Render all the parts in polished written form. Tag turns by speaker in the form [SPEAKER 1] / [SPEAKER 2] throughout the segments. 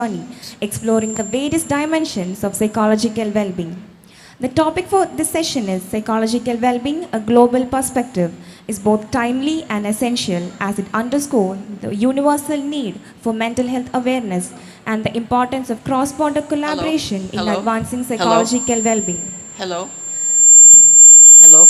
[SPEAKER 1] journey, exploring the various dimensions of psychological well-being. The topic for this session is Psychological Well-being, a Global Perspective, is both timely and essential as it underscores the universal need for mental health awareness and the importance of cross-border collaboration in advancing psychological well-being.
[SPEAKER 2] Hello. Hello.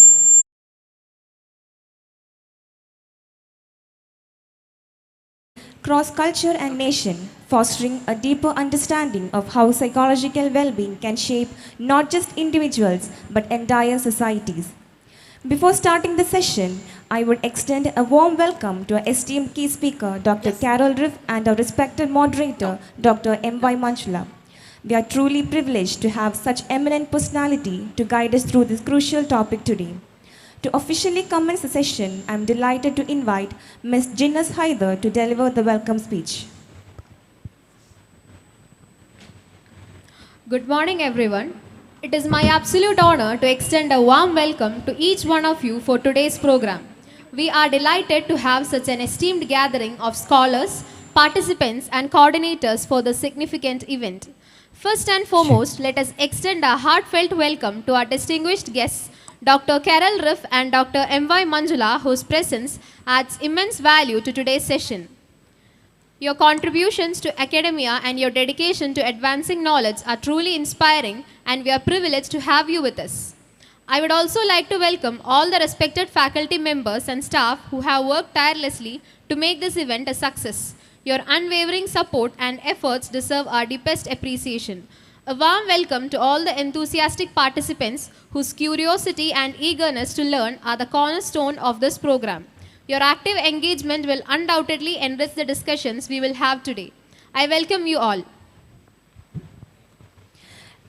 [SPEAKER 1] Cross-culture and nation, fostering a deeper understanding of how psychological well-being can shape not just individuals but entire societies. Before starting the session, I would extend a warm welcome to our esteemed key speaker, Dr. Carol Riff, and our respected moderator, Dr. M.Y. Manchula. We are truly privileged to have such eminent personality to guide us through this crucial topic today. To officially commence the session, I am delighted to invite Ms. Jinnas Haider to deliver the welcome speech.
[SPEAKER 3] Good morning, everyone. It is my absolute honor to extend a warm welcome to each one of you for today's program. We are delighted to have such an esteemed gathering of scholars, participants, and coordinators for the significant event. First and foremost, let us extend a heartfelt welcome to our distinguished guests, Dr. Carol Riff and Dr. M.Y. Manjula, whose presence adds immense value to today's session. Your contributions to academia and your dedication to advancing knowledge are truly inspiring, and we are privileged to have you with us. I would also like to welcome all the respected faculty members and staff who have worked tirelessly to make this event a success. Your unwavering support and efforts deserve our deepest appreciation. A warm welcome to all the enthusiastic participants whose curiosity and eagerness to learn are the cornerstone of this program. Your active engagement will undoubtedly enrich the discussions we will have today. I welcome you all.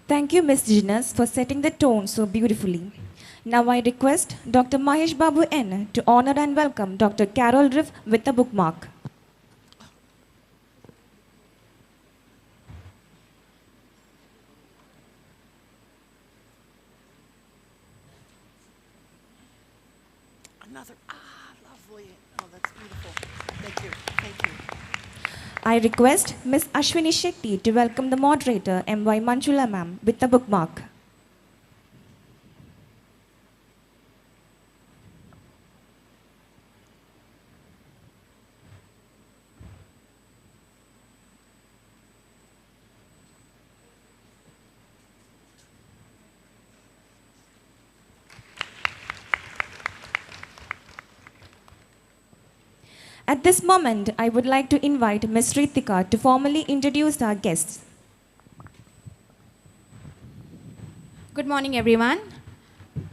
[SPEAKER 1] Thank you, Ms. Jinnas, for setting the tone so beautifully. Now I request Dr. Mahesh Babu N to honor and welcome Dr. Carol Riff with a bookmark.
[SPEAKER 2] Lovely. Oh, that's beautiful. Thank you. Thank you.
[SPEAKER 1] I request Ms. Ashwini Shetty to welcome the moderator, M.Y. Manchula ma'am, with the bookmark. At this moment, I would like to invite Ms. Ritika to formally introduce our guests.
[SPEAKER 4] Good morning, everyone.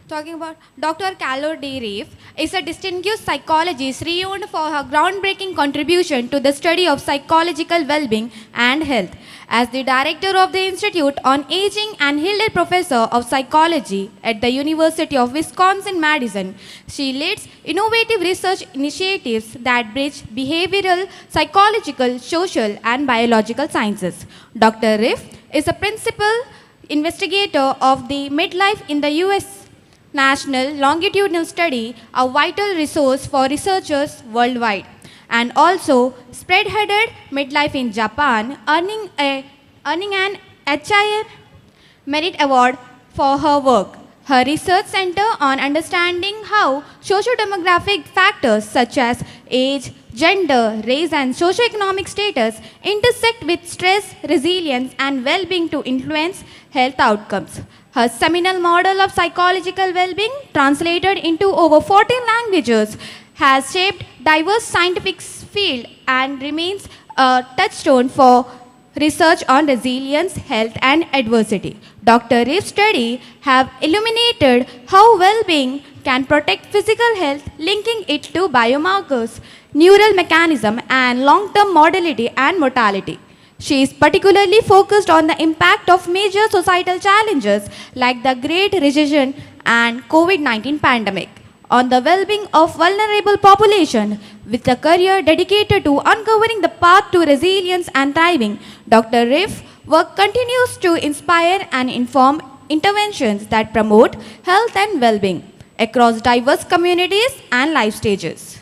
[SPEAKER 4] Talking about Dr. Carol D. Reef is a distinguished psychologist renowned for her groundbreaking contribution to the study of psychological well-being and health. As the director of the Institute on Aging and Hilder Professor of Psychology at the University of Wisconsin-Madison, she leads innovative research initiatives that bridge behavioral, psychological, social, and biological sciences. Dr. Riff is a principal investigator of the midlife in the U.S. National Longitudinal Study, a vital resource for researchers worldwide, and also spearheaded midlife in Japan, earning an HIR Merit Award for her work. Her research center on understanding how socio-demographic factors such as age, gender, race, and socioeconomic status intersect with stress, resilience, and well-being to influence health outcomes. Her seminal model of psychological well-being, translated into over 14 languages, has shaped diverse scientific fields and remains a touchstone for research on resilience, health, and adversity. Dr. Riff's study have illuminated how well-being can protect physical health, linking it to biomarkers, neural mechanism, and long-term motility and mortality. She is particularly focused on the impact of major societal challenges like the Great Recession and COVID-19 pandemic on the well-being of vulnerable population. With a career dedicated to uncovering the path to resilience and thriving, Dr. Riff's work continues to inspire and inform interventions that promote health and well-being across diverse communities and life stages.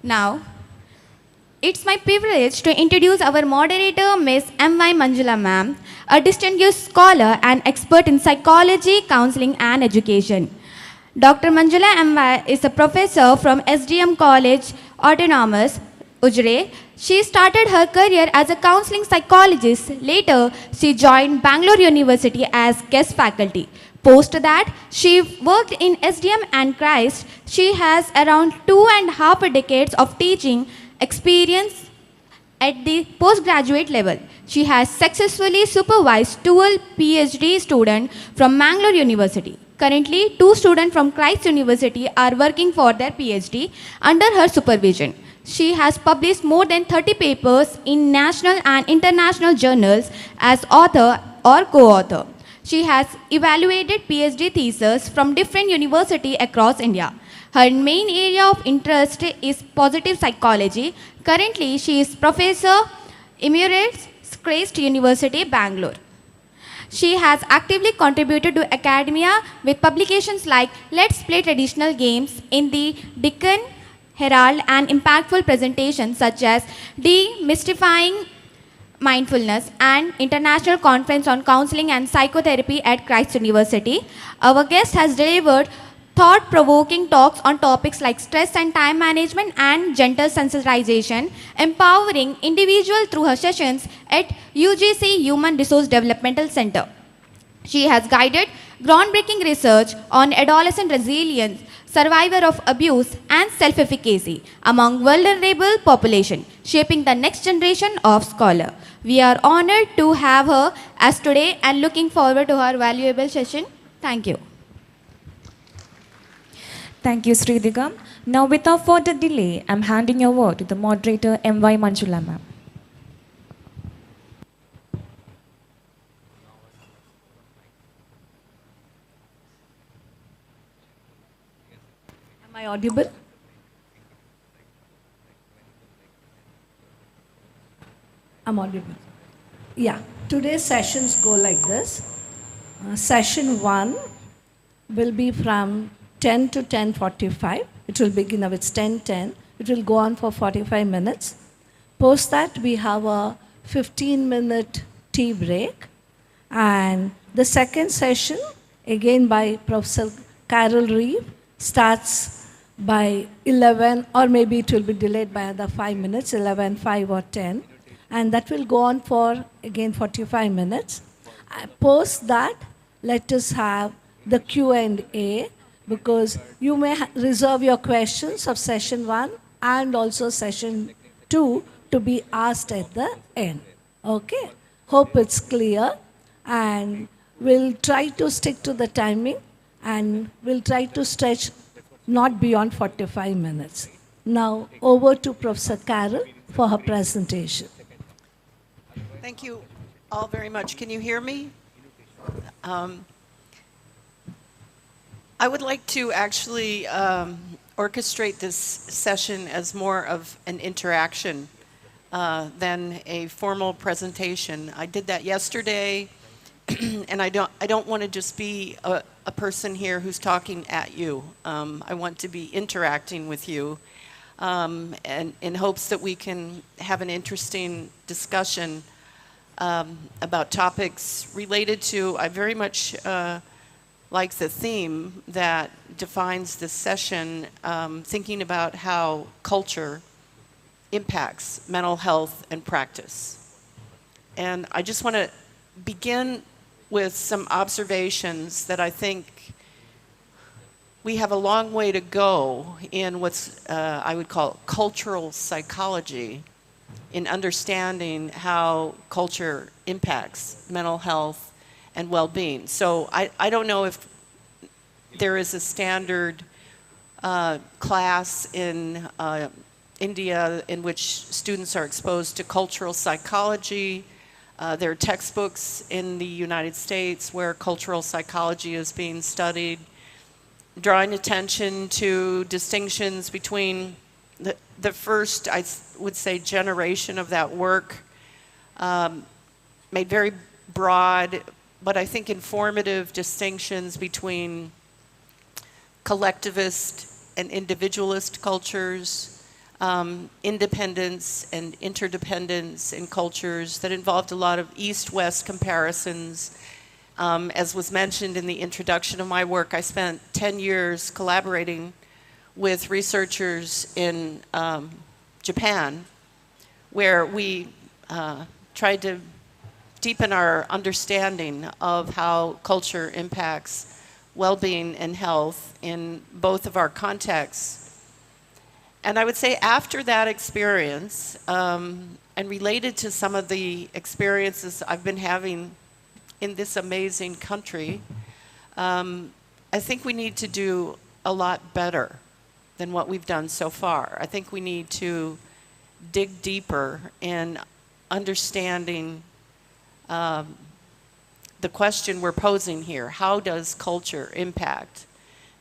[SPEAKER 4] Now, It's my privilege to introduce our moderator, Ms. M.Y. Manjula ma'am, a distinguished scholar and expert in psychology, counseling and education. Dr. Manjula M.Y. is a professor from SDM College, Autonomous, Ujire. She started her career as a counseling psychologist. Later, she joined Bangalore University as guest faculty. Post that, she worked in SDM and Christ. She has around 2.5 decades of teaching experience at the postgraduate level. She has successfully supervised 12 PhD students from Mangalore University. Currently, 2 students from Christ University are working for their PhD under her supervision. She has published more than 30 papers in national and international journals as author or co-author. She has evaluated PhD theses from different universities across India. Her main area of interest is positive psychology. Currently, she is Professor Emeritus, Christ University, Bangalore. She has actively contributed to academia with publications like Let's Play Traditional Games in the Deccan Herald and impactful presentations such as Demystifying Mindfulness and International Conference on Counseling and Psychotherapy at Christ University. Our guest has delivered thought-provoking talks on topics like stress and time management and gender sensitization, empowering individuals through her sessions at UGC Human Resource Developmental Center. She has guided groundbreaking research on adolescent resilience, survivor of abuse, and self-efficacy among vulnerable population, shaping the next generation of scholars. We are honored to have her as today and looking forward to her valuable session. Thank you.
[SPEAKER 1] Thank you, Sridhika. Now, without further delay, I'm handing over to the moderator, M.Y. Manjula ma'am.
[SPEAKER 5] Am I audible? I'm audible. Yeah, today's sessions go like this. Session 1 will be from 10 to 10:45. It will begin now, it's 10:10. It will go on for 45 minutes. Post that, we have a 15-minute tea break. And the second session, again by Professor Carol Reeve, starts by 11, or maybe it will be delayed by another 5 minutes, 11, 5 or 10. And that will go on for, again, 45 minutes. Post that, let us have the Q&A, because you may reserve your questions of session 1 and also session 2 to be asked at the end. Okay? Hope it's clear. And we'll try to stick to the timing, and we'll try to stretch not beyond 45 minutes. Now, over to Professor Carol for her presentation.
[SPEAKER 2] Thank you all very much. Can you hear me? I would like to actually orchestrate this session as more of an interaction than a formal presentation. I did that yesterday, and I don't want to just be a person here who's talking at you. I want to be interacting with you, and in hopes that we can have an interesting discussion about topics related to, I very much like the theme that defines this session, thinking about how culture impacts mental health and practice. And I just want to begin with some observations that I think we have a long way to go in what's I would call cultural psychology, in understanding how culture impacts mental health and well-being. So I don't know if there is a standard class in India in which students are exposed to cultural psychology. There are textbooks in the United States where cultural psychology is being studied, drawing attention to distinctions between the first, I would say, generation of that work, made very broad, but I think informative distinctions between collectivist and individualist cultures, independence and interdependence in cultures that involved a lot of East-West comparisons. As was mentioned in the introduction of my work, I spent 10 years collaborating with researchers in Japan, where we tried to deepen our understanding of how culture impacts well-being and health in both of our contexts. And I would say after that experience, and related to some of the experiences I've been having in this amazing country, I think we need to do a lot better than what we've done so far. I think we need to dig deeper in understanding the question we're posing here. How does culture impact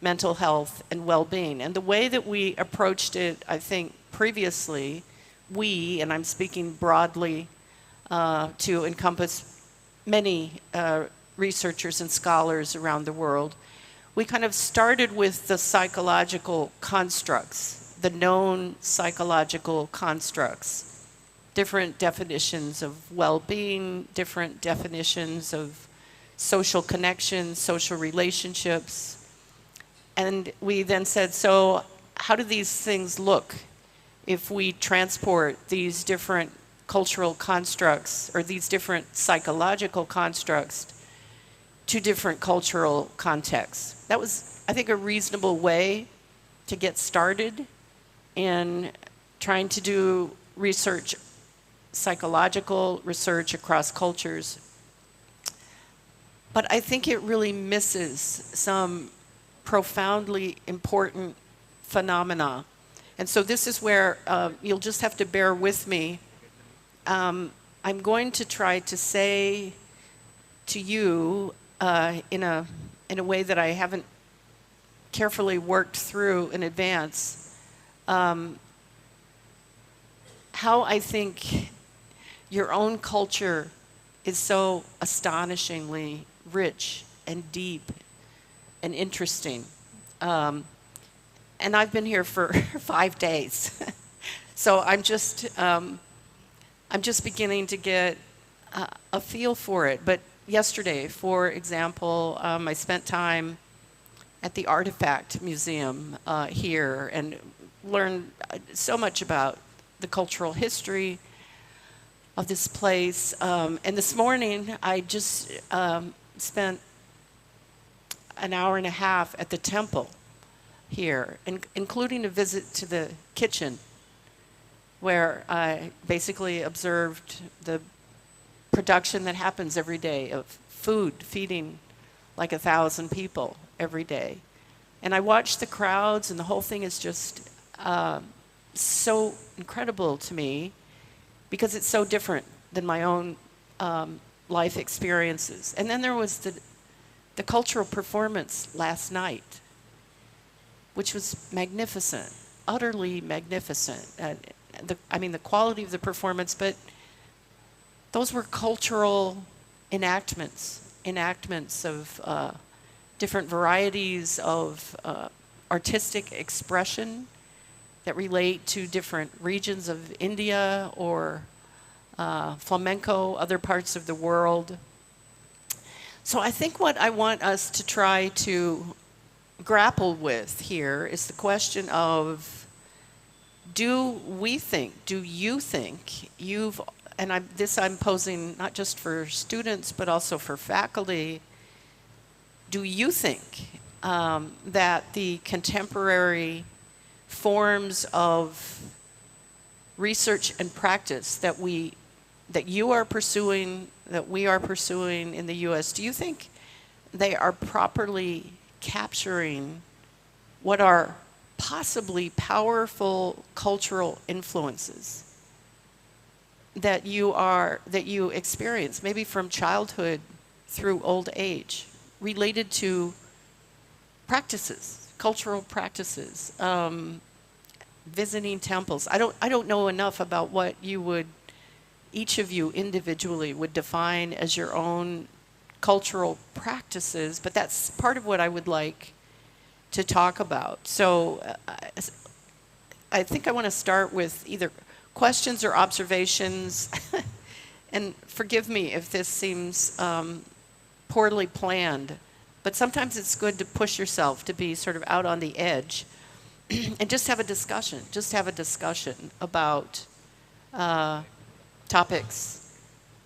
[SPEAKER 2] mental health and well-being? And the way that we approached it, I think, previously, we, and I'm speaking broadly to encompass many researchers and scholars around the world, we kind of started with the psychological constructs, the known psychological constructs, different definitions of well-being, different definitions of social connections, social relationships. And we then said, so how do these things look if we transport these different cultural constructs or these different psychological constructs to different cultural contexts? That was, I think, a reasonable way to get started in trying to do research, psychological research across cultures. But I think it really misses some profoundly important phenomena. And so this is where you'll just have to bear with me. I'm going to try to say to you in a way that I haven't carefully worked through in advance, how I think your own culture is so astonishingly rich and deep and interesting. And I've been here for 5 days. So I'm just beginning to get a feel for it. But yesterday, for example, I spent time at the Artifact Museum here and learned so much about the cultural history of this place. And this morning, I just spent an hour and a half at the temple here, including a visit to the kitchen, where I basically observed the production that happens every day of food, feeding like 1,000 people every day. And I watched the crowds, and the whole thing is just so incredible to me because it's so different than my own life experiences. And then there was the cultural performance last night, which was magnificent, utterly magnificent. The quality of the performance, but those were cultural enactments of different varieties of artistic expression that relate to different regions of India or flamenco, other parts of the world. So I think what I want us to try to grapple with here is the question of, do you think I'm posing not just for students but also for faculty, do you think that the contemporary forms of research and practice that you are pursuing, that we are pursuing in the U.S., do you think they are properly capturing what are possibly powerful cultural influences that you experience, maybe from childhood through old age, related to practices, cultural practices, visiting temples? I don't know enough about what each of you individually would define as your own cultural practices, but that's part of what I would like to talk about. So I think I want to start with either questions or observations. And forgive me if this seems poorly planned, but sometimes it's good to push yourself to be sort of out on the edge and just have a discussion. Just have a discussion about topics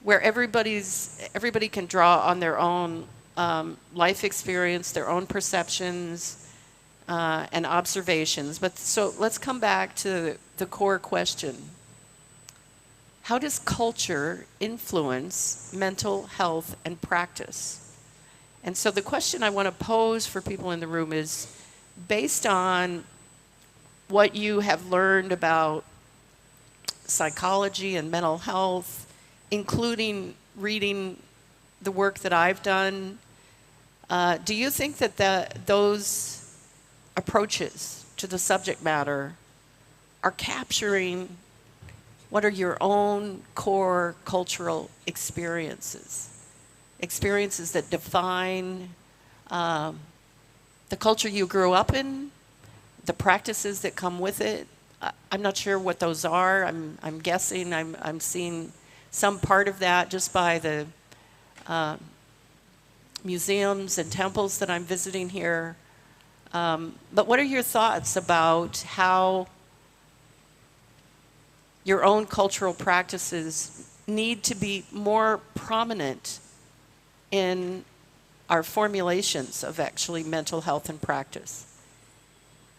[SPEAKER 2] where everybody can draw on their own life experience, their own perceptions, and observations. But so let's come back to the core question. How does culture influence mental health and practice? And so the question I want to pose for people in the room is, based on what you have learned about psychology and mental health, including reading the work that I've done, do you think that those approaches to the subject matter are capturing what are your own core cultural experiences? Experiences that define the culture you grew up in, the practices that come with it. I'm not sure what those are. I'm guessing. I'm seeing some part of that just by the museums and temples that I'm visiting here. But what are your thoughts about how your own cultural practices need to be more prominent in our formulations of actually mental health and practice?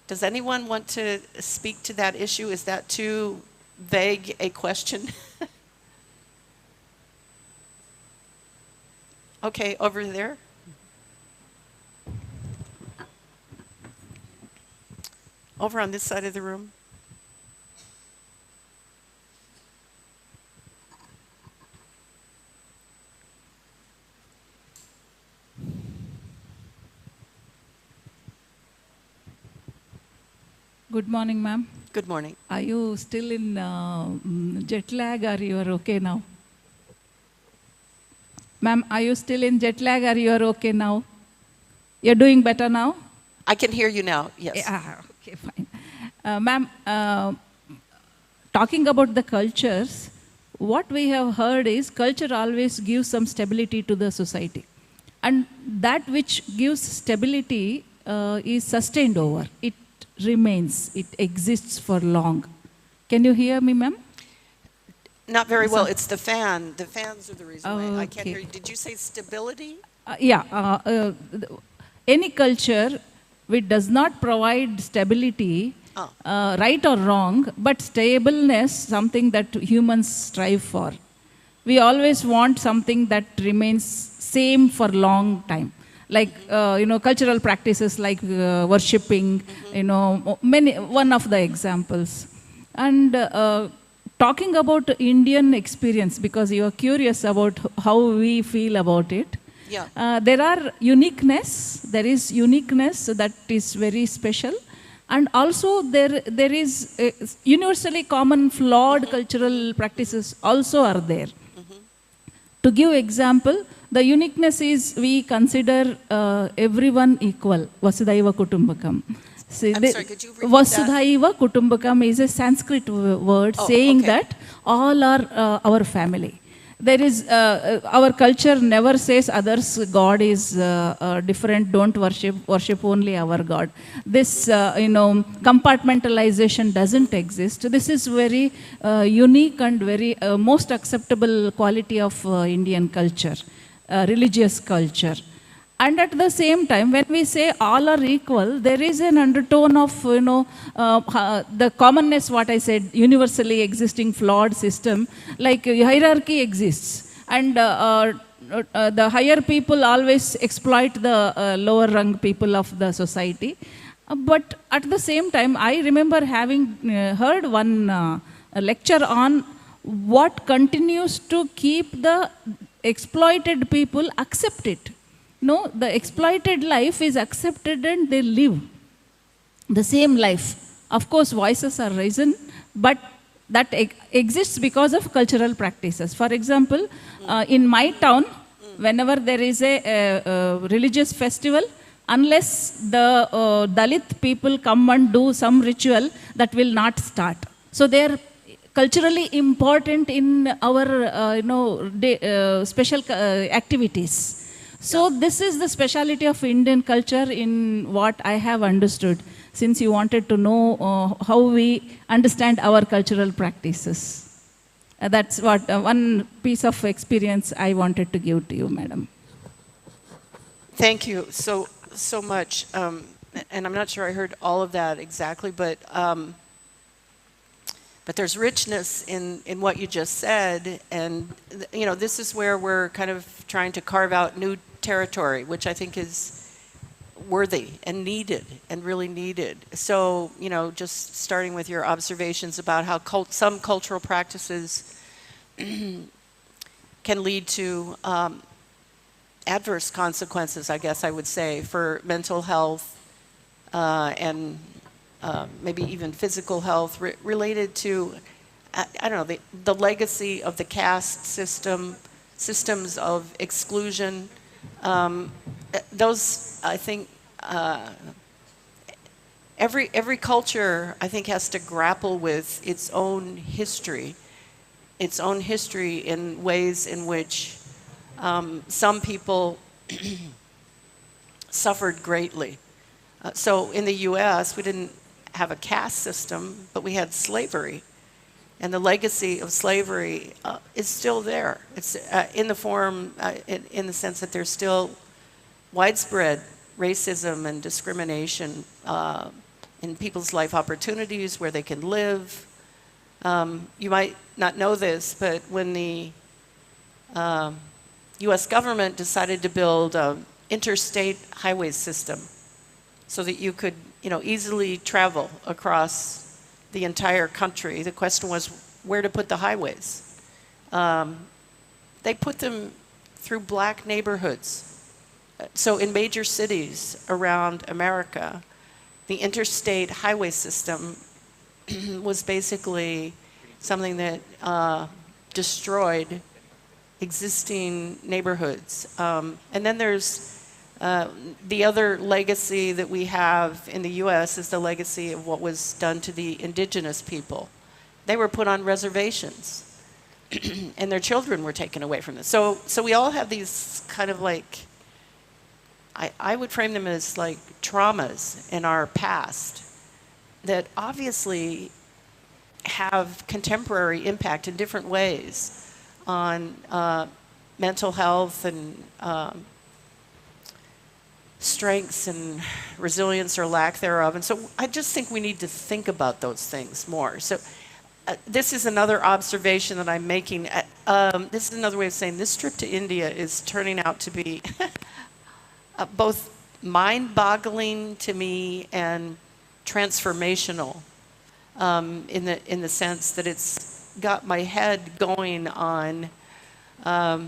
[SPEAKER 2] Does anyone want to speak to that issue? Is that too vague a question? Okay, over there. Over on this side of the room.
[SPEAKER 6] Good morning, ma'am.
[SPEAKER 2] Good morning.
[SPEAKER 6] Are you still in jet lag or you are okay now? Ma'am, are you still in jet lag or you are okay now? You're doing better now?
[SPEAKER 2] I can hear you now, yes.
[SPEAKER 6] Yeah, okay, fine. Ma'am, talking about the cultures, what we have heard is culture always gives some stability to the society. And that which gives stability is sustained over. It remains, it exists for long. Can you hear me, ma'am?
[SPEAKER 2] Not very well. It's the fan. The fans are the reason why I can't
[SPEAKER 6] Okay.
[SPEAKER 2] hear you. Did you say stability?
[SPEAKER 6] Any culture which does not provide stability, right or wrong, but stableness, something that humans strive for. We always want something that remains same for long time. Like, cultural practices like worshipping, one of the examples. And talking about Indian experience, because you are curious about how we feel about it.
[SPEAKER 2] Yeah.
[SPEAKER 6] There is uniqueness that is very special. And also there is universally common flawed cultural practices also are there. To give example, the uniqueness is we consider everyone equal. Vasudhaiva Kutumbakam.
[SPEAKER 2] I'm sorry, could you repeat
[SPEAKER 6] Vasudhaiva Kutumbakam is a Sanskrit word saying that all are our family. There is, our culture never says others' God is different, don't worship only our God. This, compartmentalization doesn't exist. This is very unique and very most acceptable quality of Indian culture, religious culture. And at the same time, when we say all are equal, there is an undertone of, the commonness, what I said, universally existing flawed system, like hierarchy exists. And the higher people always exploit the lower rung people of the society. But at the same time, I remember having heard one lecture on what continues to keep the exploited people accept it. No, the exploited life is accepted and they live the same life. Of course, voices are risen, but that exists because of cultural practices. For example, in my town, whenever there is a religious festival, Unless the Dalit people come and do some ritual, that will not start. So they are culturally important in our special activities. So this is the speciality of Indian culture in what I have understood, since you wanted to know how we understand our cultural practices. That's what one piece of experience I wanted to give to you, madam.
[SPEAKER 2] Thank you so much. And I'm not sure I heard all of that exactly, but there's richness in what you just said, and this is where we're kind of trying to carve out new territory, which I think is worthy and needed and really needed. So, just starting with your observations about how some cultural practices can lead to adverse consequences, I guess I would say, for mental health and maybe even physical health related to, I don't know, the legacy of the caste system, systems of exclusion. Those, I think, every culture, I think, has to grapple with its own history in ways in which some people suffered greatly. So in the U.S., we didn't have a caste system, but we had slavery. And the legacy of slavery is still there. It's in the form, in the sense that there's still widespread racism and discrimination in people's life opportunities, where they can live. You might not know this, but when the U.S. government decided to build an interstate highway system so that you could, easily travel across the entire country, the question was where to put the highways. They put them through black neighborhoods. So in major cities around America, the interstate highway system was basically something that destroyed existing neighborhoods. And then there's the other legacy that we have in the U.S. is the legacy of what was done to the indigenous people. They were put on reservations, and their children were taken away from them. So we all have these kind of like, I would frame them as like traumas in our past that obviously have contemporary impact in different ways on mental health and strengths and resilience or lack thereof. And so I just think we need to think about those things more. So this is another observation that I'm making. This is another way of saying this trip to India is turning out to be both mind-boggling to me and transformational in the sense that it's got my head going on a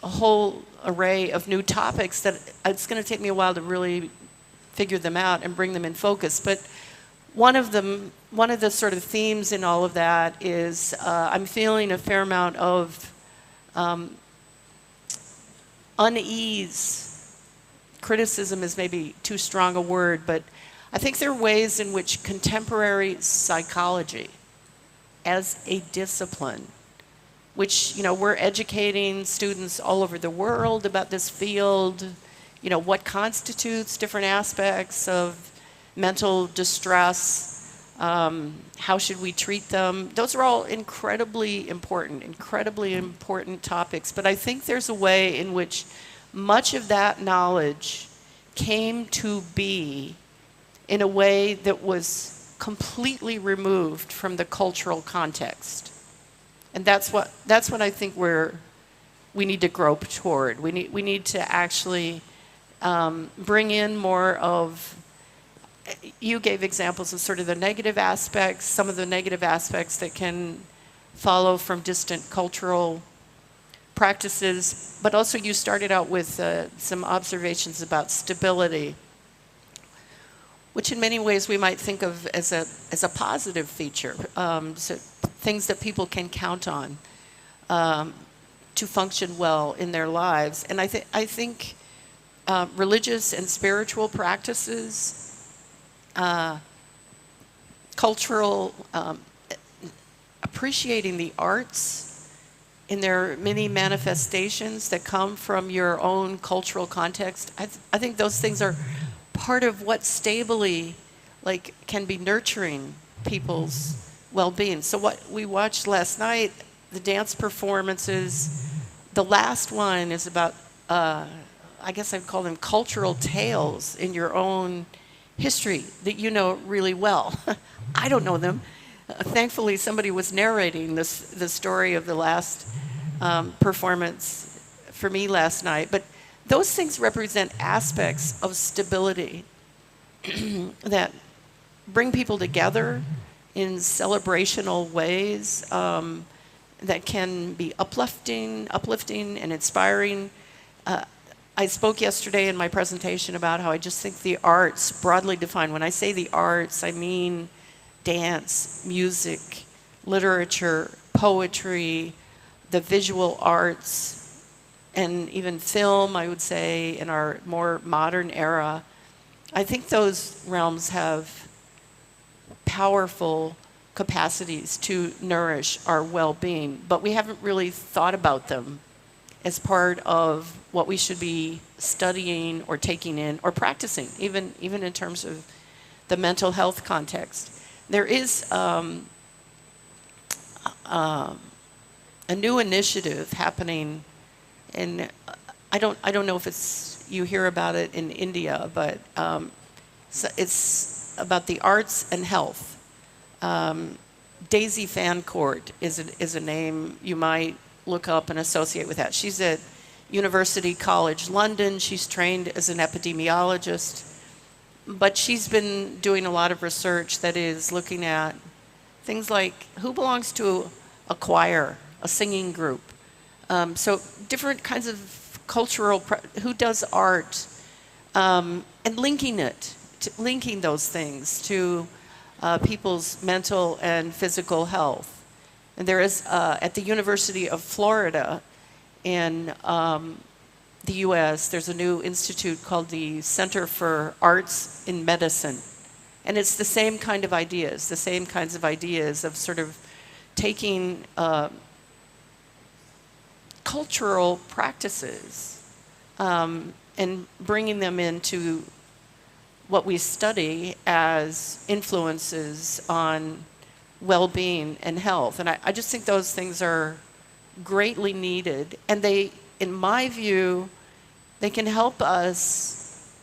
[SPEAKER 2] whole array of new topics that it's going to take me a while to really figure them out and bring them in focus. But one of the sort of themes in all of that is I'm feeling a fair amount of unease. Criticism is maybe too strong a word, but I think there are ways in which contemporary psychology as a discipline, which, we're educating students all over the world about this field, what constitutes different aspects of mental distress, how should we treat them. Those are all incredibly important topics. But I think there's a way in which much of that knowledge came to be in a way that was completely removed from the cultural context. And that's what I think we need to grope toward. We need to actually bring in more of. You gave examples of sort of the negative aspects, some of the negative aspects that can follow from distant cultural practices, but also you started out with some observations about stability, which in many ways we might think of as a positive feature, so things that people can count on to function well in their lives. And I think religious and spiritual practices, cultural, appreciating the arts in their many manifestations that come from your own cultural context. I think those things are part of what stably can be nurturing people's well-being. So what we watched last night, the dance performances, the last one is about, I guess I'd call them cultural tales in your own history that you know really well. I don't know them. Thankfully, somebody was narrating the story of the last performance for me last night. But those things represent aspects of stability that bring people together in celebrational ways that can be uplifting and inspiring. I spoke yesterday in my presentation about how I just think the arts, broadly defined, when I say the arts, I mean dance, music, literature, poetry, the visual arts, and even film, I would say, in our more modern era. I think those realms have powerful capacities to nourish our well-being, but we haven't really thought about them as part of what we should be studying or taking in or practicing, even in terms of the mental health context. There is a new initiative happening, and I don't know if you hear about it in India, but it's about the arts and health. Daisy Fancourt is a name you might look up and associate with that. She's at University College London. She's trained as an epidemiologist, but she's been doing a lot of research that is looking at things like who belongs to a choir, a singing group. So different kinds of cultural, who does art, and linking those things to people's mental and physical health. And there is, at the University of Florida in the US, there's a new institute called the Center for Arts in Medicine. And it's the same kind of ideas, the same kinds of ideas of sort of taking cultural practices and bringing them into what we study as influences on well-being and health. And I just think those things are greatly needed. And they, in my view, they can help us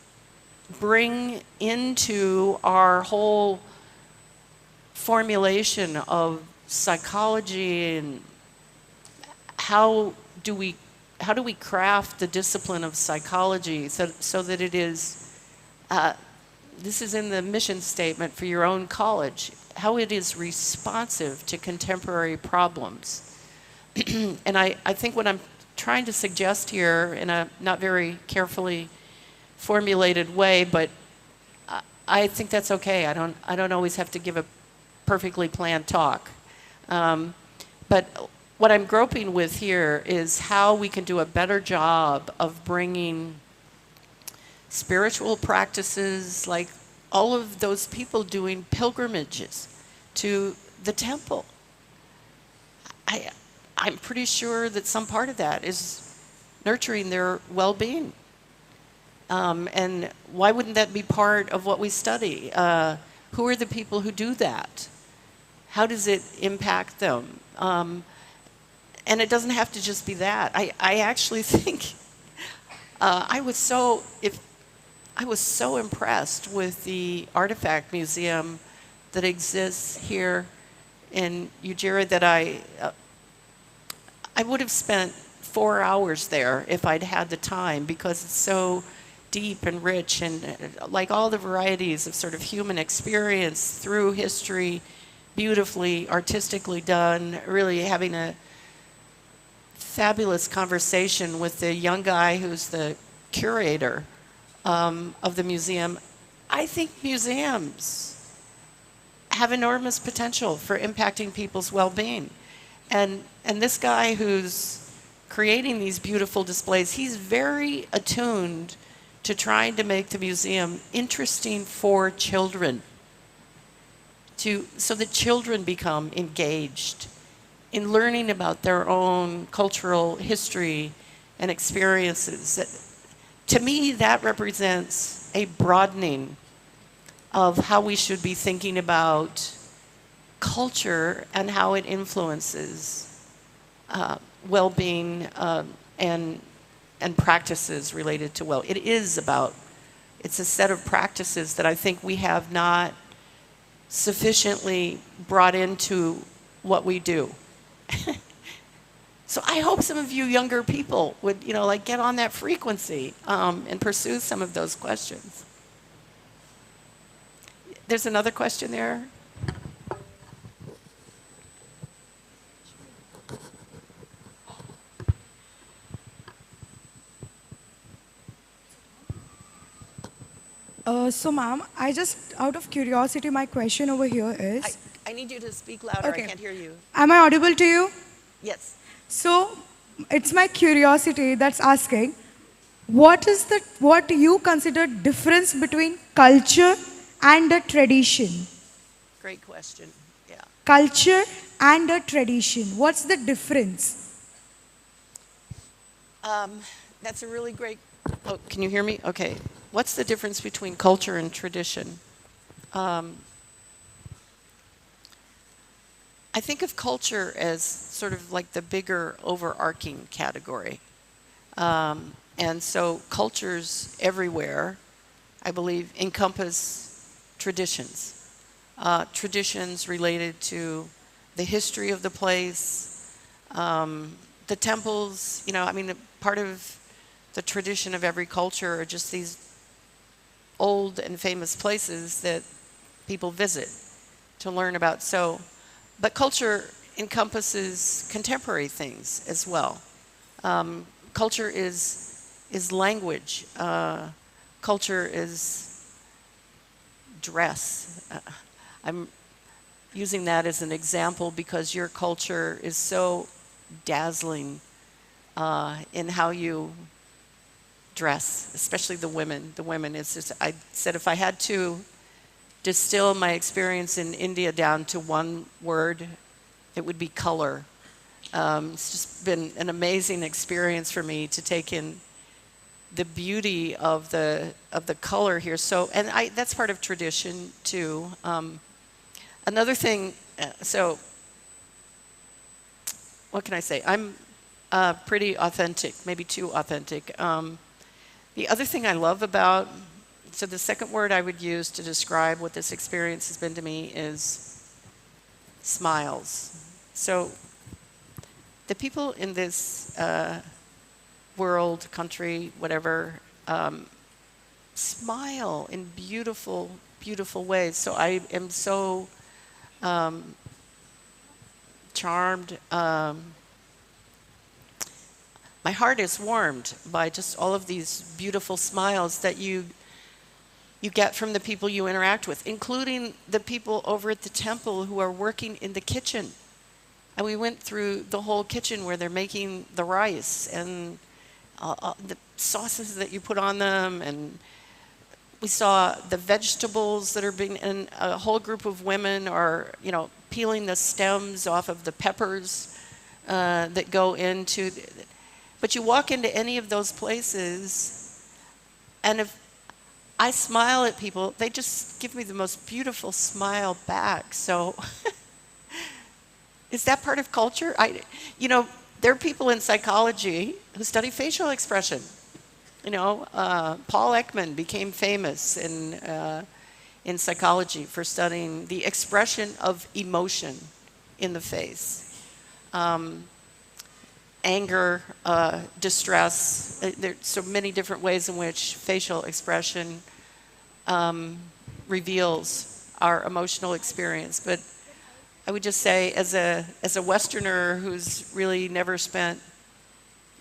[SPEAKER 2] bring into our whole formulation of psychology and how do we craft the discipline of psychology so that it is, this is in the mission statement for your own college, how it is responsive to contemporary problems. And I think what I'm trying to suggest here in a not very carefully formulated way, but I think that's okay. I don't always have to give a perfectly planned talk. But what I'm groping with here is how we can do a better job of bringing spiritual practices, like all of those people doing pilgrimages to the temple. I'm pretty sure that some part of that is nurturing their well-being. And why wouldn't that be part of what we study? Who are the people who do that? How does it impact them? And it doesn't have to just be that. I actually think I was so impressed with the artifact museum that exists here in Ujire that I would have spent 4 hours there if I'd had the time, because it's so deep and rich and like all the varieties of sort of human experience through history, beautifully, artistically done, really having a fabulous conversation with the young guy who's the curator of the museum. I think museums have enormous potential for impacting people's well-being. And this guy who's creating these beautiful displays, he's very attuned to trying to make the museum interesting for children, so that children become engaged in learning about their own cultural history and experiences. To me, that represents a broadening of how we should be thinking about culture and how it influences well-being and practices related to well. It's a set of practices that I think we have not sufficiently brought into what we do. So I hope some of you younger people would, get on that frequency and pursue some of those questions. There's another question there.
[SPEAKER 7] So, ma'am, out of curiosity, my question over here is...
[SPEAKER 2] I need you to speak louder.
[SPEAKER 7] Okay.
[SPEAKER 2] I can't hear you.
[SPEAKER 7] Am I audible to you?
[SPEAKER 2] Yes.
[SPEAKER 7] So, it's my curiosity that's asking, what you consider difference between culture and a tradition?
[SPEAKER 2] Great question. Yeah.
[SPEAKER 7] Culture and a tradition. What's the difference?
[SPEAKER 2] That's a really great... Oh, can you hear me? Okay. What's the difference between culture and tradition? I think of culture as sort of like the bigger overarching category. And so cultures everywhere, I believe, encompass traditions. Traditions related to the history of the place, the temples, part of the tradition of every culture are just these old and famous places that people visit to learn about. But culture encompasses contemporary things as well. Culture is language. Culture is dress. I'm using that as an example because your culture is so dazzling in how you dress, especially the women. The women, I said if I had to distill my experience in India down to one word, it would be color. It's just been an amazing experience for me to take in the beauty of the color here. So, and that's part of tradition too. Another thing, what can I say? I'm pretty authentic, maybe too authentic. The other thing I love about, so the second word I would use to describe what this experience has been to me is smiles. So the people in this world, country, whatever, smile in beautiful, beautiful ways. So I am so charmed. My heart is warmed by just all of these beautiful smiles that you get from the people you interact with, including the people over at the temple who are working in the kitchen. And we went through the whole kitchen where they're making the rice and the sauces that you put on them, and we saw the vegetables that are being, and a whole group of women are, peeling the stems off of the peppers that go into. But you walk into any of those places, and if I smile at people, they just give me the most beautiful smile back. So is that part of culture? There are people in psychology who study facial expression. Paul Ekman became famous in psychology for studying the expression of emotion in the face. Anger, distress. There's so many different ways in which facial expression reveals our emotional experience. But I would just say, as a Westerner who's really never spent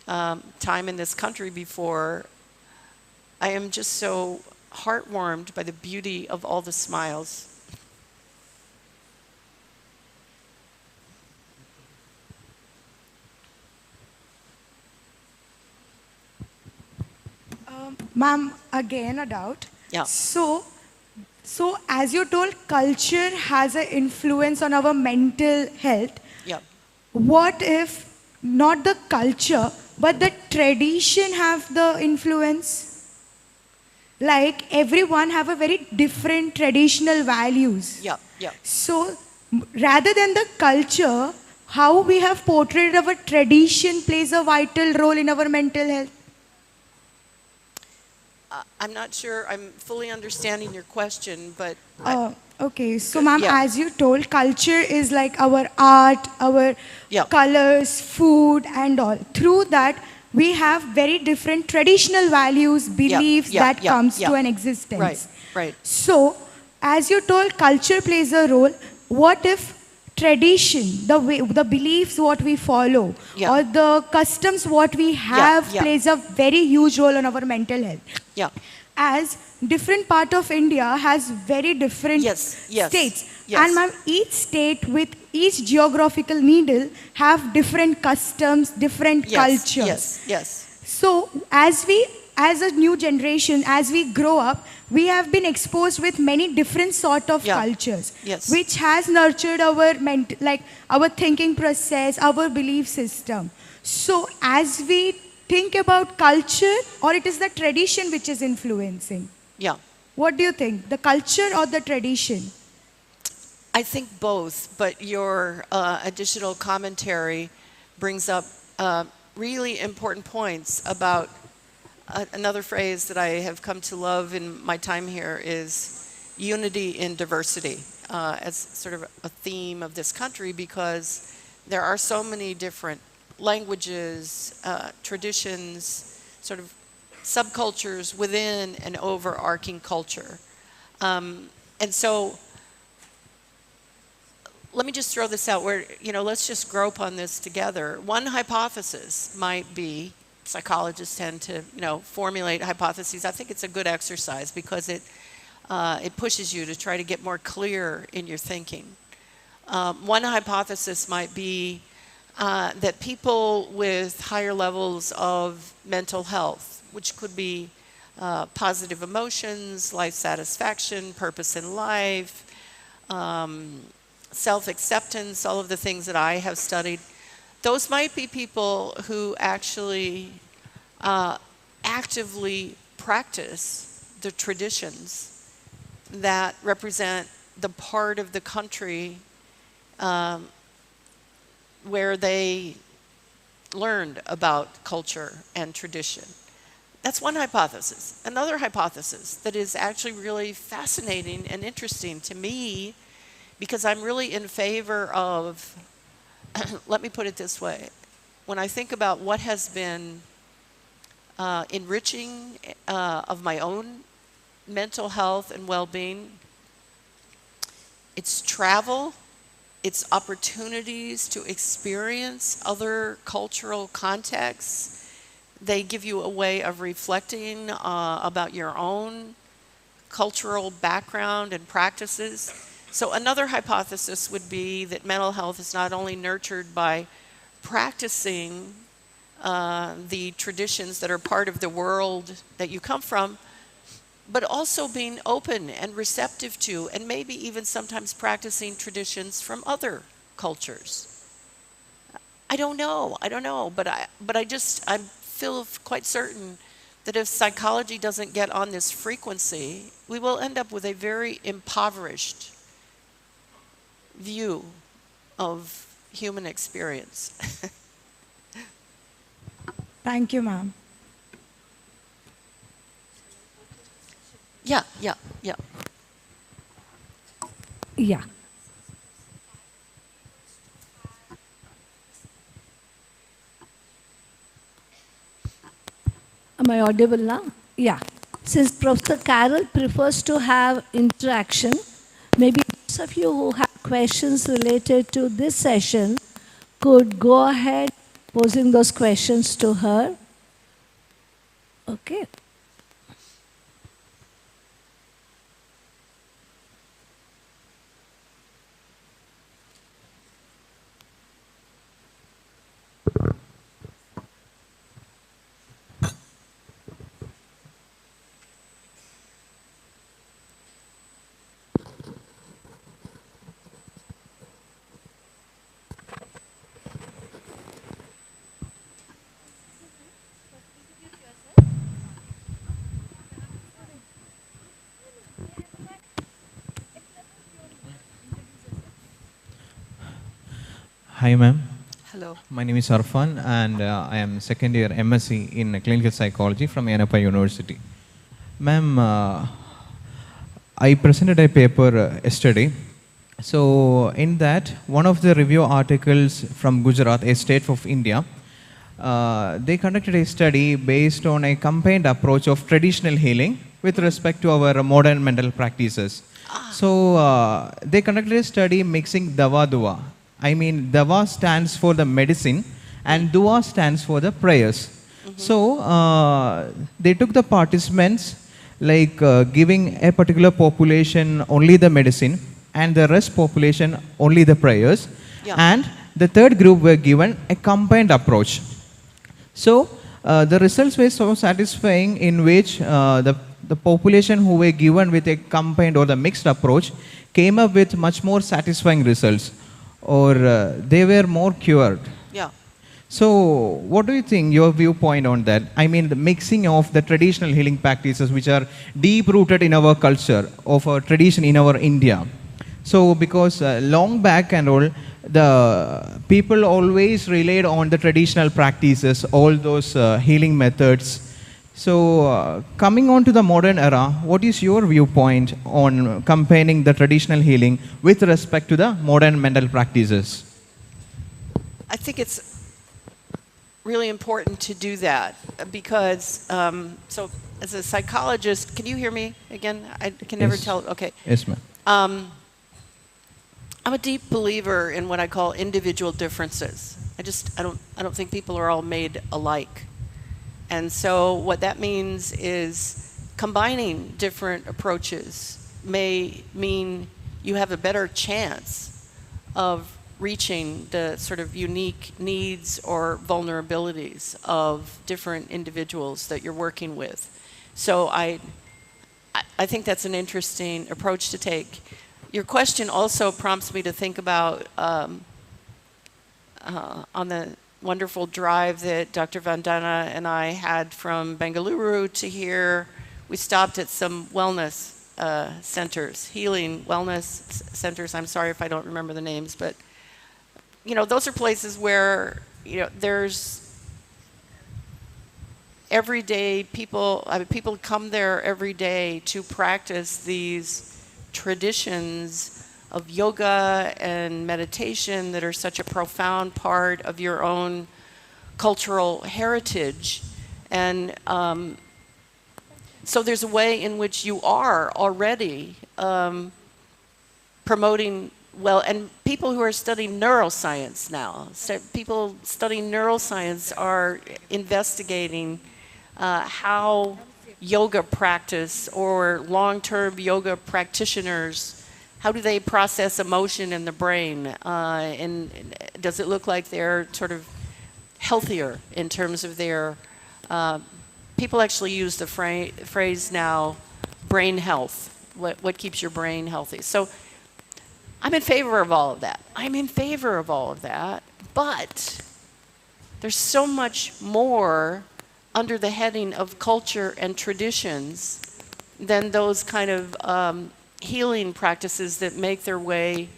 [SPEAKER 2] time in this country before, I am just so heartwarmed by the beauty of all the smiles.
[SPEAKER 7] Ma'am, again a doubt.
[SPEAKER 2] Yeah.
[SPEAKER 7] So as you told, culture has an influence on our mental health.
[SPEAKER 2] Yeah.
[SPEAKER 7] What if not the culture, but the tradition have the influence? Like everyone have a very different traditional values.
[SPEAKER 2] Yeah. Yeah.
[SPEAKER 7] So rather than the culture, how we have portrayed our tradition plays a vital role in our mental health.
[SPEAKER 2] I'm not sure I'm fully understanding your question, but
[SPEAKER 7] Okay, so ma'am,
[SPEAKER 2] Yeah.
[SPEAKER 7] as you told, culture is like our art, our
[SPEAKER 2] Yeah.
[SPEAKER 7] colors, food, and all. Through that, we have very different traditional values, beliefs
[SPEAKER 2] yeah,
[SPEAKER 7] that
[SPEAKER 2] yeah,
[SPEAKER 7] comes
[SPEAKER 2] yeah.
[SPEAKER 7] to an existence.
[SPEAKER 2] Right, right.
[SPEAKER 7] So, as you told, culture plays a role. What if tradition, the way, the beliefs what we follow,
[SPEAKER 2] Yeah.
[SPEAKER 7] or the customs what we have
[SPEAKER 2] yeah.
[SPEAKER 7] plays a very huge role on our mental health?
[SPEAKER 2] Yeah.
[SPEAKER 7] As different part of India has very different
[SPEAKER 2] Yes, yes,
[SPEAKER 7] states.
[SPEAKER 2] yes.
[SPEAKER 7] And ma'am, each state with each geographical needle have different customs, different
[SPEAKER 2] Yes,
[SPEAKER 7] cultures.
[SPEAKER 2] yes, yes.
[SPEAKER 7] So as a new generation, as we grow up, we have been exposed with many different sort of
[SPEAKER 2] Yeah.
[SPEAKER 7] cultures,
[SPEAKER 2] Yes.
[SPEAKER 7] which has nurtured our like our thinking process, our belief system. So as we think about culture, or it is the tradition which is influencing?
[SPEAKER 2] Yeah.
[SPEAKER 7] What do you think, the culture or the tradition?
[SPEAKER 2] I think both, but your additional commentary brings up really important points about another phrase that I have come to love in my time here is unity in diversity as sort of a theme of this country, because there are so many different languages, traditions, sort of subcultures within an overarching culture. And so let me just throw this out where, let's just grope on this together. One hypothesis might be, psychologists tend to, formulate hypotheses. I think it's a good exercise because it pushes you to try to get more clear in your thinking. One hypothesis might be that people with higher levels of mental health, which could be positive emotions, life satisfaction, purpose in life, self-acceptance, all of the things that I have studied, those might be people who actually actively practice the traditions that represent the part of the country where they learned about culture and tradition. That's one hypothesis. Another hypothesis that is actually really fascinating and interesting to me, because I'm really in favor of, let me put it this way, when I think about what has been enriching of my own mental health and well-being, it's travel, it's opportunities to experience other cultural contexts. They give you a way of reflecting about your own cultural background and practices. So another hypothesis would be that mental health is not only nurtured by practicing the traditions that are part of the world that you come from, but also being open and receptive to, and maybe even sometimes practicing traditions from other cultures. I don't know, but I feel quite certain that if psychology doesn't get on this frequency, we will end up with a very impoverished view of human experience.
[SPEAKER 7] Thank you, ma'am.
[SPEAKER 2] Yeah.
[SPEAKER 5] Yeah. Am I audible now? Yeah. Since Professor Carroll prefers to have interaction, maybe those of you who have questions related to this session could go ahead posing those questions to her. Okay.
[SPEAKER 8] Hi, ma'am.
[SPEAKER 2] Hello.
[SPEAKER 8] My name is Arfan, and I am second year MSc in clinical psychology from Yanapa University. Ma'am, I presented a paper yesterday. So, in that, one of the review articles from Gujarat, a state of India, they conducted a study based on a combined approach of traditional healing with respect to our modern mental practices. So, they conducted a study mixing dawa dua. I mean, dawa stands for the medicine and dua stands for the prayers. So, they took the participants like giving a particular population only the medicine and the rest population only the prayers.
[SPEAKER 2] Yeah.
[SPEAKER 8] And the third group were given a combined approach. So the results were so satisfying in which the population who were given with a combined or the mixed approach came up with much more satisfying results, or they were more cured.
[SPEAKER 2] Yeah.
[SPEAKER 8] So, what do you think, your viewpoint on that? I mean, the mixing of the traditional healing practices which are deep-rooted in our culture, of our tradition in our India. So, because long back and all, the people always relied on the traditional practices, all those healing methods. So, coming on to the modern era, what is your viewpoint on comparing the traditional healing with respect to the modern mental practices?
[SPEAKER 2] I think it's really important to do that because, so as a psychologist, can you hear me again? I can never
[SPEAKER 8] Yes.
[SPEAKER 2] tell. Okay.
[SPEAKER 8] Yes, ma'am.
[SPEAKER 2] I'm a deep believer in what I call individual differences. I don't think people are all made alike. And so what that means is combining different approaches may mean you have a better chance of reaching the sort of unique needs or vulnerabilities of different individuals that you're working with. So I think that's an interesting approach to take. Your question also prompts me to think about on the wonderful drive that Dr. Vandana and I had from Bengaluru to here. We stopped at some wellness centers, healing wellness centers. I'm sorry if I don't remember the names, but you know, those are places where, you know, there's everyday people, I mean, people come there every day to practice these traditions of yoga and meditation that are such a profound part of your own cultural heritage. And so there's a way in which you are already promoting well, and people who are studying neuroscience now, so people studying neuroscience are investigating how yoga practice or long-term yoga practitioners, how do they process emotion in the brain? And does it look like they're sort of healthier in terms of their, people actually use the phrase now, brain health, what keeps your brain healthy. So I'm in favor of all of that. I'm in favor of all of that, but there's so much more under the heading of culture and traditions than those kind of healing practices that make their way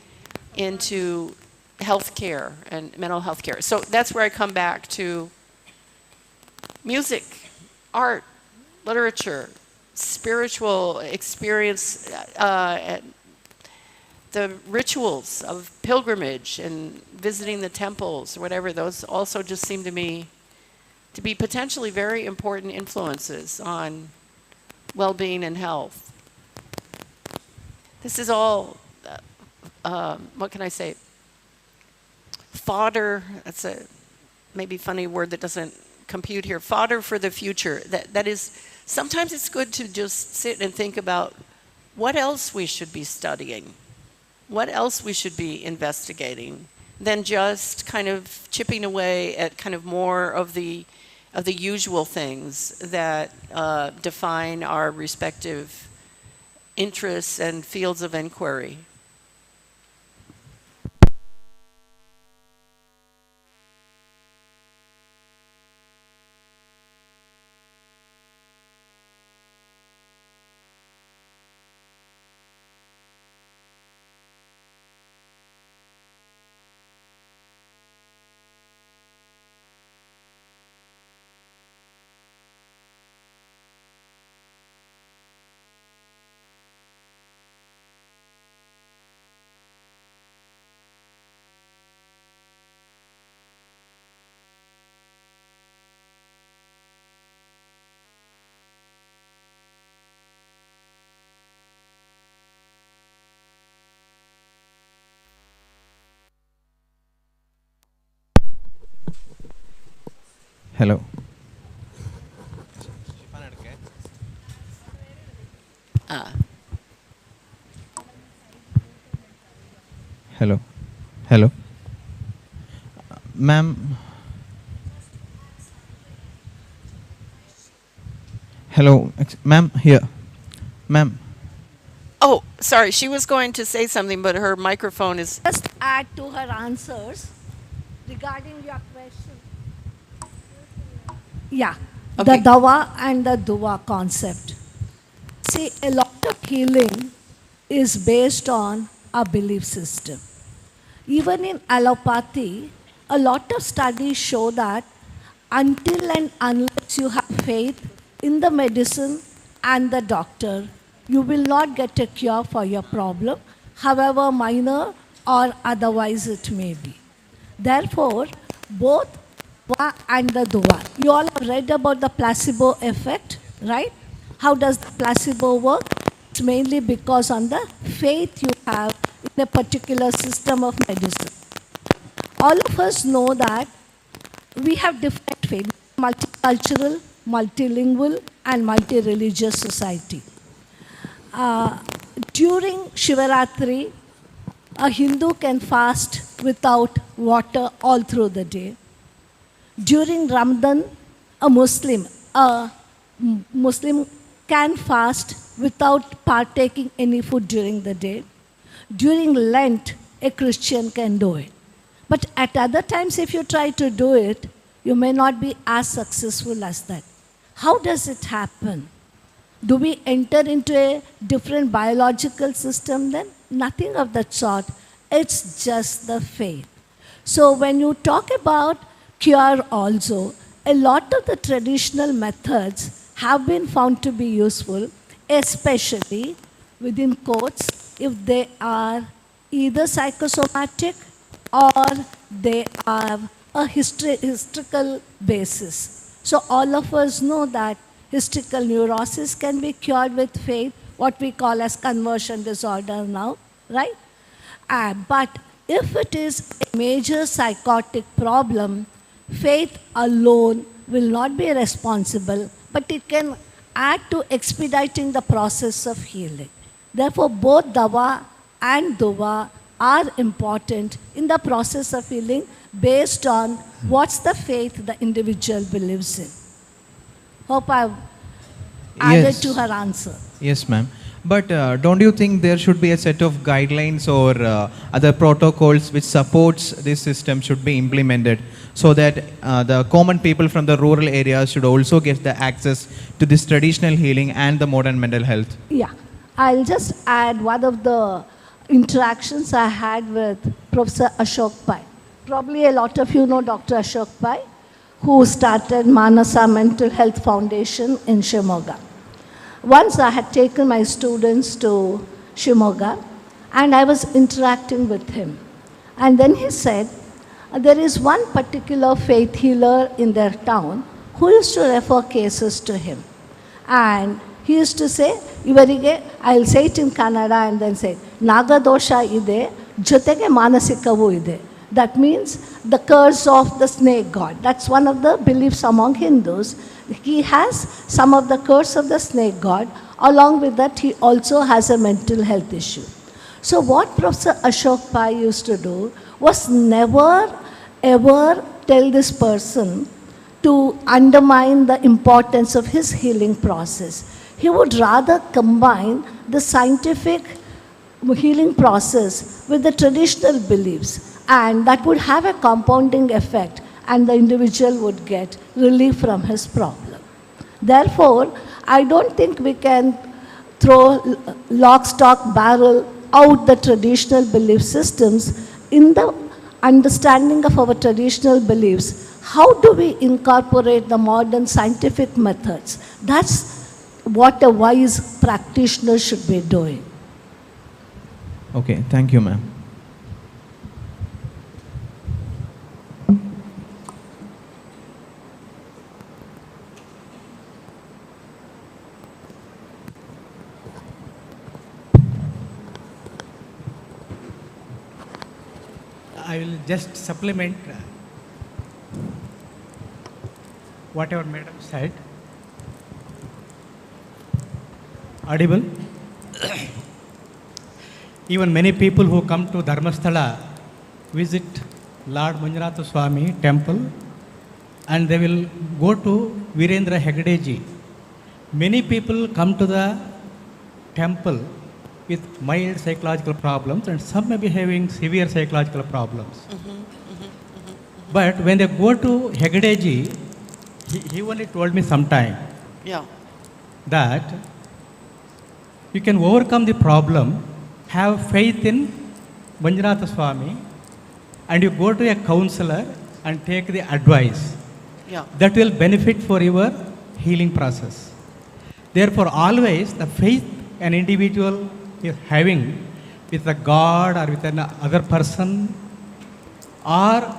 [SPEAKER 2] into healthcare and mental health care. So that's where I come back to music, art, literature, spiritual experience, the rituals of pilgrimage and visiting the temples or whatever, those also just seem to me to be potentially very important influences on well-being and health. This is all, what can I say, fodder, that's a maybe funny word that doesn't compute here, fodder for the future. That is, sometimes it's good to just sit and think about what else we should be studying, what else we should be investigating, than just kind of chipping away at kind of more of the usual things that define our respective interests and fields of inquiry.
[SPEAKER 8] Hello. Hello. Hello. Ma'am. Hello. Ma'am, here. Ma'am.
[SPEAKER 2] Oh, sorry, she was going to say something, but her microphone is...
[SPEAKER 5] Just add to her answers regarding your question. Yeah,
[SPEAKER 2] Okay.
[SPEAKER 5] the dawa and the dua concept. See, a lot of healing is based on a belief system. Even in allopathy, a lot of studies show that until and unless you have faith in the medicine and the doctor, you will not get a cure for your problem, however minor or otherwise it may be. Therefore, both dua and the dua. You all have read about the placebo effect, right? How does the placebo work? It's mainly because on the faith you have in a particular system of medicine. All of us know that we have different faiths, multicultural, multilingual, and multi-religious society. During Shivaratri, a Hindu can fast without water all through the day. During Ramadan, a Muslim can fast without partaking any food during the day. During Lent, a Christian can do it. But at other times, if you try to do it, you may not be as successful as that. How does it happen? Do we enter into a different biological system then? Nothing of that sort. It's just the faith. So when you talk about cure also, a lot of the traditional methods have been found to be useful, especially within quotes, if they are either psychosomatic or they have a historical basis. So all of us know that hysterical neurosis can be cured with faith, what we call as conversion disorder now, right? But if it is a major psychotic problem, faith alone will not be responsible, but it can add to expediting the process of healing. Therefore, both dawa and dua are important in the process of healing based on what's the faith the individual believes in. Hope I've added to her answer.
[SPEAKER 8] Yes, ma'am. But don't you think there should be a set of guidelines or other protocols which supports this system should be implemented so that the common people from the rural areas should also get the access to this traditional healing and the modern mental health?
[SPEAKER 5] Yeah, I'll just add one of the interactions I had with Professor Ashok Pai. Probably a lot of you know Dr. Ashok Pai, who started Manasa Mental Health Foundation in Shimoga. Once I had taken my students to Shimoga and I was interacting with him. And then he said, there is one particular faith healer in their town who used to refer cases to him. And he used to say, Ivarige, I'll say it in Kannada and then say, Nagadosha ide, jotege manasikavu ide. That means the curse of the snake god. That's one of the beliefs among Hindus. He has some of the curse of the snake god. Along with that, he also has a mental health issue. So what Professor Ashok Pai used to do was never ever tell this person to undermine the importance of his healing process. He would rather combine the scientific healing process with the traditional beliefs, and that would have a compounding effect and the individual would get relief from his problem. Therefore, I don't think we can throw lock, stock, barrel out the traditional belief systems. In the understanding of our traditional beliefs, how do we incorporate the modern scientific methods? That's what a wise practitioner should be doing.
[SPEAKER 8] Okay, thank you, ma'am.
[SPEAKER 9] I will just supplement. whatever madam said. Audible? Even many people who come to Dharmasthala visit Lord Manjunath Swami temple and they will go to Virendra Hegdeji. Many people come to the temple with mild psychological problems and some may be having severe psychological problems. But when they go to Hegdeji, he only told me sometime
[SPEAKER 2] Yeah.
[SPEAKER 9] that you can overcome the problem, have faith in Manjunath Swami, and you go to a counselor and take the advice.
[SPEAKER 2] Yeah.
[SPEAKER 9] That will benefit for your healing process. Therefore, always the faith an individual is having with a God or with another person or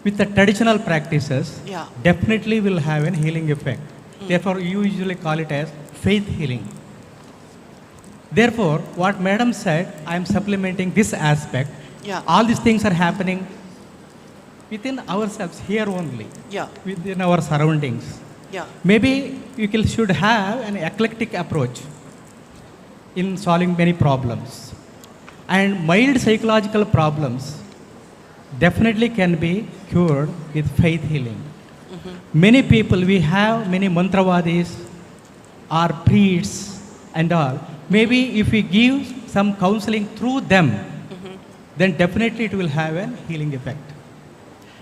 [SPEAKER 9] with the traditional practices,
[SPEAKER 2] Yeah.
[SPEAKER 9] definitely will have a healing effect. Therefore, you usually call it as faith healing. Therefore, what madam said, I am supplementing this aspect.
[SPEAKER 2] Yeah.
[SPEAKER 9] All these things are happening within ourselves, here only,
[SPEAKER 2] Yeah.
[SPEAKER 9] within our surroundings.
[SPEAKER 2] Yeah.
[SPEAKER 9] Maybe you should have an eclectic approach in solving many problems. And mild psychological problems definitely can be cured with faith healing. Many people, we have many mantravadis or priests and all. Maybe if we give some counseling through them, then definitely it will have a healing effect.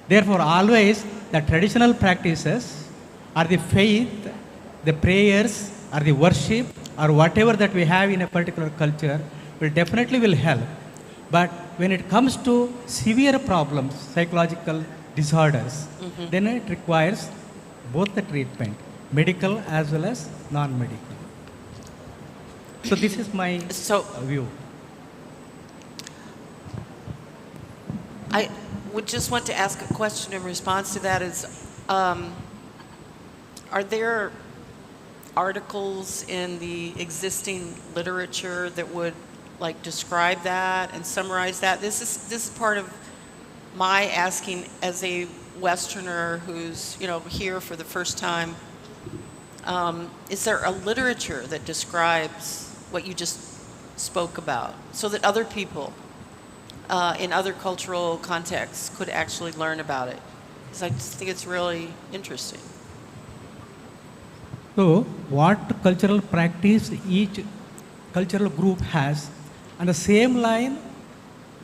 [SPEAKER 9] Therefore, always the traditional practices or the faith, the prayers or the worship or whatever that we have in a particular culture will definitely will help. But when it comes to severe problems, psychological disorders, then it requires both the treatment, medical as well as non-medical. So this is my
[SPEAKER 2] So
[SPEAKER 9] view.
[SPEAKER 2] I would just want to ask a question in response to that is, are there articles in the existing literature that would like describe that and summarize that? This is part of my asking as a Westerner who's, here for the first time. Is there a literature that describes what you just spoke about so that other people in other cultural contexts could actually learn about it? Because I just think it's really interesting.
[SPEAKER 9] So, what cultural practice each cultural group has, on the same line,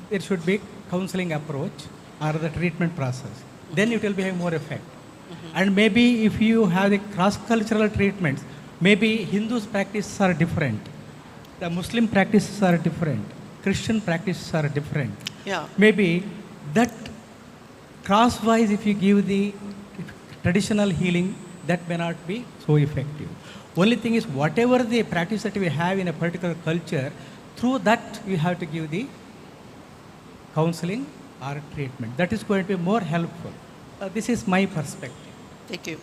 [SPEAKER 9] there should be counseling approach or the treatment process. Then it will be have more effect. And maybe if you have the cross-cultural treatments, maybe Hindus' practices are different, the Muslim practices are different, Christian practices are different.
[SPEAKER 2] Yeah.
[SPEAKER 9] Maybe that cross-wise, if you give the traditional healing, that may not be so effective. Only thing is, whatever the practice that we have in a particular culture, through that we have to give the counseling or treatment. That is going to be more helpful. This is my perspective.
[SPEAKER 2] Thank you.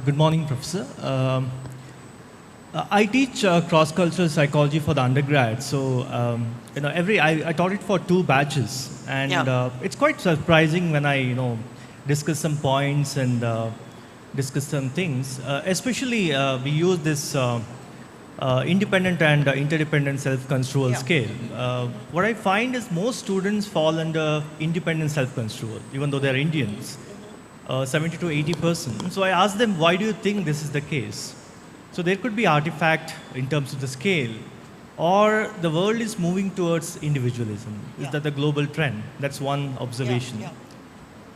[SPEAKER 10] Good morning, Professor. I teach cross-cultural psychology for the undergrad. So, I taught it for 2 batches. And
[SPEAKER 2] Yeah.
[SPEAKER 10] It's quite surprising when I, discuss some points and discuss some things. Especially, we use this independent and interdependent self-control
[SPEAKER 2] Yeah.
[SPEAKER 10] scale. What I find is most students fall under independent self-control, even though they're Indians. 70 to 80%. So I asked them, why do you think this is the case? So there could be artifact in terms of the scale, or the world is moving towards individualism. Is that the global trend? That's one observation.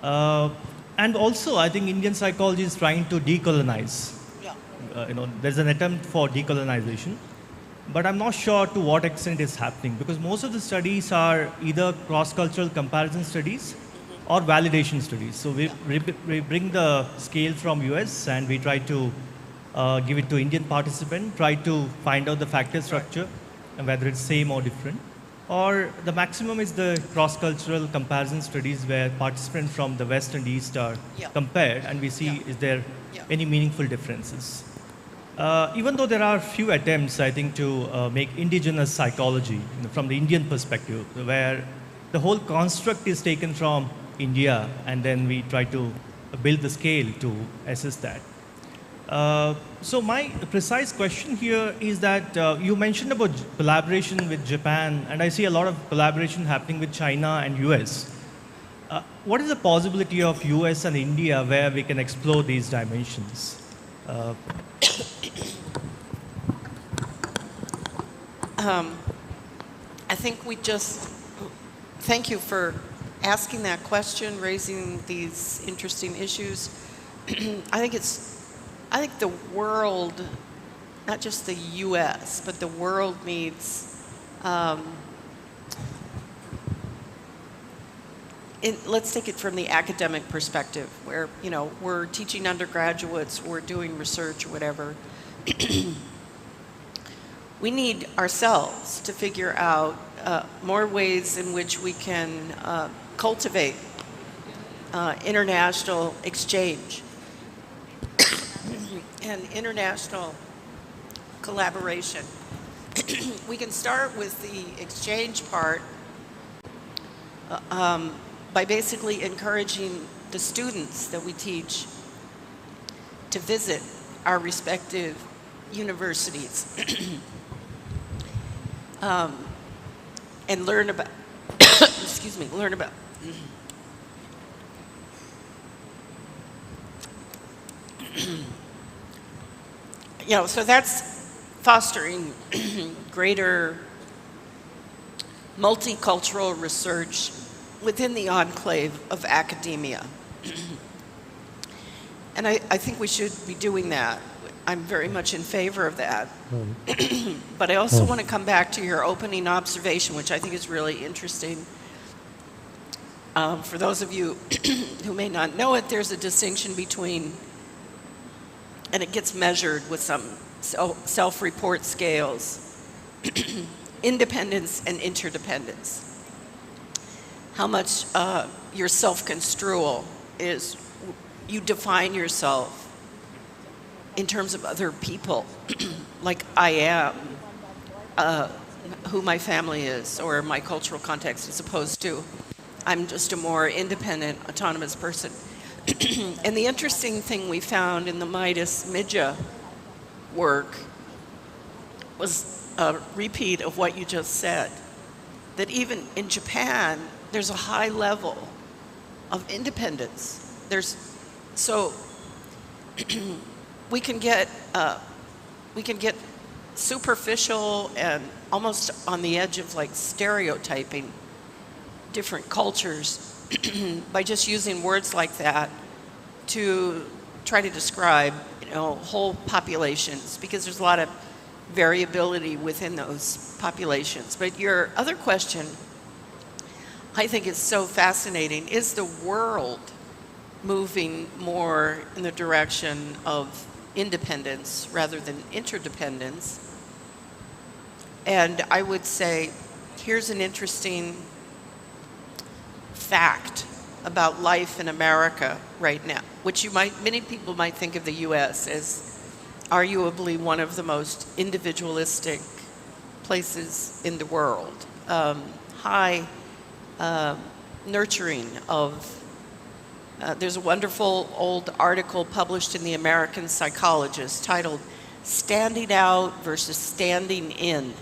[SPEAKER 10] And also, I think Indian psychology is trying to decolonize. There's an attempt for decolonization, but I'm not sure to what extent it's happening, because most of the studies are either cross-cultural comparison studies or validation studies. So we bring the scale from US and we try to give it to Indian participant, try to find out the factor structure and whether it's same or different. Or the maximum is the cross-cultural comparison studies where participants from the West and East are compared, and we see is there any meaningful differences. Even though there are few attempts, I think, to make indigenous psychology from the Indian perspective, where the whole construct is taken from India, and then we try to build the scale to assess that. So my precise question here is that you mentioned about collaboration with Japan, and I see a lot of collaboration happening with China and US. What is the possibility of US and India where we can explore these dimensions?
[SPEAKER 2] I think thank you for asking that question, raising these interesting issues. I think the world, not just the US, but the world needs, let's take it from the academic perspective, where, we're teaching undergraduates, we're doing research or whatever. We need ourselves to figure out more ways in which we can cultivate international exchange and international collaboration. We can start with the exchange part by basically encouraging the students that we teach to visit our respective universities and learn about, learn about so that's fostering greater multicultural research within the enclave of academia. And I think we should be doing that. I'm very much in favor of that. But I also want to come back to your opening observation, which I think is really interesting. For those of you who may not know it, there's a distinction between, and it gets measured with some self-report scales, independence and interdependence. How much your self-construal is, you define yourself in terms of other people, like I am, who my family is, or my cultural context, as opposed to I'm just a more independent, autonomous person. And the interesting thing we found in the Midas Midja work was a repeat of what you just said, that even in Japan, there's a high level of independence. So we can get superficial and almost on the edge of like stereotyping different cultures by just using words like that to try to describe, whole populations, because there's a lot of variability within those populations. But your other question, I think, is so fascinating. Is the world moving more in the direction of independence rather than interdependence? And I would say, here's an interesting fact about life in America right now, which many people might think of the US as arguably one of the most individualistic places in the world. High nurturing of, there's a wonderful old article published in the American Psychologist titled Standing Out versus Standing In.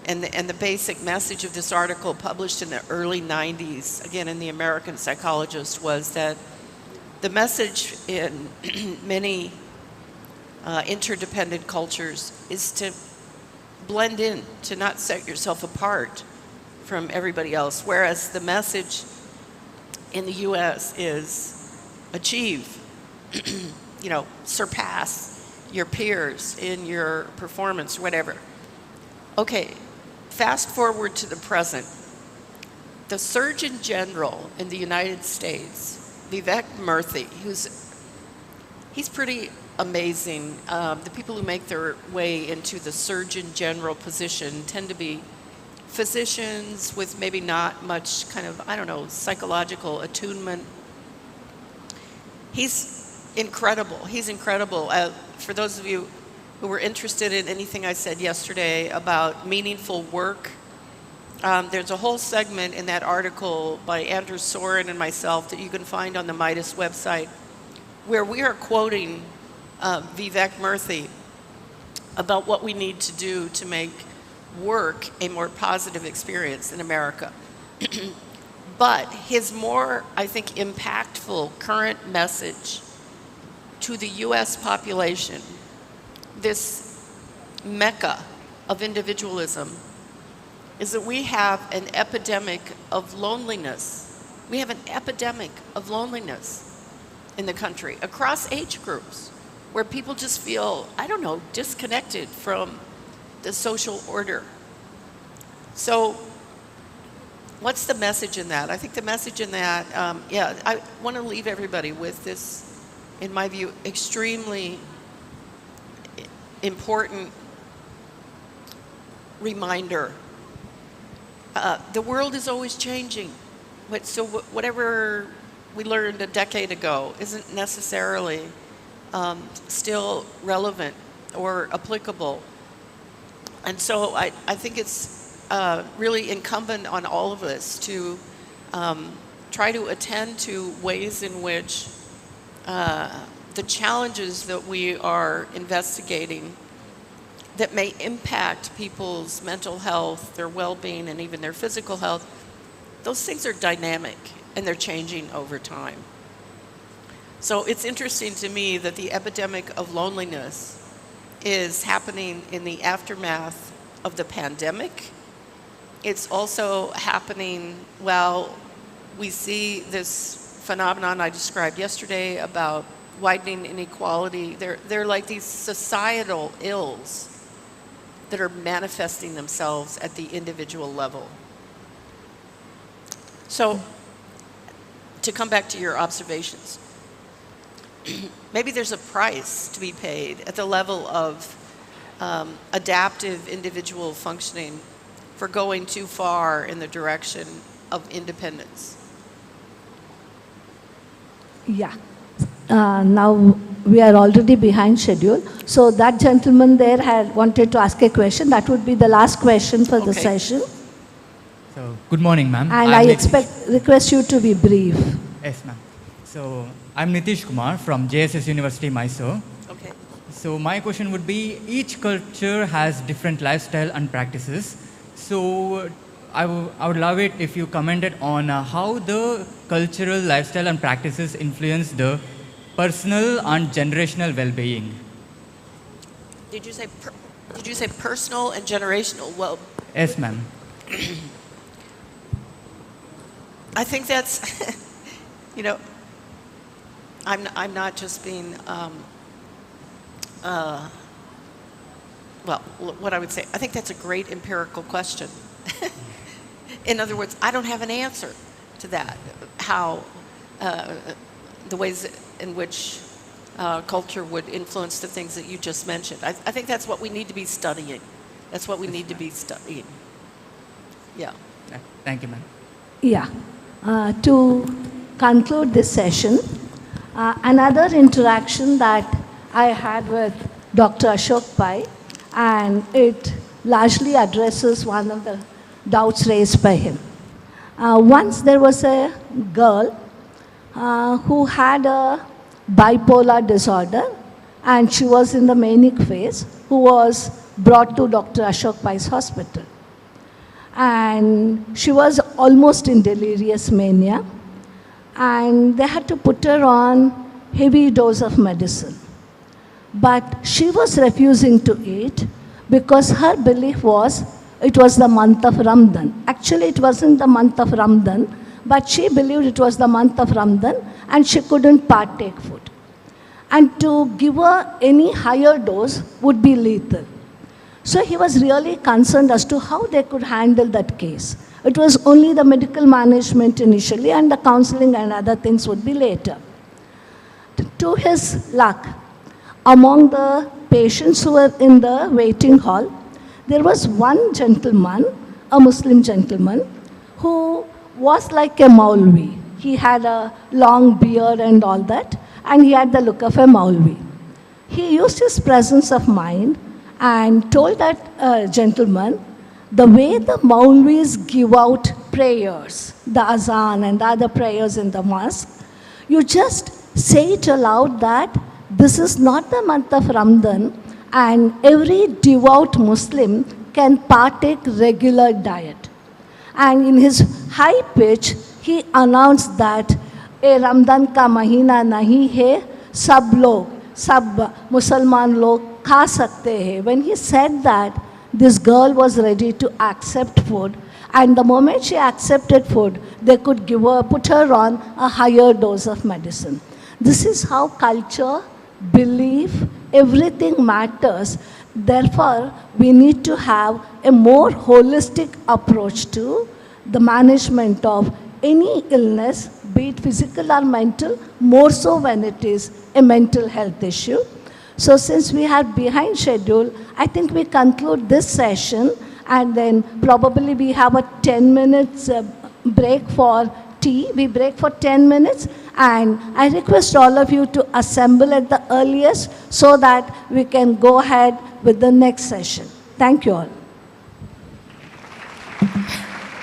[SPEAKER 2] And the basic message of this article, published in the early 90s, again in the American Psychologist, was that the message in many interdependent cultures is to blend in, to not set yourself apart from everybody else, whereas the message in the US is achieve, surpass your peers in your performance, whatever. Okay. Fast forward to the present. The Surgeon General in the United States, Vivek Murthy, he's pretty amazing. The people who make their way into the Surgeon General position tend to be physicians with maybe not much kind of, I don't know, psychological attunement. He's incredible. He's incredible. For those of you who were interested in anything I said yesterday about meaningful work, there's a whole segment in that article by Andrew Soren and myself that you can find on the Midas website where we are quoting Vivek Murthy about what we need to do to make work a more positive experience in America. But his more, I think, impactful current message to the US population, this mecca of individualism, is that we have an epidemic of loneliness. We have an epidemic of loneliness in the country across age groups where people just feel, I don't know, disconnected from the social order. So what's the message in that? I think the message in that, I want to leave everybody with this, in my view, extremely important reminder. The world is always changing. So whatever we learned a decade ago isn't necessarily still relevant or applicable. And so I think it's really incumbent on all of us to try to attend to ways in which the challenges that we are investigating that may impact people's mental health, their well-being, and even their physical health, those things are dynamic and they're changing over time. So it's interesting to me that the epidemic of loneliness is happening in the aftermath of the pandemic. It's also happening while we see this phenomenon I described yesterday about widening inequality. They're like these societal ills that are manifesting themselves at the individual level. So, to come back to your observations, maybe there's a price to be paid at the level of adaptive individual functioning for going too far in the direction of independence.
[SPEAKER 5] Yeah. Now we are already behind schedule. So that gentleman there had wanted to ask a question. That would be the last question for the session.
[SPEAKER 11] So, good morning, ma'am.
[SPEAKER 5] And I request you to be brief.
[SPEAKER 11] Yes, ma'am. So, I'm Nitish Kumar from JSS University, Mysore.
[SPEAKER 2] Okay.
[SPEAKER 11] So, my question would be, each culture has different lifestyle and practices. So, I would love it if you commented on how the cultural lifestyle and practices influence the personal and generational well-being.
[SPEAKER 2] Did you say personal and generational? Well,
[SPEAKER 11] Yes, ma'am.
[SPEAKER 2] I think that's, I'm not just being, what I would say, I think that's a great empirical question. In other words, I don't have an answer to that, how the ways in which culture would influence the things that you just mentioned. I think that's what we need to be studying. That's what we need to be studying. Yeah.
[SPEAKER 11] Thank you, ma'am.
[SPEAKER 5] Yeah. To conclude this session, another interaction that I had with Dr. Ashok Pai, and it largely addresses one of the doubts raised by him. Once there was a girl who had a bipolar disorder, and she was in the manic phase, who was brought to Dr. Ashok Pai's hospital. And she was almost in delirious mania, and they had to put her on heavy dose of medicine. But she was refusing to eat because her belief was it was the month of Ramadan. Actually, it wasn't the month of Ramadan, but she believed it was the month of Ramadan and she couldn't partake food. And to give her any higher dose would be lethal. So he was really concerned as to how they could handle that case. It was only the medical management initially, and the counseling and other things would be later. To his luck, among the patients who were in the waiting hall, there was one gentleman a Muslim gentleman who was like a Maulvi. He had a long beard and all that, and he had the look of a Maulvi. He used his presence of mind and told that gentleman, the way the Maulvis give out prayers, the azan and the other prayers in the mosque, you just say it aloud that this is not the month of Ramadan and every devout Muslim can partake regular diet. And in his high pitch, he announced that ए रमज़ान का महीना नहीं है, सब मुसलमान लोग खा सकते हैं. When he said that, this girl was ready to accept food, and the moment she accepted food, they could put her on a higher dose of medicine. This is how culture, belief, everything matters. Therefore, we need to have a more holistic approach to the management of any illness, be it physical or mental, more so when it is a mental health issue. So since we are behind schedule, I think we conclude this session and then probably we have a 10 minutes break for tea. We break for 10 minutes and I request all of you to assemble at the earliest so that we can go ahead with the next session. Thank you all.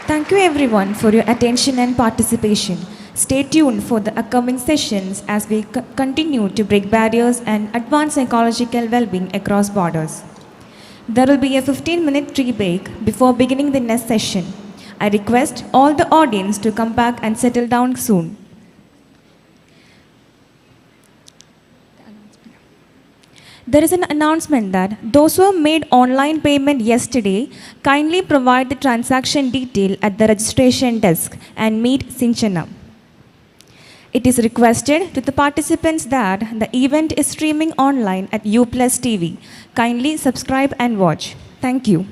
[SPEAKER 1] Thank you everyone for your attention and participation. Stay tuned for the upcoming sessions as we continue to break barriers and advance psychological well-being across borders. There will be a 15-minute tea break before beginning the next session. I request all the audience to come back and settle down soon. There is an announcement that those who have made online payment yesterday kindly provide the transaction detail at the registration desk and meet Sinchana. It is requested to the participants that the event is streaming online at U+ TV. Kindly subscribe and watch. Thank you.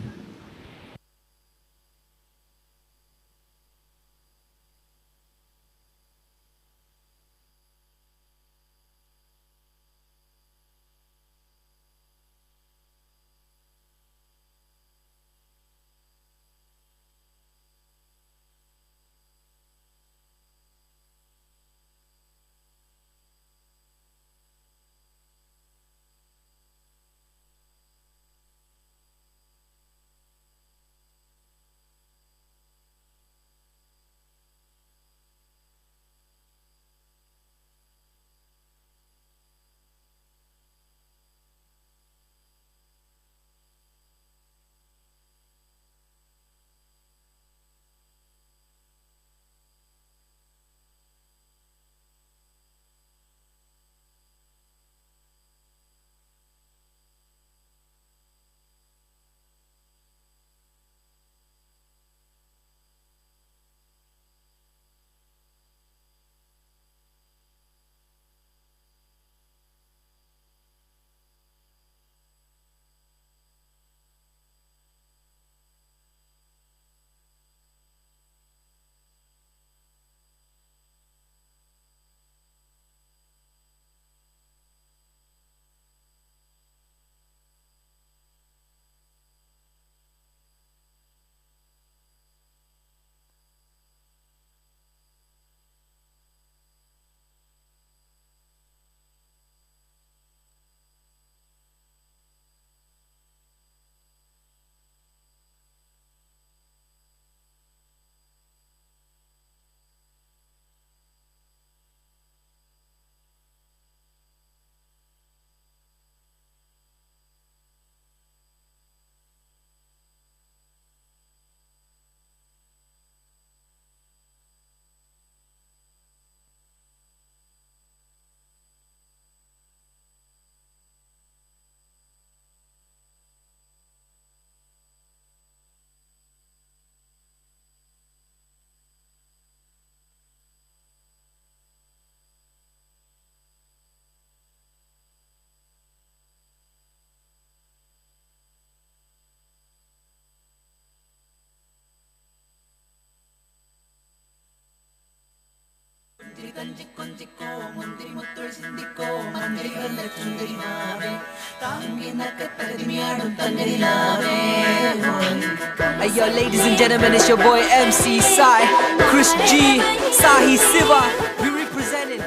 [SPEAKER 12] Hey yo, ladies and gentlemen, it's your boy MC Sai, Chris G, Sahi Siva. We representing.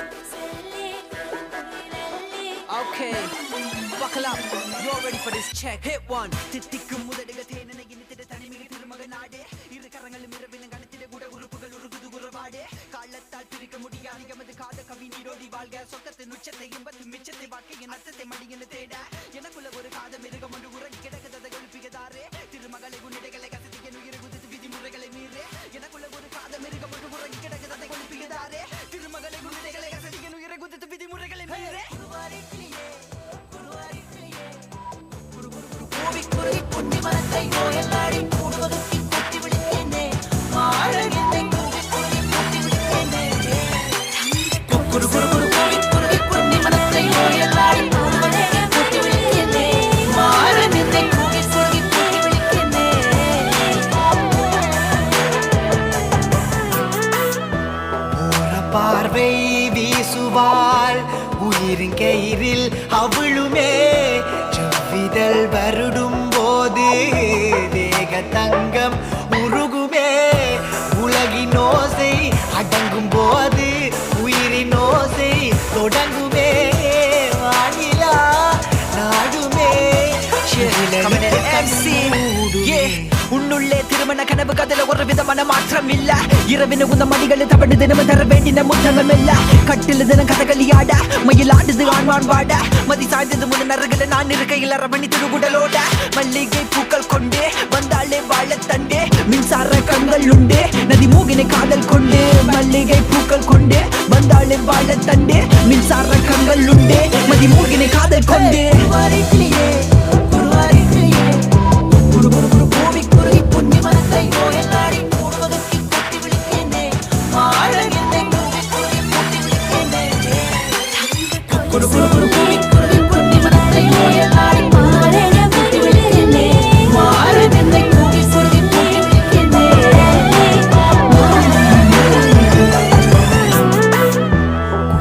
[SPEAKER 12] Okay, buckle up. You're ready for this check. Hit one.
[SPEAKER 13] பார்வை வீசுவாள் உயிரின் கயிறில் அவளுமே செவ்விதழ் வருடும் போது தேக தங்கம் உருகுமே உலகின் ஓசை அடங்கும் போது உயிரின் ஓசை தொடங்குமே வானிலா நாடுமே உன்னுள்ளே திருமண கனவு கதல ஒரு விதமான மாற்றம் இல்ல இரவின உந்த மடிகளை தவண்டு தினமும் தர வேண்டின முத்தமம் இல்ல கட்டில தினம் கதகளியாட மயில் ஆடுது ஆண்வான் வாட மதி சாய்ந்தது முன் நரகல நான் இருக்கையில் அரவணி திருகுடலோட மல்லிகை பூக்கள் கொண்டே வந்தாளே வாழத்தண்டே மின்சார கண்கள் உண்டே நதி மூகினை காதல் கொண்டே மல்லிகை பூக்கள் கொண்டே வந்தாளே வாழத்தண்டே மின்சார கண்கள் உண்டே மதி மூகினை காதல் கொண்டே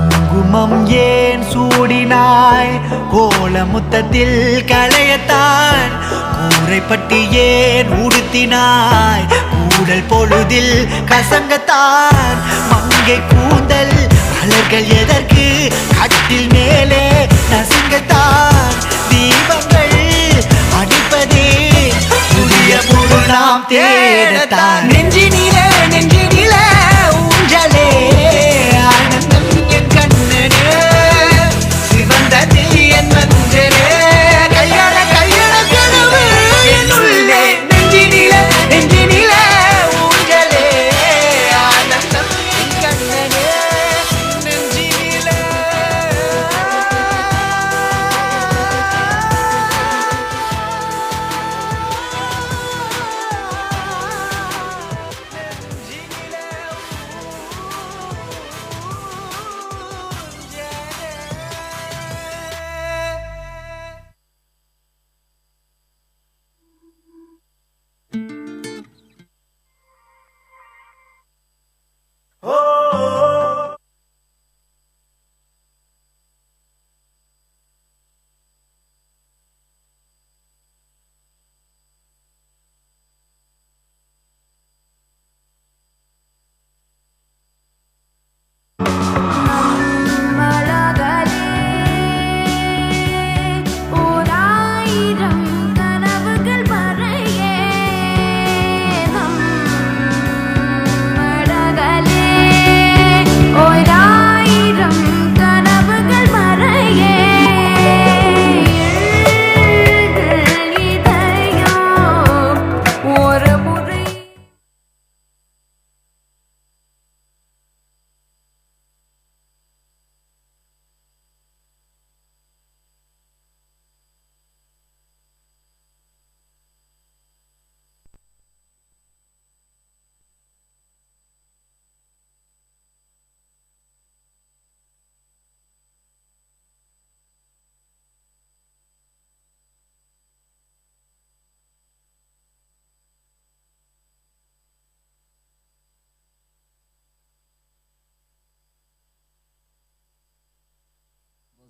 [SPEAKER 13] குங்குமம் ஏன் சூடினாய் கோலமுத்தத்தில் களையத்தான் கூரைப்பட்டி ஏன் உடுத்தினாய் கூடல் பொழுதில் கசங்கத்தான் மங்கை கூந்தல் மலர்கள் எதற்கு கட்டில் மேலே நசுங்கத்தான் தீபங்கள் அடிப்பதே புதிய பொருள் நாம் தேடத்தான் நெஞ்சினிலே ஊஞ்சலே ஆனந்தம் என் கண்ணனே சிவந்தது என் மஞ்சளே கையாள கனவு என்னுள்ளே நெஞ்சினிலே ஊஞ்சலே ஆனந்தம் என் கண்ணனே நெஞ்சினிலே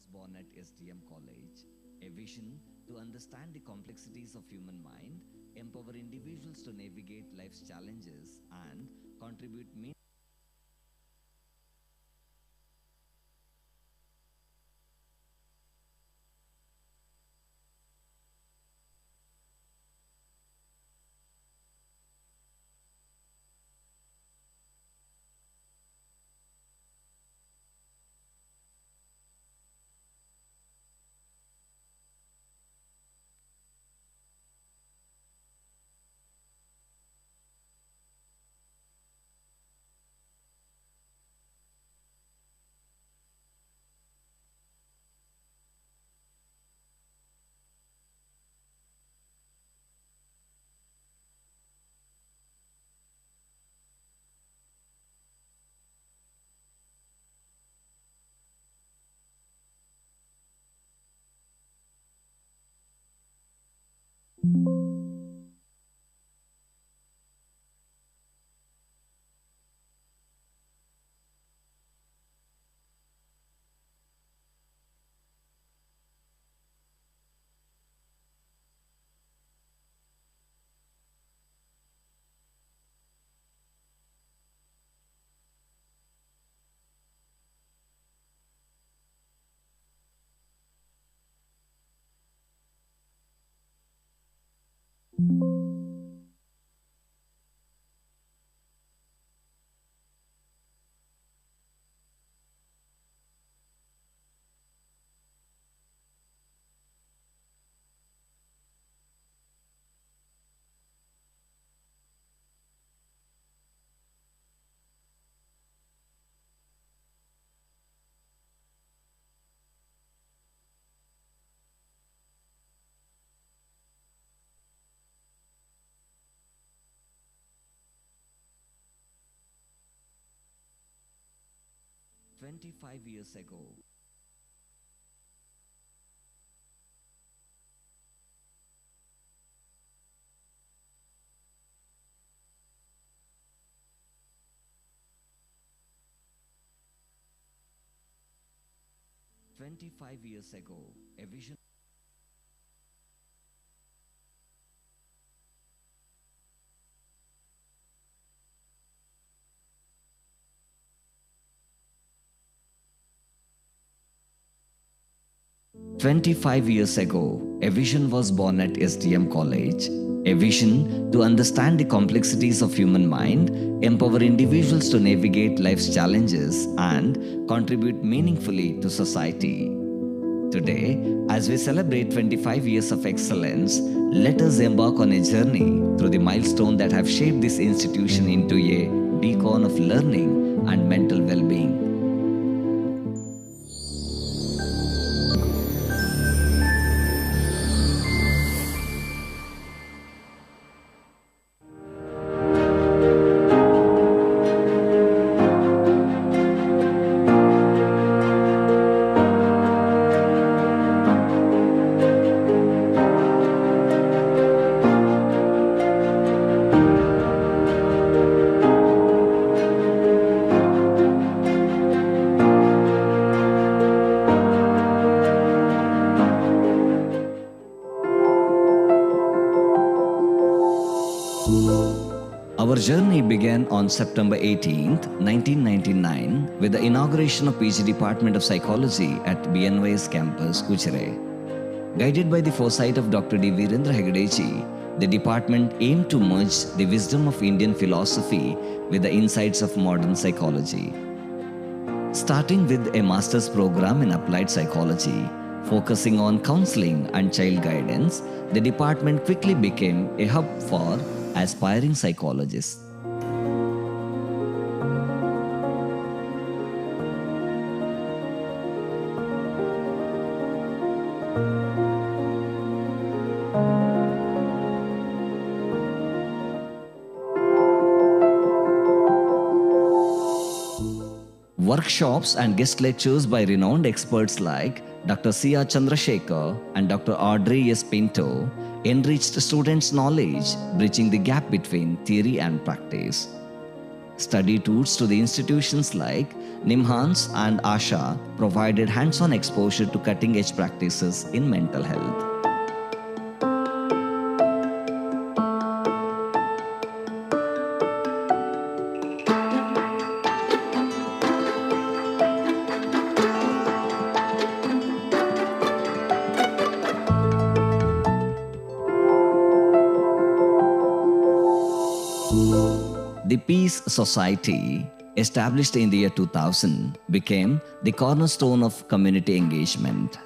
[SPEAKER 14] was born at SDM College, a vision to understand the complexities of human mind, empower individuals to navigate life's challenges, and contribute meaningfully. "25 years ago, a vision." 25 years ago, a vision was born at SDM College, a vision to understand the complexities of human mind, empower individuals to navigate life's challenges, and contribute meaningfully to society. Today, as we celebrate 25 years of excellence, let us embark on a journey through the milestones that have shaped this institution into a beacon of learning and mental well-being. Our journey began on September 18, 1999 with the inauguration of PG Department of Psychology at BNY's campus, Ujire. Guided by the foresight of Dr. D. Virendra Hegadeji, the department aimed to merge the wisdom of Indian philosophy with the insights of modern psychology. Starting with a master's program in applied psychology, focusing on counseling and child guidance, the department quickly became a hub for aspiring psychologists. Workshops and guest lectures by renowned experts like Dr. C.R. Chandrasekhar and Dr. Audrey S. Pinto enriched students' knowledge, bridging the gap between theory and practice. Study tours to the institutions like Nimhans and Asha provided hands-on exposure to cutting-edge practices in mental health. The Peace Society, established in the year 2000, became the cornerstone of community engagement.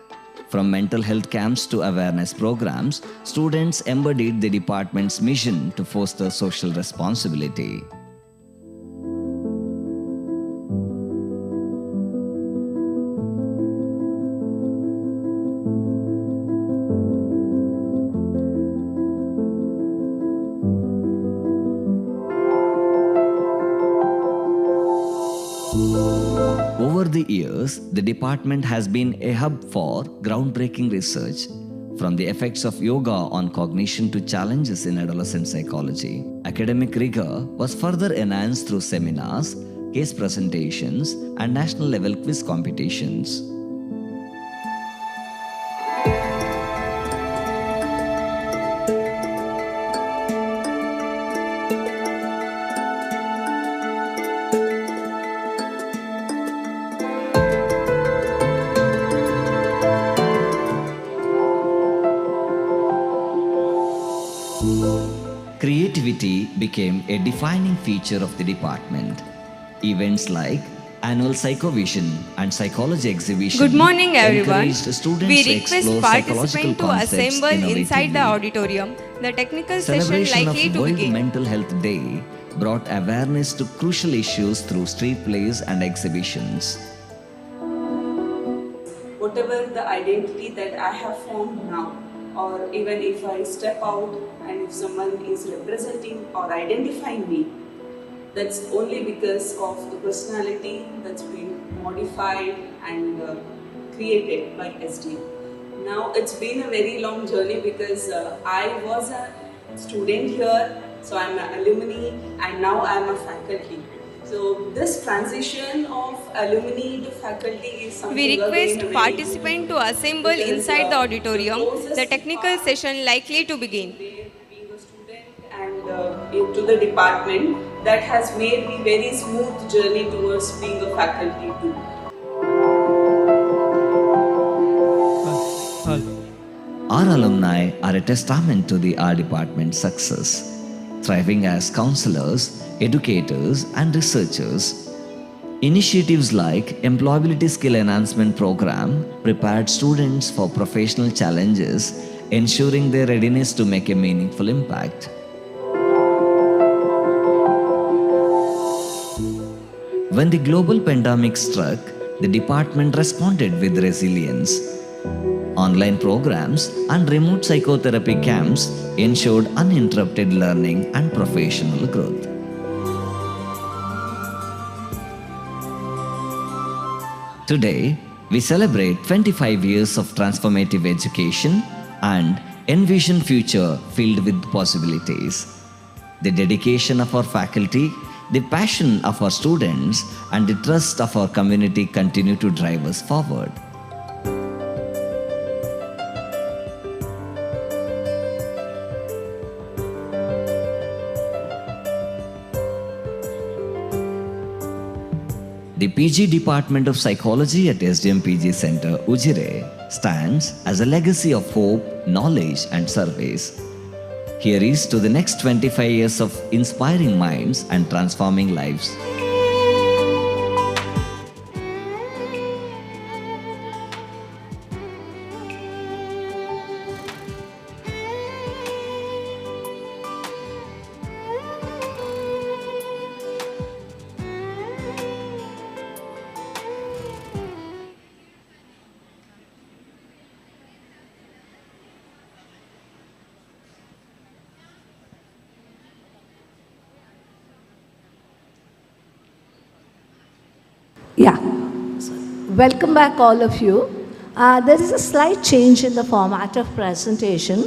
[SPEAKER 14] From mental health camps to awareness programs, students embodied the department's mission to foster social responsibility. Over the years, the department has been a hub for groundbreaking research, from the effects of yoga on cognition to challenges in adolescent psychology. Academic rigor was further enhanced through seminars, case presentations, and national level quiz competitions. Creativity became a defining feature of the department. Events like annual Psychovision and Psychology exhibition.
[SPEAKER 15] Good morning, everyone.
[SPEAKER 14] encouraged students
[SPEAKER 15] We
[SPEAKER 14] to
[SPEAKER 15] request
[SPEAKER 14] explore psychological
[SPEAKER 15] participants to
[SPEAKER 14] concepts
[SPEAKER 15] assemble inside the
[SPEAKER 14] innovatively.
[SPEAKER 15] auditorium. The technical session
[SPEAKER 14] Celebration
[SPEAKER 15] likely
[SPEAKER 14] of
[SPEAKER 15] to
[SPEAKER 14] World
[SPEAKER 15] begin.
[SPEAKER 14] Mental Health Day brought awareness to crucial issues through street plays and exhibitions.
[SPEAKER 16] Whatever the identity that I have formed now, or even if I step out and if someone is representing or identifying me, that's only because of the personality that's been modified and created by SDM. Now it's been a very long journey because I was a student here, so I'm an alumni, and now I'm a faculty. So this transition of alumni to faculty is something
[SPEAKER 15] We request participants to assemble inside the auditorium. The technical session likely to begin.
[SPEAKER 16] And into the department that has made me very smooth journey towards being a faculty too.
[SPEAKER 14] Our alumni are a testament to our department's success. Thriving as counselors, educators, and researchers, initiatives like Employability Skill Enhancement Program prepared students for professional challenges, ensuring their readiness to make a meaningful impact. When the global pandemic struck, the department responded with resilience. Online programs and remote psychotherapy camps ensured uninterrupted learning and professional growth. Today, we celebrate 25 years of transformative education and envision future filled with possibilities. The dedication of our faculty, the passion of our students, and the trust of our community continue to drive us forward. The PG Department of Psychology at SDM PG Center, Ujire, stands as a legacy of hope, knowledge, and service. Here is to the next 25 years of inspiring minds and transforming lives.
[SPEAKER 5] Yeah. Welcome back, all of you. There is a slight change in the format of presentation.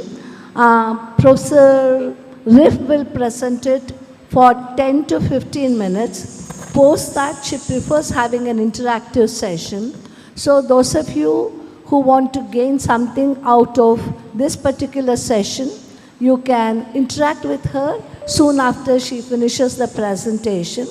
[SPEAKER 5] Professor Riff will present it for 10 to 15 minutes. Post that, she prefers having an interactive session. So those of you who want to gain something out of this particular session, you can interact with her soon after she finishes the presentation.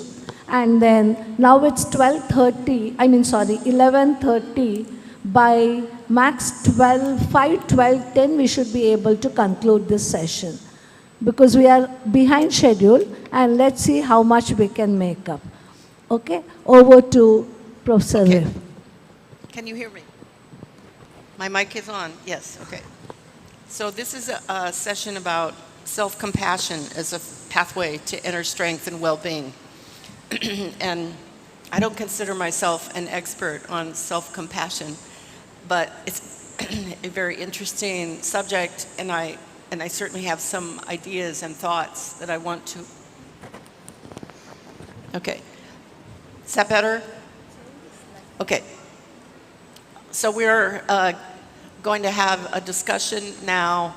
[SPEAKER 5] And then now it's 11:30. By max 5:10, we should be able to conclude this session. Because we are behind schedule, and let's see how much we can make up. Okay, over to Professor Riff.
[SPEAKER 2] Can you hear me? My mic is on. Yes, okay. So this is a session about self-compassion as a pathway to inner strength and well-being. And I don't consider myself an expert on self-compassion, but it's a very interesting subject, and I certainly have some ideas and thoughts that I want to. Okay. Is that better? Okay. So we're going to have a discussion now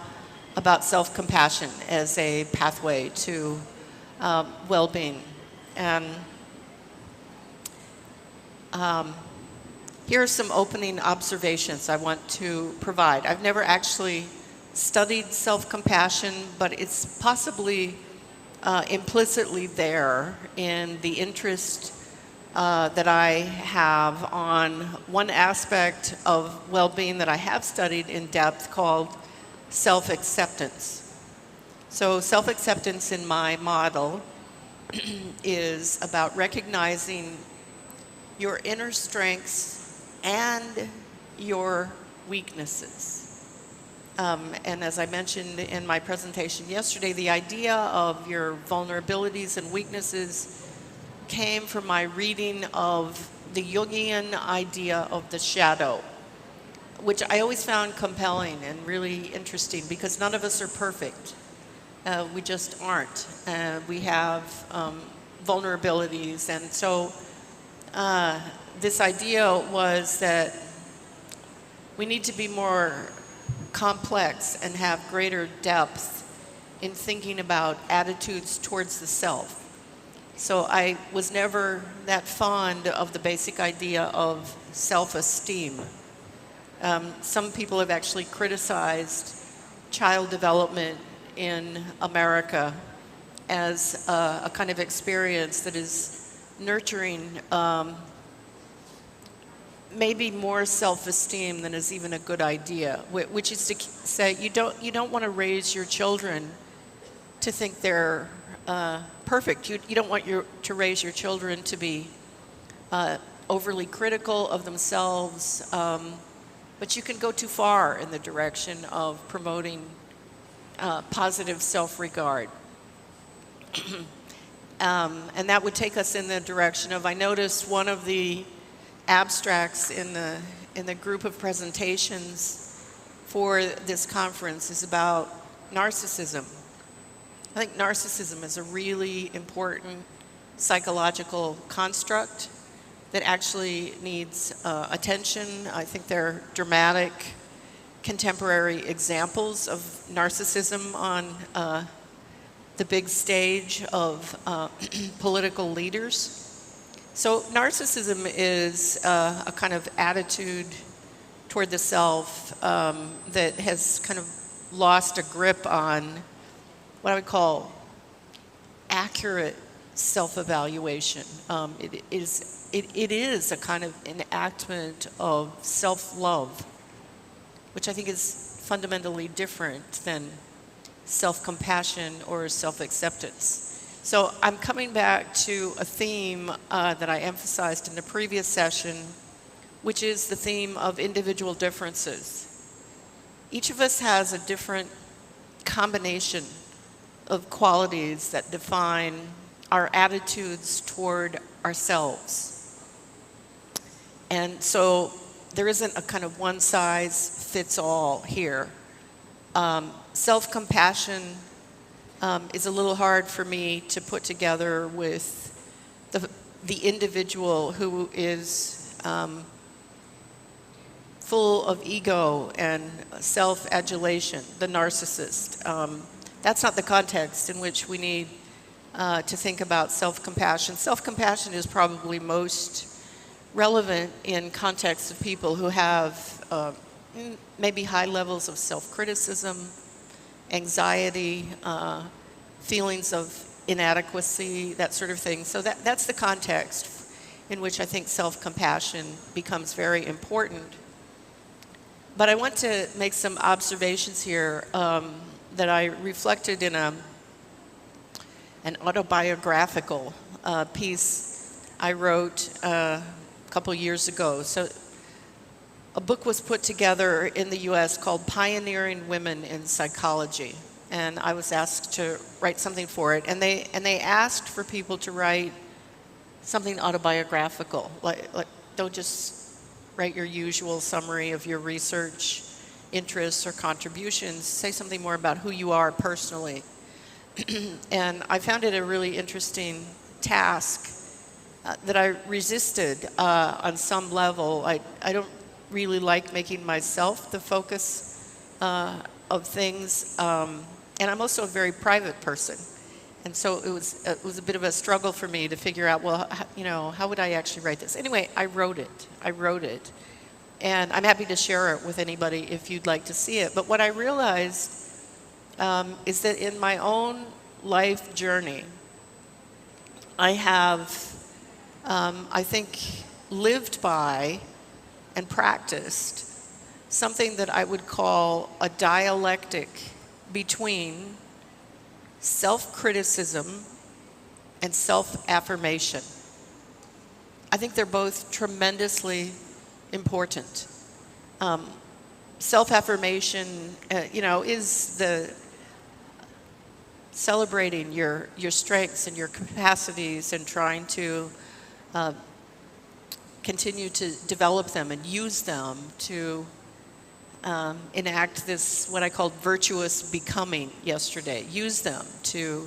[SPEAKER 2] about self-compassion as a pathway to well-being. And here are some opening observations I want to provide. I've never actually studied self-compassion, but it's possibly implicitly there in the interest that I have on one aspect of well-being that I have studied in depth called self-acceptance. So self-acceptance in my model is about recognizing your inner strengths and your weaknesses. And as I mentioned in my presentation yesterday, the idea of your vulnerabilities and weaknesses came from my reading of the Jungian idea of the shadow, which I always found compelling and really interesting because none of us are perfect. We just aren't. We have vulnerabilities, and so this idea was that we need to be more complex and have greater depth in thinking about attitudes towards the self. So I was never that fond of the basic idea of self-esteem. Some people have actually criticized child development in America as a kind of experience that is nurturing maybe more self-esteem than is even a good idea, which is to say you don't want to raise your children to think they're perfect. You don't want to raise your children to be overly critical of themselves, but you can go too far in the direction of promoting positive self-regard. And that would take us in the direction of, I noticed one of the abstracts in the group of presentations for this conference is about narcissism. I think narcissism is a really important psychological construct that actually needs attention. I think there are dramatic contemporary examples of narcissism on the big stage of political leaders. So narcissism is a kind of attitude toward the self that has kind of lost a grip on what I would call accurate self-evaluation. It is a kind of enactment of self-love, which I think is fundamentally different than self-compassion or self-acceptance. So I'm coming back to a theme that I emphasized in the previous session, which is the theme of individual differences. Each of us has a different combination of qualities that define our attitudes toward ourselves. And so there isn't a kind of one size fits all here. Self-compassion is a little hard for me to put together with the individual who is full of ego and self-adulation, the narcissist. That's not the context in which we need to think about self-compassion. Self-compassion is probably most relevant in context of people who have maybe high levels of self-criticism, anxiety, feelings of inadequacy, that sort of thing. So that's the context in which I think self-compassion becomes very important. But I want to make some observations here that I reflected in an autobiographical piece I wrote a couple years ago. So a book was put together in the US called Pioneering Women in Psychology. And I was asked to write something for it. And they asked for people to write something autobiographical. Like don't just write your usual summary of your research interests or contributions. Say something more about who you are personally. And I found it a really interesting task that I resisted on some level. I don't really like making myself the focus of things. And I'm also a very private person. And so it was a bit of a struggle for me to figure out, well, how would I actually write this? Anyway, I wrote it. And I'm happy to share it with anybody if you'd like to see it. But what I realized is that in my own life journey, I have, I think, lived by and practiced something that I would call a dialectic between self-criticism and self-affirmation. I think they're both tremendously important. Self-affirmation, is the celebrating your strengths and your capacities and trying to continue to develop them and use them to enact this, what I called virtuous becoming yesterday. Use them to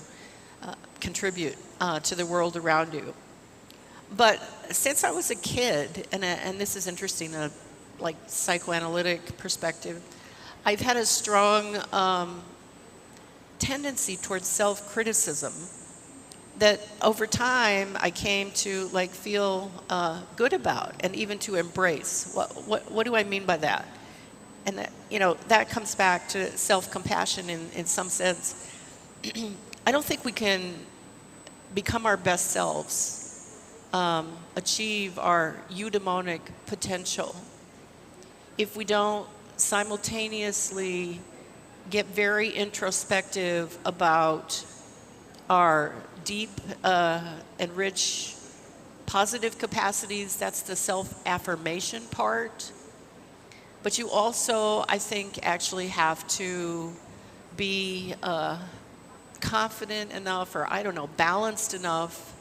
[SPEAKER 2] contribute to the world around you. But since I was a kid, and this is interesting, like psychoanalytic perspective, I've had a strong tendency towards self-criticism that over time I came to feel good about and even to embrace. What do I mean by that? And that comes back to self-compassion in some sense. I don't think we can become our best selves, achieve our eudaimonic potential, if we don't simultaneously get very introspective about our deep and rich positive capacities. That's the self-affirmation part. But you also, I think, actually have to be confident enough, or balanced enough,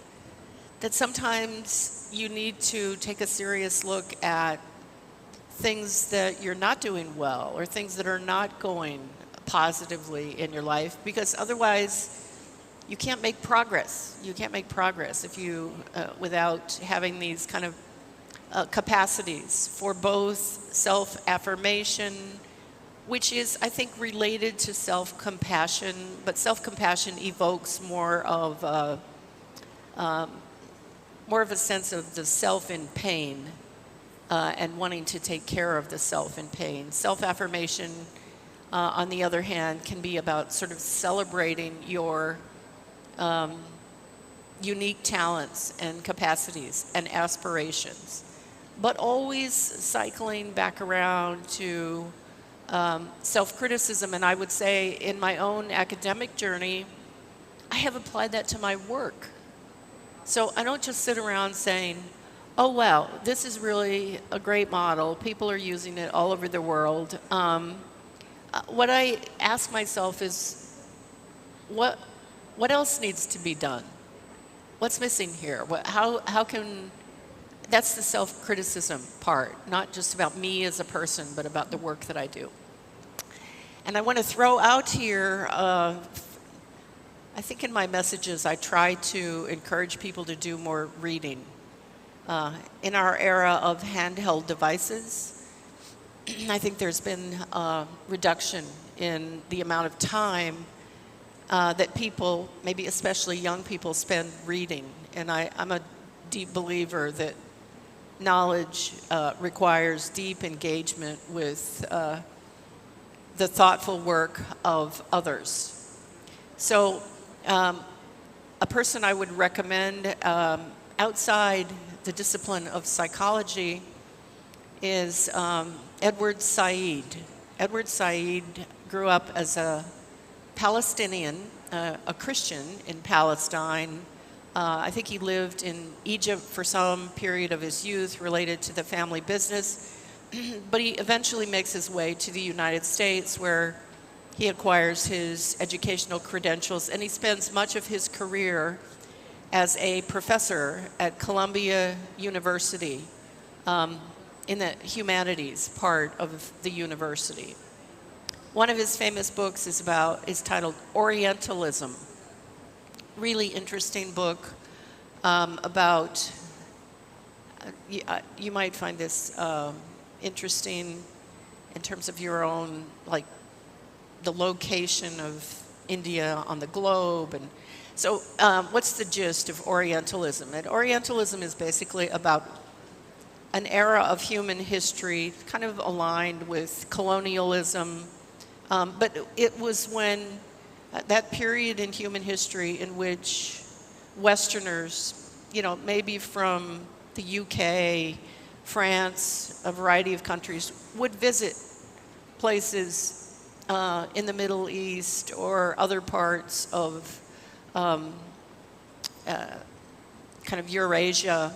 [SPEAKER 2] that sometimes you need to take a serious look at things that you're not doing well or things that are not going positively in your life, because otherwise you can't make progress. You can't make progress if you, without having these kind of capacities for both self-affirmation, which is, I think, related to self-compassion, but self-compassion evokes more of a sense of the self in pain and wanting to take care of the self in pain. Self-affirmation, on the other hand, can be about sort of celebrating your unique talents and capacities and aspirations, but always cycling back around to self-criticism. And I would say in my own academic journey, I have applied that to my work. So I don't just sit around saying, oh, wow, this is really a great model. People are using it all over the world. What I ask myself is, what else needs to be done? What's missing here? How can, that's the self-criticism part, not just about me as a person, but about the work that I do. And I want to throw out here, I think in my messages I try to encourage people to do more reading. In our era of handheld devices, I think there's been a reduction in the amount of time that people, maybe especially young people, spend reading. And I'm a deep believer that knowledge requires deep engagement with the thoughtful work of others. So a person I would recommend outside the discipline of psychology is Edward Said. Edward Said grew up as a Palestinian, a Christian in Palestine. I think he lived in Egypt for some period of his youth related to the family business, but he eventually makes his way to the United States where he acquires his educational credentials, and he spends much of his career as a professor at Columbia University in the humanities part of the university. One of his famous books is titled Orientalism. Really interesting book about, you might find this interesting in terms of your own, like the location of India on the globe. And so what's the gist of Orientalism? And Orientalism is basically about an era of human history kind of aligned with colonialism, but it was when that period in human history in which Westerners, maybe from the UK, France, a variety of countries, would visit places in the Middle East or other parts of kind of Eurasia,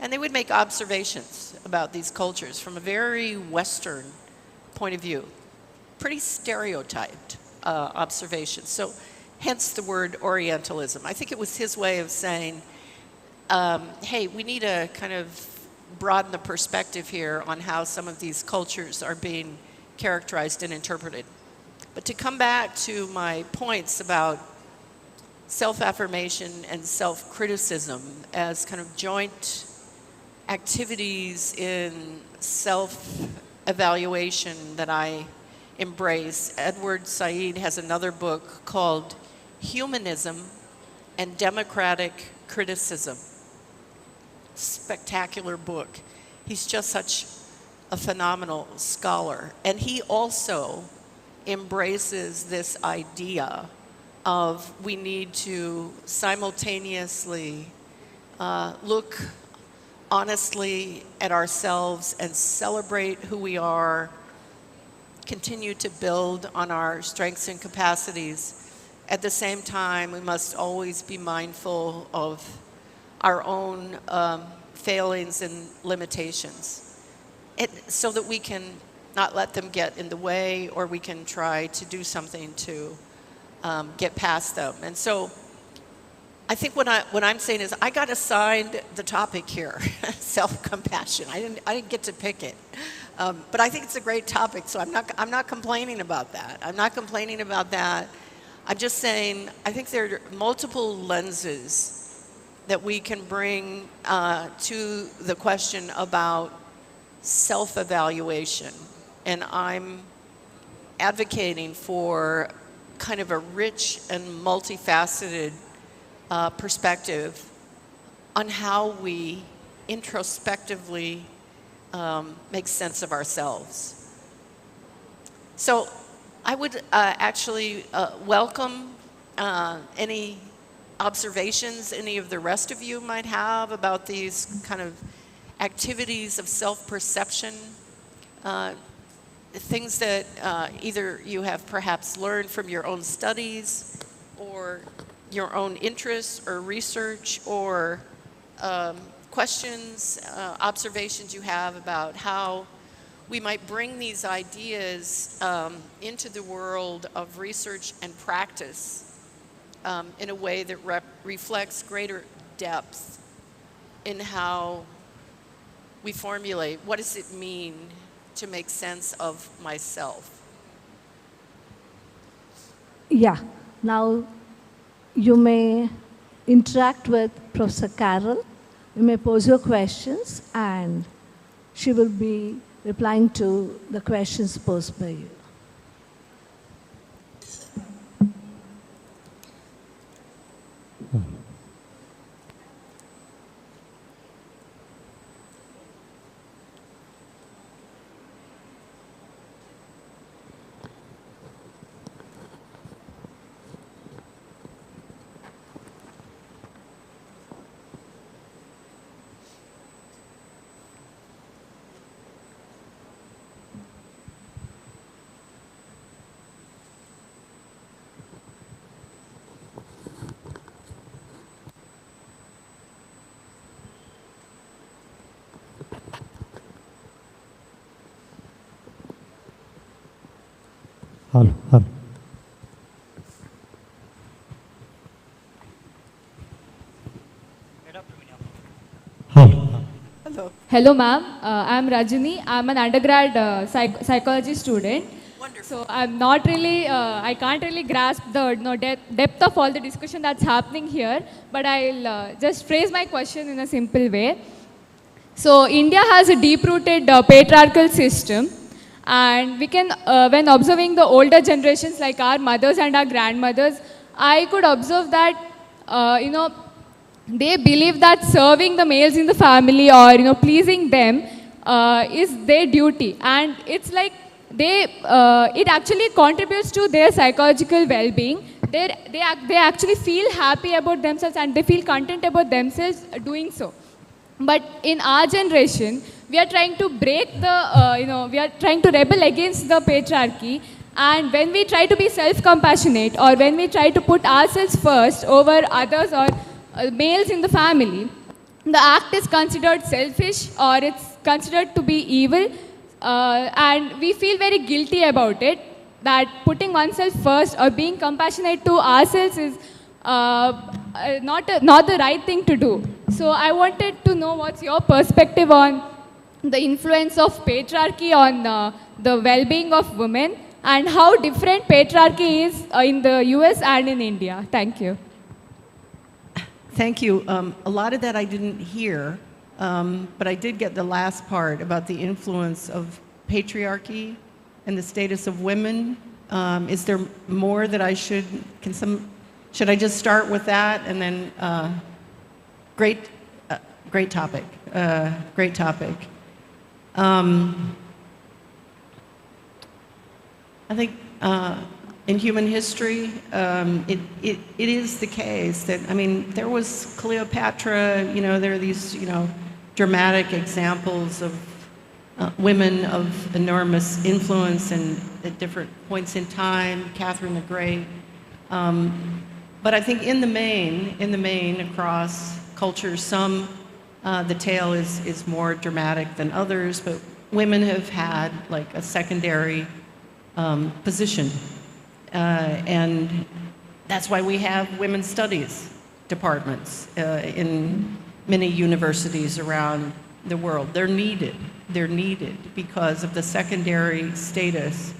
[SPEAKER 2] and they would make observations about these cultures from a very Western point of view, pretty stereotyped observations. So hence the word Orientalism. I think it was his way of saying, hey, we need to kind of broaden the perspective here on how some of these cultures are being characterized and interpreted. But to come back to my points about self-affirmation and self-criticism as kind of joint activities in self-evaluation that I embrace, Edward Said has another book called Humanism and Democratic Criticism. Spectacular book. He's just such a phenomenal scholar. And he also embraces this idea of we need to simultaneously look honestly at ourselves and celebrate who we are, continue to build on our strengths and capacities. At the same time, we must always be mindful of our own failings and limitations, so that we can not let them get in the way, or we can try to do something to get past them. And so I think what I'm saying is I got assigned the topic here, self-compassion. I didn't get to pick it. But I think it's a great topic, so I'm not complaining about that. I'm not complaining about that. I'm just saying I think there are multiple lenses that we can bring to the question about self-evaluation. And I'm advocating for kind of a rich and multifaceted perspective on how we introspectively make sense of ourselves. So I would actually welcome any observations any of the rest of you might have about these kind of activities of self-perception, things that either you have perhaps learned from your own studies or your own interests or research, or questions, observations you have about how we might bring these ideas into the world of research and practice in a way that reflects greater depth in how we formulate what does it mean to make sense of myself.
[SPEAKER 5] Yeah, now you may interact with Professor Carol. You may pose your questions and she will be replying to the questions posed by you.
[SPEAKER 17] Hello.
[SPEAKER 2] Hello.
[SPEAKER 18] Hello, ma'am. I'm Rajini. I'm an undergrad psychology student. So I'm not really, I can't really grasp the depth of all the discussion that's happening here, but I'll just phrase my question in a simple way. So India has a deep-rooted patriarchal system, and we can, when observing the older generations like our mothers and our grandmothers, I could observe that, they believe that serving the males in the family or pleasing them is their duty, and it's like it actually contributes to their psychological well-being. They actually feel happy about themselves and they feel content about themselves doing so. But in our generation, we are trying to break the, we are trying to rebel against the patriarchy. And when we try to be self-compassionate or when we try to put ourselves first over others or males in the family, the act is considered selfish or it's considered to be evil. And we feel very guilty about it, that putting oneself first or being compassionate to ourselves is not the right thing to do. So I wanted to know what's your perspective on the influence of patriarchy on the well-being of women and how different patriarchy is in the US and in India. Thank you.
[SPEAKER 2] Thank you. A lot of that I didn't hear, but I did get the last part about the influence of patriarchy and the status of women. Is there more that I should I just start with that and then, great topic, great topic. I think in human history, it is the case that, I mean, there was Cleopatra, there are these, dramatic examples of women of enormous influence and at different points in time, Catherine the Great. But I think in the main, across cultures, some, the tale is more dramatic than others, but women have had like a secondary position. And that's why we have women's studies departments in many universities around the world. They're needed because of the secondary status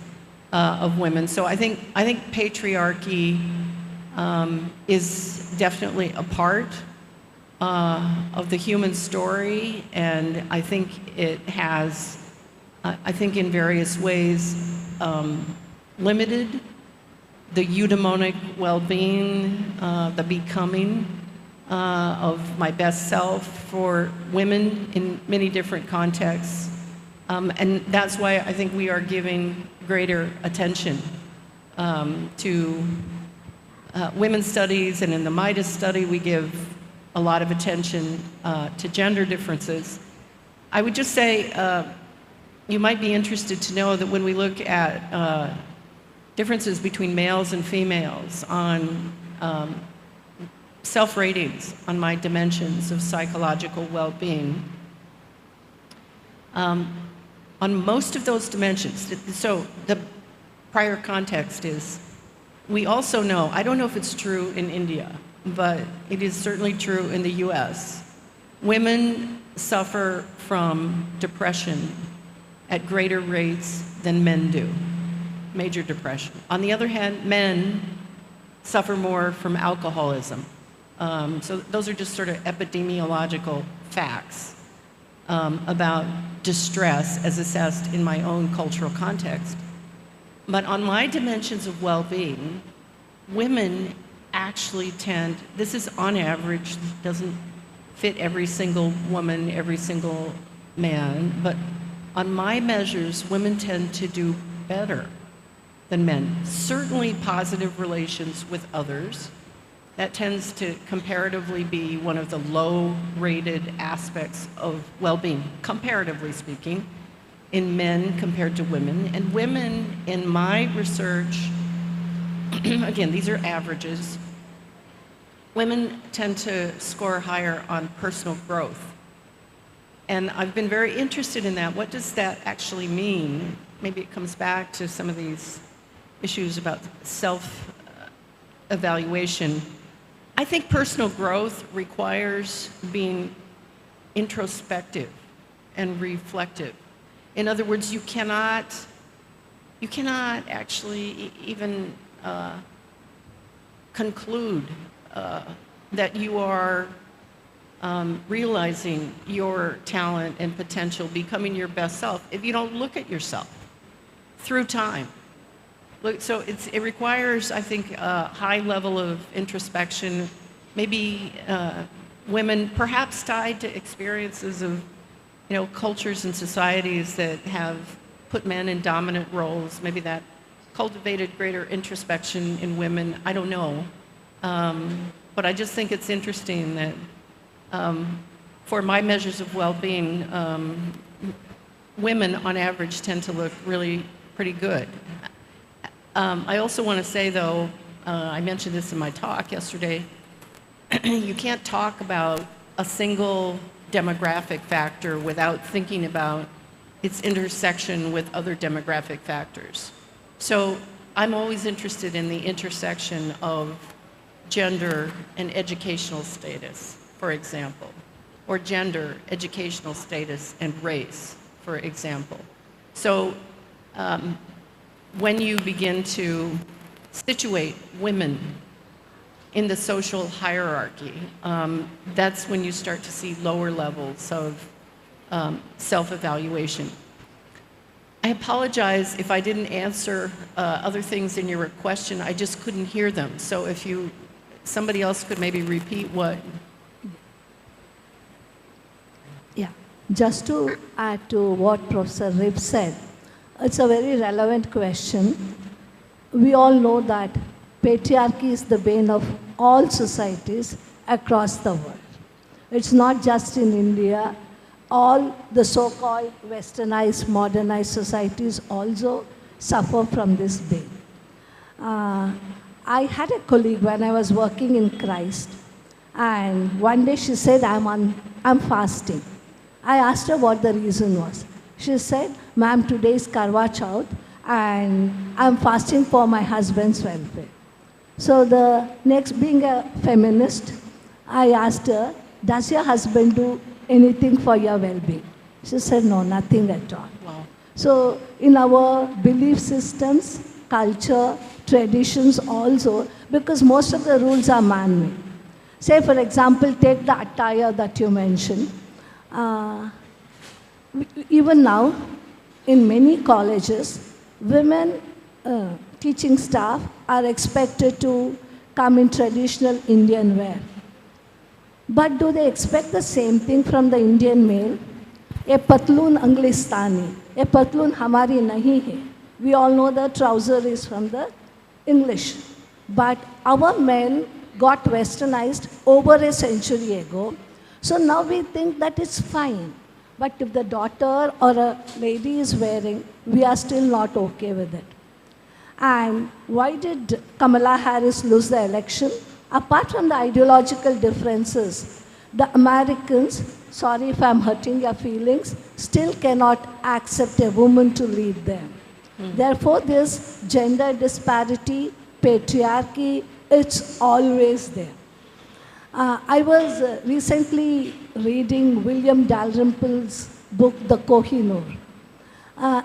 [SPEAKER 2] of women. So I think patriarchy is definitely a part of the human story, and I think it has, in various ways, limited the eudaimonic well-being, the becoming of my best self for women in many different contexts. And that's why I think we are giving greater attention to women's studies, and in the Midas study we give a lot of attention to gender differences. I would just say you might be interested to know that when we look at differences between males and females on self-ratings, on my dimensions of psychological well-being, on most of those dimensions, so the prior context is, we also know, I don't know if it's true in India, but it is certainly true in the US, women suffer from depression at greater rates than men do, major depression. On the other hand, men suffer more from alcoholism. So those are just sort of epidemiological facts about distress as assessed in my own cultural context. But on my dimensions of well-being, women actually tend, this is on average, doesn't fit every single woman, every single man, but on my measures, women tend to do better than men. Certainly positive relations with others. That tends to comparatively be one of the low-rated aspects of well-being, comparatively speaking, in men compared to women. And women, in my research, again, these are averages, women tend to score higher on personal growth. And I've been very interested in that. What does that actually mean? Maybe it comes back to some of these issues about self-evaluation. I think personal growth requires being introspective and reflective. In other words, you cannot actually even conclude that you are realizing your talent and potential, becoming your best self, if you don't look at yourself through time. So it requires, I think, a high level of introspection, maybe women perhaps tied to experiences of, cultures and societies that have put men in dominant roles, maybe that cultivated greater introspection in women, I don't know. But I just think it's interesting that for my measures of well-being, women on average tend to look really pretty good. I also want to say, though, I mentioned this in my talk yesterday, you can't talk about a single demographic factor without thinking about its intersection with other demographic factors. So I'm always interested in the intersection of gender and educational status, for example, or gender, educational status, and race, for example. So when you begin to situate women in the social hierarchy, that's when you start to see lower levels of self-evaluation. I apologize if I didn't answer other things in your question. I just couldn't hear them. So if somebody else could maybe repeat what.
[SPEAKER 5] Yeah, just to add to what Professor Rib said, it's a very relevant question. We all know that patriarchy is the bane of all societies across the world. It's not just in India. All the so-called westernized, modernized societies also suffer from this bane. I had a colleague when I was working in Christ, and one day she said, I'm fasting. I asked her what the reason was. She said, ma'am, today is Karwa Chauth, and I'm fasting for my husband's welfare. So the next, being a feminist, I asked her, does your husband do anything for your well-being? She said, no, nothing at all.
[SPEAKER 2] Wow.
[SPEAKER 5] So in our belief systems, culture, traditions also, because most of the rules are man-made. Say, for example, take the attire that you mentioned. Even now, in many colleges, women teaching staff are expected to come in traditional Indian wear. But do they expect the same thing from the Indian male? A patloon Anglistani, a patloon hamari nahi hai. We all know the trouser is from the English. But our men got westernized over a century ago. So now we think that it's fine. But if the daughter or a lady is wearing, we are still not okay with it. And why did Kamala Harris lose the election? Apart from the ideological differences, the Americans, sorry if I'm hurting your feelings, still cannot accept a woman to lead them. Therefore, this gender disparity, patriarchy, it's always there. I was recently reading William Dalrymple's book, The Kohinoor.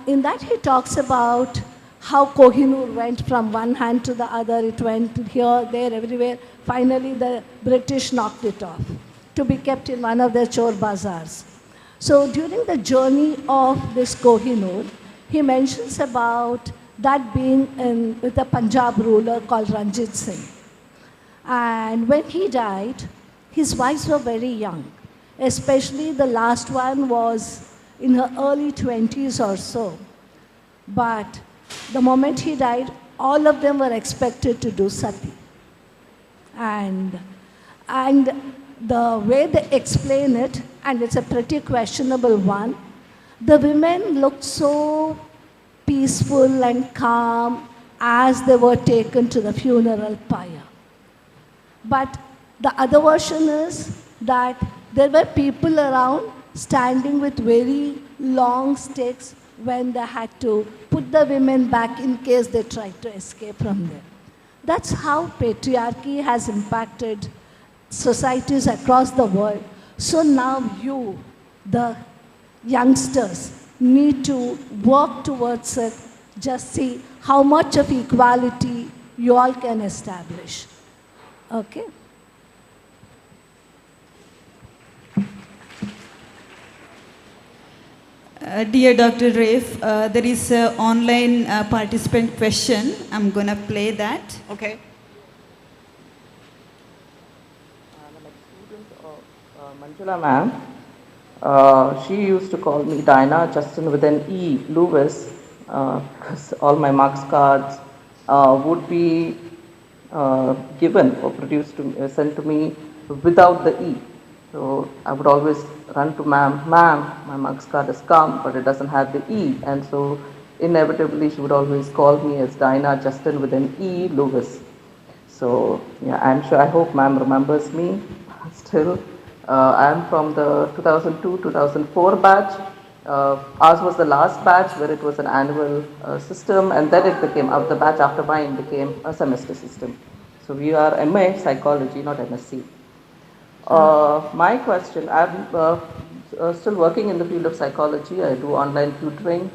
[SPEAKER 5] In that he talks about how Kohinoor went from one hand to the other, it went here, there, everywhere. Finally, the British knocked it off to be kept in one of their chor bazaars. So during the journey of this Kohinoor, he mentions about that being with a Punjab ruler called Ranjit Singh. And when he died, his wives were very young, especially the last one was in her early 20s or so. But the moment he died, all of them were expected to do sati. And the way they explain it, and it's a pretty questionable one, the women looked so peaceful and calm as they were taken to the funeral pyre. But the other version is that there were people around standing with very long sticks, when they had to put the women back in case they tried to escape from there. That's how patriarchy has impacted societies across the world. So now you, the youngsters, need to work towards it. Just see how much of equality you all can establish. Okay?
[SPEAKER 17] Dear Dr. Rafe, there is an online participant question. I'm going to play that.
[SPEAKER 2] Okay.
[SPEAKER 19] Manjula ma'am, she used to call me Dinah Justin with an E, Lewis, because all my marks cards would be given or produced to sent to me without the E. So I would always run to ma'am, my marks card has come, but it doesn't have the E. And so inevitably she would always call me as Dinah Justin with an E, Lewis. So yeah, I'm sure, I hope ma'am remembers me still. I'm from the 2002-2004 batch. Ours was the last batch where it was an annual system, and then it became, the batch after mine became a semester system. So we are MA Psychology, not MSc. My question, I'm still working in the field of psychology. I do online tutoring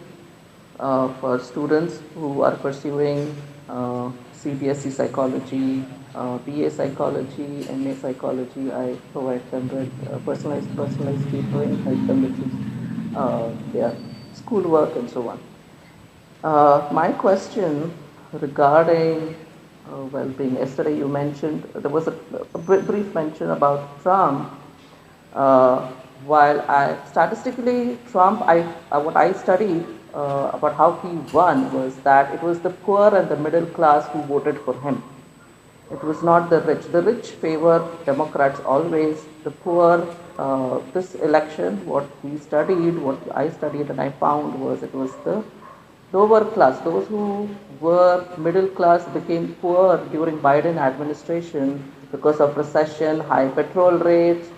[SPEAKER 19] for students who are pursuing CBSE psychology, BA psychology, MA psychology. I provide them with personalized tutoring, help them with their schoolwork and so on. My question regarding well-being. Yesterday you mentioned, there was a brief mention about Trump. While statistically Trump, what I studied about how he won was that it was the poor and the middle class who voted for him. It was not the rich. The rich favor Democrats always. The poor, this election, what we studied, what I studied and I found was it was the lower class. Those who were middle class became poor during Biden administration because of recession, high petrol rates,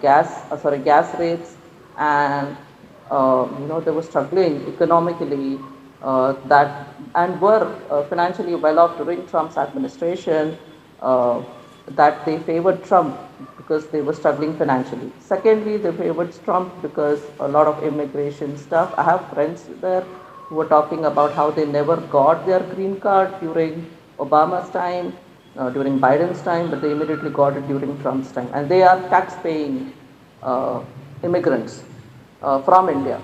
[SPEAKER 19] gas rates, and they were struggling economically and were financially well off during Trump's administration, that they favored Trump because they were struggling financially. Secondly, they favored Trump because a lot of immigration stuff. I have friends there who were talking about how they never got their green card during Obama's time, during Biden's time, but they immediately got it during Trump's time. And they are tax-paying immigrants from India,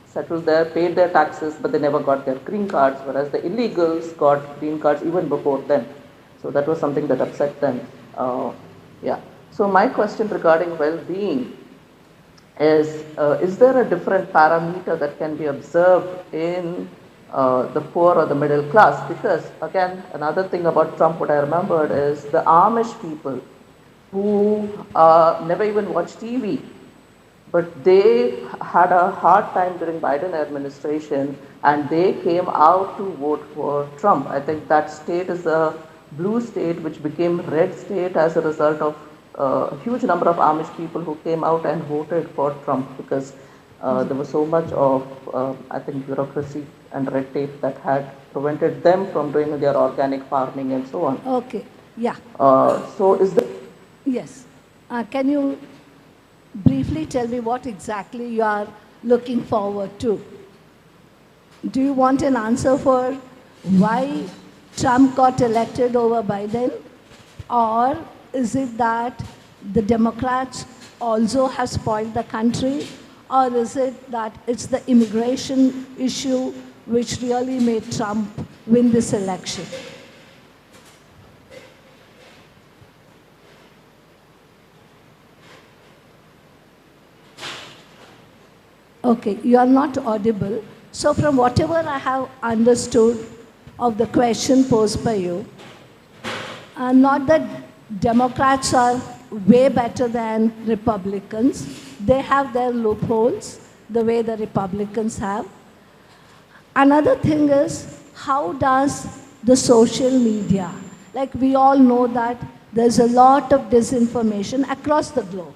[SPEAKER 19] settled there, paid their taxes, but they never got their green cards, whereas the illegals got green cards even before them. So that was something that upset them. So my question regarding well-being is there a different parameter that can be observed in the poor or the middle class? Because again, another thing about Trump, what I remembered is the Amish people who never even watch TV, but they had a hard time during Biden administration and they came out to vote for Trump. I think that state is a blue state which became red state as a result of a huge number of Amish people who came out and voted for Trump because there was so much of, I think, bureaucracy and red tape that had prevented them from doing their organic farming and so on.
[SPEAKER 5] Okay, yeah.
[SPEAKER 19] So is there...
[SPEAKER 5] Yes. Can you briefly tell me what exactly you are looking forward to? Do you want an answer for why Trump got elected over Biden? Or is it that the Democrats also have spoiled the country? Or is it that it's the immigration issue which really made Trump win this election? Okay, you are not audible. So from whatever I have understood of the question posed by you, not that Democrats are way better than Republicans. They have their loopholes, the way the Republicans have. Another thing is, how does the social media, like we all know that there's a lot of disinformation across the globe.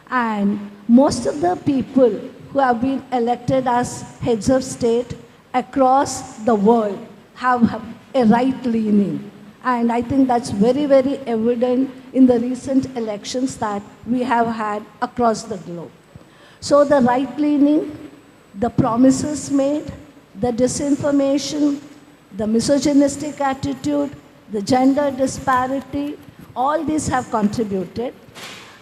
[SPEAKER 5] And most of the people who have been elected as heads of state across the world have a right leaning. And I think that's very, very evident in the recent elections that we have had across the globe. So the right leaning, the promises made, the disinformation, the misogynistic attitude, the gender disparity, all these have contributed.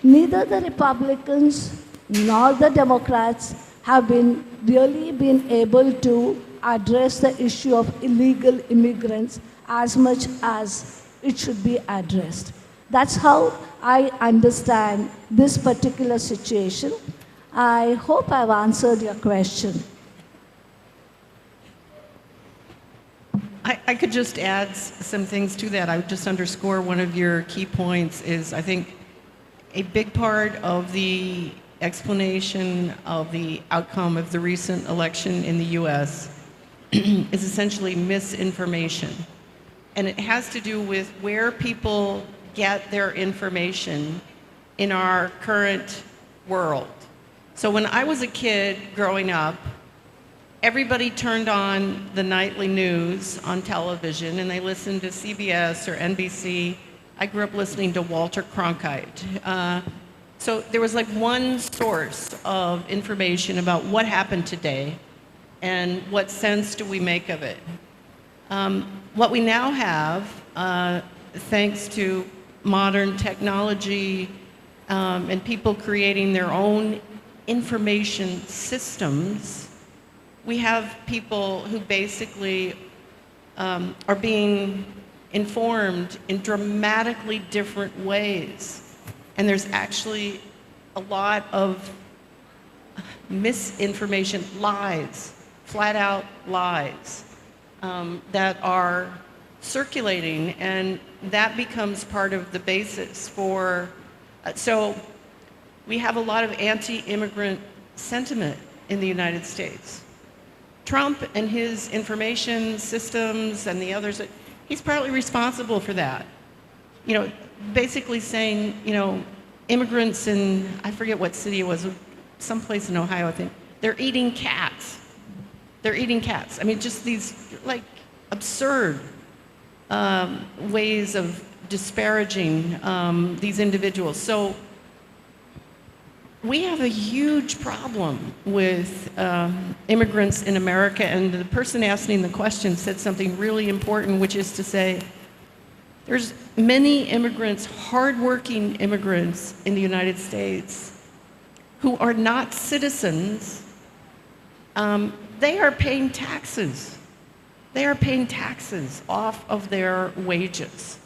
[SPEAKER 5] Neither the Republicans nor the Democrats have really been able to address the issue of illegal immigrants as much as it should be addressed. That's how I understand this particular situation. I hope I've answered your question.
[SPEAKER 2] I could just add some things to that. I would just underscore one of your key points is I think a big part of the explanation of the outcome of the recent election in the US is essentially misinformation. And it has to do with where people get their information in our current world. So when I was a kid growing up, everybody turned on the nightly news on television and they listened to CBS or NBC. I grew up listening to Walter Cronkite. So there was like one source of information about what happened today and what sense do we make of it. What we now have, thanks to modern technology and people creating their own information systems, we have people who basically are being informed in dramatically different ways. And there's actually a lot of misinformation, lies, flat out lies that are circulating, and that becomes part of the basis for, so we have a lot of anti-immigrant sentiment in the United States. Trump and his information systems and the others, he's partly responsible for that. You know, basically saying, you know, immigrants in, I forget what city it was, someplace in Ohio, I think, they're eating cats. They're eating cats. I mean, just these, like, absurd ways of disparaging these individuals. So we have a huge problem with immigrants in America, and the person asking the question said something really important, which is to say, there's many immigrants, hardworking immigrants in the United States who are not citizens. They are paying taxes. They are paying taxes off of their wages.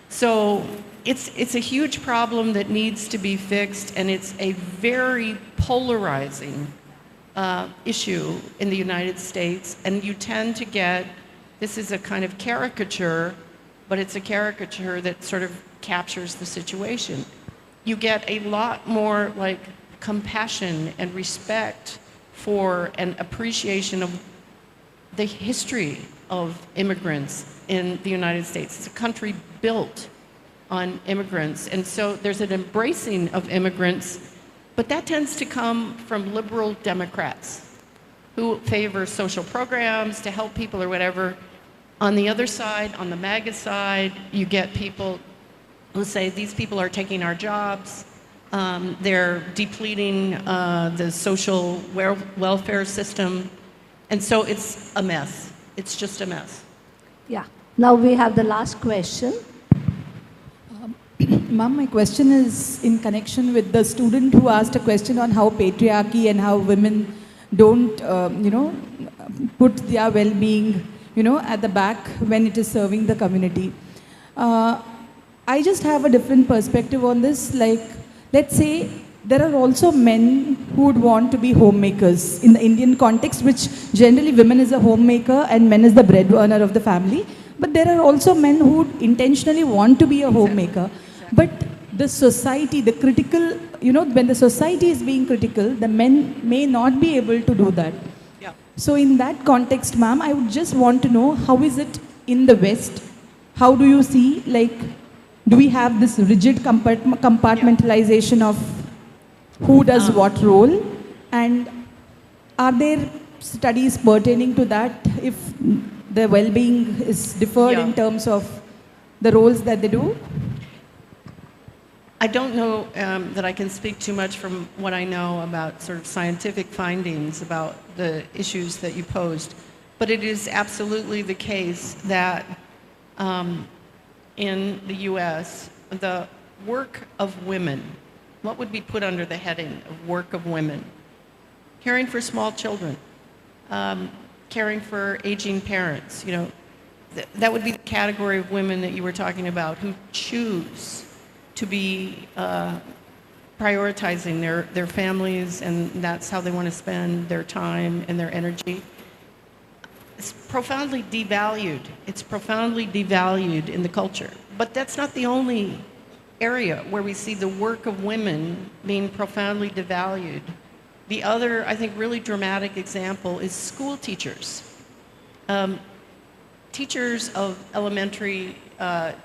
[SPEAKER 2] So it's a huge problem that needs to be fixed, and it's a very polarizing issue in the United States. And you tend to get, this is a kind of caricature, but it's a caricature that sort of captures the situation. You get a lot more like compassion and respect for an appreciation of the history of immigrants in the United States. It's a country built on immigrants, and so there's an embracing of immigrants, but that tends to come from liberal Democrats who favor social programs to help people or whatever. On the other side, on the MAGA side, you get people who say these people are taking our jobs, they're depleting the social welfare system, and so it's a mess. It's just a mess.
[SPEAKER 5] Yeah. Now we have the last question.
[SPEAKER 20] Ma'am, my question is in connection with the student who asked a question on how patriarchy and how women don't, put their well-being, at the back when it is serving the community. I just have a different perspective on this. Like, let's say there are also men who would want to be homemakers in the Indian context, which generally women is a homemaker and men is the breadwinner of the family. But there are also men who would intentionally want to be a homemaker. But the society, the critical, when the society is being critical, the men may not be able to do that.
[SPEAKER 2] Yeah.
[SPEAKER 20] So in that context, ma'am, I would just want to know, how is it in the West? How do you see, like, do we have this rigid compartmentalization of who does what role? And are there studies pertaining to that if the well-being is deferred in terms of the roles that they do?
[SPEAKER 2] I don't know that I can speak too much from what I know about sort of scientific findings about the issues that you posed, but it is absolutely the case that in the US, the work of women, what would be put under the heading of work of women? Caring for small children, caring for aging parents, you know, that would be the category of women that you were talking about who choose to be prioritizing their families, and that's how they want to spend their time and their energy. It's profoundly devalued. It's profoundly devalued in the culture. But that's not the only area where we see the work of women being profoundly devalued. The other, I think, really dramatic example is school teachers. Teachers of elementary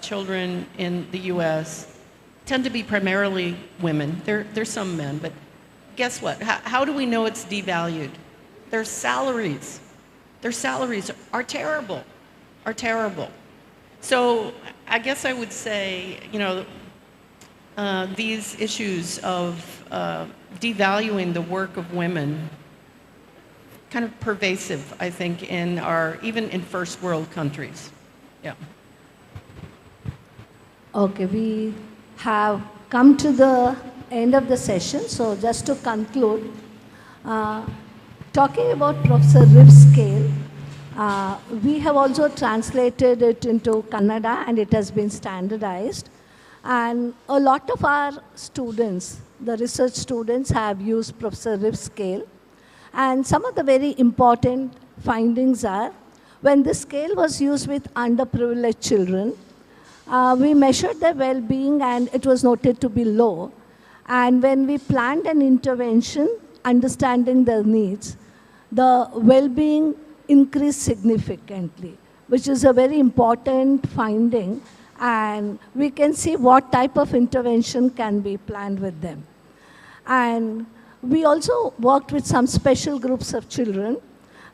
[SPEAKER 2] children in the US tend to be primarily women. There's some men, but guess what? How do we know it's devalued? Their salaries are terrible, So I guess I would say, you know, these issues of devaluing the work of women, kind of pervasive, I think, in even in first world countries. Yeah.
[SPEAKER 5] Okay, we have come to the end of the session. So just to conclude, talking about Professor Riff's scale, we have also translated it into Kannada and it has been standardized. And a lot of our students, the research students, have used Professor Riff's scale. And some of the very important findings are, when this scale was used with underprivileged children, we measured their well-being and it was noted to be low. And when we planned an intervention, understanding their needs, the well-being increased significantly, which is a very important finding. And we can see what type of intervention can be planned with them. And we also worked with some special groups of children,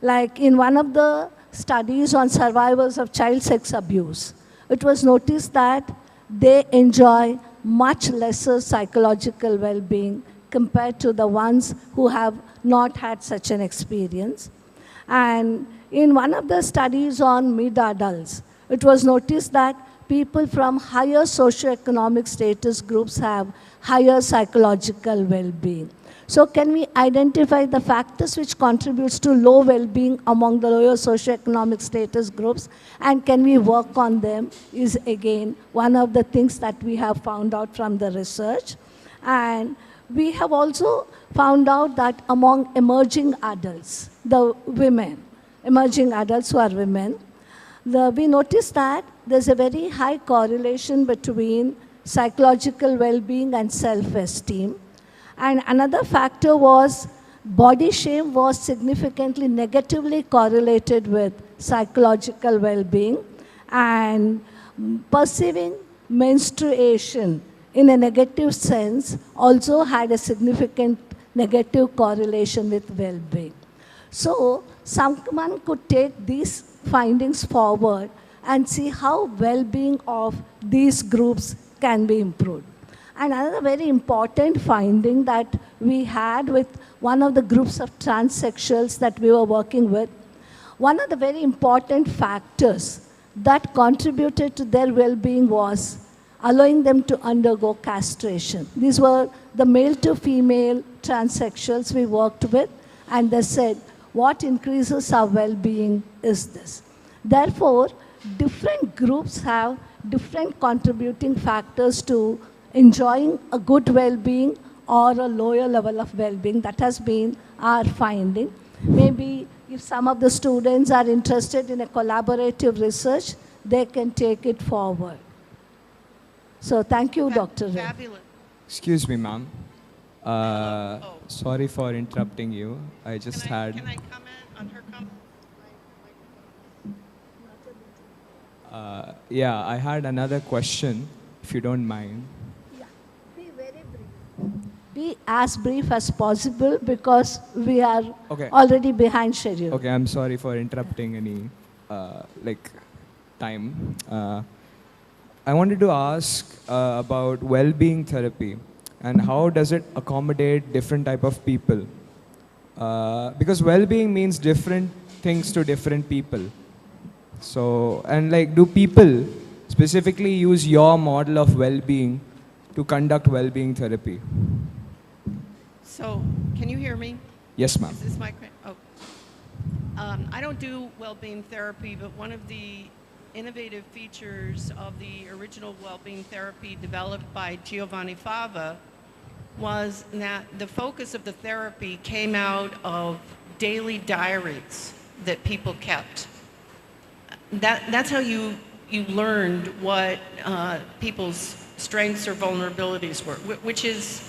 [SPEAKER 5] like in one of the studies on survivors of child sex abuse. It was noticed that they enjoy much lesser psychological well-being compared to the ones who have not had such an experience. And in one of the studies on mid-adults, it was noticed that people from higher socioeconomic status groups have higher psychological well-being. So can we identify the factors which contributes to low well-being among the lower socioeconomic status groups, and can we work on them is again one of the things that we have found out from the research. And we have also found out that among emerging adults, the women, emerging adults who are women, we noticed that there's a very high correlation between psychological well-being and self-esteem. And another factor was body shame was significantly negatively correlated with psychological well-being, and perceiving menstruation in a negative sense also had a significant negative correlation with well-being. So someone could take these findings forward and see how well-being of these groups can be improved. And another very important finding that we had with one of the groups of transsexuals that we were working with, one of the very important factors that contributed to their well-being was allowing them to undergo castration. These were the male to female transsexuals we worked with, and they said, what increases our well-being is this. Therefore, different groups have different contributing factors to enjoying a good well-being or a lower level of well-being. That has been our finding. Maybe if some of the students are interested in a collaborative research, they can take it forward. So thank you, Dr. Ray.
[SPEAKER 21] Excuse me, ma'am. Sorry for interrupting you. I just had...
[SPEAKER 2] Can I comment on her comment?
[SPEAKER 21] Yeah, I had another question, if you don't mind.
[SPEAKER 5] be as brief as possible because we are
[SPEAKER 21] Okay.
[SPEAKER 5] already behind schedule.
[SPEAKER 21] Okay, I'm sorry for interrupting any time. I wanted to ask about well-being therapy and how does it accommodate different type of people? Because well-being means different things to different people. So, and like, do people specifically use your model of well-being to conduct well-being therapy?
[SPEAKER 2] So, can you hear me?
[SPEAKER 21] Yes, ma'am.
[SPEAKER 2] Is this my... Oh. I don't do well-being therapy, but one of the innovative features of the original well-being therapy developed by Giovanni Fava was that the focus of the therapy came out of daily diaries that people kept. That's how you learned what people's strengths or vulnerabilities were, which is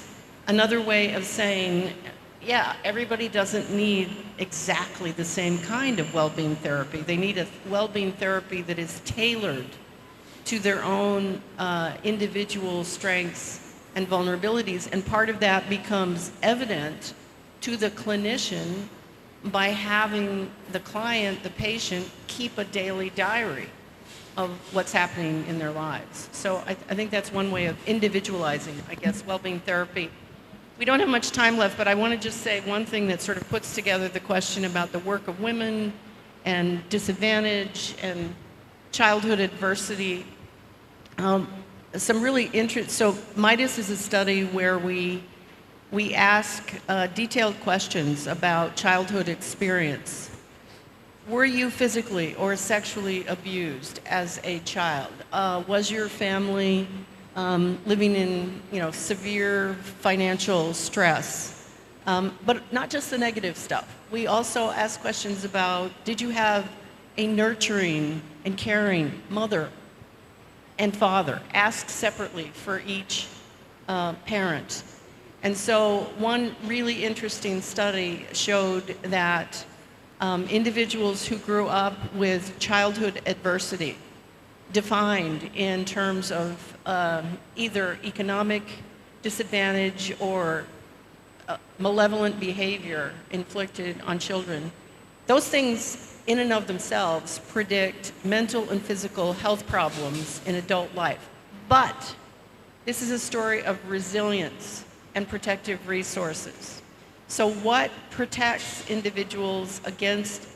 [SPEAKER 2] another way of saying, yeah, everybody doesn't need exactly the same kind of well-being therapy. They need a well-being therapy that is tailored to their own individual strengths and vulnerabilities, and part of that becomes evident to the clinician by having the client, the patient, keep a daily diary of what's happening in their lives. So I think that's one way of individualizing, I guess, well-being therapy. We don't have much time left, but I want to just say one thing that sort of puts together the question about the work of women and disadvantage and childhood adversity. Some really interesting, so MIDAS is a study where we ask detailed questions about childhood experience. Were you physically or sexually abused as a child? Was your family living in severe financial stress? But not just the negative stuff. We also ask questions about, did you have a nurturing and caring mother and father? Asked separately for each parent. And so one really interesting study showed that individuals who grew up with childhood adversity, defined in terms of either economic disadvantage or malevolent behavior inflicted on children, those things in and of themselves predict mental and physical health problems in adult life. But this is a story of resilience and protective resources. So what protects individuals against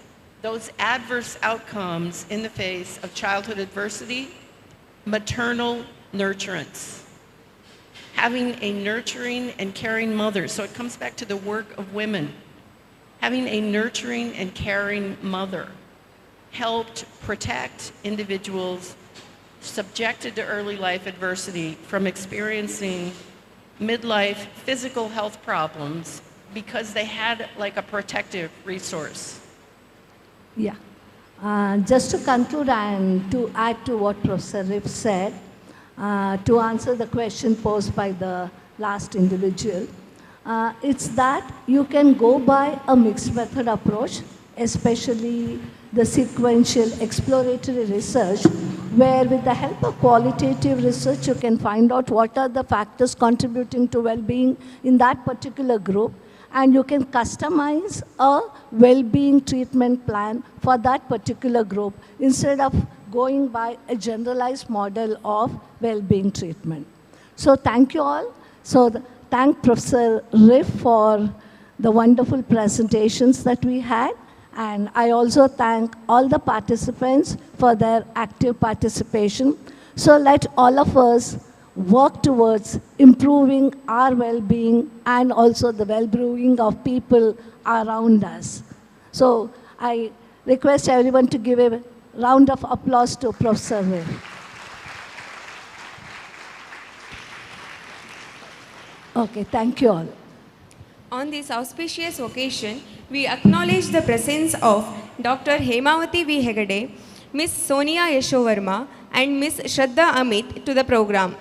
[SPEAKER 2] those adverse outcomes in the face of childhood adversity? Maternal nurturance. Having a nurturing and caring mother. So it comes back to the work of women. Having a nurturing and caring mother helped protect individuals subjected to early life adversity from experiencing midlife physical health problems because they had like a protective resource.
[SPEAKER 5] Yeah. Just to conclude and to add to what Professor Riff said, to answer the question posed by the last individual, it's that you can go by a mixed method approach, especially the sequential exploratory research, where with the help of qualitative research, you can find out what are the factors contributing to well-being in that particular group, and you can customize a well-being treatment plan for that particular group instead of going by a generalized model of well-being treatment. So thank you all. So thank Professor Riff for the wonderful presentations that we had. And I also thank all the participants for their active participation. So let all of us work towards improving our well-being and also the well-being of people around us. So I request everyone to give a round of applause to Professor Riff. Okay, thank you all.
[SPEAKER 15] On this auspicious occasion, we acknowledge the presence of Dr. Hemavati V. Hegade, Ms. Sonia Yashovarma, and Ms. Shraddha Amit to the program.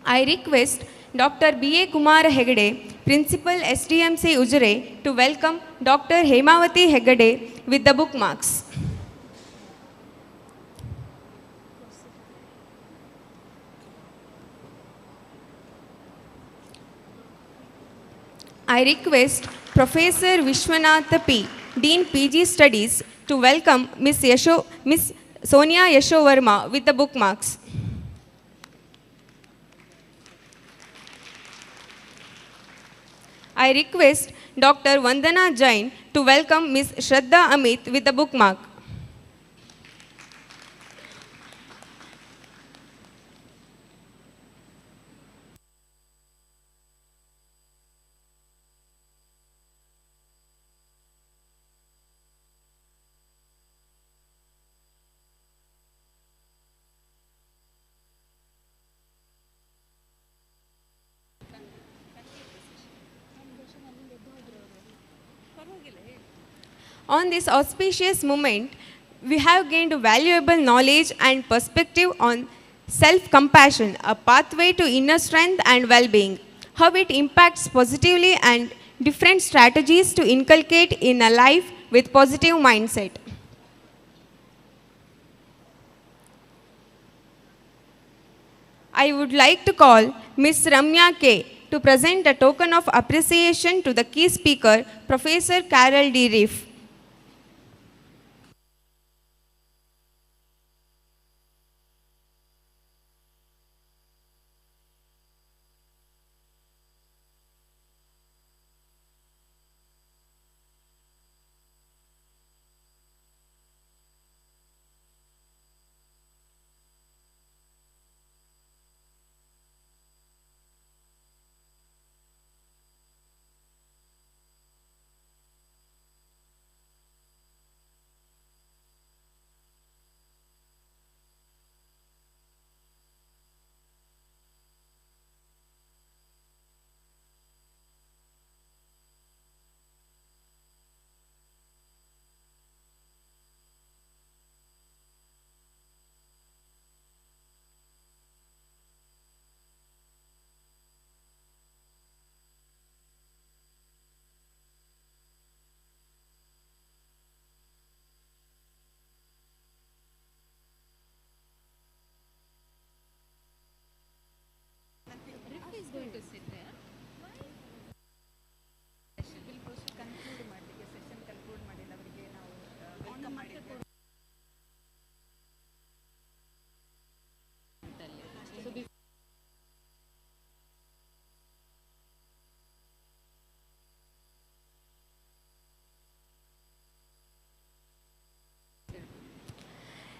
[SPEAKER 15] I request Dr. B.A. Kumar Hegade, Principal SDMC Ujire, to welcome Dr. Hemavati Hegade with the bookmarks. I request Professor Vishwanatha P., Dean PG Studies, to welcome Miss Sonia Yashovarma with the bookmarks. I request Dr. Vandana Jain to welcome Ms. Shraddha Amit with the bookmark. On this auspicious moment, we have gained valuable knowledge and perspective on self-compassion, a pathway to inner strength and well-being, how it impacts positively and different strategies to inculcate in a life with positive mindset. I would like to call Ms. Ramya K. to present a token of appreciation to the key speaker, Professor Carol D. Reef.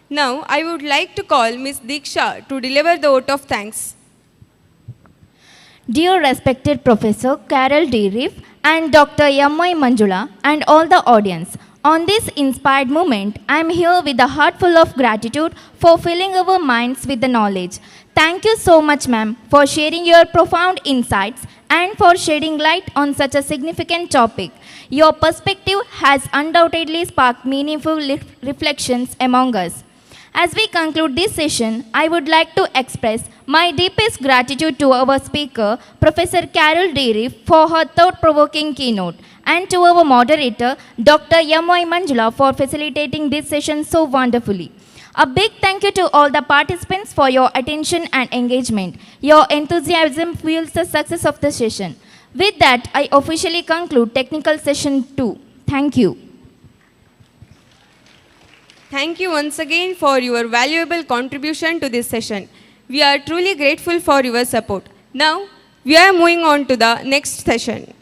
[SPEAKER 15] Now, I would like to call Ms. Diksha to deliver the vote of thanks.
[SPEAKER 3] Dear respected Professor Carol D. Reef and Dr. M.Y. Manjula and all the audience, on this inspired moment, I am here with a heart full of gratitude for filling our minds with the knowledge. Thank you so much, ma'am, for sharing your profound insights and for shedding light on such a significant topic. Your perspective has undoubtedly sparked meaningful reflections among us. As we conclude this session, I would like to express my deepest gratitude to our speaker, Professor Carol D. Reef, for her thought-provoking keynote, and to our moderator, Dr. M.Y. Manjula, for facilitating this session so wonderfully. A big thank you to all the participants for your attention and engagement. Your enthusiasm fuels the success of the session. With that, I officially conclude Technical Session 2. Thank you.
[SPEAKER 15] Thank you once again for your valuable contribution to this session. We are truly grateful for your support. Now, we are moving on to the next session.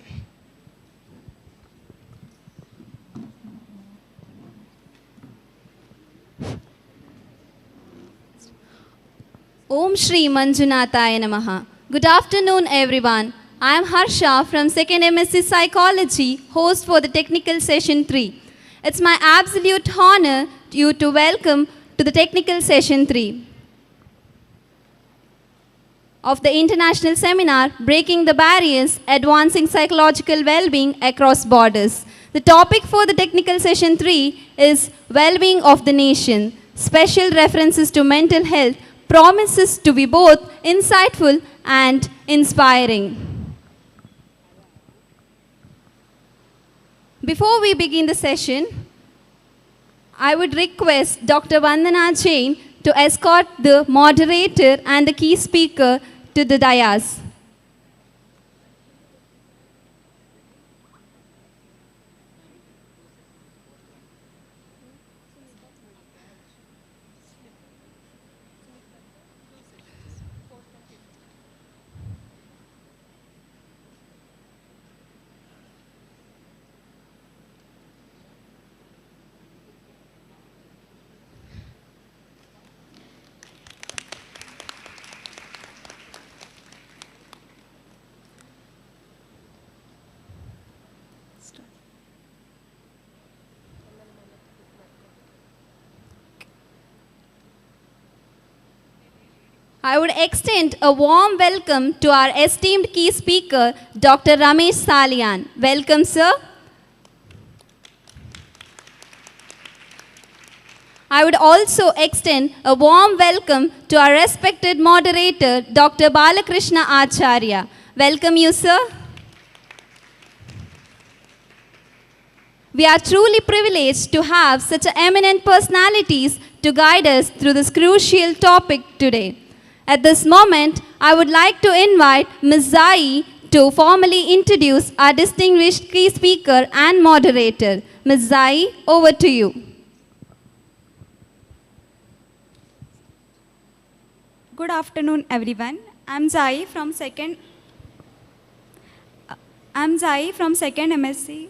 [SPEAKER 22] Om Shri Manjunathaya Namaha. Good afternoon, everyone. I am Harsha from 2nd MSc Psychology, host for the Technical Session 3. It's my absolute honor to welcome to the Technical Session 3 of the International Seminar, Breaking the Barriers, Advancing Psychological Well-being Across Borders. The topic for the Technical Session 3 is Well-being of the Nation. Special references to mental health promises to be both insightful and inspiring. Before we begin the session, I would request Dr. Vandana Jain to escort the moderator and the key speaker to the dais. I would extend a warm welcome to our esteemed key speaker, Dr. Ramesh Salian. Welcome, sir. I would also extend a warm welcome to our respected moderator, Dr. Balakrishna Acharya. Welcome you, sir. We are truly privileged to have such eminent personalities to guide us through this crucial topic today. At this moment, I would like to invite Ms. Zai to formally introduce our distinguished key speaker and moderator. Ms. Zai, over to you.
[SPEAKER 4] Good afternoon, everyone. I'm Zai from second MSc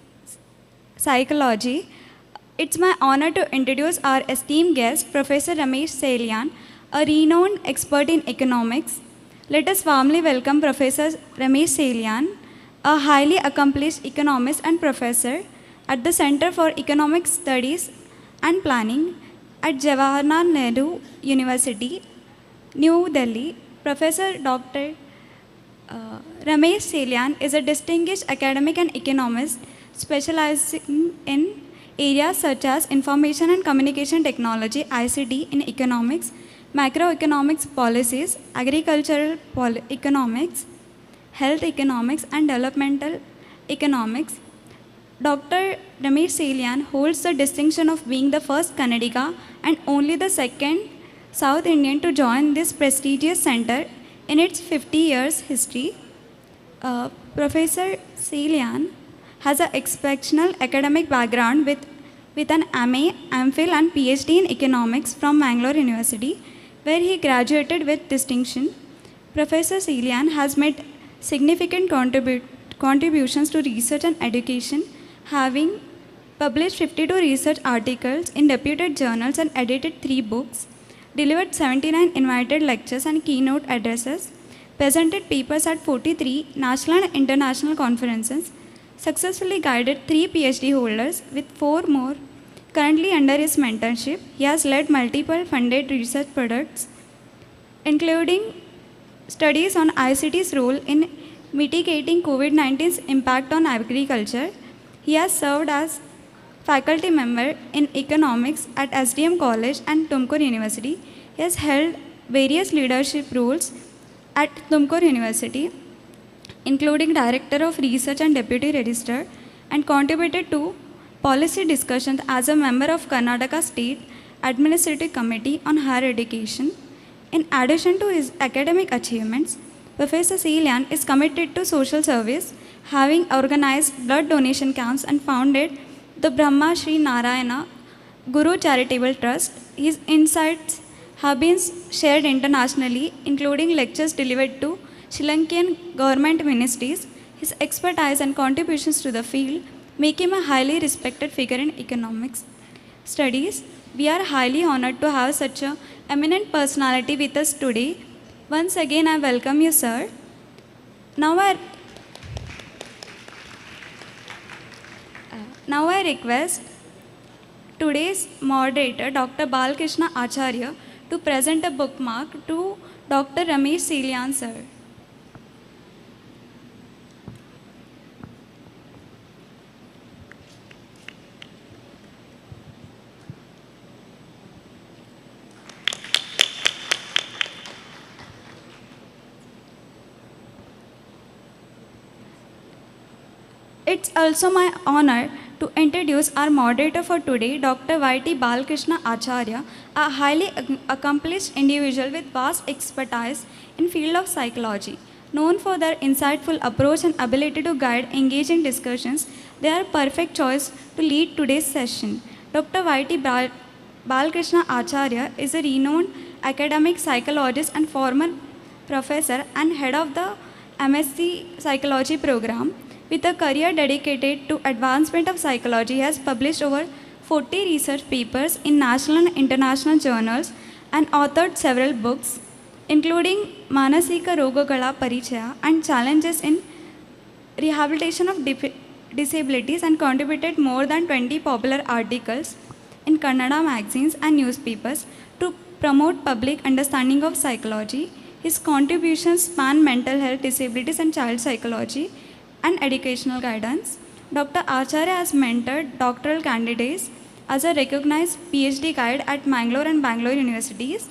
[SPEAKER 4] Psychology. It's my honor to introduce our esteemed guest, Professor Ramesh Salian, a renowned expert in economics. Let us warmly welcome Professor Ramesh Salian, a highly accomplished economist and professor at the Center for Economic Studies and Planning at Jawaharlal Nehru University, New Delhi. Professor Dr. Ramesh Salian is a distinguished academic and economist specializing in areas such as information and communication technology, ICT in economics, macroeconomics policies, agricultural economics, health economics, and developmental economics. Dr. Ramesh Salian holds the distinction of being the first Kannadiga and only the second South Indian to join this prestigious center in its 50 years history. Professor Salian has an exceptional academic background with an MA, MPhil and PhD in economics from Mangalore University, where he graduated with distinction. Professor Salian has made significant contributions to research and education, having published 52 research articles in reputed journals and edited 3 books, delivered 79 invited lectures and keynote addresses, presented papers at 43 national and international conferences, successfully guided 3 PhD holders with 4 more currently under his mentorship. He has led multiple funded research projects, including studies on ICT's role in mitigating COVID-19's impact on agriculture. He has served as faculty member in economics at SDM College and Tumkur University. He has held various leadership roles at Tumkur University, including Director of Research and Deputy Registrar, and contributed to policy discussions as a member of Karnataka State Administrative Committee on Higher Education. In addition to his academic achievements, Professor Salian is committed to social service, having organized blood donation camps and founded the Brahma Shri Narayana Guru Charitable Trust. His insights have been shared internationally, including lectures delivered to Sri Lankan government ministries. His expertise and contributions to the field make him a highly respected figure in economics studies. We are highly honored to have such an eminent personality with us today. Once again, I welcome you, sir. Now I request today's moderator, Dr. Balakrishna Acharya, to present a bookmark to Dr. Ramesh Salian, sir. It's also my honor to introduce our moderator for today, Dr. Y.T. Balakrishna Acharya, a highly accomplished individual with vast expertise in field of psychology. Known for their insightful approach and ability to guide engaging discussions, they are a perfect choice to lead today's session. Dr. Y.T. Balakrishna Acharya is a renowned academic psychologist and former professor and head of the MSc Psychology program. With a career dedicated to advancement of psychology, he has published over 40 research papers in national and international journals and authored several books, including Manasika Rogagala Parichaya and Challenges in Rehabilitation of Disabilities, and contributed more than 20 popular articles in Kannada magazines and newspapers to promote public understanding of psychology. His contributions span mental health, disabilities, and child psychology and educational guidance. Dr. Acharya has mentored doctoral candidates as a recognized PhD guide at Mangalore and Bangalore universities,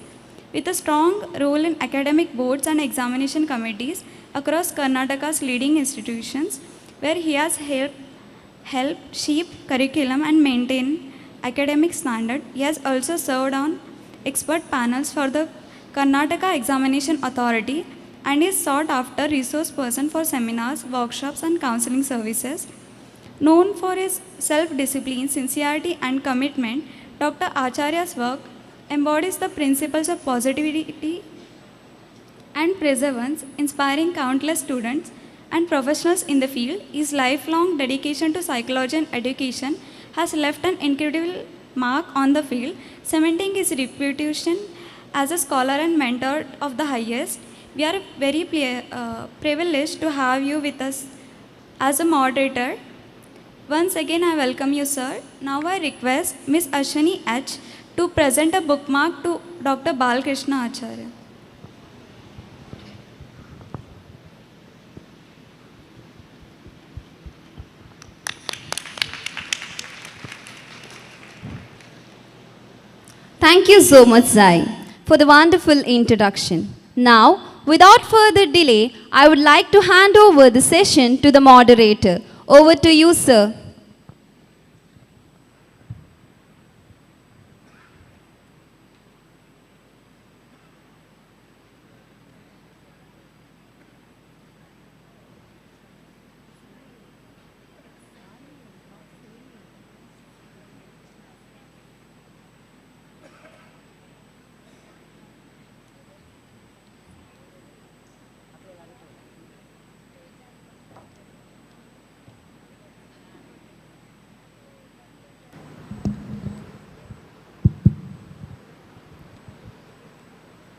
[SPEAKER 4] with a strong role in academic boards and examination committees across Karnataka's leading institutions, where he has helped shape curriculum and maintain academic standard. He has also served on expert panels for the Karnataka Examination Authority and is sought after resource person for seminars, workshops, and counseling services. Known for his self-discipline, sincerity, and commitment, Dr. Acharya's work embodies the principles of positivity and perseverance, inspiring countless students and professionals in the field. His lifelong dedication to psychology and education has left an incredible mark on the field, cementing his reputation as a scholar and mentor of the highest. We are very privileged to have you with us as a moderator. Once again, I welcome you, sir. Now I request Ms. Ashwini H. to present a bookmark to Dr. Balkrishna Acharya.
[SPEAKER 22] Thank you so much, Zai, for the wonderful introduction. Now, without further delay, I would like to hand over the session to the moderator. Over to you, sir.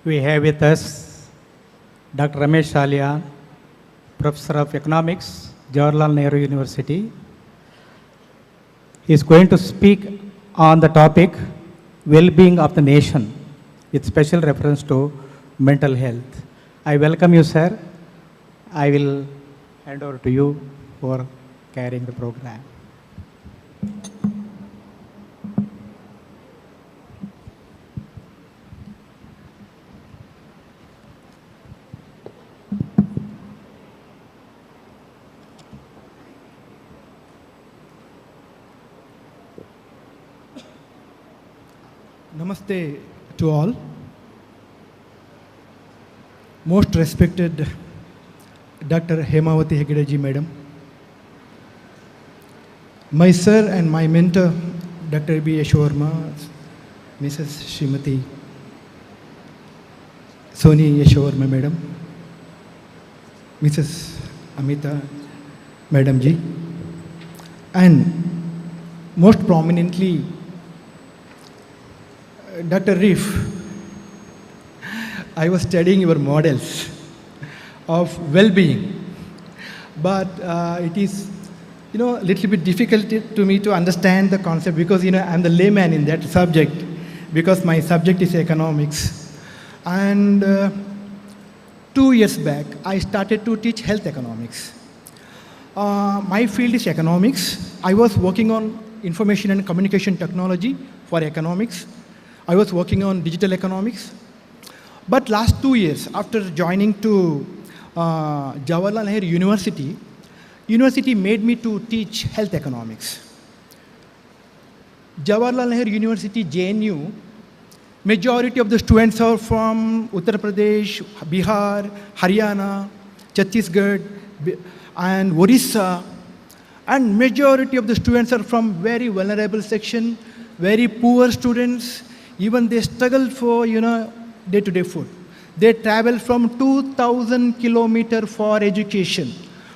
[SPEAKER 9] We have with us Dr. Ramesh Salian, Professor of Economics, Jawaharlal Nehru University. He is going to speak on the topic well-being of the nation with special reference to mental health. I welcome you, sir. I will hand over to you for carrying the program.
[SPEAKER 6] Namaste to all. Most respected Dr. Hemawati Hegde ji Madam, my sir and my mentor, Dr. B. Yashovarma, Mrs. Srimati Soni Yashovarma Madam, Mrs. Amita Madam ji, and most prominently Dr. Reef. I was studying your models of well-being, but it is, a little bit difficult to me to understand the concept because, I'm the layman in that subject because my subject is economics. And 2 years back, I started to teach health economics. My field is economics. I was working on information and communication technology for economics. I was working on digital economics. But last 2 years, after joining to Jawaharlal Nehru University made me to teach health economics. Jawaharlal Nehru University, JNU, majority of the students are from Uttar Pradesh, Bihar, Haryana, Chhattisgarh, and Orissa. And majority of the students are from very vulnerable section, very poor students. Even they struggle for, day-to-day food. They travel from 2,000 kilometers for education.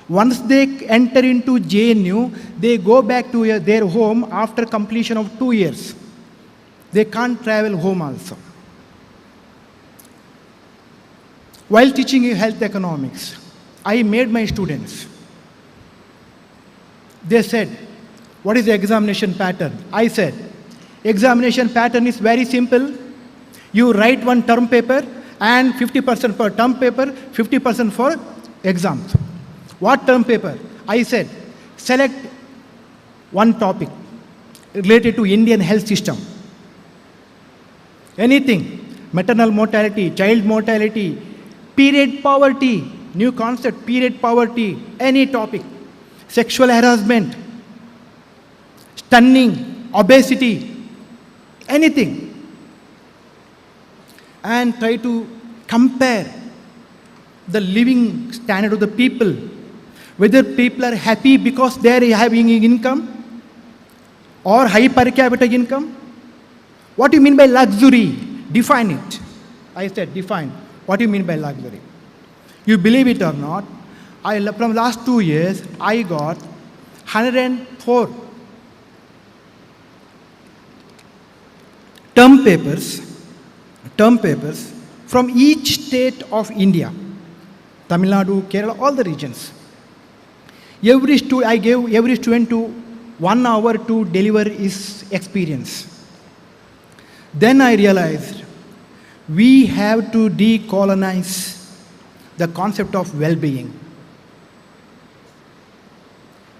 [SPEAKER 6] Once they enter into JNU, they go back to their home after completion of 2 years. They can't travel home also. While teaching health economics, I made my students. They said, what is the examination pattern? I said, examination pattern is very simple. You write one term paper, and 50% for term paper, 50% for exams. What term paper? I said, select one topic related to Indian health system. Anything, maternal mortality, child mortality, period poverty, new concept, period poverty, any topic, sexual harassment, stunning, obesity, anything. And try to compare the living standard of the people, whether people are happy because they are having income or high per capita income. What do you mean by luxury? Define it. I said define. What do you mean by luxury? You believe it or not, from last 2 years, I got 104 term papers from each state of India, Tamil Nadu, Kerala, all the regions. I gave every student to 1 hour to deliver his experience. Then I realized we have to decolonize the concept of well-being.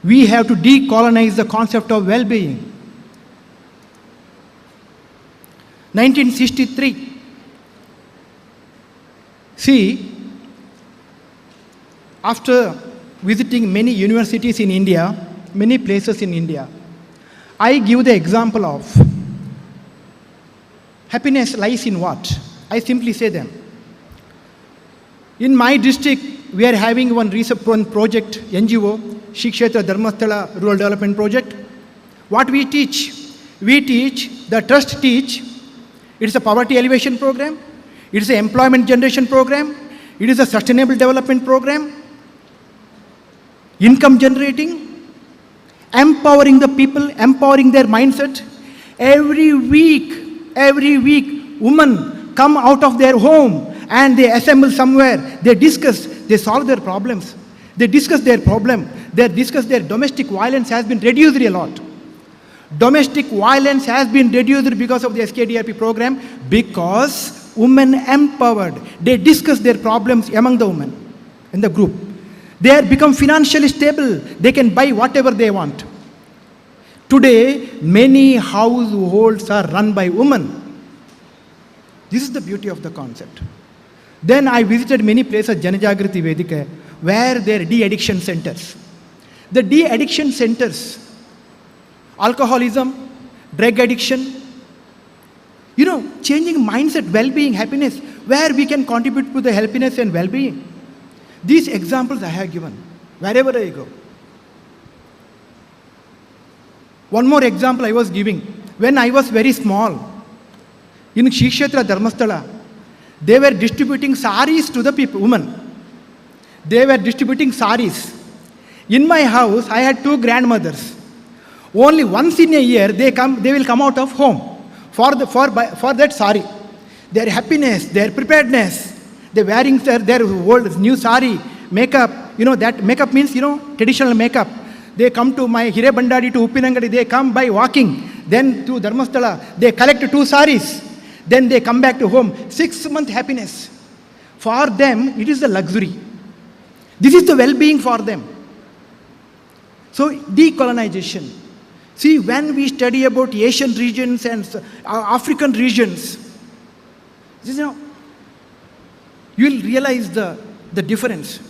[SPEAKER 6] We have to decolonize the concept of well-being. 1963. See, after visiting many universities in India, many places in India, I give the example of happiness lies in what? I simply say them. In my district, we are having one project, NGO, Shikshetra Dharmasthala Rural Development Project. What we teach? We teach, the trust teach, it's a poverty alleviation program, it's an employment generation program, it is a sustainable development program, income generating, empowering the people, empowering their mindset. Every week, women come out of their home and they assemble somewhere, they discuss, they solve their problems, they discuss their problem, they discuss their domestic violence has been reduced a lot. Domestic violence has been reduced because of the SKDRP program, because women empowered. They discuss their problems among the women in the group. They have become financially stable. They can buy whatever they want. Today, many households are run by women. This is the beauty of the concept. Then I visited many places, Janajagriti Vedika, where there are de-addiction centers. The de-addiction centers, alcoholism, drug addiction, changing mindset, well-being, happiness, where we can contribute to the happiness and well-being. These examples I have given, wherever I go. One more example I was giving. When I was very small, in Shikshetra Dharmasthala, they were distributing saris to the people, women. They were distributing saris. In my house, I had 2 grandmothers. Only once in a year, they will come out of home for that sari. Their happiness, their preparedness, they wearing their old new sari, makeup. That makeup means, traditional makeup. They come to my Hire Bandadi to Uppinangadi, they come by walking. Then to Dharmasthala, they collect 2 saris. Then they come back to home. 6-month happiness. For them, it is the luxury. This is the well-being for them. So, decolonization. See, when we study about Asian regions and African regions, you will realize the difference.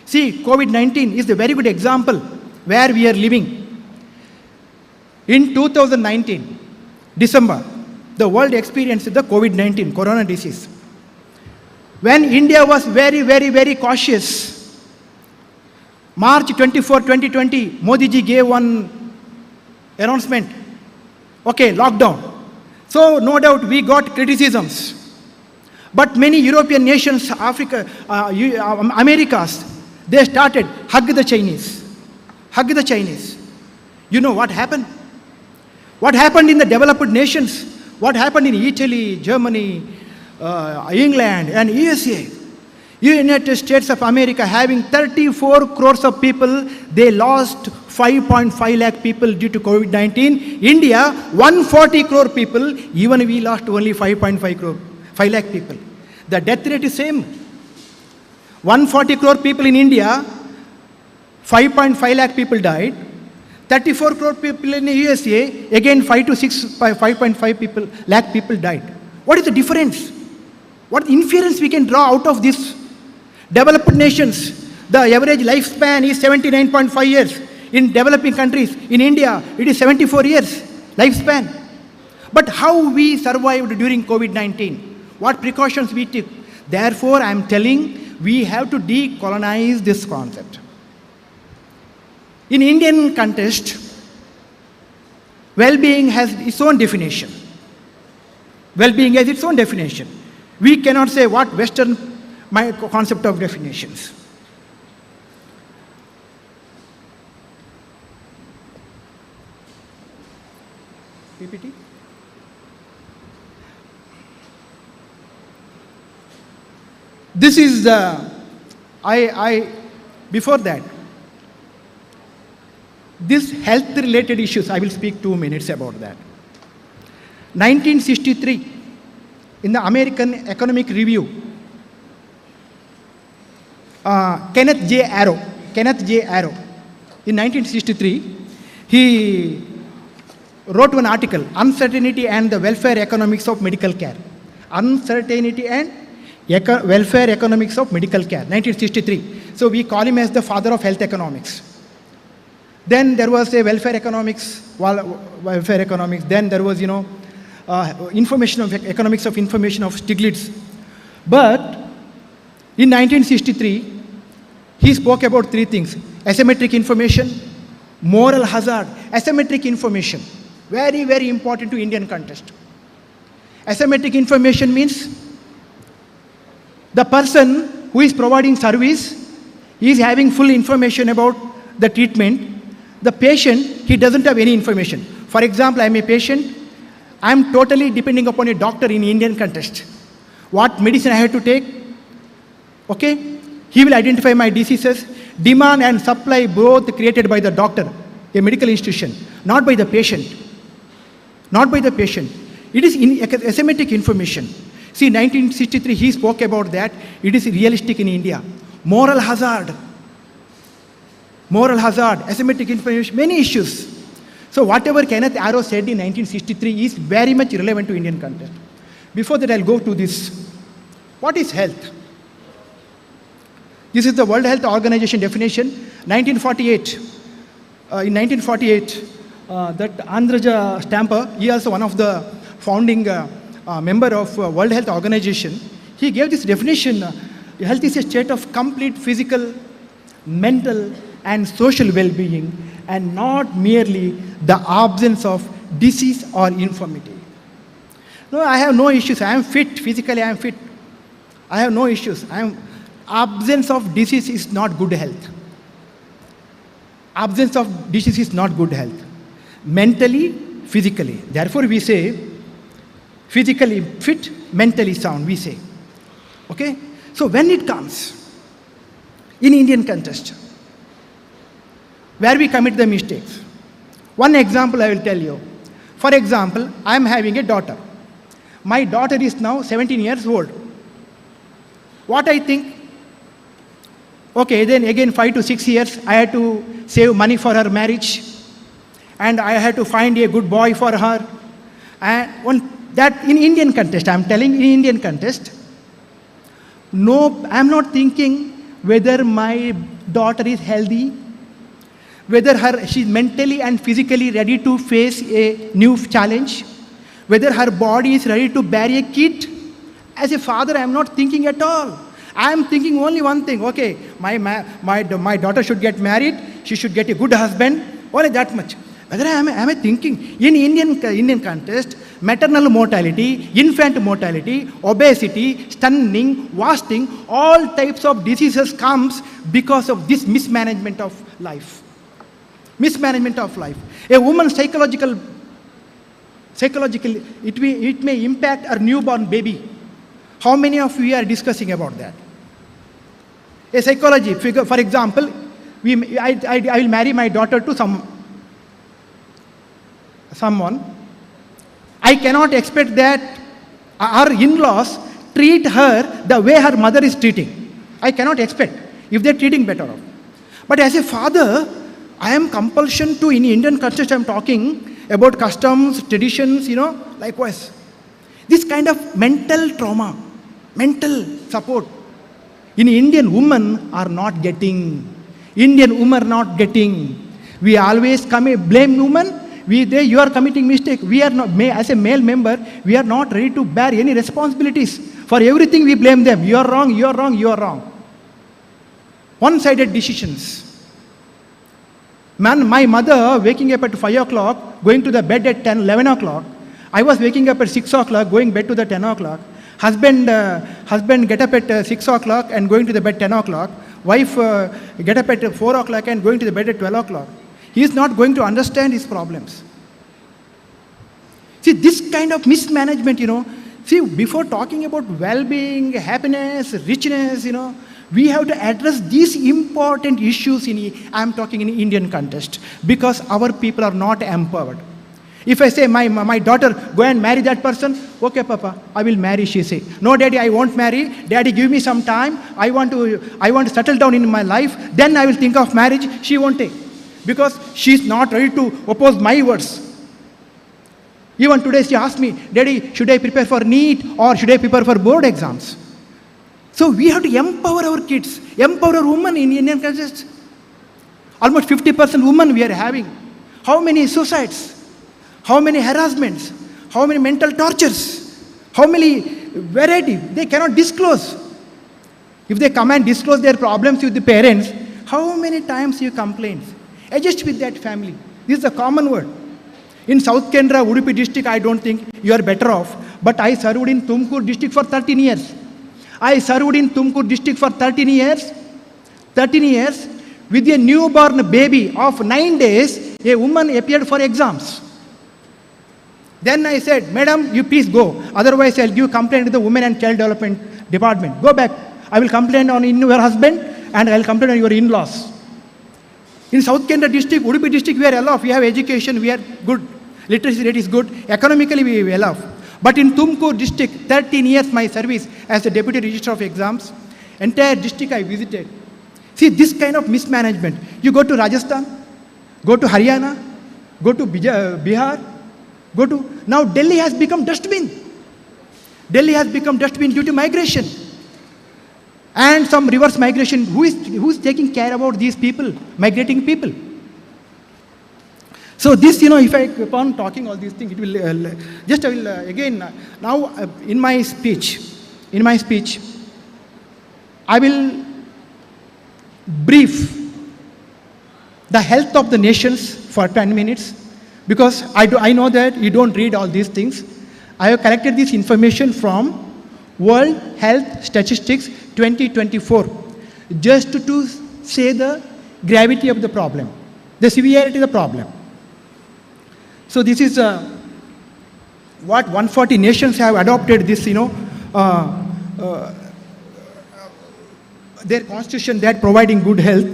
[SPEAKER 6] See, COVID-19 is a very good example where we are living. In 2019, December, the world experienced the COVID-19, corona disease. When India was very, very, very cautious, March 24, 2020, Modi ji gave one announcement. Okay, lockdown. So no doubt we got criticisms. But many European nations, Africa, Americas, they started hug the Chinese. Hug the Chinese. You know what happened? What happened in the developed nations? What happened in Italy, Germany, England, and USA? United States of America having 34 crores of people, they lost 5.5 lakh people due to COVID-19. India, 140 crore people, even we lost only 5 lakh people. The death rate is same. 140 crore people in India, 5.5 lakh people died. 34 crore people in the USA, again 5.5 lakh people died. What is the difference? What inference we can draw out of this? Developed nations, the average lifespan is 79.5 years. In developing countries, in India, it is 74 years lifespan. But how we survived during COVID-19? What precautions we took? Therefore, I am telling, we have to decolonize this concept. In Indian context, well-being has its own definition. Well-being has its own definition. We cannot say what Western concept of definitions. PPT? This is the, before that, this health-related issues, I will speak 2 minutes about that. 1963, in the American Economic Review, Kenneth J. Arrow, in 1963, he wrote one article, Uncertainty and the Welfare Economics of Medical Care. Uncertainty and Welfare Economics of Medical Care, 1963. So we call him as the father of health economics. Then there was a welfare economics. Then there was, information of economics of information of Stiglitz. But in 1963, he spoke about 3 things: asymmetric information, moral hazard. Asymmetric information, very, very important to Indian context. Asymmetric information means the person who is providing service is having full information about the treatment. The patient, he doesn't have any information. For example, I am a patient. I am totally depending upon a doctor in Indian context. What medicine I have to take? Okay? He will identify my diseases. Demand and supply both created by the doctor, a medical institution, not by the patient. Not by the patient. It is asymmetric information. See, 1963, he spoke about that. It is realistic in India. Moral hazard, asymmetric information, many issues. So whatever Kenneth Arrow said in 1963 is very much relevant to Indian context. Before that, I'll go to this. What is health? This is the World Health Organization definition, 1948. In 1948, that Andraja Stamper, he is also one of the founding member of World Health Organization. He gave this definition: health is a state of complete physical, mental, and social well-being, and not merely the absence of disease or infirmity. No, I have no issues. I am fit. Physically, I am fit. I have no issues. Absence of disease is not good health. Absence of disease is not good health. Mentally, physically. Therefore, we say physically fit, mentally sound, we say. Okay? So when it comes in Indian context, where we commit the mistakes. One example I will tell you. For example, I am having a daughter. My daughter is now 17 years old. What I think? Okay, then again 5 to 6 years, I had to save money for her marriage. And I had to find a good boy for her. And that in Indian context, I am telling in Indian context, no, I am not thinking whether my daughter is healthy, whether she is mentally and physically ready to face a new challenge, whether her body is ready to bear a kid. As a father, I am not thinking at all. I am thinking only one thing. Okay, my daughter should get married. She should get a good husband. Only that much. Whether am I thinking in Indian context, maternal mortality, infant mortality, obesity, stunning, wasting, all types of diseases comes because of this mismanagement of life. Mismanagement of life. A woman's psychologically, it may impact her newborn baby. How many of you are discussing about that? A psychology figure, for example, I will marry my daughter to someone. I cannot expect that our in-laws treat her the way her mother is treating. I cannot expect if they're treating better off. But as a father, I am compulsion to, in Indian context, I am talking about customs, traditions, likewise. This kind of mental trauma, mental support, in Indian women are not getting. Indian women are not getting. We always blame women. You are committing mistake. We are not, as a male member, we are not ready to bear any responsibilities. For everything we blame them. You are wrong, you are wrong, you are wrong. One-sided decisions. My mother waking up at 5 o'clock, going to the bed at 11 o'clock. I was waking up at 6 o'clock, going bed to the 10 o'clock. Husband get up at 6 o'clock and going to the bed 10 o'clock. Wife get up at 4 o'clock and going to the bed at 12 o'clock. He is not going to understand his problems. See, this kind of mismanagement, see, before talking about well-being, happiness, richness, we have to address these important issues I am talking in Indian context, because our people are not empowered. If I say, my daughter, go and marry that person, okay, Papa, I will marry, she say. No, Daddy, I won't marry. Daddy, give me some time. I want to settle down in my life. Then I will think of marriage. She won't take. Because she is not ready to oppose my words. Even today she asked me, Daddy, should I prepare for NEET or should I prepare for board exams? So we have to empower our kids, empower our women in Indian context. Almost 50% women we are having. How many suicides? How many harassments? How many mental tortures? How many variety? They cannot disclose. If they come and disclose their problems with the parents, how many times you complain? Adjust with that family. This is a common word. In South Kendra, Udupi district, I don't think you are better off. But I served in Tumkur district for 13 years. I served in Tumkur district for 13 years. 13 years. With a newborn baby of 9 days, a woman appeared for exams. Then I said, Madam, you please go. Otherwise, I'll give complaint to the Women and Child Development Department. Go back. I will complain on your husband and I'll complain on your in-laws. In South Kendra district, Udupi district, we are well off. We have education, we are good. Literacy rate is good. Economically, we are well off. But in Tumkur district, 13 years my service as the Deputy Registrar of Exams, entire district I visited. See, this kind of mismanagement. You go to Rajasthan, go to Haryana, go to Bihar, now Delhi has become dustbin. Delhi has become dustbin due to migration. And some reverse migration. Who is taking care about these people, migrating people? So this, if I keep on talking all these things, it will, I will again, now in my speech, I will brief the health of the nations for 10 minutes, because I know that you don't read all these things. I have collected this information from World Health Statistics 2024, just to say the gravity of the problem, the severity of the problem. So this is what 140 nations have adopted this, their constitution that providing good health,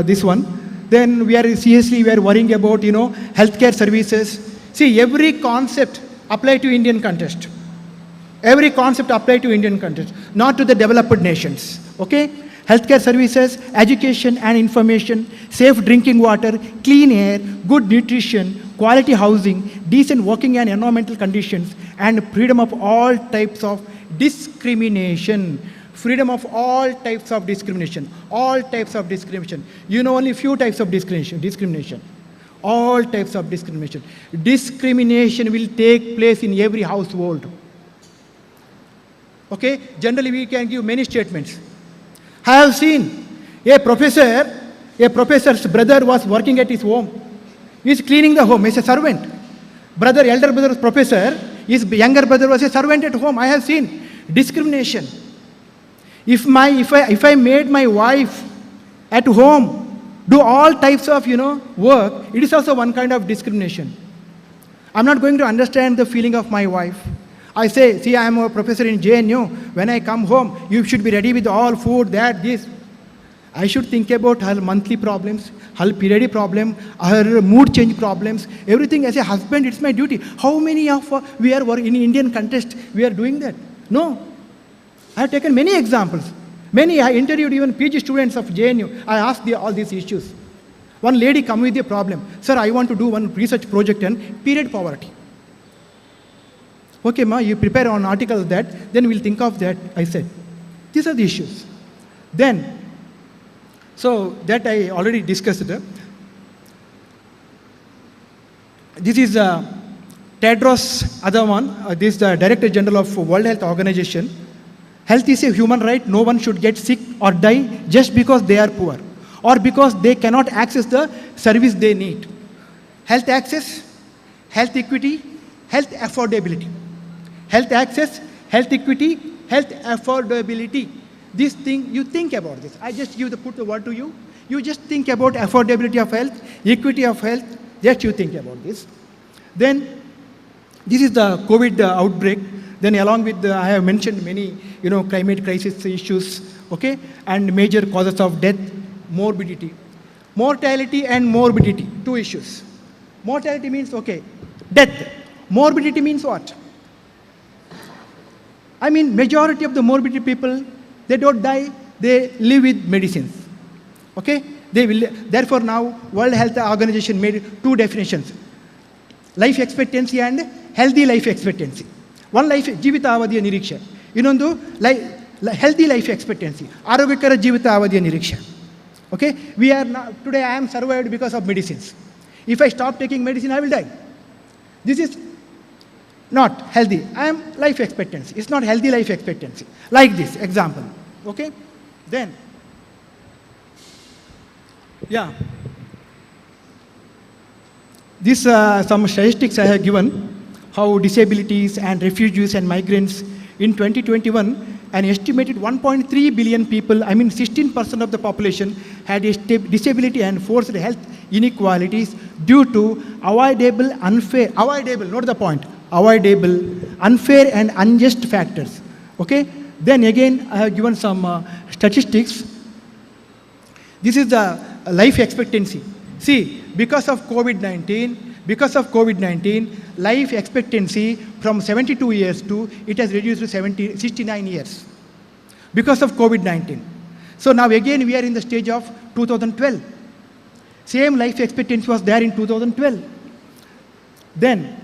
[SPEAKER 6] this one. Then we are worrying about, healthcare services. See, every concept apply to Indian context. Every concept apply to Indian context, not to the developed nations. Okay? Healthcare services, education and information, safe drinking water, clean air, good nutrition, quality housing, decent working and environmental conditions, and freedom of all types of discrimination. Freedom of all types of discrimination. All types of discrimination. Only few types of discrimination. All types of discrimination. Discrimination will take place in every household. Okay? Generally, we can give many statements. I have seen a professor's brother was working at his home. He is cleaning the home. He is a servant. Elder brother was professor. His younger brother was a servant at home. I have seen discrimination. If I made my wife at home do all types of, work, it is also one kind of discrimination. I'm not going to understand the feeling of my wife. I say, see, I am a professor in JNU. When I come home, you should be ready with all food, this. I should think about her monthly problems, her periodic problem, her mood change problems, everything. As a husband, it's my duty. How many of we are in Indian context, we are doing that? No. I have taken many examples. Many, I interviewed even PG students of JNU. I asked all these issues. One lady come with a problem. Sir, I want to do one research project on period poverty. Okay, ma, you prepare an article of that, then we'll think of that, I said. These are the issues. Then, so that I already discussed. This is Tedros Adhanom, this is the Director General of World Health Organization. Health is a human right. No one should get sick or die just because they are poor or because they cannot access the service they need. Health access, health equity, health affordability. Health access, health equity, health affordability. This thing, you think about this. I just put the word to you. You just think about affordability of health, equity of health, just you think about this. Then, this is the COVID outbreak. Then along with, I have mentioned many, climate crisis issues, okay? And major causes of death, morbidity. Mortality and morbidity, two issues. Mortality means, okay, death. Morbidity means what? I mean, majority of the morbidity people, they don't die, they live with medicines, okay? They will, therefore now, World Health Organization made two definitions. Life expectancy and healthy life expectancy. One life, ಜೀವಿತ ಅವಧಿಯ ನಿರೀಕ್ಷೆ. ಇನ್ನೊಂದು healthy life expectancy. ಆರೋಗ್ಯಕರ ಜೀವಿತ ಅವಧಿಯ ನಿರೀಕ್ಷೆ. Okay? We are now, today I am survived because of medicines. If I stop taking medicine, I will die. This is not healthy. I am life expectancy. It's not healthy life expectancy. Like this example. Okay? Then, yeah. This some statistics I have given. How disabilities and refugees and migrants in 2021, an estimated 1.3 billion people, I mean 16% of the population, had a disability and forced health inequalities due to avoidable, note the point, avoidable, unfair and unjust factors. Okay? Then again, I have given some statistics. This is the life expectancy. See, because of COVID-19, life expectancy from 72 years to, it has reduced to 69 years. Because of COVID-19. So now again we are in the stage of 2012. Same life expectancy was there in 2012. Then,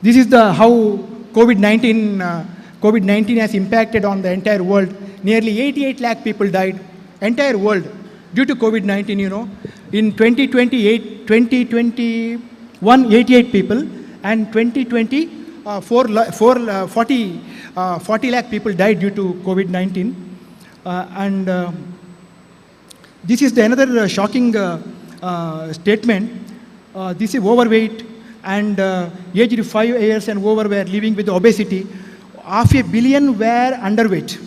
[SPEAKER 6] this is the how COVID-19 has impacted on the entire world. Nearly 88 lakh people died, entire world, due to COVID-19, In 2021, 88 people, and 2020, 40 lakh people died due to COVID-19. This is another shocking statement. This is overweight and aged 5 years and over were living with obesity. 500 million were underweight.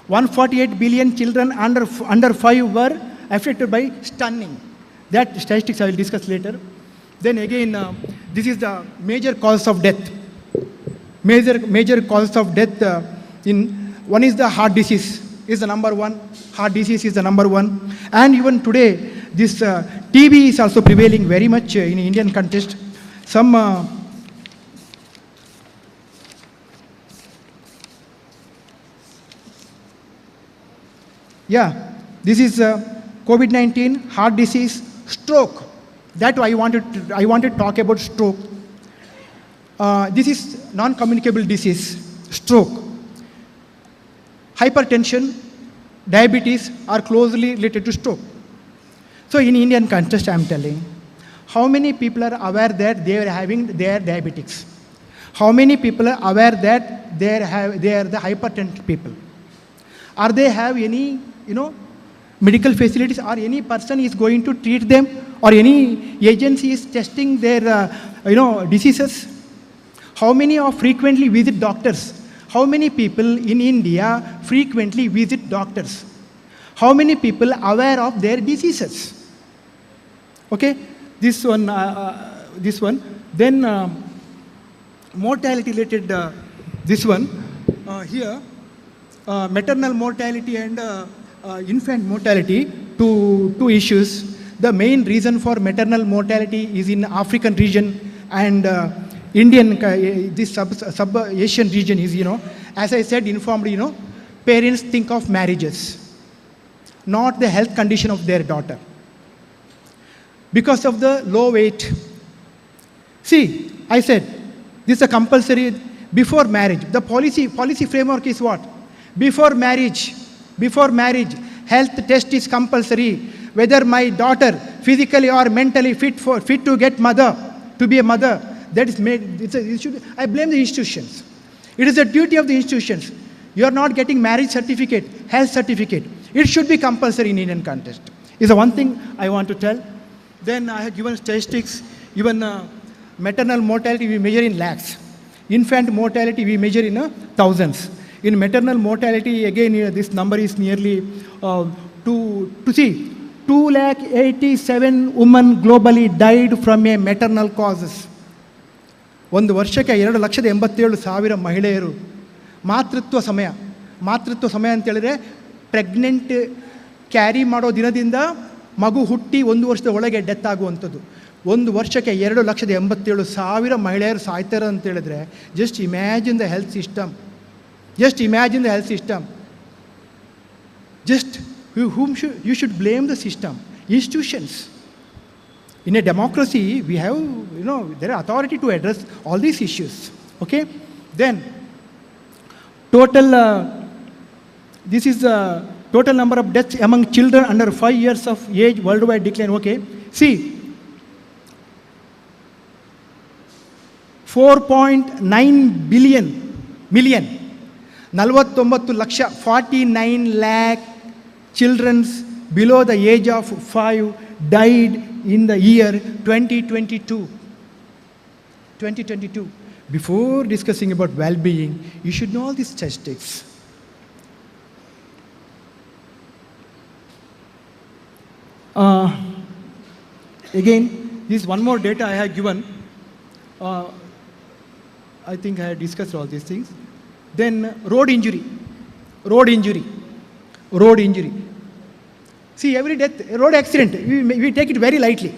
[SPEAKER 6] 148 billion children under 5 were affected by stunning. That statistics I will discuss later. Then again, this is the major cause of death. Major causes of death one is the heart disease is the number one. Heart disease is the number one. And even today, this TB is also prevailing very much in Indian context. Some this is COVID-19, heart disease, stroke. That I wanted to talk about stroke. This is non-communicable disease, stroke. Hypertension, diabetes are closely related to stroke. So in Indian context, I am telling, how many people are aware that they are having their diabetics? How many people are aware that they are the hypertension people? Are they have any, medical facilities, or any person is going to treat them, or any agency is testing their, diseases? How many are frequently visit doctors? How many people in India frequently visit doctors? How many people are aware of their diseases? Okay, this one. Then mortality related, this one. Here, maternal mortality and infant mortality, two issues. The main reason for maternal mortality is in African region and Indian, this sub-Asian region is, as I said, informally, parents think of marriages, not the health condition of their daughter. Because of the low weight. See, I said, this is a compulsory before marriage. The policy framework is what? Before marriage, health test is compulsory. Whether my daughter physically or mentally fit to be a mother, that is made. I blame the institutions. It is a duty of the institutions. You are not getting marriage certificate, health certificate. It should be compulsory in Indian context. Is the one thing I want to tell. Then I have given statistics. Even maternal mortality we measure in lakhs. Infant mortality we measure in thousands. In maternal mortality, again, this number is nearly 287 women globally died from a maternal causes. ಒಂದು ವರ್ಷಕ್ಕೆ 2,87,000 ಮಹಿಳೆಯರು ಮಾತೃತ್ವ ಸಮಯ ಅಂತೇಳಿದ್ರೆ pregnant carry ಮಾಡೋ ದಿನದಿಂದ ಮಗು ಹುಟ್ಟಿ 1 ವರ್ಷದ ಒಳಗೆ ಡೆತ್ ಆಗುವಂಥದ್ದು. ಒಂದು ವರ್ಷಕ್ಕೆ 2,87,000 ಮಹಿಳೆಯರು ಸಾಯ್ತಾರೆ ಅಂತೇಳಿದ್ರೆ just imagine the health system. Just you should blame the system, institutions. In a democracy, we have, there are authority to address all these issues. Okay? Then, this is the total number of deaths among children under 5 years of age worldwide decline. Okay? See, 4.9 million. 49 laksha, 49 lakh children below the age of 5 died in the year 2022. Before discussing about well-being, you should know all these statistics. Again, this is one more data I have given. I think I have discussed all these things. Then road injury. See, every death, road accident, we take it very lightly.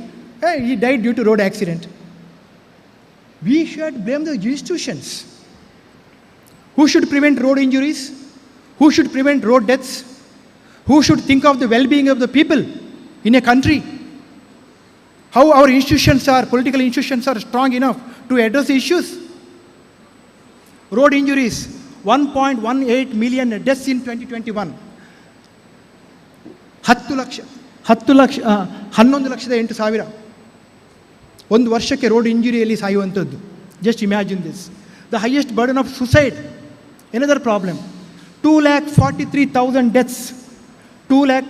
[SPEAKER 6] He died due to road accident. We should blame the institutions. Who should prevent road injuries? Who should prevent road deaths? Who should think of the well-being of the people in a country? How our political institutions are strong enough to address the issues? Road injuries, 1.18 million deaths in 2021. 11,08,000 ಒಂದು ವರ್ಷಕ್ಕೆ road ಇಂಜುರಿಯಲ್ಲಿ ಸಾಯುವಂಥದ್ದು. Just imagine this. The highest burden of suicide, another problem. 2,43,000 deaths. 2 lakh,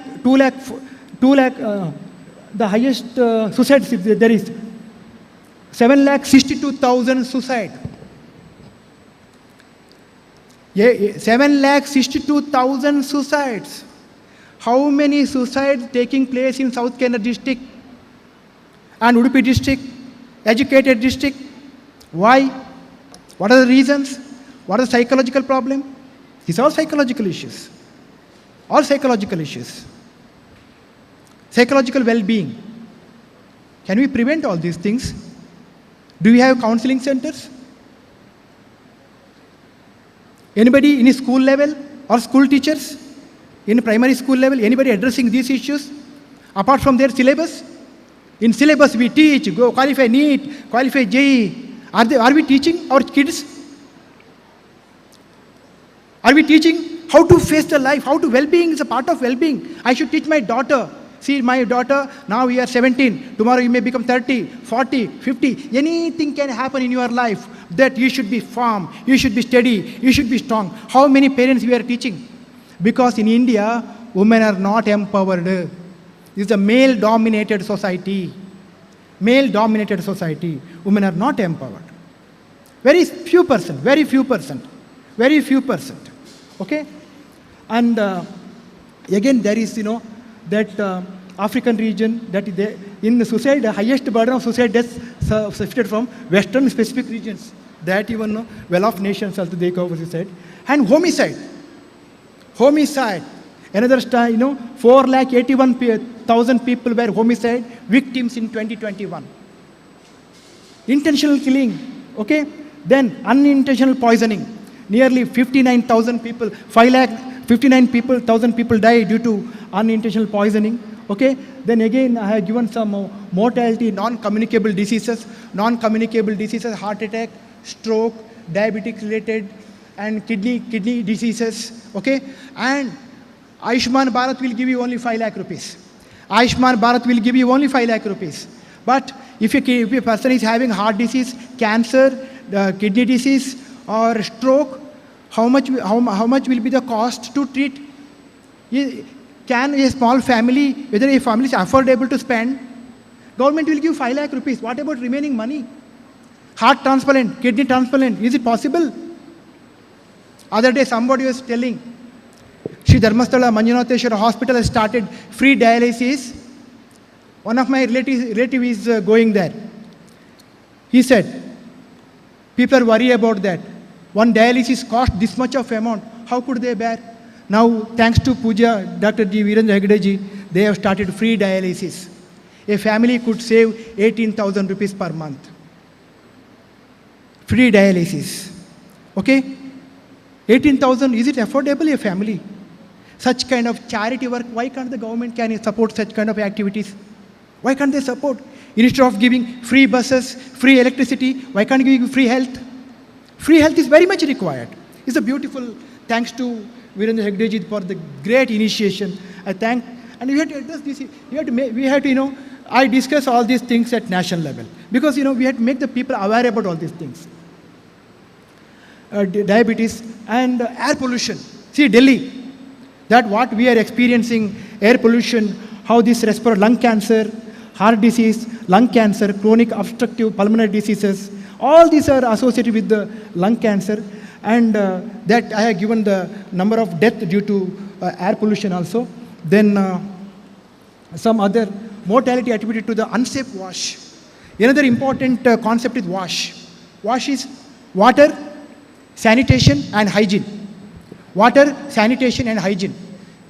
[SPEAKER 6] the highest suicides there is. 7,62,000 suicide. 7,62,000 suicides. How many suicides taking place in South Kannada district and Udupi district, educated district? Why? What are the reasons? What are the psychological problem? These are all psychological issues. Psychological well-being. Can we prevent all these things? Do we have counseling centers? Anybody in school level or school teachers in primary school level, anybody addressing these issues apart from their syllabus? In syllabus we teach, go qualify NEET, qualify JEE. Are we teaching our kids? Are we teaching how to face the life, how to well-being is a part of well-being? I should teach my daughter. See, my daughter, now you are 17, tomorrow you may become 30, 40, 50. Anything can happen in your life. That you should be firm, you should be steady, you should be strong. How many parents we are teaching? Because in India, women are not empowered. This is a male-dominated society. Women are not empowered. Very few percent. Okay? And again, there is, that African region, that in the suicide, the highest burden of suicide deaths shifted from Western specific regions. That even well-off nations also they cover suicide. And homicide. Another 4,81,000 people were homicide victims in 2021. Intentional killing, Okay? Then unintentional poisoning. Nearly 59,000 people, 59,000 people die due to unintentional poisoning. Okay? Then again, I have given some mortality, non-communicable diseases, heart attack, stroke, diabetic related, and kidney diseases. Okay? And Ayushman Bharat will give you only 5 lakh rupees. Ayushman Bharat will give you only 5 lakh rupees. But if a person is having heart disease, cancer, kidney disease, or stroke, how much will be the cost to treat? Can a small family, whether a family is affordable to spend, government will give 5 lakh rupees. What about remaining money? Heart transplant, kidney transplant, is it possible? Other day somebody was telling, Sri Dharmasthala Manjunatheshwara Hospital has started free dialysis. One of my relatives is going there. He said, people are worried about that. One dialysis cost this much of amount. How could they bear? Now, thanks to Puja, Dr. G. Virendra Hegde ji, they have started free dialysis. A family could save 18,000 rupees per month. Free dialysis. Okay? 18,000, is it affordable a family? Such kind of charity work, why can't the government support such kind of activities? Why can't they support? Instead of giving free buses, free electricity, why can't you give free health? Free health is very much required. It's a beautiful, thanks to Virendra Hegde ji for the great initiation. I thank, and we have to address this, I discuss all these things at national level. Because, we have to make the people aware about all these things. Diabetes and air pollution. See, Delhi, that what we are experiencing, air pollution, how this respiratory lung cancer, heart disease, lung cancer, chronic obstructive pulmonary diseases, all these are associated with the lung cancer. And that I have given the number of deaths due to air pollution also. Then some other mortality attributed to the unsafe wash. Another important concept is wash. Wash is water, sanitation and hygiene. Water, sanitation and hygiene.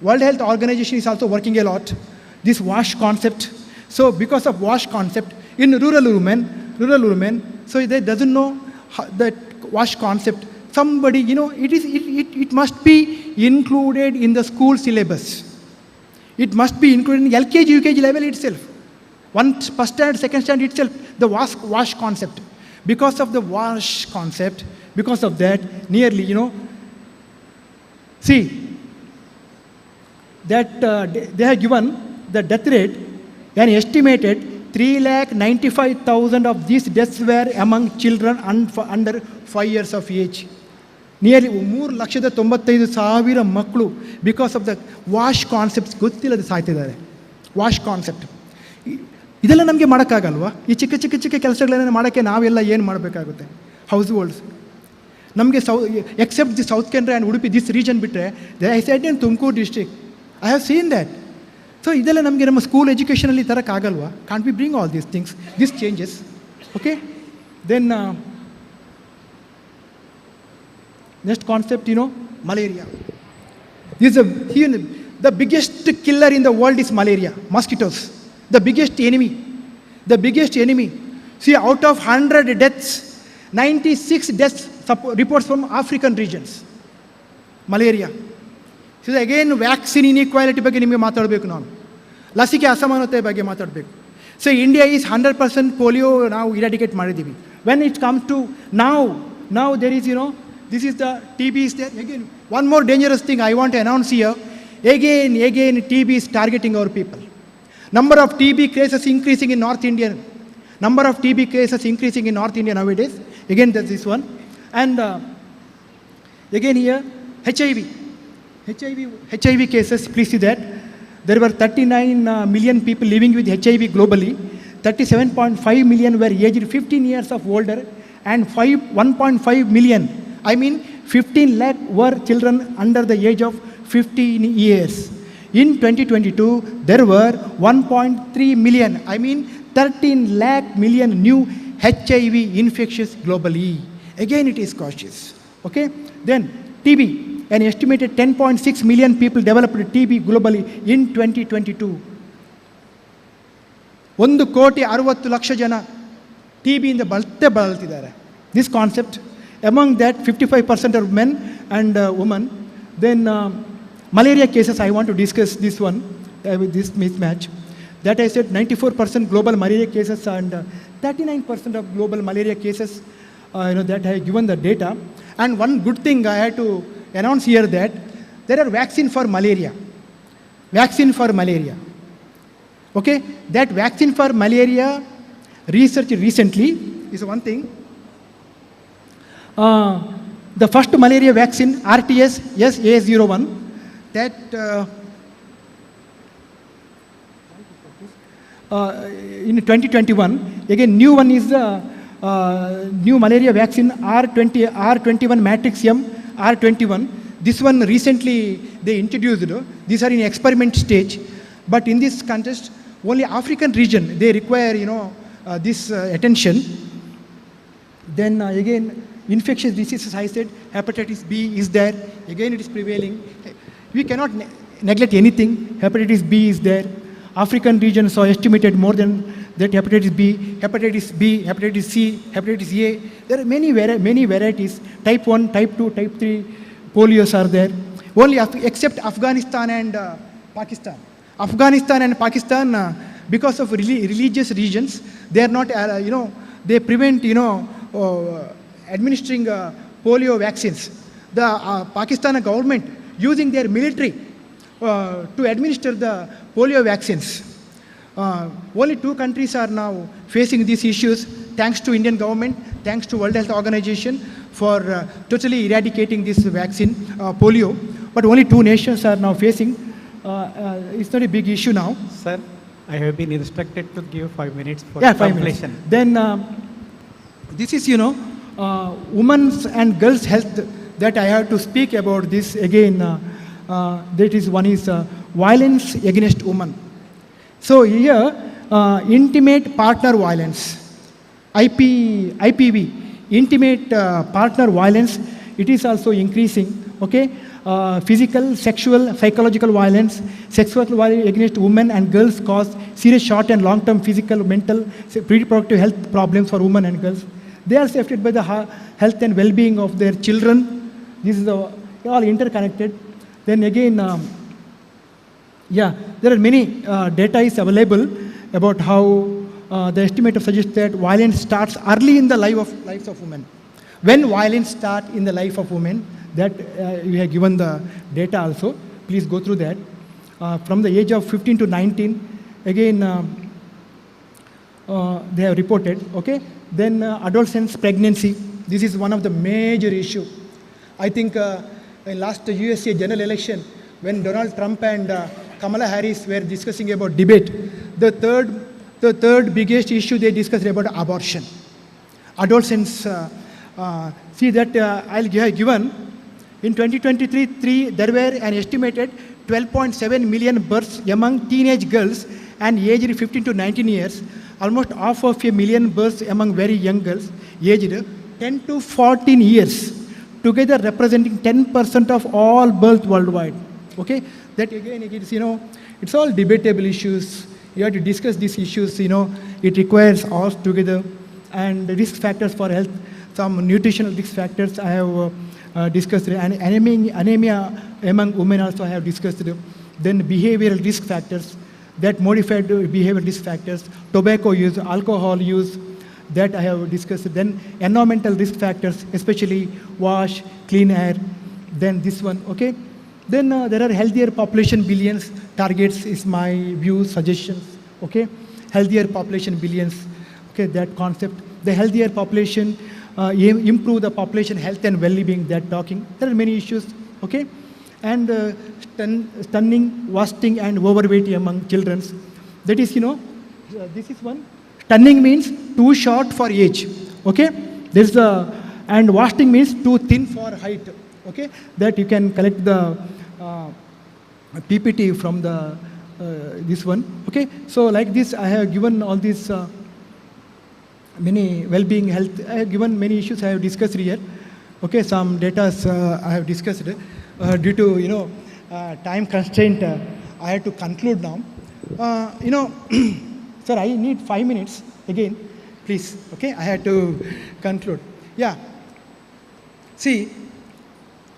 [SPEAKER 6] World Health Organization is also working a lot. This wash concept. So because of wash concept, in rural women, so they doesn't know that wash concept. Somebody, it must be included in the school syllabus. It must be included in LKG, UKG level itself. First standard, second standard itself, the wash concept. Because of the wash concept, because of that, nearly, see, that they have given the death rate, an estimated 395,000 of these deaths were among children under 5 years of age. Nearly 3,95,000 ಮಕ್ಕಳು because of the wash concepts ಗೊತ್ತಿಲ್ಲದೆ ಸಾಯ್ತಿದ್ದಾರೆ. Wash concept ಇದೆಲ್ಲ ನಮಗೆ ಮಾಡೋಕ್ಕಾಗಲ್ವಾ? ಈ ಚಿಕ್ಕ ಕೆಲಸಗಳನ್ನ ಮಾಡೋಕ್ಕೆ ನಾವೆಲ್ಲ ಏನು ಮಾಡಬೇಕಾಗುತ್ತೆ? ಹೌಸ್ ಹೋಲ್ಡ್ಸ್ ನಮಗೆ except the south Kanara and Udupi this region ಬಿಟ್ಟರೆ I said in Tumakuru district I have seen that. So ಇದೆಲ್ಲ ನಮಗೆ ನಮ್ಮ ಸ್ಕೂಲ್ ಎಜುಕೇಷನಲ್ಲಿ ತರೋಕ್ಕಾಗಲ್ವಾ? Can't we bring all these things, this changes. Okay, then next concept, malaria. This is the biggest killer in the world is malaria, mosquitoes. The biggest enemy. See, out of 100 deaths, 96 deaths reports from African regions. Malaria. So again, vaccine inequality ಬಗ್ಗೆ ನಿಮಗೆ ಮಾತಾಡಬೇಕು ನಾನು. ಲಸಿಕೆ ಅಸಮಾನತೆ ಬಗ್ಗೆ ಮಾತಾಡಬೇಕು. So India is 100% polio now eradicate ಮಾಡಿದ್ದೀವಿ. When it comes to now there is, this is the TB is there. Again, one more dangerous thing I want to announce here. Again, TB is targeting our people. Number of TB cases increasing in North India. Nowadays. Again, that's this one. And again here, HIV cases, please see that. There were 39 million people living with HIV globally. 37.5 million were aged 15 years of older and 1.5 million. 15 lakh were children under the age of 15 years. In 2022, there were 1.3 million, 13 lakh million new HIV infections globally. Again, it is cautious. Okay? Then, TB. An estimated 10.6 million people developed TB globally in 2022. 1,60,60,000 ಜನ TB ಇಂದ ಬಳಲ್ತಿದ್ದಾರೆ. this concept. Among that, 55% of men and women. Then malaria cases, I want to discuss this one, with this mismatch. That I said 94% global malaria cases and 39% of global malaria cases, that I have given the data. And one good thing I had to announce here that there are vaccine for malaria. Vaccine for malaria. Okay, that vaccine for malaria research recently is one thing. The first malaria vaccine, RTS-SA01, that in 2021, again new one is the new malaria vaccine R21 Matrix M R21. This one recently they introduced. These are in experiment stage, but in this contest, only African region they require this attention. Then again, infectious diseases, I said, hepatitis B is there. Again, it is prevailing. We cannot neglect anything. Hepatitis B is there. African region saw estimated more than that hepatitis B, hepatitis C, hepatitis A. There are many varieties. Type 1, type 2, type 3 polios are there. Only except Afghanistan and Pakistan. Afghanistan and Pakistan, because of religious regions, they are not, they prevent, administering polio vaccines. The Pakistan government using their military to administer the polio vaccines. Only 2 countries are now facing these issues, thanks to Indian government, thanks to World Health Organization for totally eradicating this vaccine, polio. But only 2 nations are now facing. It's not a big issue now.
[SPEAKER 9] Sir, I have been instructed to give 5 minutes for
[SPEAKER 6] 5
[SPEAKER 9] completion.
[SPEAKER 6] minutes. Then this is, women's and girls' health that I have to speak about this again. That is one is violence against women. So here, intimate partner violence, IPV, intimate partner violence, it is also increasing. Okay, physical, sexual, psychological violence, sexual violence against women and girls cause serious short and long-term physical, mental, reproductive health problems for women and girls. They are affected by the health and well-being of their children. This is all interconnected. Then again, there are many data is available about how the estimator suggests that violence starts early in the lives of women. When violence starts in the life of women, that we have given the data also. Please go through that. From the age of 15 to 19, again, they have reported, okay? Then adolescence pregnancy, this is one of the major issue. I think in last USA general election, when Donald Trump and Kamala Harris were discussing about debate, the third biggest issue they discussed about abortion. Adolescents, see that I'll give given, in 2023, there were an estimated 12.7 million births among teenage girls and aged 15 to 19 years, almost half of a million births among very young girls aged 10 to 14 years, together representing 10% of all births worldwide. Okay, that again, it's all debatable issues. You have to discuss these issues, it requires us together. And risk factors for health, some nutritional risk factors I have discussed, and anemia among women also I have discussed. Then behavioral risk factors, that modified behavioral risk factors, tobacco use, alcohol use, that I have discussed. Then environmental risk factors, especially wash, clean air, then this one, okay? Then there are healthier population billions targets is my view, suggestions, okay? Healthier population billions, okay, that concept. The healthier population, improve the population health and well-being, that talking. There are many issues, okay? And stunning, wasting and overweight among children. That is, this is one. Stunning means too short for age, okay? There's the, and wasting means too thin for height, okay? That you can collect the PPT from the this one, okay? So like this, I have given all these many well-being health, I have given many issues I have discussed here, okay? Some data I have discussed. Due to, time constraint, I have to conclude now. Sir, I need 5 minutes again, please, okay? I had to conclude. Yeah. See,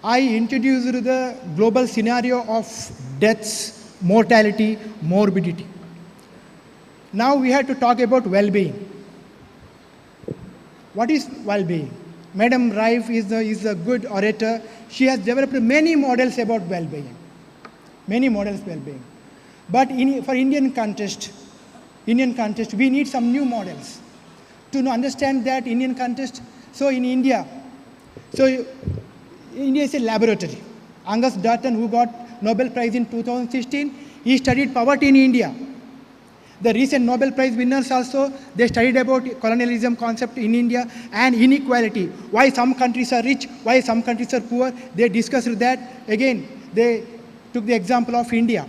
[SPEAKER 6] I introduced the global scenario of deaths, mortality, morbidity. Now we have to talk about well-being. What is well-being? Madam Raif is a good orator. She has developed many models about well-being. Many models well-being. But for Indian context, we need some new models to understand that Indian context. So in India, India is a laboratory. Angus Dutton, who got Nobel Prize in 2016, he studied poverty in India. The recent Nobel Prize winners also, they studied about colonialism concept in India and inequality. Why some countries are rich, why some countries are poor. They discussed that. Again, they took the example of India.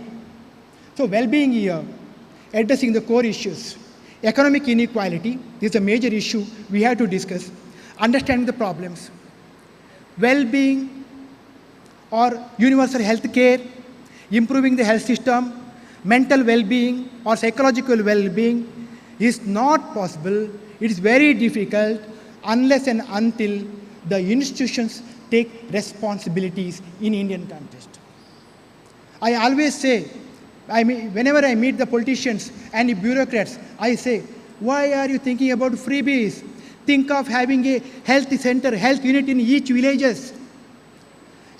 [SPEAKER 6] So well-being here, addressing the core issues. Economic inequality is a major issue we have to discuss. Understanding the problems. Well-being or universal health care, improving the health system, mental well-being or psychological well-being is not possible. It is very difficult unless and until the institutions take responsibilities in Indian context. I always say, whenever I meet the politicians and the bureaucrats, I say, why are you thinking about freebies? Think of having a health center, health unit in each villages.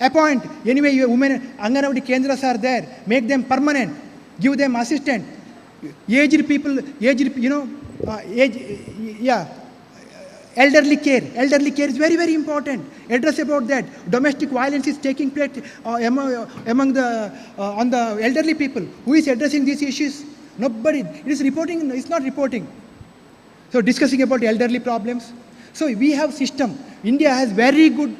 [SPEAKER 6] Appoint, anyway, your women, Anganavadi Kendras are there, make them permanent. Give them assistance. Aged people, elderly care. Elderly care is very, very important. Address about that. Domestic violence is taking place on the elderly people. Who is addressing these issues? Nobody. It is reporting. It's not reporting. So discussing about elderly problems. So we have system. India has very good,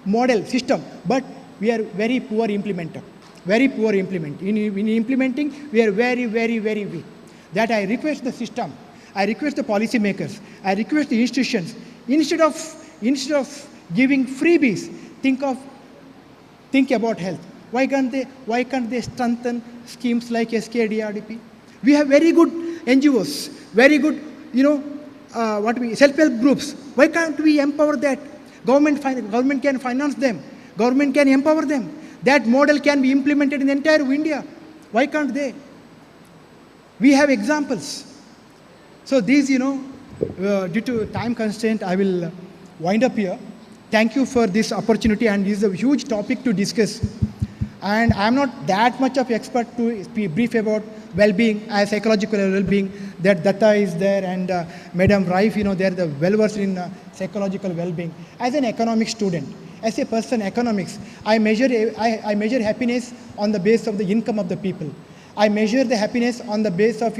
[SPEAKER 6] model system, but we are very poor implementer. Very poor implement. In implementing, we are very, very, very weak. That I request the system, I request the policymakers, I request the institutions, instead of giving freebies, think about health. Why can't they strengthen schemes like SKDRDP? We have very good NGOs, very good, self-help groups. Why can't we empower that? Government can finance them. Government can empower them. That model can be implemented in the entire India. Why can't they? We have examples. So these, due to time constraint, I will wind up here. Thank you for this opportunity, and this is a huge topic to discuss. And I'm not that much of expert to be brief about well-being, psychological well-being. That Datta is there, and Madam Raif, they're the well-versed in psychological well-being. As an economic student, as a person, economics, I measure happiness on the basis of the income of the people. I measure the happiness on the basis of,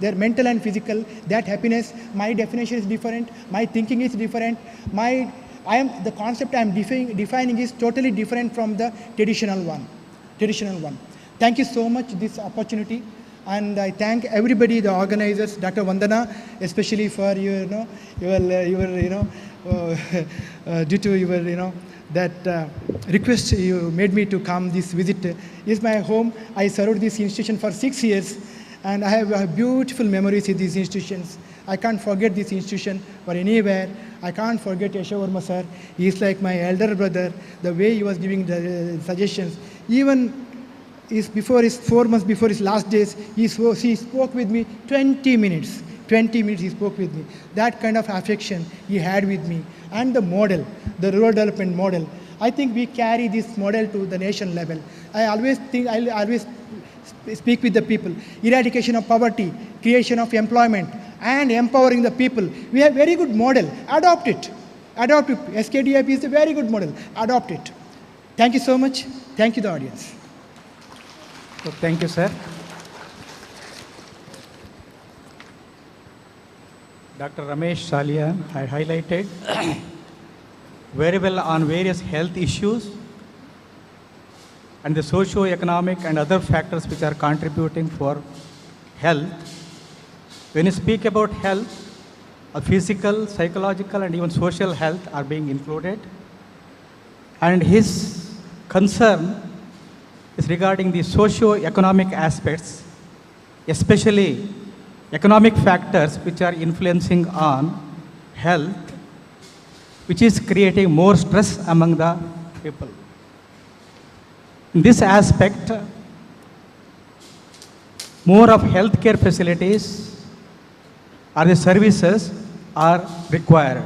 [SPEAKER 6] their mental and physical. That happiness, my definition is different, my thinking is different, the concept I am defining is totally different from the traditional one. Thank you so much this opportunity, and I thank everybody, the organizers, Dr. Vandana, especially for your due to your that request you made me to come this visit. Is my home. I served this institution for 6 years, and I have beautiful memories in these institutions. I can't forget this institution for anywhere. I can't forget Yasho Verma sir. He is like my elder brother. The way he was giving the suggestions, even 4 months before his last days, he spoke with me 20 minutes. 20 minutes he spoke with me. That kind of affection he had with me. And the model, the rural development model, I think we carry this model to the nation level. I always speak with the people. Eradication of poverty, creation of employment, and empowering the people. We have very good model. Adopt it. Adopt it. SKDIP is a very good model. Adopt it. Thank you so much. Thank you, the audience.
[SPEAKER 9] So thank you, sir. Dr. Ramesh Salia had highlighted very well on various health issues and the socio-economic and other factors which are contributing for health. When you speak about health, physical, psychological, and even social health are being included. And his concern is regarding the socio-economic aspects, especially economic factors which are influencing on health. which is creating more stress among the people. In this aspect, more of healthcare facilities or the services are required.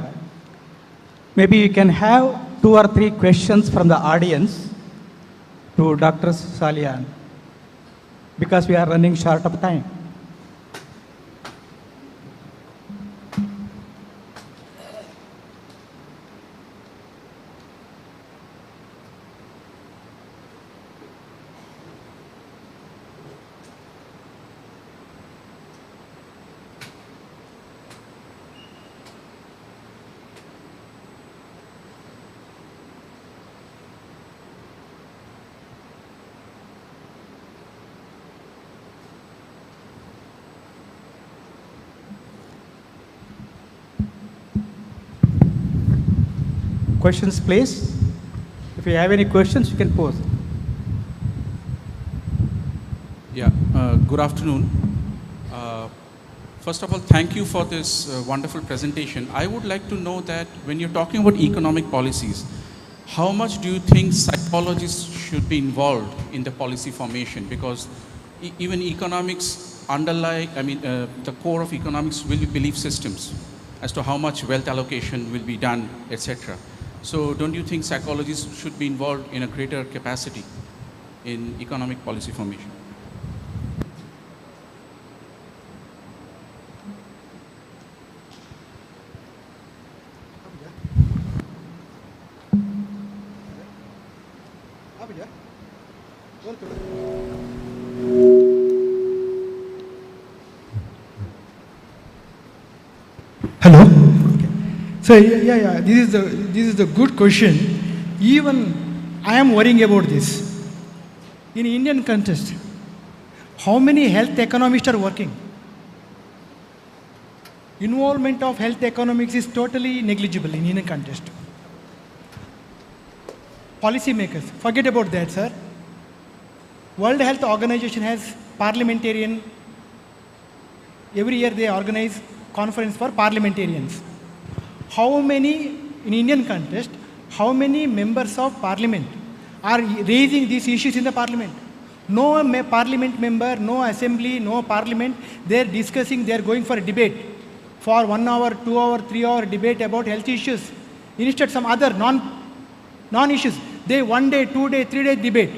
[SPEAKER 9] Maybe you can have 2 or 3 questions from the audience to Dr. Salian, because we are running short of time. Questions, please. If you have any questions, you can pose.
[SPEAKER 7] Yeah, good afternoon. First of all, thank you for this wonderful presentation. I would like to know that when you're talking about economic policies, how much do you think psychologists should be involved in the policy formation? Because even economics underlie, the core of economics will be belief systems as to how much wealth allocation will be done, etc. So don't you think psychologists should be involved in a greater capacity in economic policy formation?
[SPEAKER 6] Hello. Okay. So this is the good question. Even I am worrying about this. In Indian context, how many health economists are working? Involvement of health economics is totally negligible in Indian context. Policymakers, forget about that, sir. World Health Organization has parliamentarian. Every year they organize conference for parliamentarians. How many, in Indian context, how many members of parliament are raising these issues in the parliament? No parliament member, no assembly, no parliament, they're discussing, they're going for a debate for 1 hour, 2 hour, 3 hour debate about health issues. Instead some other non-issues, they 1 day, 2 day, 3 day debate.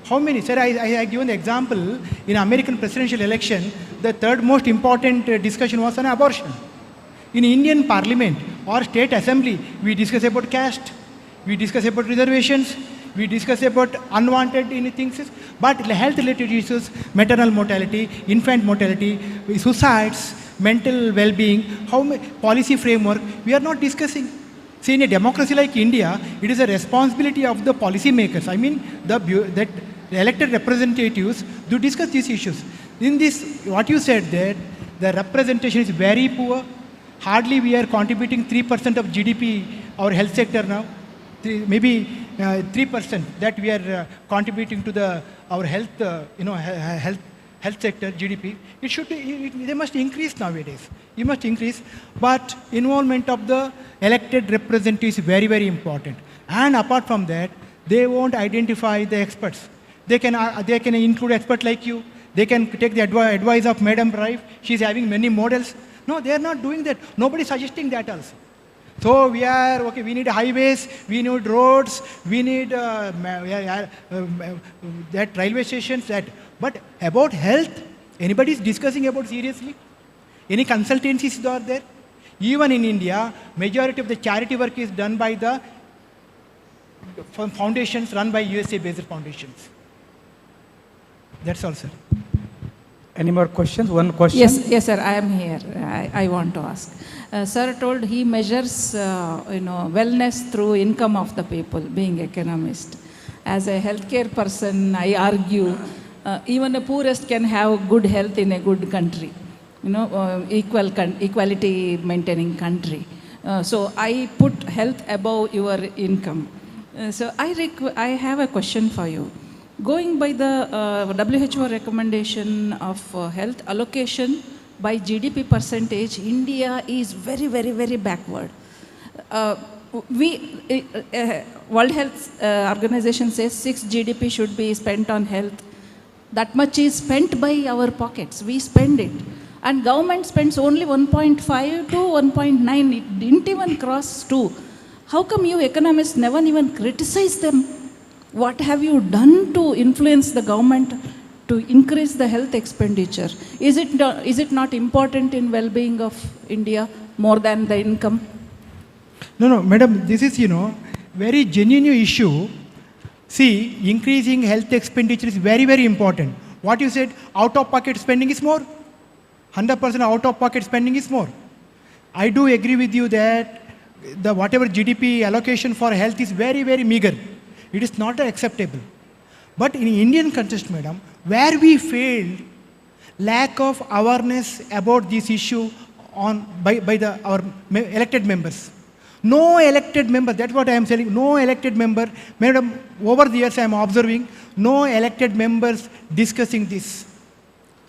[SPEAKER 6] How many? Sir, I given the example, in American presidential election, the third most important discussion was on abortion. In Indian parliament or state assembly, we discuss about caste, we discuss about reservations, we discuss about unwanted things, but health related issues, maternal mortality, infant mortality, suicides, mental well-being, policy framework, we are not discussing. See, in a democracy like India, it is a responsibility of the policy makers. I mean, that elected representatives do discuss these issues. In this, what you said there, the representation is very poor. Hardly we are contributing 3% of GDP, our health sector now. Maybe 3% that we are contributing to our health, health sector GDP. It should be, they must increase nowadays. You must increase, but involvement of the elected representatives is very, very important. And apart from that, they won't identify the experts. They can include experts like you. They can take the advice of Madam Rife. She's having many models. No, they are not doing that. Nobody is suggesting that also. So we are, okay, we need highways, we need roads, we need that railway stations, that. But about health, anybody is discussing about seriously? Any consultancies are there? Even in India, majority of the charity work is done by the foundations run by USA-based foundations. That's all, sir.
[SPEAKER 9] Any more questions? One question?
[SPEAKER 20] Yes, sir, I am here. I want to ask. Sir told he measures, wellness through income of the people, being economist. As a healthcare person, I argue, even the poorest can have good health in a good country, equality maintaining country. So I put health above your income. So I have a question for you. Going by the WHO recommendation of health allocation by GDP percentage, India is very, very, very backward. World Health Organization says 6 GDP should be spent on health. That much is spent by our pockets. We spend it. And government spends only 1.5 to 1.9. It didn't even cross 2. How come you economists never even criticize them? What have you done to influence the government to increase the health expenditure? Is it not important in well-being of India more than the income?
[SPEAKER 6] No, madam, this is, very genuine issue. See, increasing health expenditure is very, very important. What you said, out-of-pocket spending is more. 100% out-of-pocket spending is more. I do agree with you that the whatever GDP allocation for health is very, very meager. It is not acceptable. But in Indian context, madam, where we failed, lack of awareness about this issue by our elected members. No elected member, that's what I am saying, no elected member, madam, over the years I am observing, no elected members discussing this.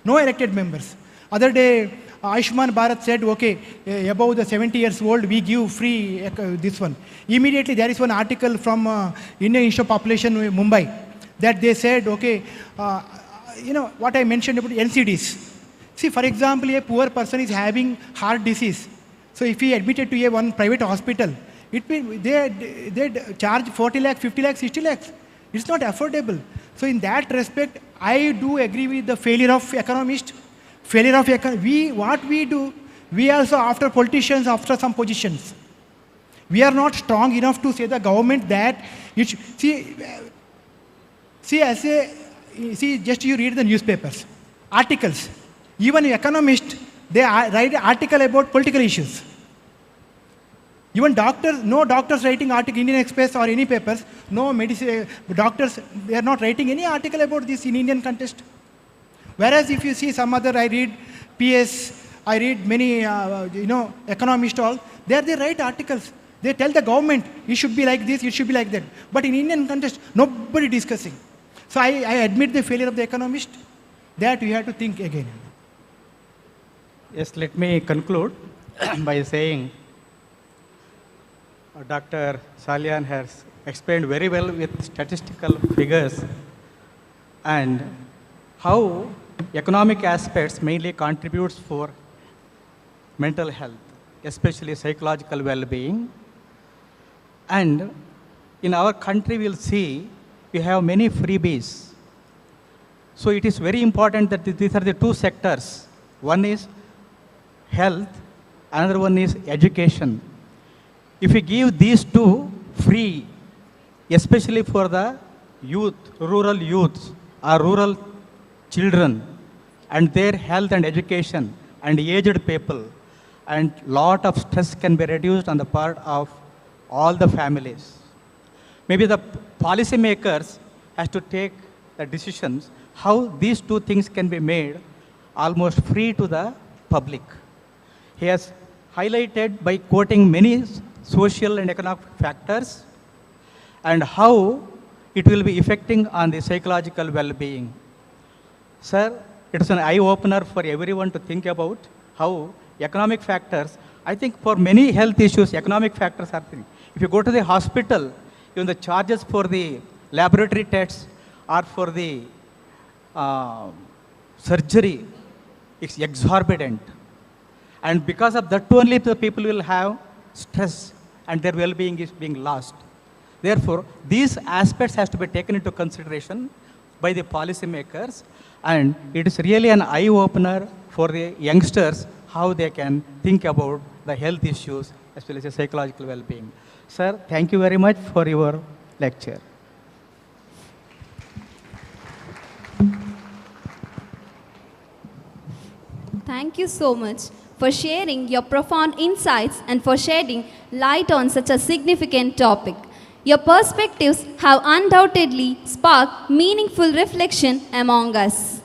[SPEAKER 6] No elected members. Other day, Ayushman Bharat said, okay, above the 70 years old, we give free this one. Immediately, there is one article from Indian Institute of Population, Mumbai, that they said, okay, what I mentioned about NCDs. See, for example, a poor person is having heart disease. So if he admitted to one private hospital, they charge 40 lakhs, 50 lakhs, 60 lakhs. It's not affordable. So in that respect, I do agree with the failure of economists. What we do, we also after politicians, after some positions. We are not strong enough to say the government that just you read the newspapers, articles. Even economists, they write an article about political issues. Even doctors, no doctors writing article in Indian Express or any papers, no doctors, they are not writing any article about this in Indian context. Whereas if you see some other, I read PS, I read many, economists all, they write articles. They tell the government, it should be like this, it should be like that. But in Indian context, nobody discussing. So I admit the failure of the economist, that we have to think again.
[SPEAKER 9] Yes, let me conclude by saying Dr. Salian has explained very well with statistical figures and how economic aspects mainly contributes for mental health, especially psychological well-being. And in our country, we'll see we have many freebies. So it is very important that these are the two sectors. One is health, another one is education. If we give these two free, especially for the youth, rural youths or rural children and their health and education and aged people, and lot of stress can be reduced on the part of all the families. Maybe the policy makers has to take the decisions how these two things can be made almost free to the public. He has highlighted by quoting many social and economic factors and how it will be affecting on the psychological well-being. Sir, it is an eye-opener for everyone to think about how economic factors, I think for many health issues, economic factors are things. If you go to the hospital, even the charges for the laboratory tests or for the surgery, it's exorbitant. And because of that only, the people will have stress and their well-being is being lost. Therefore, these aspects has to be taken into consideration by the policymakers, and it is really an eye-opener for the youngsters how they can think about the health issues as well as the psychological well-being. Sir, thank you very much for your lecture.
[SPEAKER 22] Thank you so much for sharing your profound insights and for shedding light on such a significant topic. Your perspectives have undoubtedly sparked meaningful reflection among us.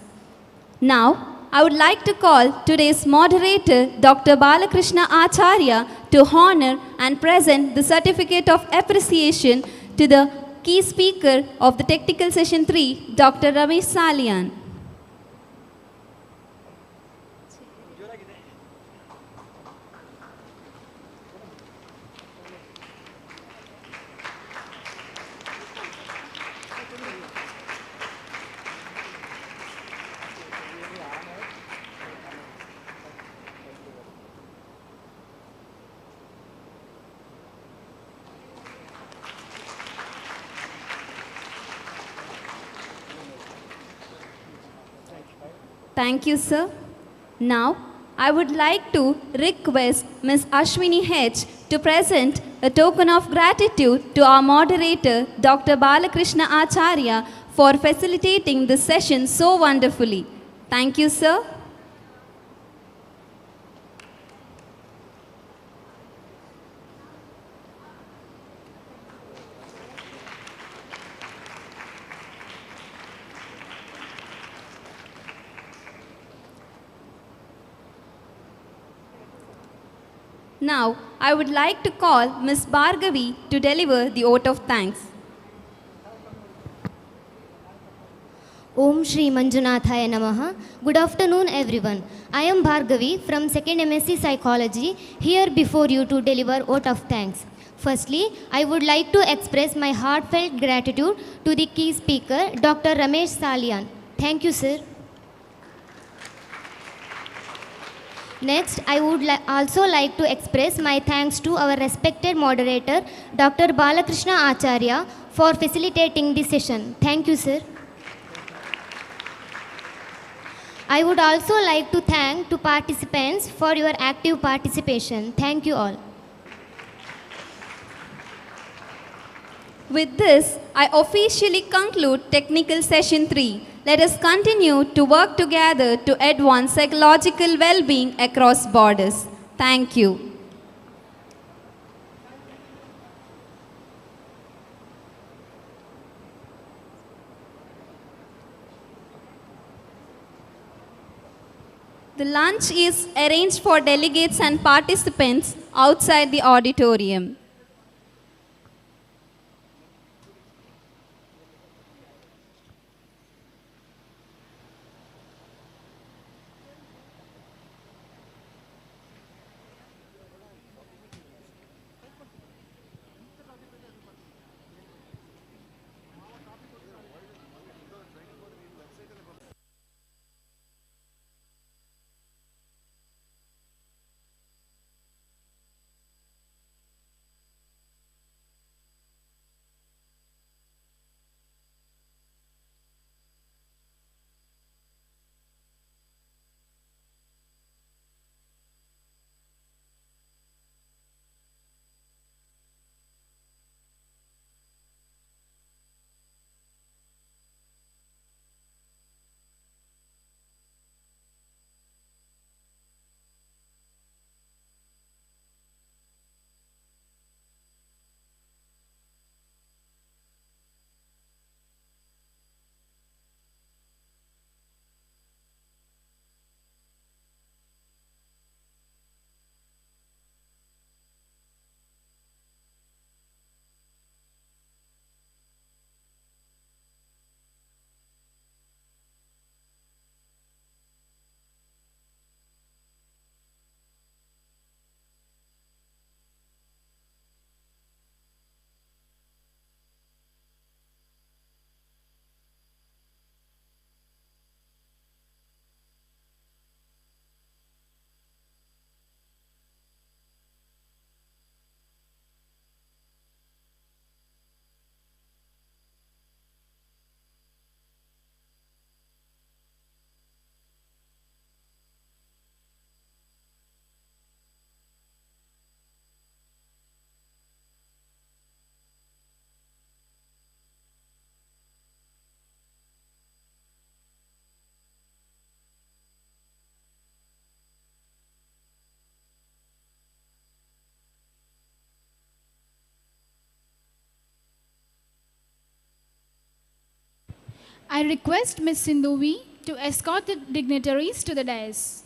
[SPEAKER 22] Now, I would like to call today's moderator, Dr. Balakrishna Acharya, to honor and present the certificate of appreciation to the key speaker of the Technical Session 3, Dr. Ramesh Salian. Thank you, sir. Now, I would like to request Ms. Ashwini H. to present a token of gratitude to our moderator, Dr. Balakrishna Acharya, for facilitating this session so wonderfully. Thank you, sir. Now, I would like to call Ms. Bhargavi to deliver the vote of thanks.
[SPEAKER 8] Om Shri Manjunathaya Namaha. Good afternoon, everyone. I am Bhargavi from 2nd MSc Psychology, here before you to deliver vote of thanks. Firstly, I would like to express my heartfelt gratitude to the key speaker, Dr. Ramesh Salian. Thank you, sir. Next, I would also like to express my thanks to our respected moderator, Dr. Balakrishna Acharya, for facilitating this session. Thank you, sir. I would also like to thank to participants for your active participation. Thank you all.
[SPEAKER 22] With this, I officially conclude Technical Session 3. Let us continue to work together to advance psychological well-being across borders. Thank you. The lunch is arranged for delegates and participants outside the auditorium.
[SPEAKER 10] I request Ms. Sindhuvi to escort the dignitaries to the dais.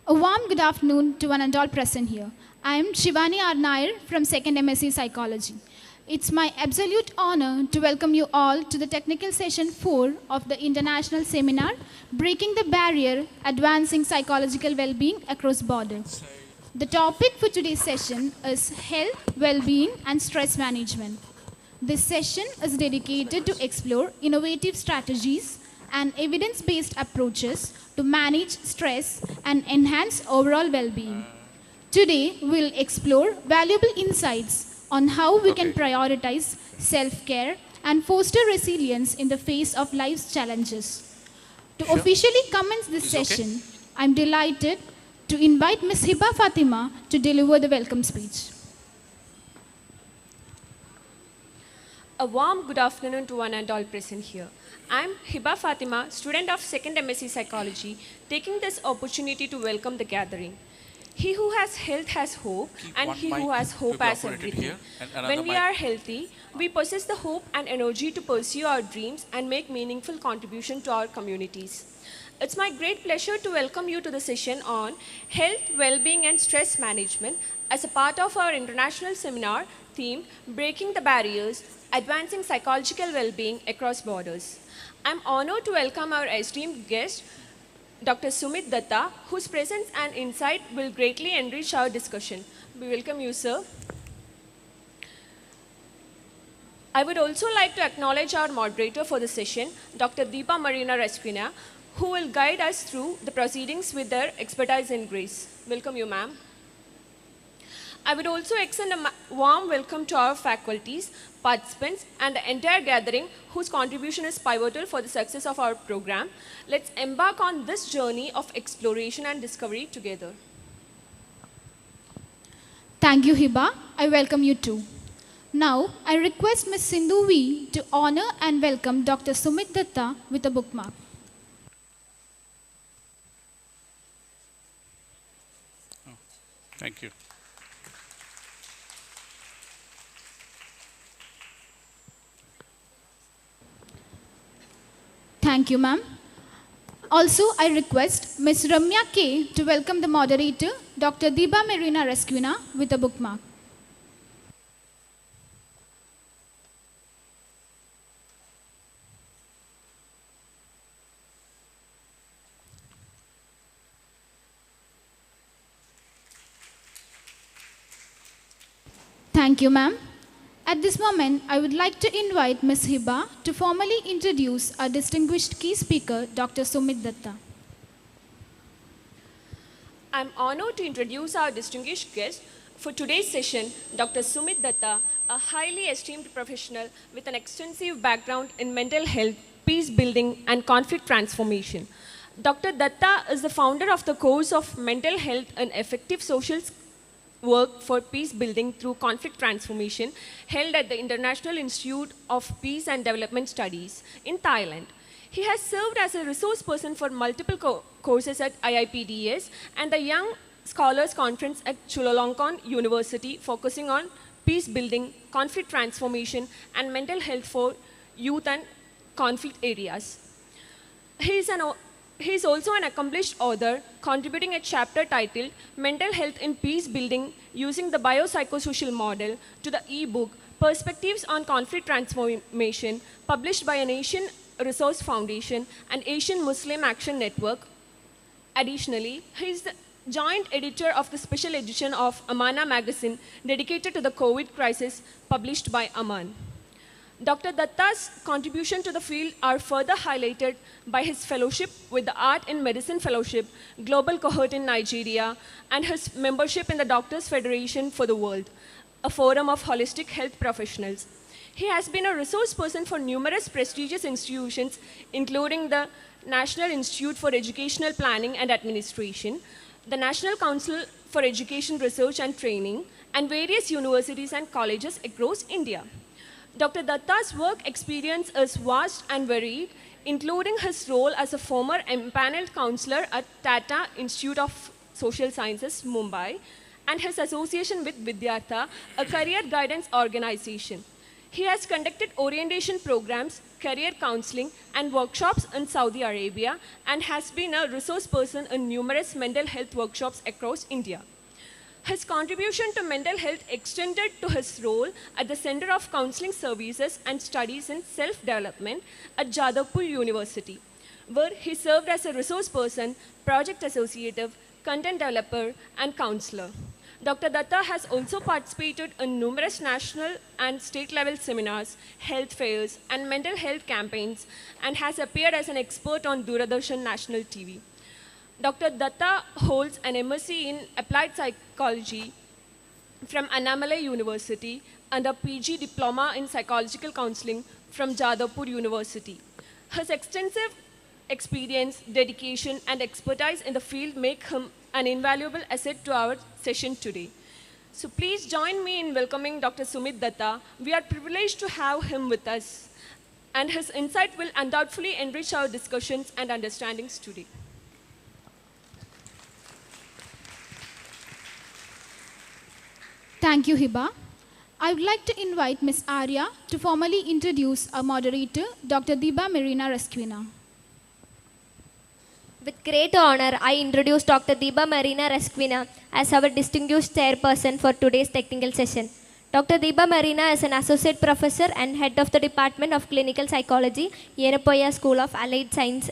[SPEAKER 10] A warm good afternoon to one and all present here. I am Shivani R. Nair from 2nd MSc Psychology. It's my absolute honor to welcome you all to the technical session 4 of the international seminar, Breaking the Barrier, Advancing Psychological Wellbeing Across Borders. The topic for today's session is health, well-being and stress management. This session is dedicated to explore innovative strategies and evidence-based approaches to manage stress and enhance overall well-being. Today, we'll explore valuable insights on how we can prioritize self-care and foster resilience in the face of life's challenges. To officially commence this session, I'm delighted to invite Ms. Hiba Fatima to deliver the welcome speech.
[SPEAKER 1] A warm good afternoon to one and all present here. I'm Hiba Fatima, student of 2nd MSc Psychology, taking this opportunity to welcome the gathering. He who has health has hope, and he who has hope has everything. When we are healthy, we possess the hope and energy to pursue our dreams and make meaningful contribution to our communities. It's my great pleasure to welcome you to the session on health, well-being and stress management as a part of our international seminar themed Breaking the Barriers, Advancing Psychological Well-being Across Borders. I'm honored to welcome our esteemed guest, Dr. Sumit Datta, whose presence and insight will greatly enrich our discussion. We welcome you, sir. I would also like to acknowledge our moderator for the session, Dr. Deepa Marina Respina, who will guide us through the proceedings with their expertise and grace. Welcome you, ma'am. I would also extend a warm welcome to our faculties, participants, and the entire gathering whose contribution is pivotal for the success of our program. Let's embark on this journey of exploration and discovery together.
[SPEAKER 10] Thank you, Hiba. I welcome you too. Now, I request Ms. Sindhu V to honor and welcome Dr. Sumit Datta with a bookmark.
[SPEAKER 7] Thank you.
[SPEAKER 10] Thank you, ma'am. Also, I request Ms. Ramya K to welcome the moderator, Dr. Deepa Marina Rescuina, with a bookmark. Thank you, ma'am. At this moment, I would like to invite Ms. Hiba to formally introduce our distinguished key speaker, Dr. Sumit Datta.
[SPEAKER 1] I'm honored to introduce our distinguished guest for today's session, Dr. Sumit Datta, a highly esteemed professional with an extensive background in mental health, peace building, and conflict transformation. Dr. Datta is the founder of the course of Mental Health and Effective Social Work for Peace Building through Conflict Transformation, held at the International Institute of Peace and Development Studies in Thailand. He has served as a resource person for multiple courses at IIPDS and the Young Scholars Conference at Chulalongkorn University, focusing on peace building, conflict transformation, and mental health for youth and conflict areas. He is also an accomplished author, contributing a chapter titled Mental Health in Peace Building using the Biopsychosocial Model to the e-book Perspectives on Conflict Transformation, published by an Asian Resource Foundation and Asian Muslim Action Network. Additionally, he is the joint editor of the special edition of Amana magazine dedicated to the COVID crisis, published by Aman. Dr. Datta's contribution to the field are further highlighted by his fellowship with the Art in Medicine Fellowship, Global Cohort in Nigeria, and his membership in the Doctors Federation for the World, a forum of holistic health professionals. He has been a resource person for numerous prestigious institutions, including the National Institute for Educational Planning and Administration, the National Council for Education Research and Training, and various universities and colleges across India. Dr. Datta's work experience is vast and varied, including his role as a former empaneled counselor at Tata Institute of Social Sciences, Mumbai, and his association with Vidyartha, a career guidance organization. He has conducted orientation programs, career counseling, and workshops in Saudi Arabia and has been a resource person in numerous mental health workshops across India. His contribution to mental health extended to his role at the Center of Counseling Services and Studies in Self-Development at Jadavpur University, where he served as a resource person, project associative, content developer, and counselor. Dr. Datta has also participated in numerous national and state-level seminars, health fairs, and mental health campaigns, and has appeared as an expert on Doordarshan National TV. Dr. Datta holds an MSc in Applied Psychology from Annamalai University and a PG Diploma in Psychological Counseling from Jadavpur University. His extensive experience, dedication, and expertise in the field make him an invaluable asset to our session today. So please join me in welcoming Dr. Sumit Datta. We are privileged to have him with us, and his insight will undoubtedly enrich our discussions and understandings today.
[SPEAKER 10] Thank you, Hiba. I would like to invite Ms. Arya to formally introduce our moderator, Dr. Diba Marina Resquina.
[SPEAKER 22] With great honor, I introduce Dr. Diba Marina Resquina as our distinguished chairperson for today's technical session. Dr. Diba Marina is an associate professor and head of the Department of Clinical Psychology, Yenapoya School of Allied Science.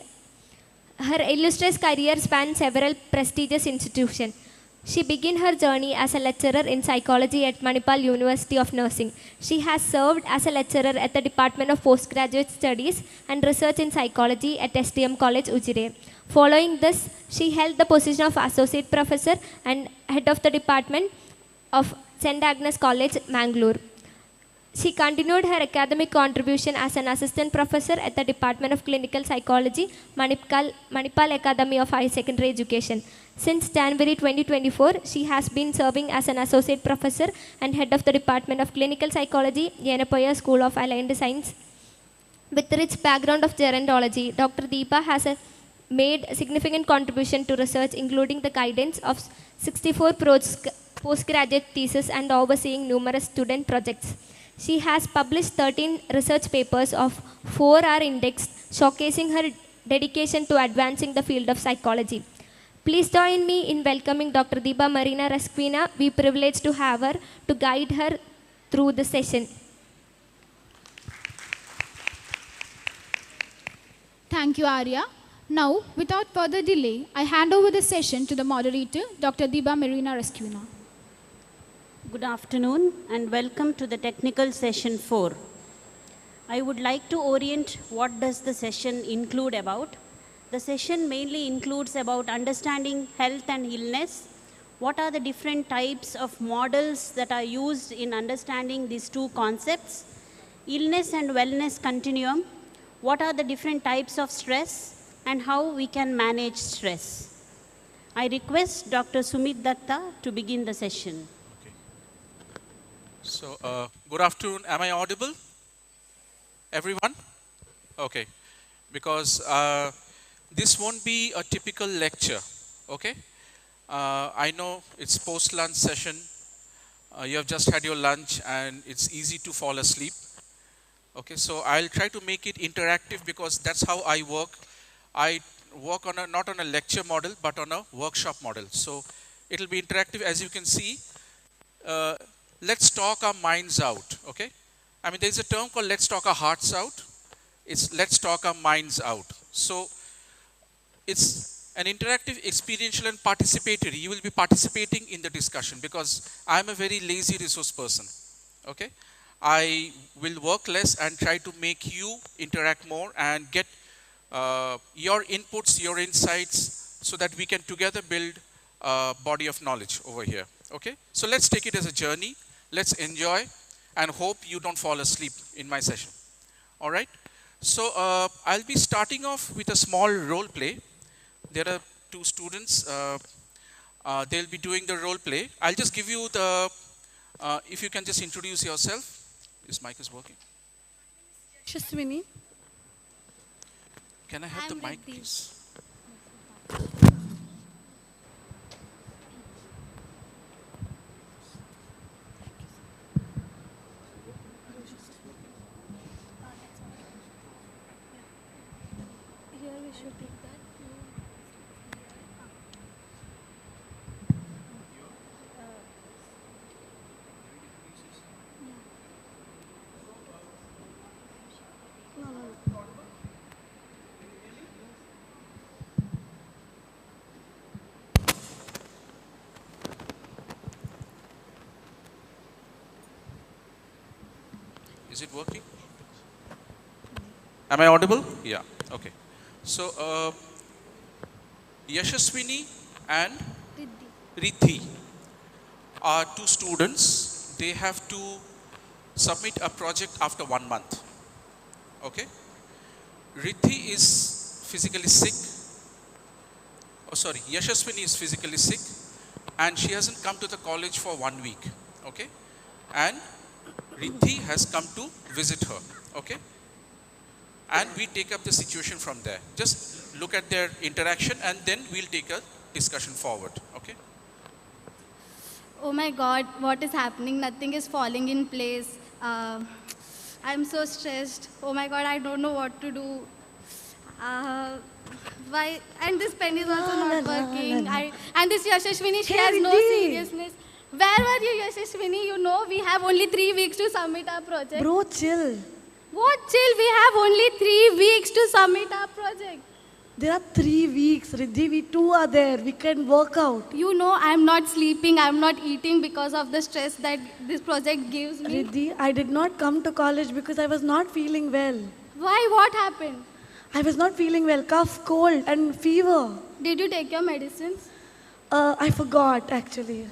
[SPEAKER 22] Her illustrious career spans several prestigious institutions. She began her journey as a lecturer in psychology at Manipal University of Nursing. She has served as a lecturer at the Department of Postgraduate Studies and Research in Psychology at SDM College, Ujire. Following this, she held the position of associate professor and head of the Department of St. Agnes College, Mangalore. She continued her academic contribution as an assistant professor at the Department of Clinical Psychology, Manipal Academy of Higher Secondary Education. Since January 2024, she has been serving as an associate professor and head of the Department of Clinical Psychology, Yenapoya School of Allied Science. With rich background of gerontology, Dr. Deepa has made a significant contribution to research, including the guidance of 64 postgraduate theses and overseeing numerous student projects. She has published 13 research papers of 4 are indexed, showcasing her dedication to advancing the field of psychology. Please join me in welcoming Dr. Diba Marina Resquina. We are privileged to have her to guide her through the session.
[SPEAKER 10] Thank you, Arya. Now, without further delay, I hand over the session to the moderator, Dr. Diba Marina Resquina.
[SPEAKER 11] Good afternoon and welcome to the technical session 4. I would like to orient what does the session include about. The session mainly includes about understanding health and illness. What are the different types of models that are used in understanding these two concepts? Illness and wellness continuum. What are the different types of stress and how we can manage stress? I request Dr. Sumit Datta to begin the session.
[SPEAKER 7] So, good afternoon. Am I audible? Everyone? Okay. Because this won't be a typical lecture. Okay. I know it's post-lunch session. You have just had your lunch and it's easy to fall asleep. Okay. So I'll try to make it interactive because that's how I work. I work on not on a lecture model, but on a workshop model. So it'll be interactive. As you can see, let's talk our minds out, okay? I mean, there's a term called let's talk our hearts out. It's let's talk our minds out. So it's an interactive, experiential, and participatory. You will be participating in the discussion because I'm a very lazy resource person, okay? I will work less and try to make you interact more and get your inputs, your insights, so that we can together build a body of knowledge over here, okay? So let's take it as a journey. Let's enjoy and hope you don't fall asleep in my session. All right. So I'll be starting off with a small role play. There are 2 students. They'll be doing the role play. I'll just give you the, if you can just introduce yourself. This mic is working.
[SPEAKER 12] Shaswini.
[SPEAKER 7] Can I have the mic, please? Is it working? Am I audible? Yeah, okay. So, Yashaswini and Riddhi are two students. They have to submit a project after 1 month. Okay? Riddhi is physically sick. Oh, sorry, Yashaswini is physically sick and she hasn't come to the college for 1 week. Okay? And Riddhi has come to visit her. Okay? And we take up the situation from there. Just look at their interaction and then we'll take a discussion forward. Okay?
[SPEAKER 13] Oh my God, what is happening? Nothing is falling in place. I'm so stressed. Oh my God, I don't know what to do. Why? And this pen is also not working. And this Yashaswini, she has no seriousness. Where were you, Yashaswini? You know, we have only 3 weeks to submit our project.
[SPEAKER 12] Bro, chill.
[SPEAKER 13] What chill? We have only 3 weeks to submit our project.
[SPEAKER 12] There are 3 weeks, Riddhi. We two are there. We can work out.
[SPEAKER 13] You know, I'm not sleeping. I'm not eating because of the stress that this project gives me.
[SPEAKER 12] Riddhi, I did not come to college because I was not feeling well.
[SPEAKER 13] Why? What happened?
[SPEAKER 12] I was not feeling well. Cough, cold, and fever.
[SPEAKER 13] Did you take your medicines?
[SPEAKER 12] I forgot, actually.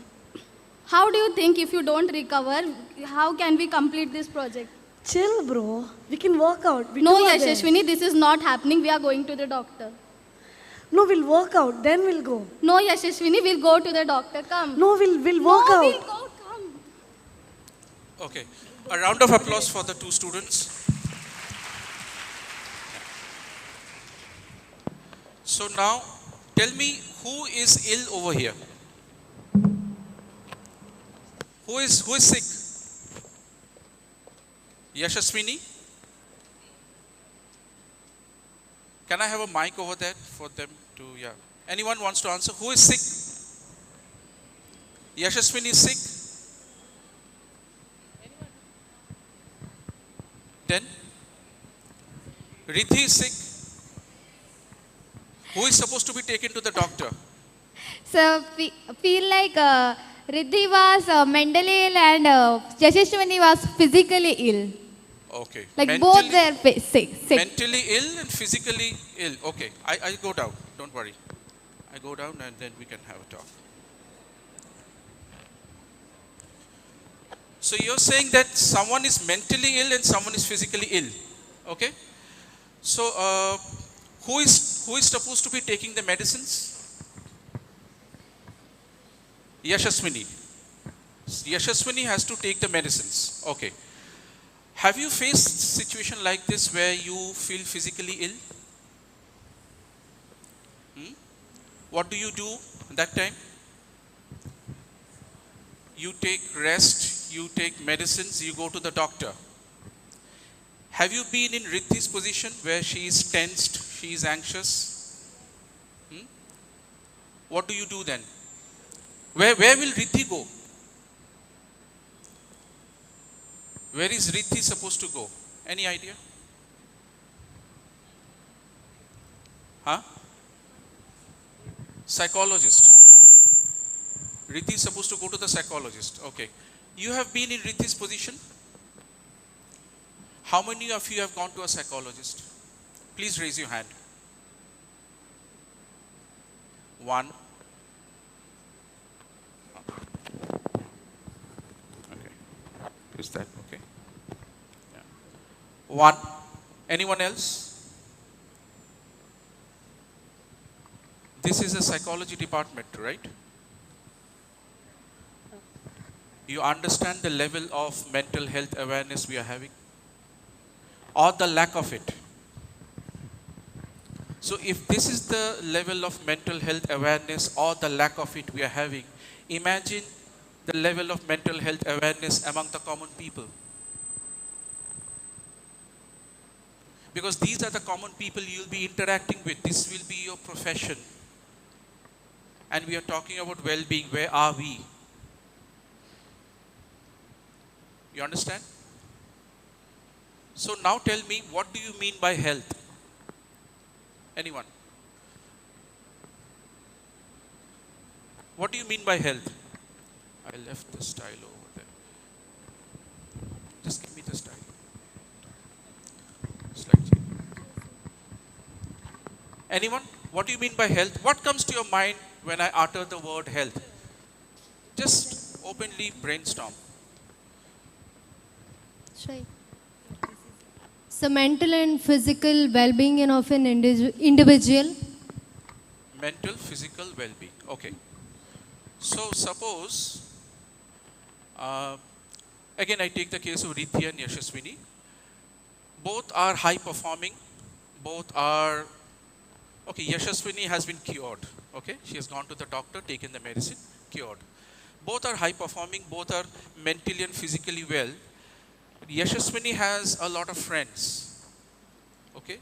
[SPEAKER 13] How do you think if you don't recover, how can we complete this project?
[SPEAKER 12] Chill, bro. We can work out.
[SPEAKER 13] No, Yashaswini, this is not happening. We are going to the doctor.
[SPEAKER 12] No, we'll work out. Then we'll go.
[SPEAKER 13] No, Yashaswini, we'll go to the doctor. Come.
[SPEAKER 12] No, we'll work out.
[SPEAKER 13] We'll go. Come.
[SPEAKER 7] Okay. A round of applause for the two students. So now, tell me who is ill over here? Who is sick? Yashaswini? Can I have a mic over there for them to, yeah. Anyone wants to answer? Who is sick? Yashaswini is sick? Then? Riddhi is sick? Who is supposed to be taken to the doctor?
[SPEAKER 22] So, feel like Riddhi was mentally ill and Yashaswini was physically ill.
[SPEAKER 7] Okay.
[SPEAKER 22] Like both they are sick.
[SPEAKER 7] Mentally ill and physically ill. Okay. I go down. Don't worry. I go down and then we can have a talk. So you're saying that someone is mentally ill and someone is physically ill. Okay. So who is supposed to be taking the medicines? Yashaswini. Yashaswini has to take the medicines. Okay. Have you faced a situation like this where you feel physically ill? What do you do that time? You take rest, you take medicines, you go to the doctor. Have you been in Riddhi's position where she is tensed, she is anxious? What do you do then? Where will Riddhi go? Where is Riddhi supposed to go? Any idea? Huh? Psychologist. Riddhi is supposed to go to the psychologist. Okay. You have been in Riddhi's position? How many of you have gone to a psychologist? Please raise your hand. 1. Okay. Is that okay? Yeah. 1. Anyone else? This is a psychology department, right? You understand the level of mental health awareness we are having? Or the lack of it? So if this is the level of mental health awareness or the lack of it we are having, imagine the level of mental health awareness among the common people. Because these are the common people you will be interacting with. This will be your profession. And we are talking about well-being. Where are we? You understand? So now tell me, what do you mean by health? Anyone? What do you mean by health? I left the style over there. Just give me the style. Anyone? What do you mean by health? What comes to your mind when I utter the word health? Just openly brainstorm.
[SPEAKER 14] So mental and physical well-being of an individual.
[SPEAKER 7] Mental, physical well-being. Okay. So suppose, again I take the case of Rithi and Yashaswini. Both are high performing. Both are, okay, Yashaswini has been cured. Okay, she has gone to the doctor, taken the medicine, cured. Both are high performing, both are mentally and physically well. Yashaswini has a lot of friends. Okay,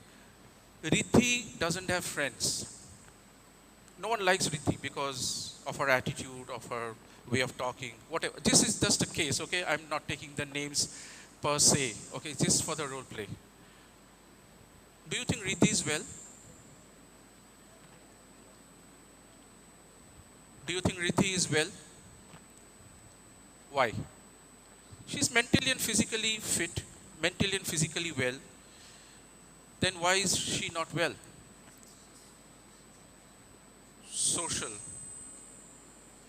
[SPEAKER 7] Rithi doesn't have friends. No one likes Rithi because of her attitude, of her way of talking, whatever. This is just a case, okay? I'm not taking the names per se, okay? Just for the role play. Do you think Rithi is well? Do you think Rithi is well? Why? She's mentally and physically fit, mentally and physically well. Then why is she not well? Social,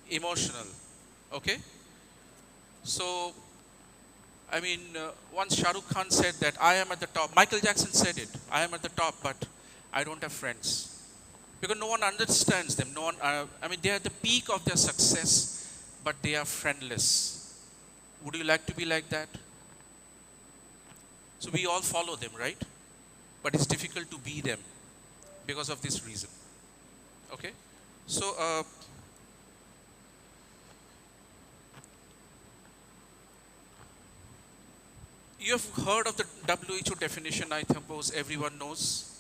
[SPEAKER 7] emotional, okay? So, I mean, once Shah Rukh Khan said that I am at the top, Michael Jackson said it, I am at the top, but I don't have friends. Because no one understands them, no one, I mean, they are at the peak of their success, but they are friendless. Would you like to be like that? So we all follow them, right? But it's difficult to be them because of this reason, okay? So, you have heard of the WHO definition, I suppose everyone knows.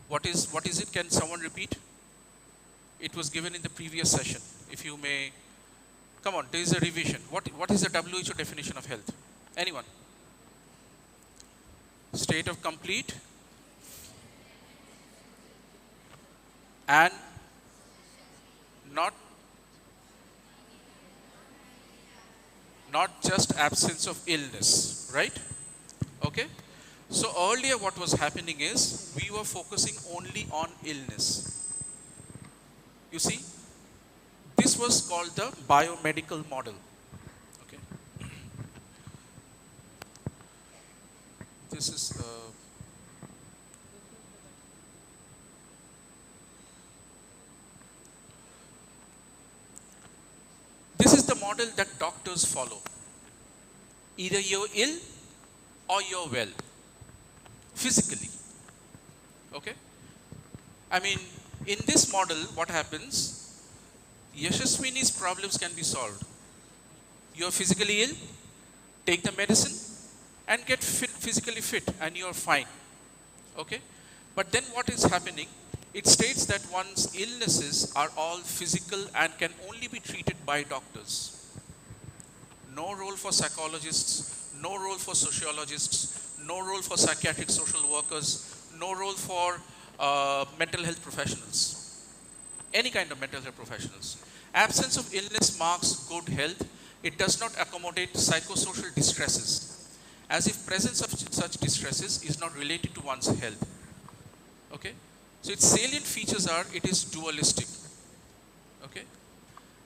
[SPEAKER 7] What is it? Can someone repeat? It was given in the previous session. If you may, come on, there is a revision. What is the WHO definition of health? Anyone? State of complete and not just absence of illness, right? Okay. So earlier what was happening is we were focusing only on illness. You see, this was called the biomedical model. Okay. This is this is the model that doctors follow. Either you're ill or you're well, physically. Okay? I mean, in this model, what happens? Yashaswini's problems can be solved. You're physically ill, take the medicine, and get physically fit, and you're fine. Okay? But then what is happening? It states that one's illnesses are all physical and can only be treated by doctors. No role for psychologists, no role for sociologists, no role for psychiatric social workers, no role for mental health professionals. Any kind of mental health professionals. Absence of illness marks good health. It does not accommodate psychosocial distresses, as if presence of such distresses is not related to one's health. Okay? So its salient features are, it is dualistic. Okay?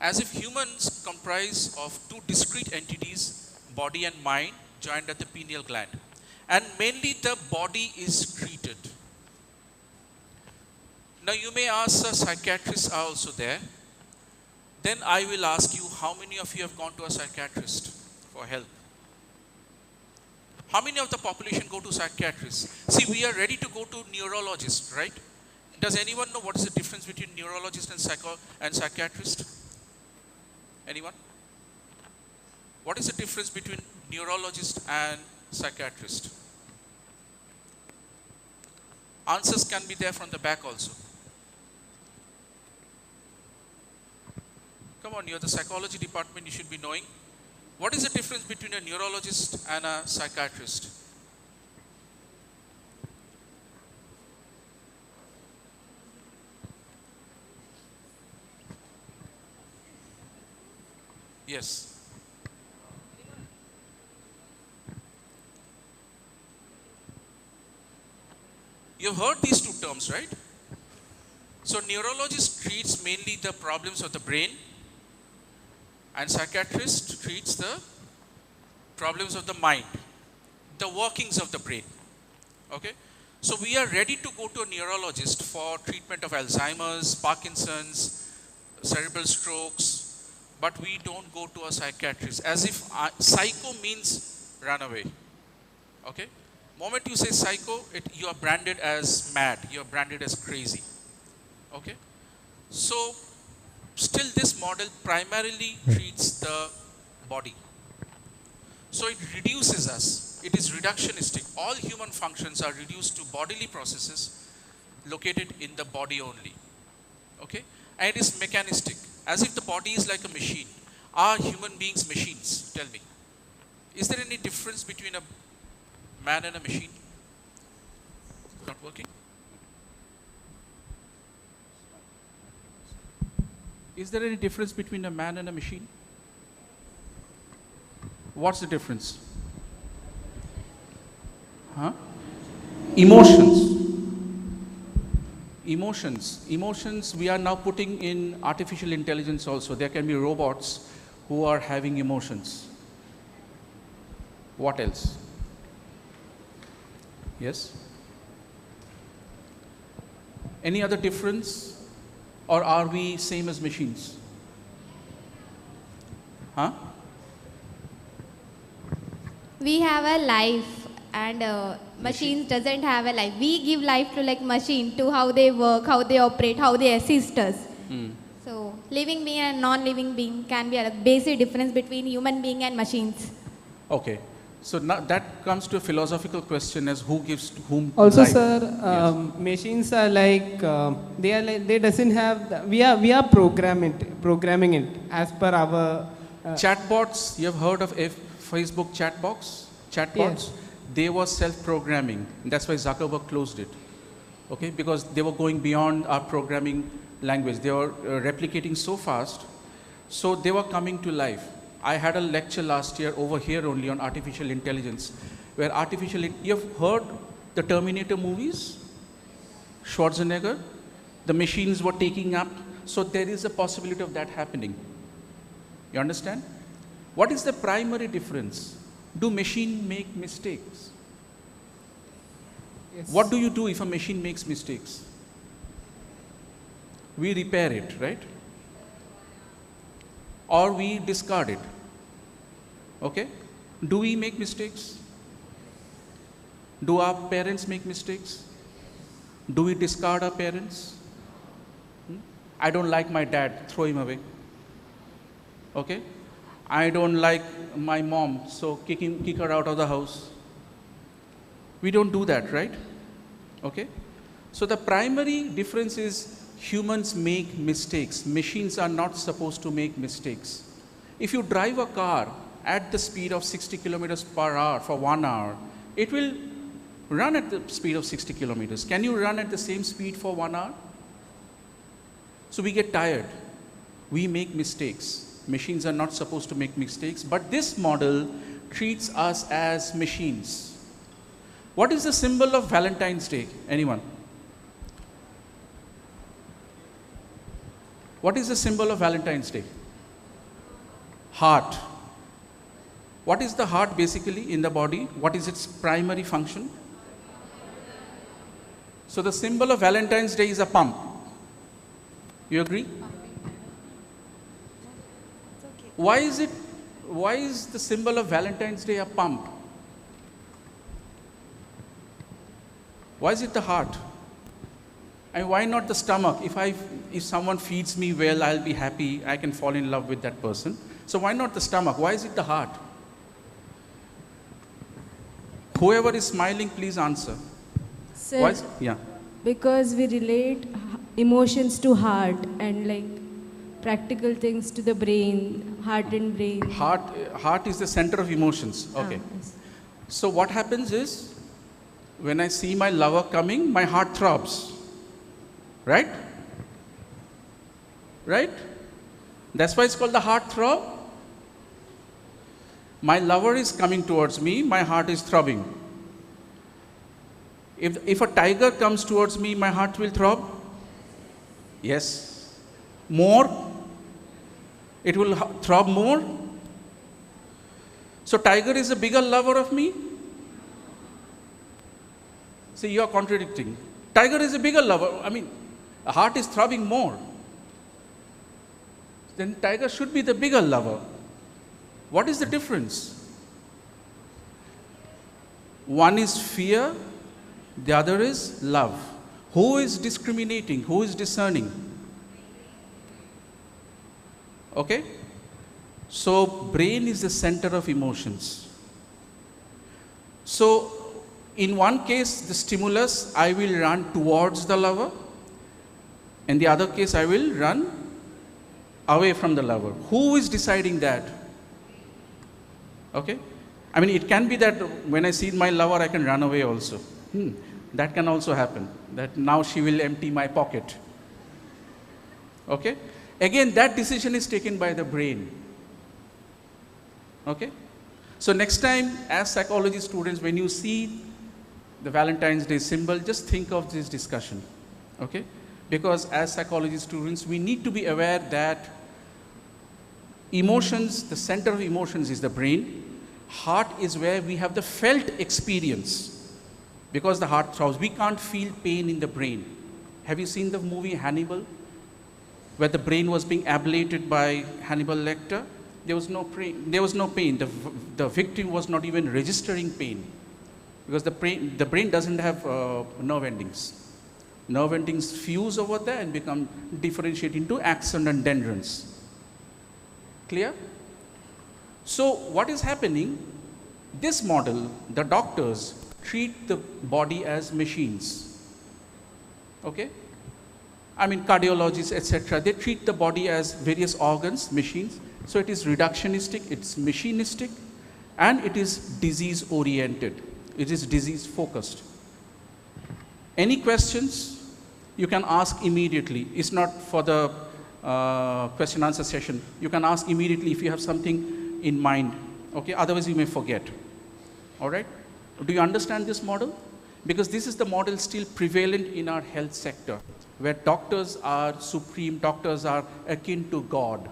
[SPEAKER 7] As if humans comprise of two discrete entities, body and mind, joined at the pineal gland. And mainly the body is treated. Now you may ask, psychiatrists are also there. Then I will ask you, how many of you have gone to a psychiatrist for help? How many of the population go to psychiatrists? See, we are ready to go to neurologists, right? Does anyone know what is the difference between neurologist and psychiatrist? Anyone? What is the difference between neurologist and psychiatrist? Answers can be there from the back also. Come on, you're the psychology department, you should be knowing. What is the difference between a neurologist and a psychiatrist? Yes. You've heard these two terms, right? So neurologist treats mainly the problems of the brain, and psychiatrist treats the problems of the mind, the workings of the brain. Okay? So we are ready to go to a neurologist for treatment of Alzheimer's, Parkinson's, cerebral strokes, but we don't go to a psychiatrist, as if psycho means run away. Okay? Moment you say psycho, you are branded as mad, you are branded as crazy. Okay? So still this model primarily treats the body. So it reduces us. It is reductionistic. All human functions are reduced to bodily processes located in the body only. Okay? And it is mechanistic, as if the body is like a machine. Are human beings machines? Tell me. Is there any difference between a man and a machine? Not working? Is there any difference between a man and a machine? What's the difference? Huh? Emotions. Emotions we are now putting in artificial intelligence also. There can be robots who are having emotions. What else? Yes? Any other difference? Or are we same as machines? Huh?
[SPEAKER 16] We have a life, and machines doesn't have a life. We give life to like machine, to how they work, how they operate, how they assist us. So living being and non-living being can be a basic difference between human being and machines.
[SPEAKER 7] Okay. So now that comes to a philosophical question as who gives to whom
[SPEAKER 18] Also,
[SPEAKER 7] life.
[SPEAKER 18] sir, machines are like they doesn't have we are programming it as per our
[SPEAKER 7] Chatbots, you have heard of Facebook chatbots?
[SPEAKER 18] Yes.
[SPEAKER 7] They were self-programming. That's why Zuckerberg closed it. Okay, because they were going beyond our programming language. They were replicating so fast, so they were coming to life. I had a lecture last year over here only on artificial intelligence, where you've heard the Terminator movies? Schwarzenegger? The machines were taking up. So there is a possibility of that happening. You understand? What is the primary difference? Do machines make mistakes?
[SPEAKER 18] Yes.
[SPEAKER 7] What do you do if a machine makes mistakes? We repair it, right? Or we discard it. Okay? Do we make mistakes? Do our parents make mistakes? Do we discard our parents? I don't like my dad, throw him away. Okay? I don't like my mom, so kick her out of the house. We don't do that, right? Okay? So the primary difference is humans make mistakes. Machines are not supposed to make mistakes. If you drive a car at the speed of 60 kilometers per hour for 1 hour, it will run at the speed of 60 kilometers. Can you run at the same speed for 1 hour? So we get tired. We make mistakes. Machines are not supposed to make mistakes, but this model treats us as machines. What is the symbol of Valentine's Day? Anyone? What is the symbol of Valentine's Day? Heart. What is the heart basically in the body? What is its primary function? So the symbol of Valentine's Day is a pump. You agree? Why is the symbol of Valentine's Day a pump? Why is it the heart? And why not the stomach? If someone feeds me well, I'll be happy, I can fall in love with that person. So why not the stomach? Why is it the heart? Whoever is smiling, please answer.
[SPEAKER 23] Sir,
[SPEAKER 7] yeah.
[SPEAKER 23] Because we relate emotions to heart and like practical things to the brain, heart and brain.
[SPEAKER 7] Heart is the center of emotions. Okay.
[SPEAKER 23] Yes.
[SPEAKER 7] So what happens is, when I see my lover coming, my heart throbs. Right? Right? That's why it's called the heart throb. My lover is coming towards me, my heart is throbbing. If a tiger comes towards me, my heart will throb? Yes. More? It will throb more? So tiger is a bigger lover of me? See, you are contradicting. Tiger is a bigger lover. I mean, a heart is throbbing more. Then tiger should be the bigger lover. What is the difference? One is fear, the other is love. Who is discriminating? Who is discerning? Okay? So, brain is the center of emotions. So, in one case, the stimulus, I will run towards the lover. In the other case, I will run away from the lover. Who is deciding that? Okay? I mean, it can be that when I see my lover, I can run away also. That can also happen. That now she will empty my pocket. Okay? Again, that decision is taken by the brain. Okay? So next time, as psychology students, when you see the Valentine's Day symbol, just think of this discussion. Okay? Because as psychology students, we need to be aware that emotions, the center of emotions is the brain. Heart is where we have the felt experience. Because the heart throbs, we can't feel pain in the brain. Have you seen the movie Hannibal? Where the brain was being ablated by Hannibal Lecter? There was no pain. The victim was not even registering pain. Because the brain doesn't have nerve endings. Nerve endings fuse over there and become differentiate into axon and dendrons. Clear? So what is happening? This model, the doctors treat the body as machines. Okay? I mean, cardiologists, etc., they treat the body as various organs, machines. So it is reductionistic, it's machinistic, and it is disease-oriented. It is disease-focused. Any questions? You can ask immediately. It's not for the question-answer session. You can ask immediately if you have something in mind. Okay? Otherwise, you may forget. All right? Do you understand this model? Because this is the model still prevalent in our health sector, where doctors are supreme, doctors are akin to God.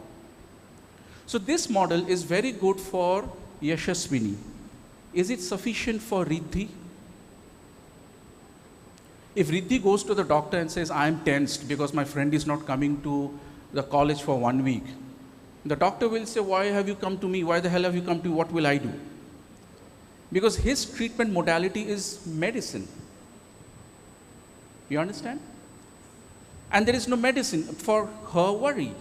[SPEAKER 7] So this model is very good for Yashaswini. Is it sufficient for Riddhi? If Riddhi goes to the doctor and says, I am tensed because my friend is not coming to the college for 1 week, the doctor will say, why have you come to me? Why the hell have you come to me? What will I do? Because his treatment modality is medicine. You understand? And there is no medicine for her worry.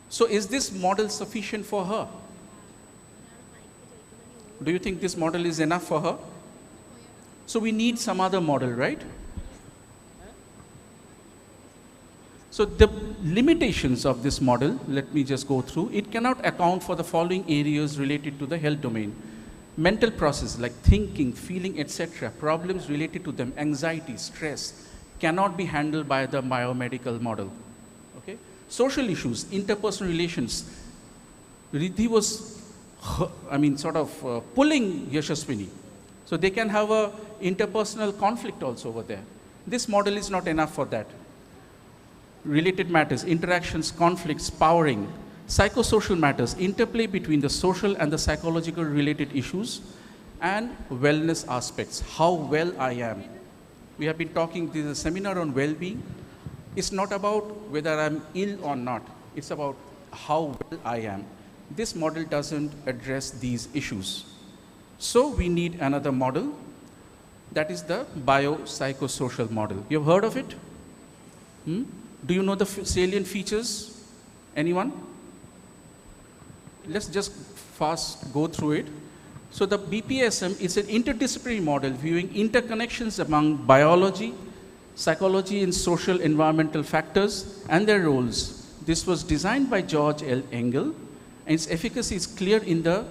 [SPEAKER 7] So is this model sufficient for her? Do you think this model is enough for her? So we need some other model, right? So the limitations of this model, let me just go through. It cannot account for the following areas related to the health domain. Mental process like thinking, feeling, etc. Problems related to them, anxiety, stress, cannot be handled by the biomedical model. Okay? Social issues, interpersonal relations. Riddhi was, pulling Yashaswini. So they can have a interpersonal conflict also over there. This model is not enough for that. Related matters, interactions, conflicts, powering. Psychosocial matters, interplay between the social and the psychological related issues, and wellness aspects, how well I am. We have been talking, this is a seminar on well-being. It's not about whether I'm ill or not. It's about how well I am. This model doesn't address these issues. So we need another model. That is the biopsychosocial model. You've heard of it? Do you know the salient features? Anyone? Let's just fast go through it. So the BPSM is an interdisciplinary model viewing interconnections among biology, psychology, and social environmental factors and their roles. This was designed by George L. Engel, and its efficacy is clear in the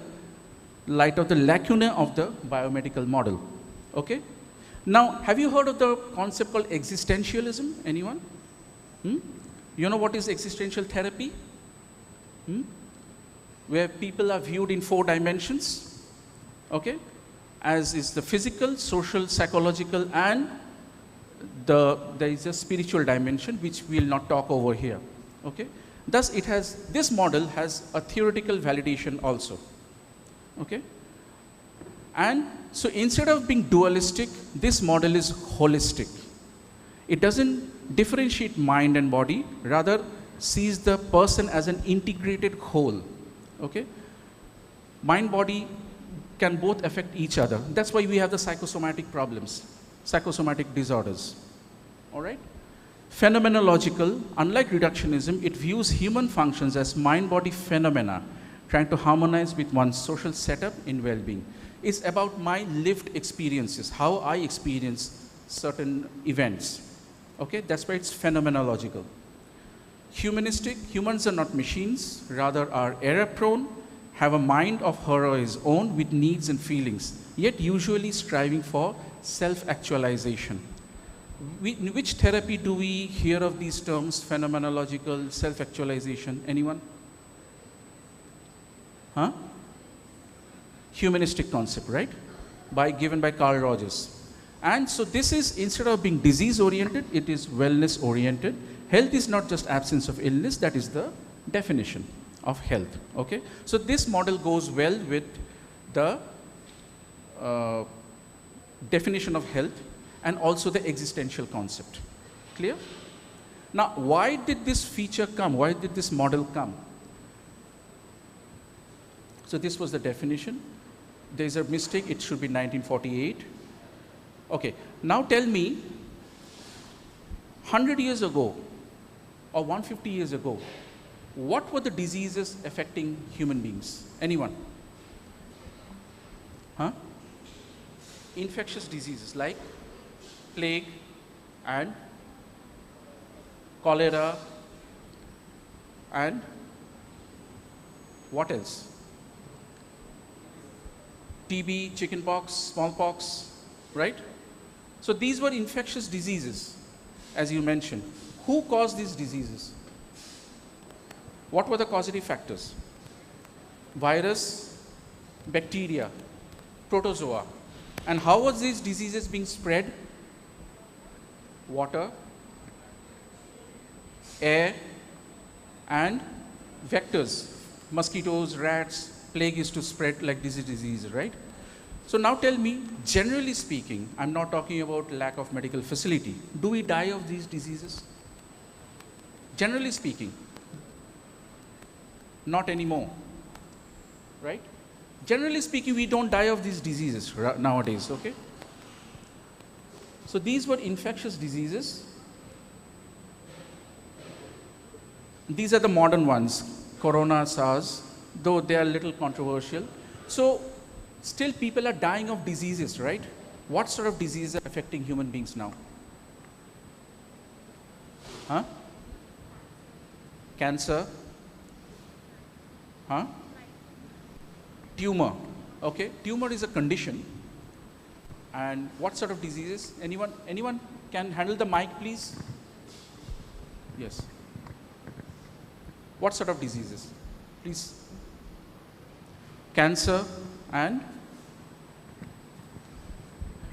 [SPEAKER 7] light of the lacunae of the biomedical model. Okay? Now, have you heard of the concept called existentialism? Anyone? You know what is existential therapy? Where people are viewed in 4 dimensions. Okay? as is the physical, social, psychological, and there is a spiritual dimension which we will not talk over here. Okay? Thus, this model has a theoretical validation also. Okay? And so instead of being dualistic, this model is holistic. It doesn't differentiate mind and body, rather sees the person as an integrated whole. Okay? Mind, body can both affect each other. That's why we have the psychosomatic problems, psychosomatic disorders. All right? Phenomenological, unlike reductionism, it views human functions as mind-body phenomena, trying to harmonize with one's social setup in well-being. It's about my lived experiences, how I experience certain events. Okay, that's why it's phenomenological. Humanistic, humans are not machines, rather are error-prone, have a mind of her or his own with needs and feelings, yet usually striving for self-actualization. In which therapy do we hear of these terms, phenomenological, self-actualization? Anyone? Huh? Humanistic concept, right? Given by Carl Rogers. And so this is, instead of being disease-oriented, it is wellness-oriented. Health is not just absence of illness, that is the definition of health. Okay? So this model goes well with the definition of health and also the existential concept. Clear? Now, why did this feature come? Why did this model come? So this was the definition. There is a mistake, it should be 1948. Okay, now tell me, 100 years ago or 150 years ago, what were the diseases affecting human beings? Anyone? Huh? Infectious diseases like plague and cholera and what else? TB, chickenpox, smallpox, right? So these were infectious diseases, as you mentioned. Who caused these diseases? What were the causative factors? Virus, bacteria, protozoa. And how was these diseases being spread? Water, air, and vectors. Mosquitoes, rats, plague used to spread like this disease, right? So now tell me, generally speaking, I'm not talking about lack of medical facility. Do we die of these diseases? Generally speaking, not anymore, right? Generally speaking, we don't die of these diseases nowadays, okay? So these were infectious diseases. These are the modern ones, corona, SARS, though they are a little controversial. So still people are dying of diseases, right? What sort of diseases are affecting human beings now? Huh? Cancer? Huh? Tumor. Okay, tumor is a condition. And what sort of diseases? Anyone can handle the mic, please? Yes. What sort of diseases? Please. Cancer and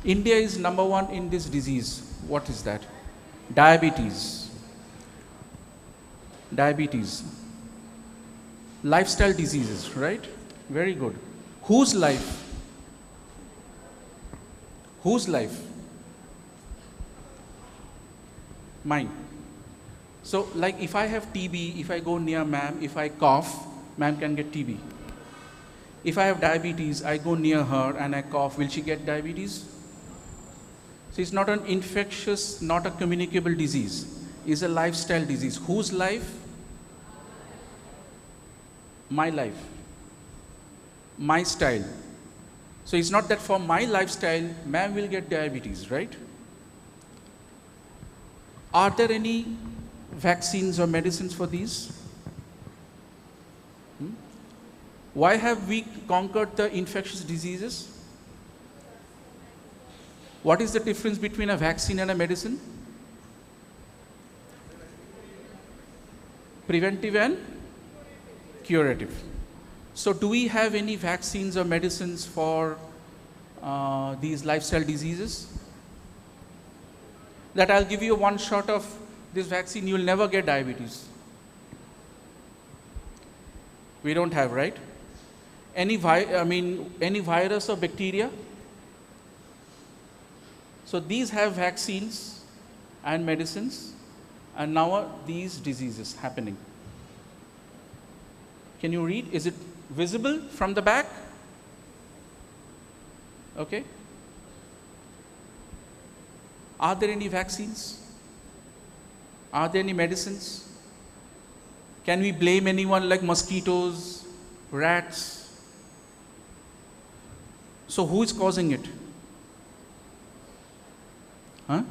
[SPEAKER 7] India is #1 in this disease. What is that? Diabetes. Diabetes. Lifestyle diseases, right? Very good. Whose life? Whose life? Mine. So like if I have TB, if I go near ma'am, if I cough, ma'am can get TB. If I have diabetes, I go near her and I cough, will she get diabetes? So it's not an infectious, not a communicable disease. It's a lifestyle disease. Whose life? My life. My style. So it's not that for my lifestyle, ma'am will get diabetes, right? Are there any vaccines or medicines for these? Why have we conquered the infectious diseases? What is the difference between a vaccine and a medicine? Preventive and curative. So do we have any vaccines or medicines for these lifestyle diseases? That I'll give you one shot of this vaccine, you'll never get diabetes. We don't have, right? Any virus or bacteria? So these have vaccines and medicines, and now are these diseases happening. Can you read? Is it visible from the back? Okay. Are there any vaccines? Are there any medicines? Can we blame anyone like mosquitoes, rats? So who is causing it? Huh?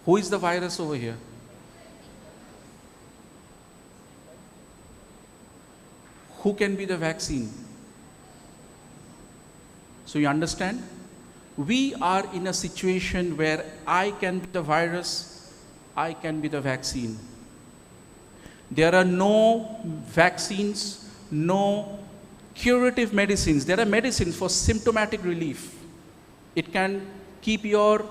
[SPEAKER 7] Who is the virus over here? Who can be the vaccine? So you understand? We are in a situation where I can be the virus, I can be the vaccine. There are no vaccines, no curative medicines. There are medicines for symptomatic relief. It can keep your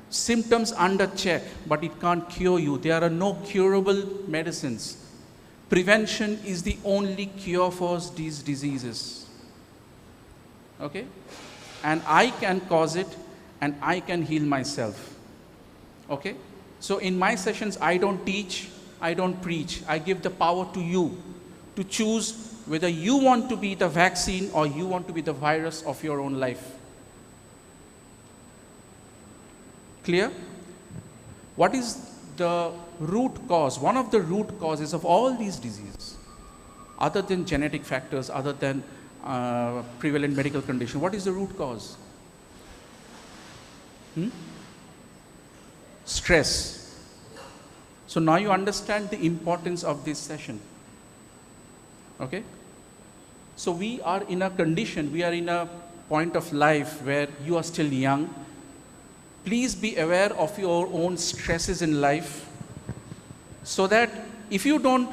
[SPEAKER 7] symptoms under check, but it can't cure you. There are no curable medicines. Prevention is the only cure for these diseases. Okay? And I can cause it, and I can heal myself. Okay? So in my sessions, I don't teach, I don't preach. I give the power to you to choose whether you want to be the vaccine or you want to be the virus of your own life. Clear? What is the root cause? One of the root causes of all these diseases, other than genetic factors, other than prevalent medical condition, what is the root cause? Stress. So now you understand the importance of this session. Okay? So we are in a condition, we are in a point of life where you are still young. Please be aware of your own stresses in life, so that if you don't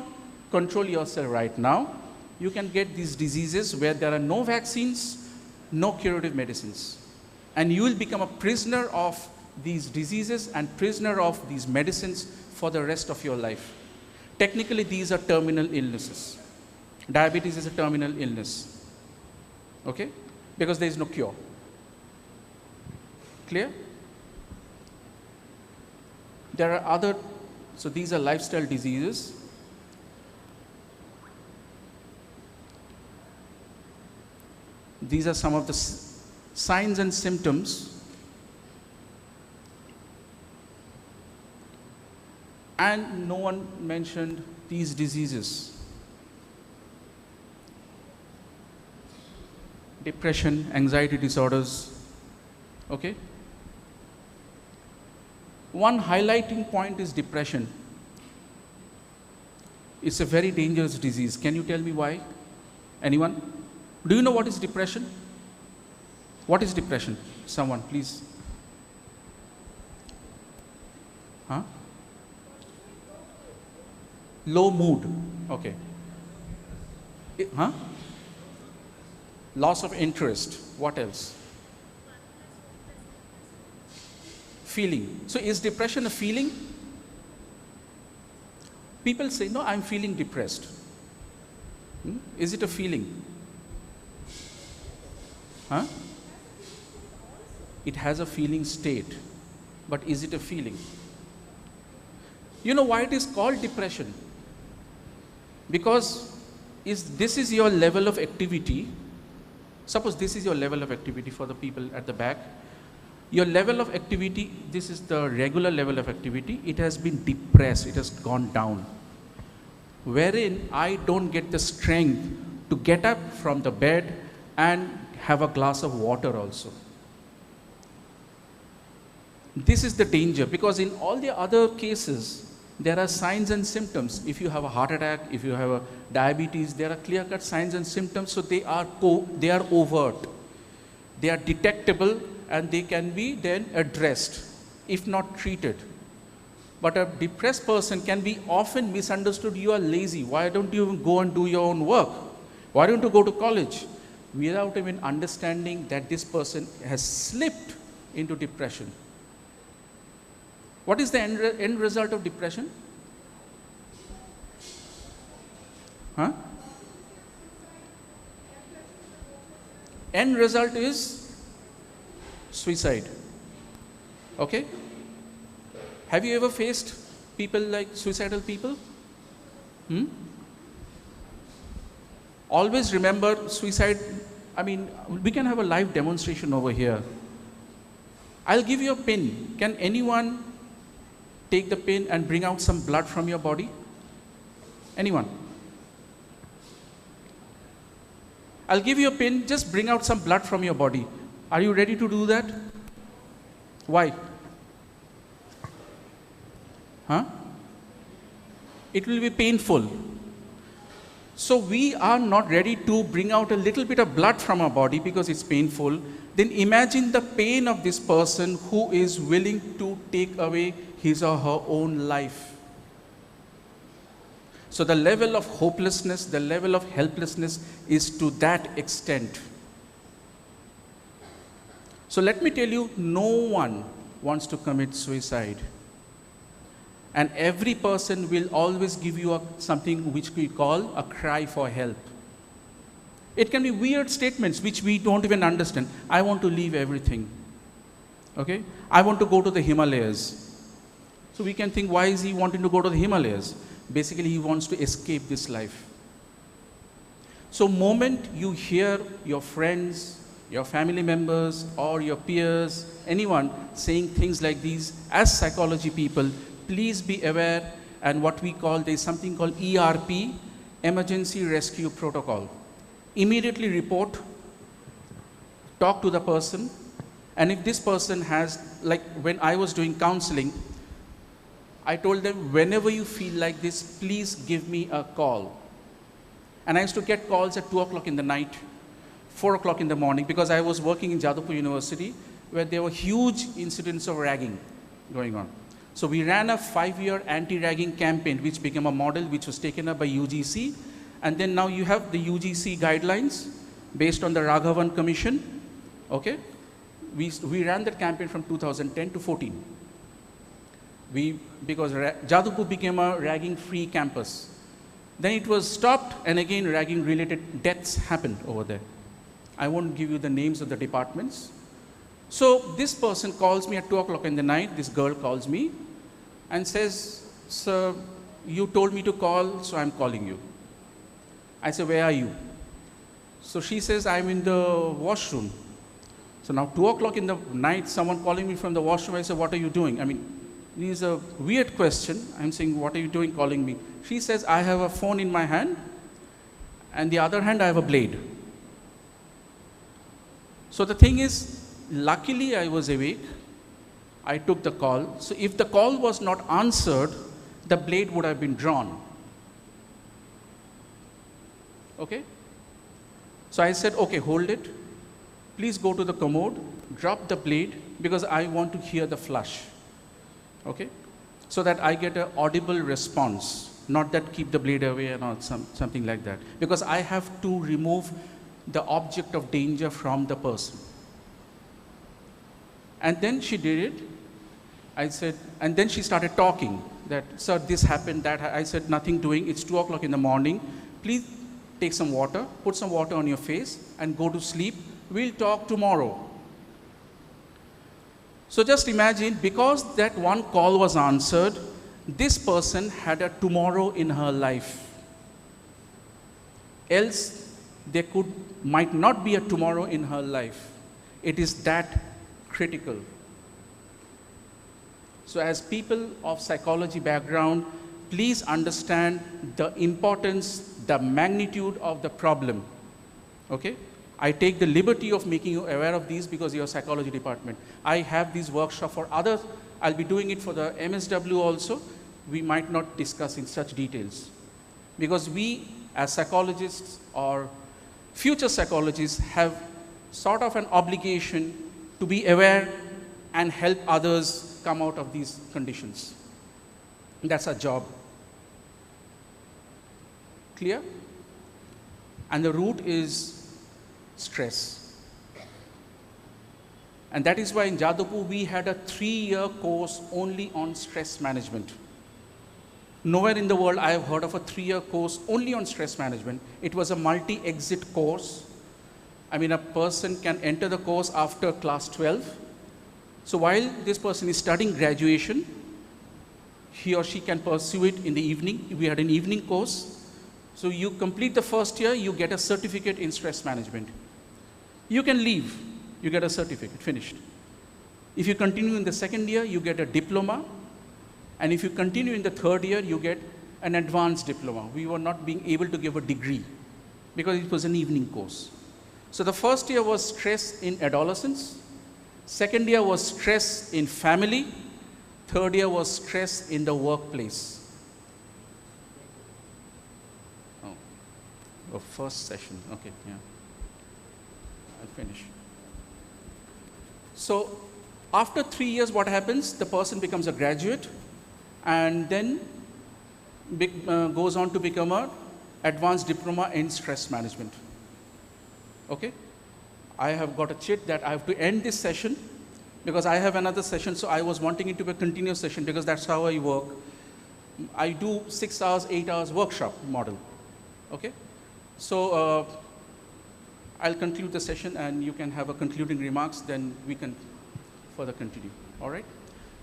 [SPEAKER 7] control yourself right now, you can get these diseases where there are no vaccines, no curative medicines. And you will become a prisoner of these diseases and prisoner of these medicines for the rest of your life. Technically, these are terminal illnesses. Diabetes is a terminal illness. Okay? Because there is no cure. Clear? There are other, so these are lifestyle diseases. These are some of the signs and symptoms. And no one mentioned these diseases. Depression, anxiety disorders. Okay? One highlighting point is depression. It's a very dangerous disease. Can you tell me why? Anyone? Do you know what is depression? What is depression? Someone, please. Huh? Low mood. Okay. Huh? Loss of interest. What else? Feeling. So is depression a feeling? People say, no, I'm feeling depressed. Is it a feeling? Huh? It has a feeling state, but is it a feeling? You know why it is called depression? Because this is your level of activity. Suppose this is your level of activity for the people at the back. Your level of activity, this is the regular level of activity, it has been depressed, it has gone down. Wherein I don't get the strength to get up from the bed and have a glass of water also. This is the danger, because in all the other cases, there are signs and symptoms. If you have a heart attack, if you have a diabetes, there are clear-cut signs and symptoms, so they are overt. They are detectable and they can be then addressed, if not treated. But a depressed person can be often misunderstood. You are lazy. Why don't you go and do your own work? Why don't you go to college? without even understanding that this person has slipped into depression. What is the end result of depression? Huh? End result is suicide. Okay? Have you ever faced people like suicidal people? Always remember suicide. I mean, we can have a live demonstration over here. I'll give you a pin. Can anyone take the pin and bring out some blood from your body? Anyone? I'll give you a pin, just bring out some blood from your body. Are you ready to do that? Why? Huh? It will be painful. So we are not ready to bring out a little bit of blood from our body because it's painful. Then imagine the pain of this person who is willing to take away his or her own life. So the level of hopelessness, the level of helplessness is to that extent. So let me tell you, no one wants to commit suicide. And every person will always give you something which we call a cry for help. It can be weird statements which we don't even understand. I want to leave everything. Okay? I want to go to the Himalayas. So we can think, why is he wanting to go to the Himalayas? Basically, he wants to escape this life. So moment you hear your friends, your family members, or your peers, anyone saying things like these, as psychology people, please be aware, and what we call, there's something called ERP, Emergency Rescue Protocol. Immediately report, talk to the person, and if this person has, like when I was doing counseling, I told them, whenever you feel like this, please give me a call. And I used to get calls at 2 o'clock in the night, 4 o'clock in the morning, because I was working in Jadavpur University, where there were huge incidents of ragging going on. So we ran a 5-year anti-ragging campaign, which became a model which was taken up by UGC. And then now you have the UGC guidelines based on the Raghavan Commission. Okay? We ran that campaign from 2010 to 14. Because Jadavpur became a ragging-free campus. Then it was stopped, and again ragging-related deaths happened over there. I won't give you the names of the departments. So this person calls me at 2 o'clock in the night, this girl calls me and says, sir, you told me to call, so I'm calling you. I say, where are you? So she says, I'm in the washroom. So now 2 o'clock in the night, someone calling me from the washroom, I say, what are you doing? I mean, this is a weird question. I'm saying, what are you doing calling me? She says, I have a phone in my hand, and the other hand I have a blade. So the thing is, luckily I was awake. I took the call. So if the call was not answered, the blade would have been drawn. Okay? So I said, okay, hold it. Please go to the commode, drop the blade, because I want to hear the flush. Okay? So that I get an audible response, not that keep the blade away or something like that. Because I have to remove the object of danger from the person. And then she did it. I said, and then she started talking that, sir, this happened, that. I said, nothing doing. It's 2 o'clock in the morning. Please take some water, put some water on your face, and go to sleep. We'll talk tomorrow. So just imagine, because that one call was answered, this person had a tomorrow in her life. Else, there might not be a tomorrow in her life. It is that critical. So as people of psychology background, please understand the importance, the magnitude of the problem. Okay? I take the liberty of making you aware of these because you're a psychology department. I have these workshops for others. I'll be doing it for the MSW also. We might not discuss in such details. Because we, as psychologists or future psychologists, have sort of an obligation to be aware and help others come out of these conditions. That's our job. Clear? And the route is stress. And that is why in Jadavpur we had a 3-year course only on stress management. Nowhere in the world I have heard of a 3-year course only on stress management. It was a multi-exit course. I mean, a person can enter the course after class 12. So while this person is studying graduation, he or she can pursue it in the evening. We had an evening course. So you complete the first year, you get a certificate in stress management. You can leave, you get a certificate, finished. If you continue in the second year, you get a diploma. And if you continue in the third year, you get an advanced diploma. We were not being able to give a degree because it was an evening course. So the first year was stress in adolescence. Second year was stress in family. Third year was stress in the workplace. Oh, first session, okay, yeah. I'll finish. So after 3 years, what happens? The person becomes a graduate and then goes on to become an advanced diploma in stress management. Okay? I have got a chit that I have to end this session because I have another session, so I was wanting it to be a continuous session because that's how I work. I do 6 hours, 8 hours workshop model. Okay? So I'll conclude the session and you can have a concluding remarks, then we can further continue. All right?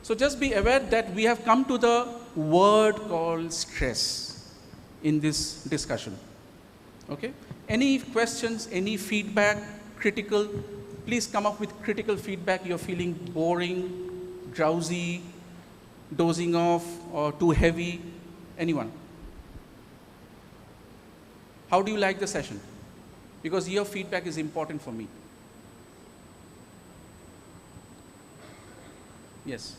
[SPEAKER 7] So just be aware that we have come to the word called stress in this discussion. Okay? Any questions, any feedback, critical, please come up with critical feedback. You're feeling boring, drowsy, dozing off, or too heavy. Anyone? How do you like the session? Because your feedback is important for me. Yes.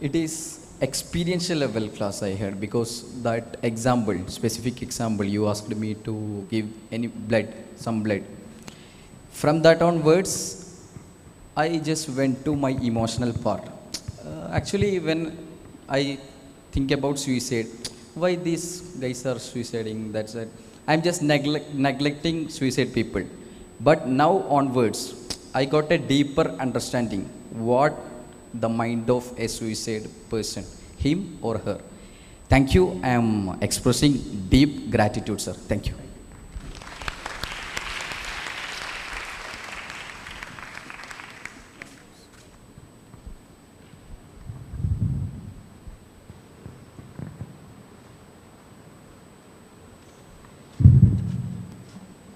[SPEAKER 17] It is experiential level class I had because that example, specific example, you asked me to give any blood, some blood. From that onwards, I just went to my emotional part. Actually, when I think about suicide, why these guys are suiciding, that's it. I'm just neglecting suicide people. But now onwards, I got a deeper understanding what the mind of a suicide person, him or her. Thank you. I am expressing deep gratitude, sir. Thank you.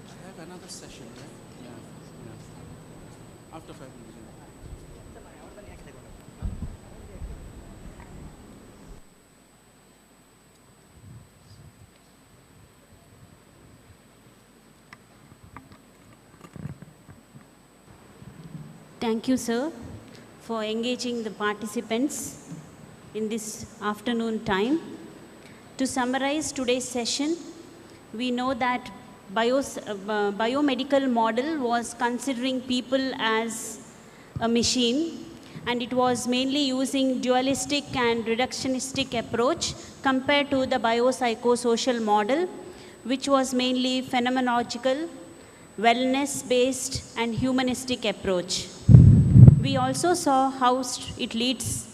[SPEAKER 7] I have another session, right? Yeah. After 5 minutes.
[SPEAKER 11] Thank you, sir, for engaging the participants in this afternoon time. To summarize today's session, we know that biomedical model was considering people as a machine, and it was mainly using dualistic and reductionistic approach compared to the biopsychosocial model, which was mainly phenomenological, wellness-based and humanistic approach. We also saw how it leads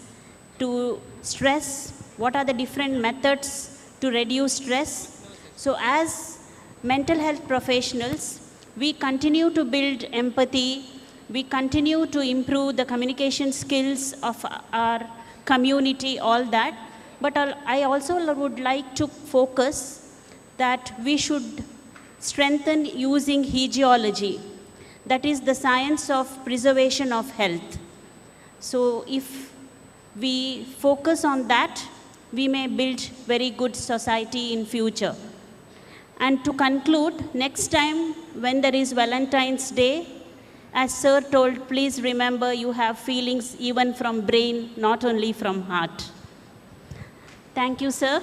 [SPEAKER 11] to stress, what are the different methods to reduce stress. So as mental health professionals, we continue to build empathy, we continue to improve the communication skills of our community, all that. But I also would like to focus that we should strengthen using hagiology. That is the science of preservation of health. So if we focus on that, we may build very good society in future. And to conclude, next time when there is Valentine's Day, as sir told, please remember you have feelings even from brain, not only from heart. Thank you, sir.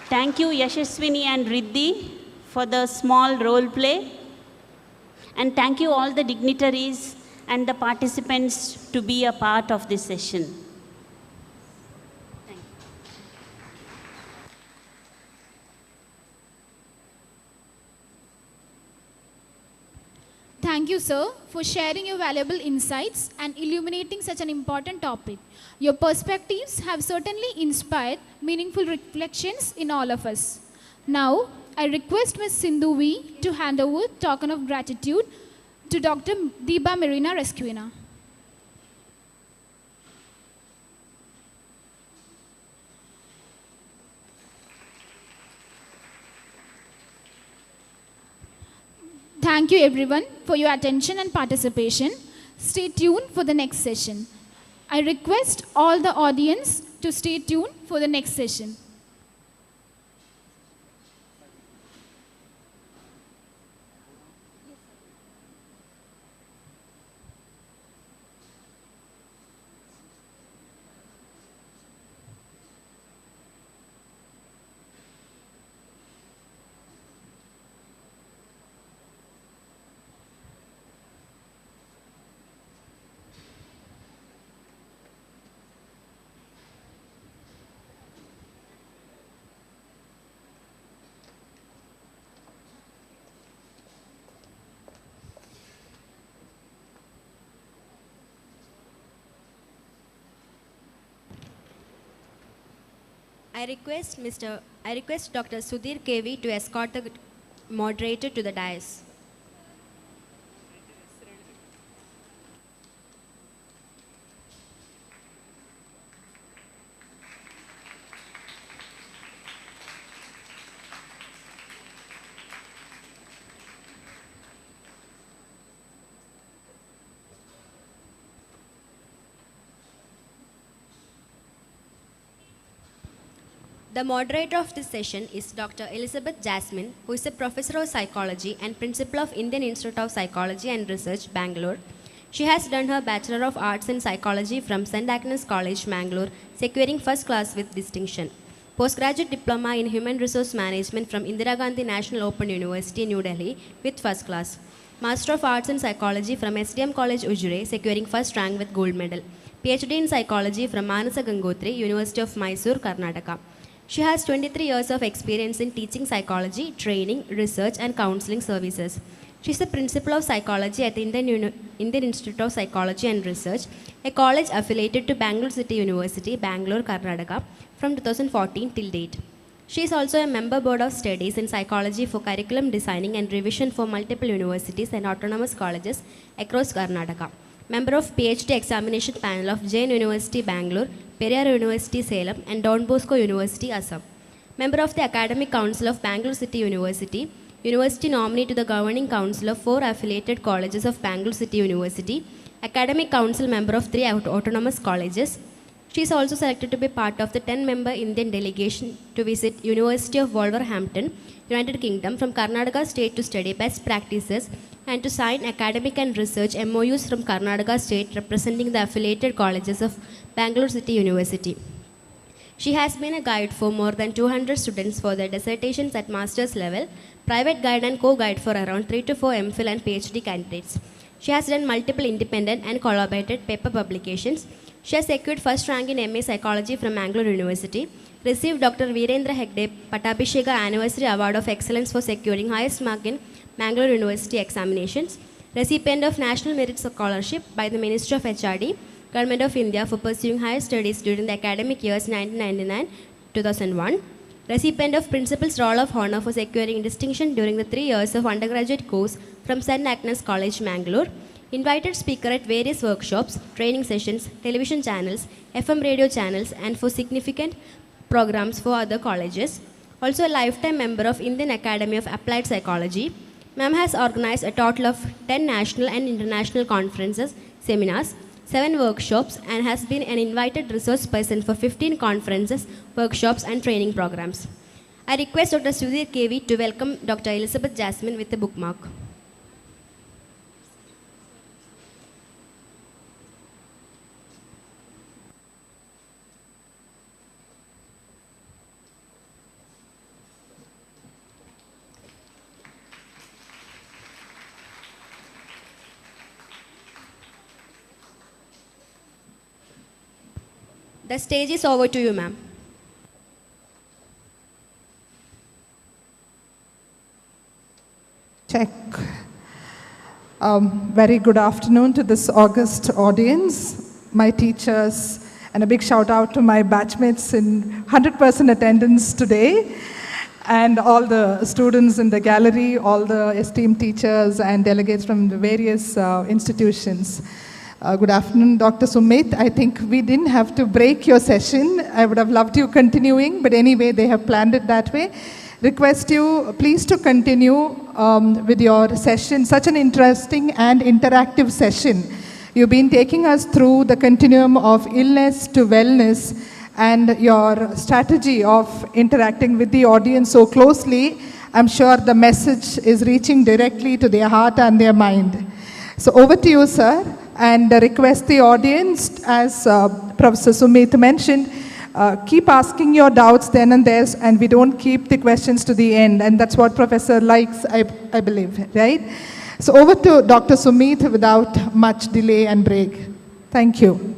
[SPEAKER 11] Thank you, Yashaswini and Riddhi, for the small role play. And thank you all the dignitaries and the participants to be a part of this session. Thank you.
[SPEAKER 10] Thank you, sir, for sharing your valuable insights and illuminating such an important topic. Your perspectives have certainly inspired meaningful reflections in all of us. Now, I request Ms. Sindhu V to hand over token of gratitude to Dr. Deepa Marina Rescuina. Thank you everyone for your attention and participation. Stay tuned for the next session. I request all the audience to stay tuned for the next session.
[SPEAKER 2] I request Dr. Sudhir KV to escort the moderator to the dais. The moderator of this session is Dr. Elizabeth Jasmine, who is a professor of psychology and principal of Indian Institute of Psychology and Research, Bangalore. She has done her Bachelor of Arts in Psychology from St. Agnes College, Mangalore, securing first class with distinction. Postgraduate Diploma in Human Resource Management from Indira Gandhi National Open University, New Delhi, with first class. Master of Arts in Psychology from SDM College, Ujire, securing first rank with gold medal. PhD in Psychology from Manasa Gangotri, University of Mysore, Karnataka. She has 23 years of experience in teaching psychology, training, research and counseling services. She is the principal of psychology at Indian Institute of Psychology and Research, a college affiliated to Bangalore City University, Bangalore, Karnataka, from 2014 till date. She is also a member board of studies in psychology for curriculum designing and revision for multiple universities and autonomous colleges across Karnataka. Member of PhD examination panel of Jain University, Bangalore, Periyar University, Salem, and Don Bosco University, Assam. Member of the Academic Council of Bangalore City University, University nominee to the Governing Council of 4 affiliated colleges of Bangalore City University, Academic Council member of 3 autonomous colleges. She is also selected to be part of the 10-member Indian delegation to visit University of Wolverhampton, United Kingdom, from Karnataka State to study best practices and to sign academic and research MOUs from Karnataka State representing the affiliated colleges of Bangalore City University. She has been a guide for more than 200 students for their dissertations at master's level, private guide and co-guide for around 3 to 4 MPhil and PhD candidates. She has done multiple independent and collaborated paper publications. She has secured first rank in MA Psychology from Mangalore University, received Dr. Virendra Hegde Patabhisheka Anniversary Award of Excellence for securing highest mark in Mangalore University examinations, recipient of National Merit Scholarship by the Ministry of HRD, Government of India for pursuing higher studies during the academic years 1999-2001, recipient of Principal's Roll of Honor for securing distinction during the 3 years of undergraduate course from St. Agnes College, Mangalore, invited speaker at various workshops, training sessions, television channels, FM radio channels, and for significant programs for other colleges. Also a lifetime member of Indian Academy of Applied Psychology. Ma'am has organized a total of 10 national and international conferences, seminars, 7 workshops, and has been an invited resource person for 15 conferences, workshops, and training programs. I request Dr. Sudhir KV to welcome Dr. Elizabeth Jasmine with a bookmark. The stage is over to you, ma'am.
[SPEAKER 19] Check.
[SPEAKER 5] Very good afternoon to this august audience, my teachers, and a big shout out to my batchmates in 100% attendance today, and all the students in the gallery, all the esteemed teachers and delegates from the various institutions. Good afternoon, Dr. Sumit. I think we didn't have to break your session. I would have loved you continuing, but anyway, they have planned it that way. Request you please to continue with your session, such an interesting and interactive session. You've been taking us through the continuum of illness to wellness and your strategy of interacting with the audience so closely. I'm sure the message is reaching directly to their heart and their mind. So over to you, sir, and request the audience, as Professor Sumit mentioned, keep asking your doubts then and there, and we don't keep the questions to the end, and that's what Professor likes, I believe, right? So over to Dr. Sumit without much delay and break. Thank you.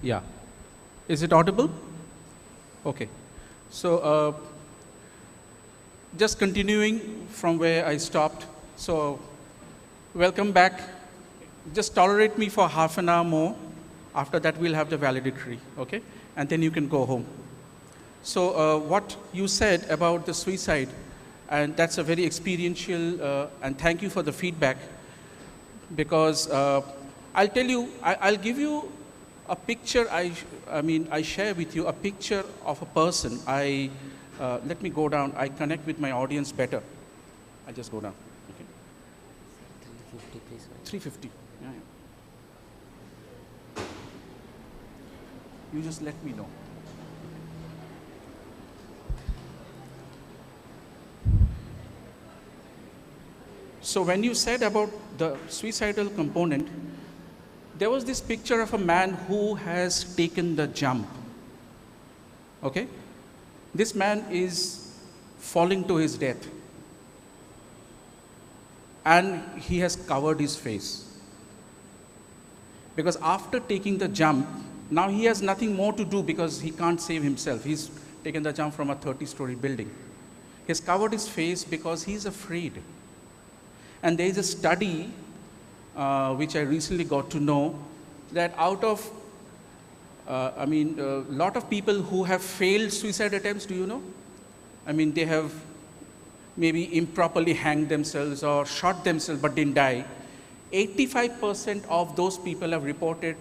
[SPEAKER 7] Yeah. Is it audible? Okay. So just continuing from where I stopped. So welcome back. Just tolerate me for half an hour more. After that, we'll have the valedictory, okay? And then you can go home. So what you said about the suicide, and that's a very experiential, and thank you for the feedback, because I'll tell you, I'll give you a picture, I share with you a picture of a person. Let me go down, I connect with my audience better. I just go down, okay? 350, please. 350. Yeah. You just let me know. So when you said about the suicidal component, there was this picture of a man who has taken the jump. Okay? This man is falling to his death. And he has covered his face. Because after taking the jump, now he has nothing more to do because he can't save himself. He's taken the jump from a 30-story building. He has covered his face because he's afraid. And there is a study which I recently got to know that out of, a lot of people who have failed suicide attempts, do you know? They have maybe improperly hanged themselves or shot themselves but didn't die. 85% of those people have reported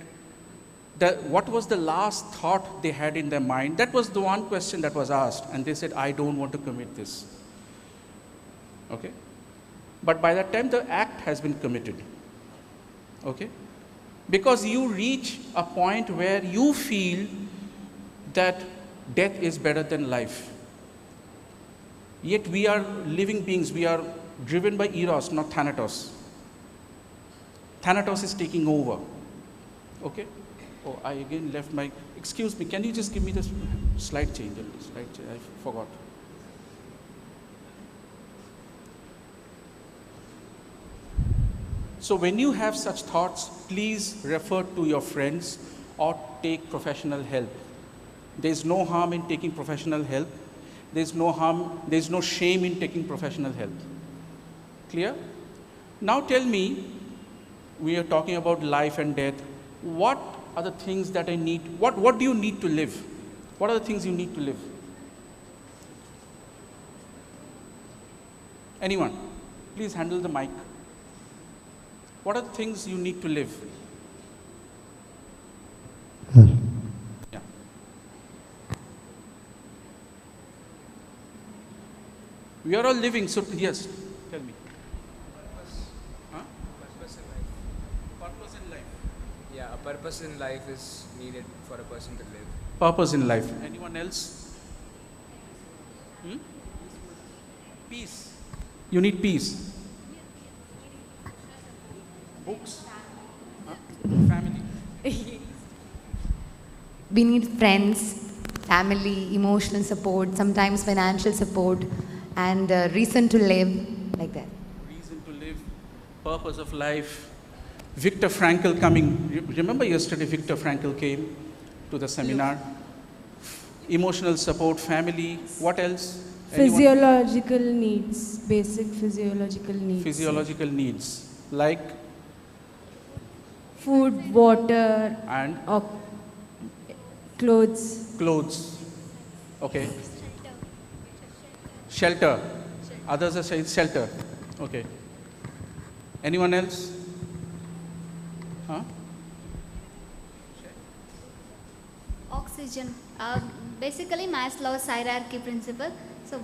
[SPEAKER 7] that what was the last thought they had in their mind. That was the one question that was asked, and they said, I don't want to commit this. Okay? But by the time the act has been committed, okay? Because you reach a point where you feel that death is better than life. Yet we are living beings, we are driven by Eros, not Thanatos. Thanatos is taking over, okay? Oh, I again left my, excuse me, can you just give me the slide change? I forgot. So when you have such thoughts, please refer to your friends or take professional help. There's no harm in taking professional help. There's no harm, there's no shame in taking professional help. Clear? Now tell me, we are talking about life and death. What are the things that I need? What do you need to live? What are the things you need to live? Anyone? Please handle the mic. What are the things you need to live? Yeah. We are all living, so yes, tell me. Huh?
[SPEAKER 19] Purpose in life.
[SPEAKER 7] Purpose in life.
[SPEAKER 19] Yeah, a purpose in life is needed for a person to live.
[SPEAKER 7] Purpose in life. Anyone else? Peace. You need peace. Books. Family.
[SPEAKER 21] We need friends, family, emotional support, sometimes financial support, and reason to live, like that.
[SPEAKER 7] Reason to live, purpose of life. Viktor Frankl coming. Remember yesterday Viktor Frankl came to the seminar? Emotional support, family. What else?
[SPEAKER 23] Physiological needs, basic physiological needs.
[SPEAKER 7] Physiological needs, like
[SPEAKER 23] food, water,
[SPEAKER 7] and
[SPEAKER 23] clothes.
[SPEAKER 7] Clothes. Okay. Shelter. Others are saying shelter. Okay. Anyone else? Huh?
[SPEAKER 13] Oxygen. Basically Maslow's hierarchy principle. So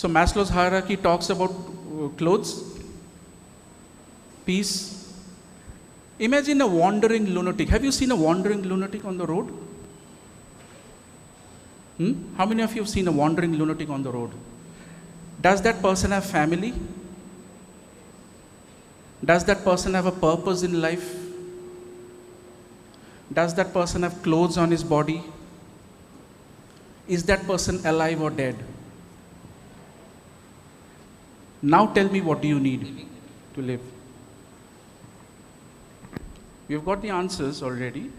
[SPEAKER 7] So Maslow's hierarchy talks about clothes, peace. Imagine a wandering lunatic. Have you seen a wandering lunatic on the road? How many of you have seen a wandering lunatic on the road? Does that person have family? Does that person have a purpose in life? Does that person have clothes on his body? Is that person alive or dead? Now tell me, what do you need to live? We've got the answers already.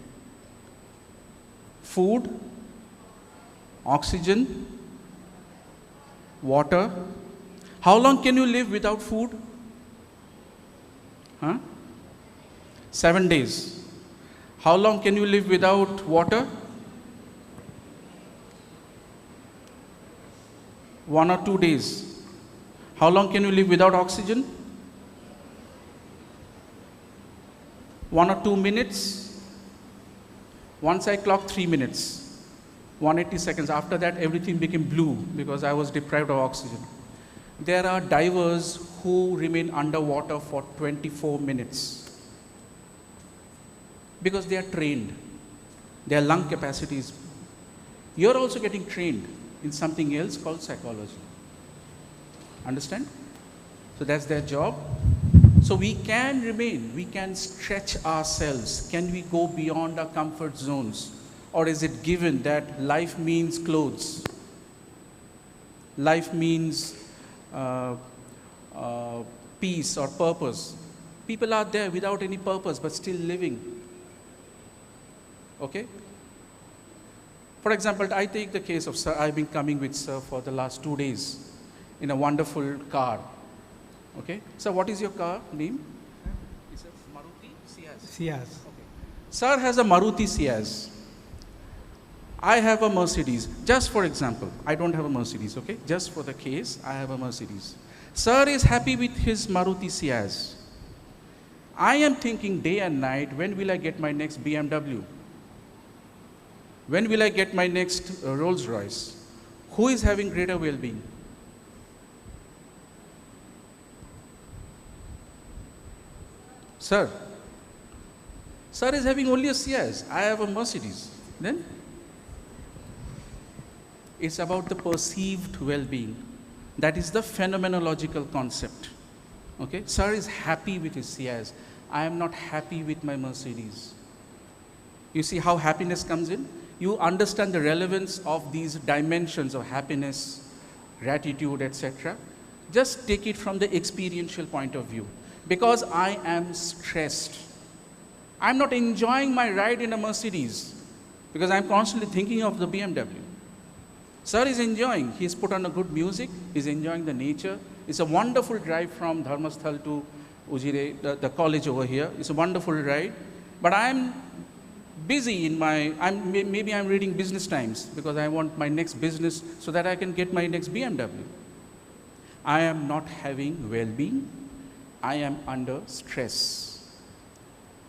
[SPEAKER 7] Food, oxygen, water. How long can you live without food? 7 days. How long can you live without water? 1 or 2 days. How long can you live without oxygen? 1 or 2 minutes. Once I clocked 3 minutes, 180 seconds. After that, everything became blue because I was deprived of oxygen. There are divers who remain underwater for 24 minutes because they are trained. Their lung capacity is. You're also getting trained in something else called psychology. Understand? So that's their job. So we can remain, we can stretch ourselves. Can we go beyond our comfort zones? Or is it given that life means clothes? Life means peace or purpose. People are there without any purpose but still living. Okay? For example, I take the case of Sir. I've been coming with Sir for the last 2 days in a wonderful car. Okay? So what is your car name? It's a Maruti Ciaz.
[SPEAKER 6] Ciaz.
[SPEAKER 7] Okay. Sir has a Maruti Ciaz. I have a Mercedes. Just for example, I don't have a Mercedes, okay? Just for the case, I have a Mercedes. Sir is happy with his Maruti Ciaz. I am thinking day and night, when will I get my next BMW? When will I get my next Rolls Royce? Who is having greater well-being? Sir. Sir is having only a Ciaz. I have a Mercedes. Then? It's about the perceived well-being. That is the phenomenological concept. Okay? Sir is happy with his Ciaz. I am not happy with my Mercedes. You see how happiness comes in? You understand the relevance of these dimensions of happiness, gratitude, etc. Just take it from the experiential point of view. Because I am stressed. I'm not enjoying my ride in a Mercedes because I'm constantly thinking of the BMW. Sir is enjoying. He's put on a good music. He's enjoying the nature. It's a wonderful drive from Dharmasthal to Ujire, the college over here. It's a wonderful ride. But I'm busy in my, maybe I'm reading Business Times because I want my next business so that I can get my next BMW. I am not having well-being. I am under stress.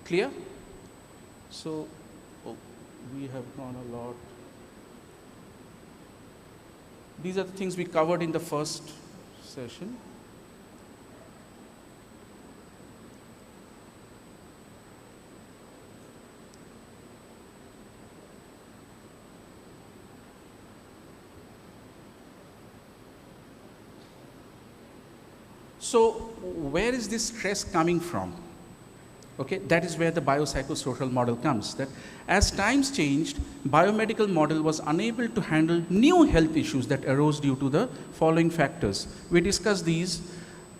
[SPEAKER 7] Clear? So, we have gone a lot. These are the things we covered in the first session. So, where is this stress coming from? Okay, that is where the biopsychosocial model comes. That as times changed, biomedical model was unable to handle new health issues that arose due to the following factors. We discussed these.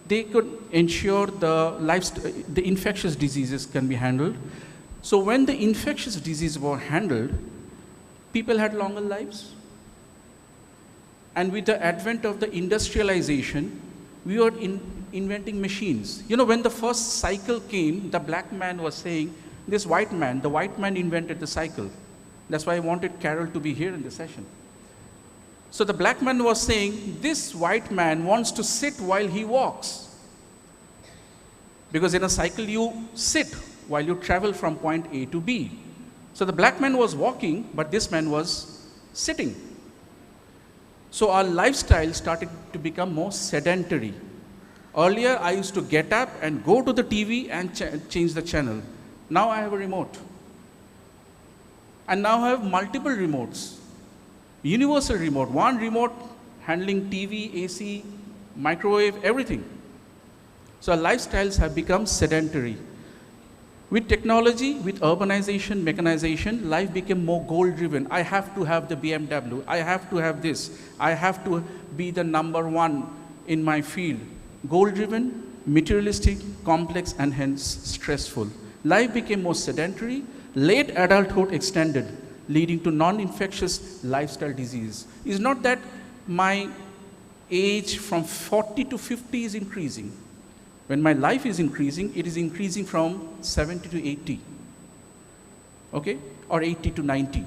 [SPEAKER 7] They could ensure the infectious diseases can be handled. So when the infectious diseases were handled, people had longer lives. And with the advent of the industrialization, we were inventing machines. You know, when the first cycle came, the black man was saying, the white man invented the cycle. That's why I wanted Carol to be here in the session. So the black man was saying, this white man wants to sit while he walks. Because in a cycle, you sit while you travel from point A to B. So the black man was walking, but this man was sitting. So our lifestyle started to become more sedentary. Earlier, I used to get up and go to the TV and change the channel. Now I have a remote. And now I have multiple remotes. Universal remote, one remote handling TV, AC, microwave, everything. So our lifestyles have become sedentary. With technology, with urbanization, mechanization, life became more goal-driven. I have to have the BMW. I have to have this. I have to be the #1 in my field. Goal-driven, materialistic, complex, and hence stressful. Life became more sedentary. Late adulthood extended, leading to non-infectious lifestyle disease. It's not that my age from 40 to 50 is increasing. When my life is increasing, it is increasing from 70 to 80, okay? Or 80 to 90.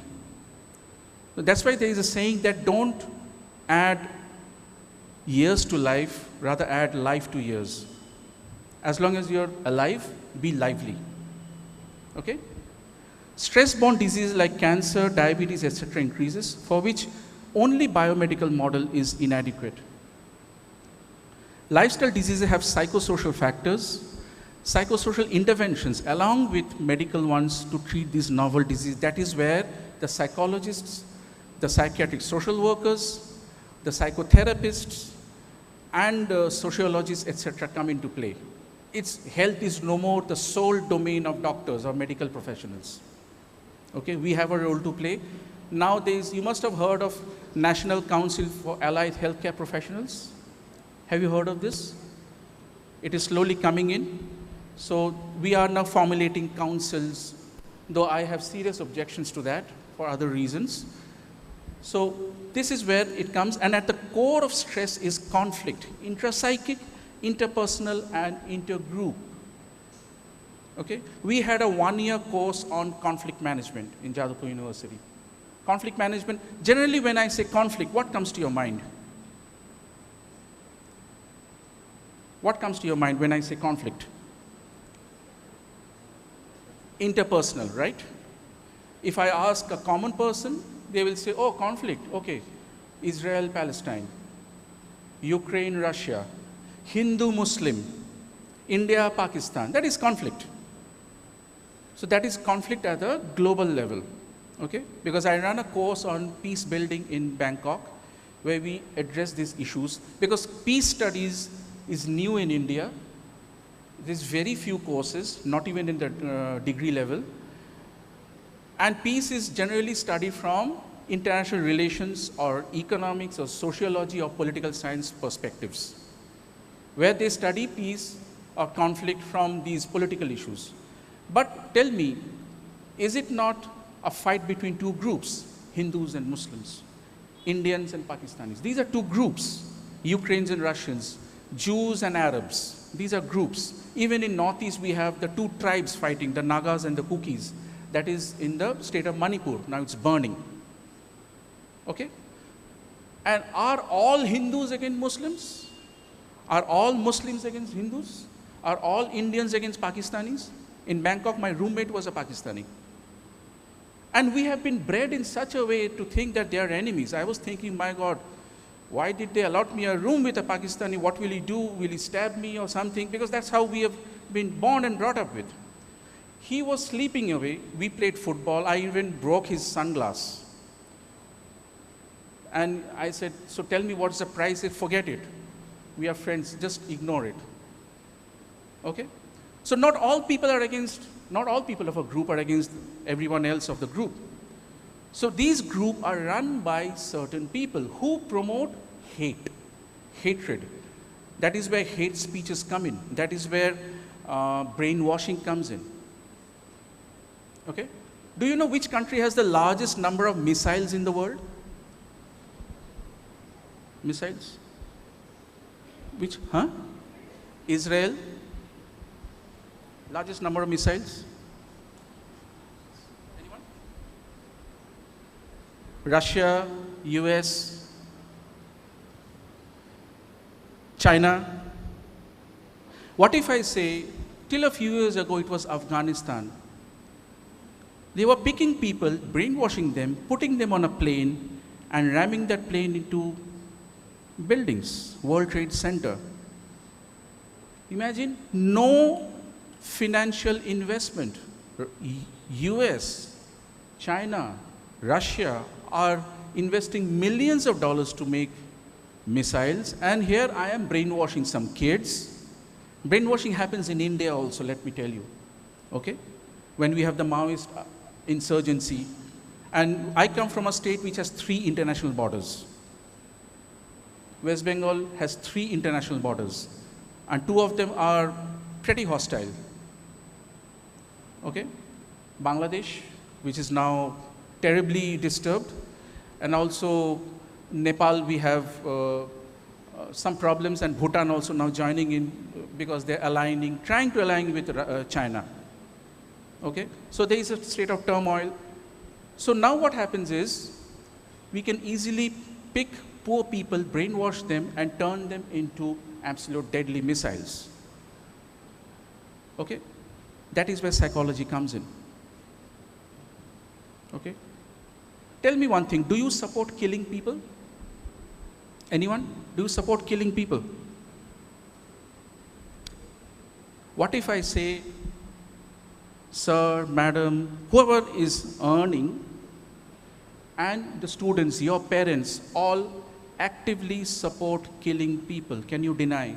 [SPEAKER 7] So that's why there is a saying that don't add years to life, rather add life to years. As long as you're alive, be lively, okay? Stress-borne diseases like cancer, diabetes, etc. increases, for which only biomedical model is inadequate. Lifestyle diseases have psychosocial factors, psychosocial interventions along with medical ones to treat these novel diseases. That is where the psychologists, the psychiatric social workers, the psychotherapists, and sociologists, etc. come into play. Health is no more the sole domain of doctors or medical professionals. Okay, we have a role to play. Nowadays, you must have heard of National Council for Allied Healthcare Professionals. Have you heard of this? It is slowly coming in. So we are now formulating councils, though I have serious objections to that for other reasons. So this is where it comes, and at the core of stress is conflict, intrapsychic, interpersonal, and intergroup. Okay? We had a 1-year course on conflict management in Jadavpur University. Conflict management, generally when I say conflict, what comes to your mind? What comes to your mind when I say conflict? Interpersonal, right? If I ask a common person, they will say, oh, conflict, okay. Israel, Palestine, Ukraine, Russia, Hindu, Muslim, India, Pakistan. That is conflict. So that is conflict at a global level, okay? Because I run a course on peace building in Bangkok where we address these issues. Because peace studies is new in India. There's very few courses, not even in the degree level. And peace is generally studied from international relations or economics or sociology or political science perspectives, where they study peace or conflict from these political issues. But tell me, is it not a fight between two groups, Hindus and Muslims, Indians and Pakistanis? These are two groups, Ukrainians and Russians, Jews and Arabs. These are groups. Even in Northeast, we have the two tribes fighting, the Nagas and the Kukis. That is in the state of Manipur. Now it's burning. Okay? And are all Hindus against Muslims? Are all Muslims against Hindus? Are all Indians against Pakistanis? In Bangkok, my roommate was a Pakistani. And we have been bred in such a way to think that they are enemies. I was thinking, my God, why did they allot me a room with a Pakistani? What will he do? Will he stab me or something? Because that's how we have been born and brought up with. He was sleeping away. We played football. I even broke his sunglass. And I said, so tell me what's the price? He said, forget it. We are friends. Just ignore it. Okay? So not all people of a group are against everyone else of the group. So these groups are run by certain people who promote hate, hatred. That is where hate speeches come in. That is where brainwashing comes in. Okay? Do you know which country has the largest number of missiles in the world? Missiles? Which, Israel? Largest number of missiles? Anyone? Russia, US, China? What if I say, till a few years ago it was Afghanistan. They were picking people, brainwashing them, putting them on a plane and ramming that plane into buildings, World Trade Center. Imagine no financial investment. US, China, Russia are investing millions of dollars to make missiles, and here I am brainwashing some kids. Brainwashing happens in India also, let me tell you. Okay? When we have the Maoist insurgency, and I come from a state which has 3 international borders. West Bengal has 3 international borders, and 2 of them are pretty hostile. Okay? Bangladesh, which is now terribly disturbed, and also Nepal, we have some problems, and Bhutan also now joining in because they're trying to align with China. Okay? So there is a state of turmoil. So now what happens is, we can easily pick poor people, brainwash them, and turn them into absolute deadly missiles. Okay? That is where psychology comes in. Okay? Tell me one thing, do you support killing people? Anyone? Do you support killing people? What if I say, sir, madam, whoever is earning, and the students, your parents, all actively support killing people? Can you deny?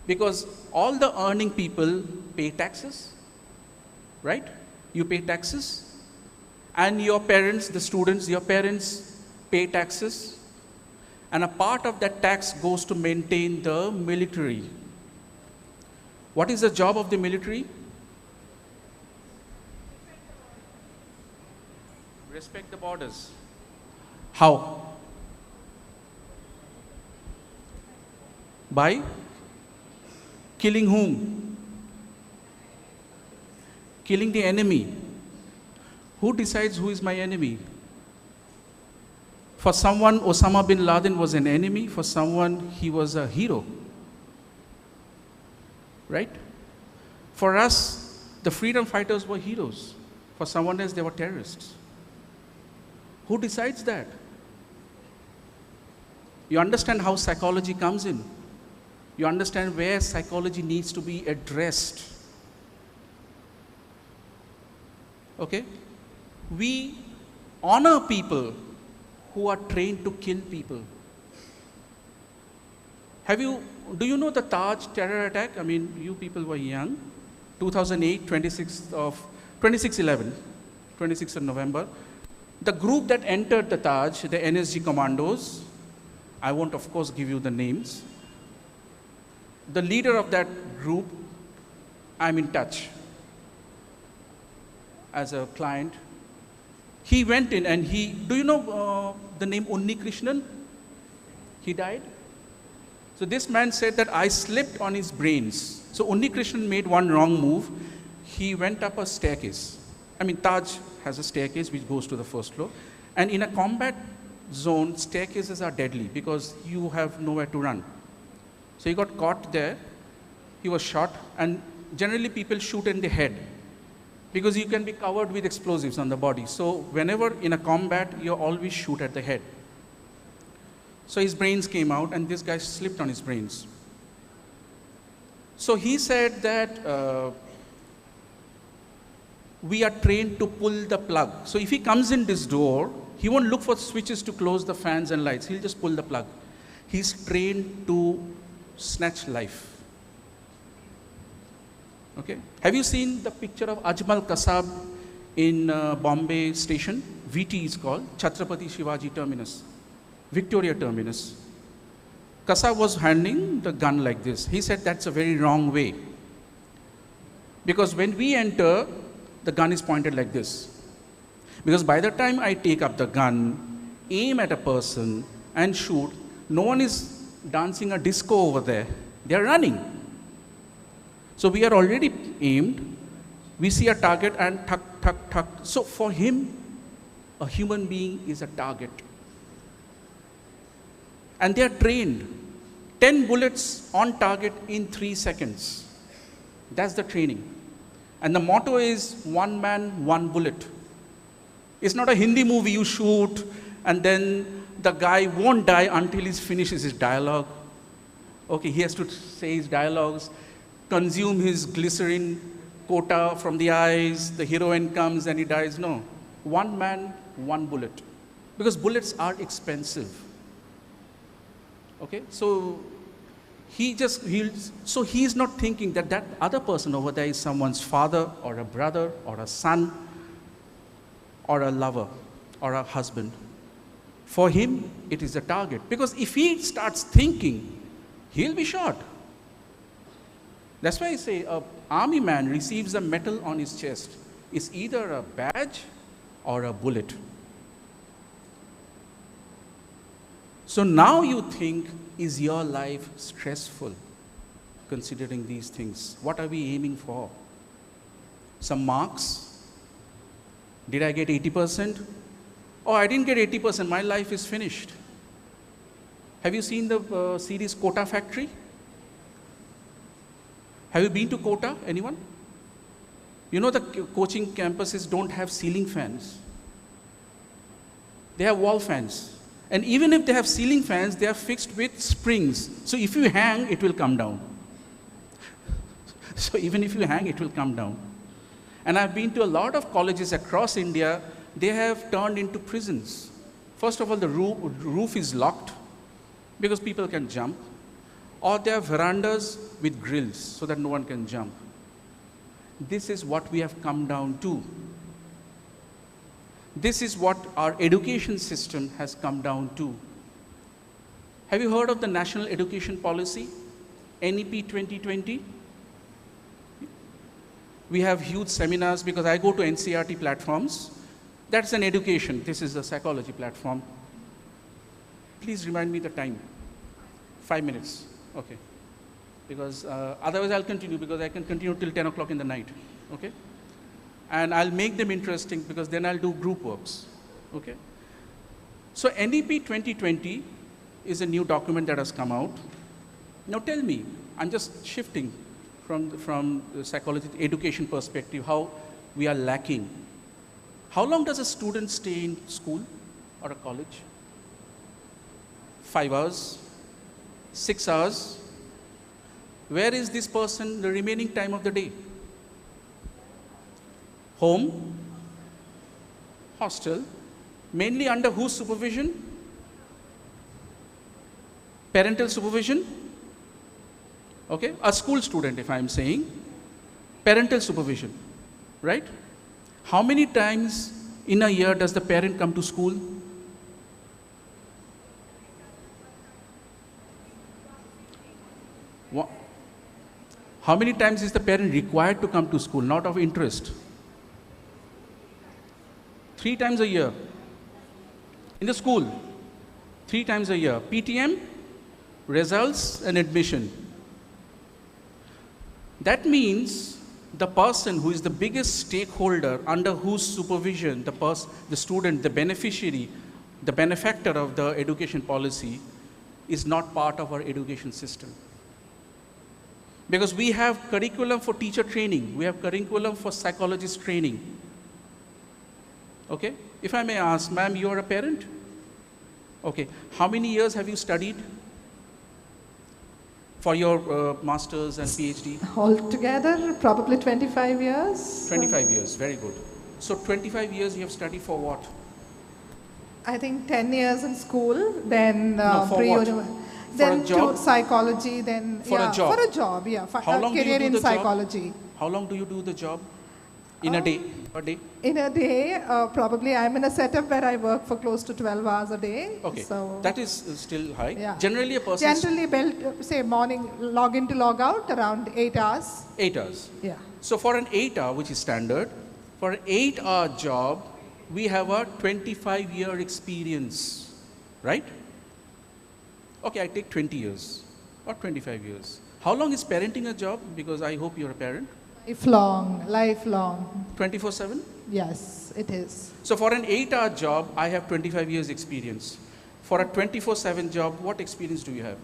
[SPEAKER 7] Because all the earning people pay taxes, right? You pay taxes. And your parents, the students, your parents pay taxes. And a part of that tax goes to maintain the military. What is the job of the military? Respect the borders. How? By killing whom? Killing the enemy. Who decides who is my enemy? For someone, Osama bin Laden was an enemy. For someone, he was a hero. Right? For us, the freedom fighters were heroes. For someone else, they were terrorists. Who decides that? You understand how psychology comes in. You understand where psychology needs to be addressed. Okay? We honor people who are trained to kill people. Do you know the Taj terror attack? I mean, you people were young. 2008, 26th of November. The group that entered the Taj, the NSG commandos, I won't of course give you the names. The leader of that group, I'm in touch as a client. He went in and do you know the name Unni Krishnan? He died. So this man said that I slipped on his brains. So Unni Krishnan made one wrong move. He went up a staircase. I mean, Taj has a staircase which goes to the first floor. And in a combat zone, staircases are deadly because you have nowhere to run. So he got caught there. He was shot. And generally people shoot in the head, because you can be covered with explosives on the body. So whenever in a combat, you always shoot at the head. So his brains came out, and this guy slipped on his brains. So he said that we are trained to pull the plug. So if he comes in this door, he won't look for switches to close the fans and lights. He'll just pull the plug. He's trained to snatch life. Okay. Have you seen the picture of Ajmal Kasab in Bombay station? VT is called, Chhatrapati Shivaji Terminus, Victoria Terminus. Kasa was handling the gun like this. He said that's a very wrong way. Because when we enter, the gun is pointed like this. Because by the time I take up the gun, aim at a person and shoot, no one is dancing a disco over there. They are running. So we are already aimed. We see a target and tuck, tuck, tuck. So for him, a human being is a target. And they are trained. 10 bullets on target in 3 seconds. That's the training. And the motto is one man, one bullet. It's not a Hindi movie you shoot and then the guy won't die until he finishes his dialogue. Okay, he has to say his dialogues, consume his glycerin quota from the eyes, the heroine comes and he dies. No, one man, one bullet. Because bullets are expensive. Okay, so he's not thinking that that other person over there is someone's father or a brother or a son or a lover or a husband. For him, it is a target. Because if he starts thinking, he'll be shot. That's why I say an army man receives a medal on his chest. It's either a badge or a bullet. So now you think, is your life stressful considering these things? What are we aiming for? Some marks? Did I get 80%? Oh, I didn't get 80%, my life is finished. Have you seen the series Kota Factory? Have you been to Kota, anyone? You know the coaching campuses don't have ceiling fans. They have wall fans. And even if they have ceiling fans, they are fixed with springs. So if you hang, it will come down. So even if you hang, it will come down. And I've been to a lot of colleges across India. They have turned into prisons. First of all, the roof is locked because people can jump. Or there are verandas with grills so that no one can jump. This is what we have come down to. This is what our education system has come down to. Have you heard of the National Education Policy, NEP 2020? We have huge seminars because I go to NCERT platforms. That's an education. This is a psychology platform. Please remind me the time. 5 minutes. Okay. Because otherwise I'll continue because I can continue till 10 o'clock in the night. Okay. And I'll make them interesting because then I'll do group works. Okay. So NEP 2020 is a new document that has come out. Now tell me, I'm just shifting from the psychology education perspective, how we are lacking. How long does a student stay in school or a college? 5 hours, 6 hours. Where is this person the remaining time of the day? Home, hostel, mainly under whose supervision? Parental supervision? Okay, a school student if I'm saying, parental supervision, right? How many times in a year does the parent come to school? How many times is the parent required to come to school, not of interest? 3 times a year. In the school, 3 times a year. PTM, results and admission. That means the person who is the biggest stakeholder under whose supervision the student, the beneficiary, the benefactor of the education policy is not part of our education system. Because we have curriculum for teacher training, we have curriculum for psychologist training. Okay, if I may ask, ma'am, you are a parent? Okay, how many years have you studied for your master's and PhD?
[SPEAKER 5] Altogether, probably 25 years.
[SPEAKER 7] 25 years, very good. So 25 years you have studied for what?
[SPEAKER 5] I think 10 years in school, then
[SPEAKER 7] no, for what?
[SPEAKER 5] Then
[SPEAKER 7] for a job?
[SPEAKER 5] Psychology, then
[SPEAKER 7] for a job.
[SPEAKER 5] For a job, yeah.
[SPEAKER 7] How long
[SPEAKER 5] career
[SPEAKER 7] do you do
[SPEAKER 5] in
[SPEAKER 7] the
[SPEAKER 5] psychology.
[SPEAKER 7] Job? How long do you do the job in a day? a day?
[SPEAKER 5] In a day, probably I'm in a setup where I work for close to 12 hours a day.
[SPEAKER 7] Okay,
[SPEAKER 5] So
[SPEAKER 7] that is still high.
[SPEAKER 5] yeah.
[SPEAKER 7] Generally, a person.
[SPEAKER 5] Generally, say morning, log in to log out, around 8 hours.
[SPEAKER 7] 8 hours.
[SPEAKER 5] Yeah.
[SPEAKER 7] So for an 8-hour, which is standard, for an 8-hour job, we have a 25-year experience, right? Okay, I take 20 years or 25 years. How long is parenting a job? Because I hope you're a parent.
[SPEAKER 5] Lifelong.
[SPEAKER 7] 24/7?
[SPEAKER 5] Yes, it is.
[SPEAKER 7] So for an 8-hour job, I have 25 years experience. For a 24/7 job, what experience do you have?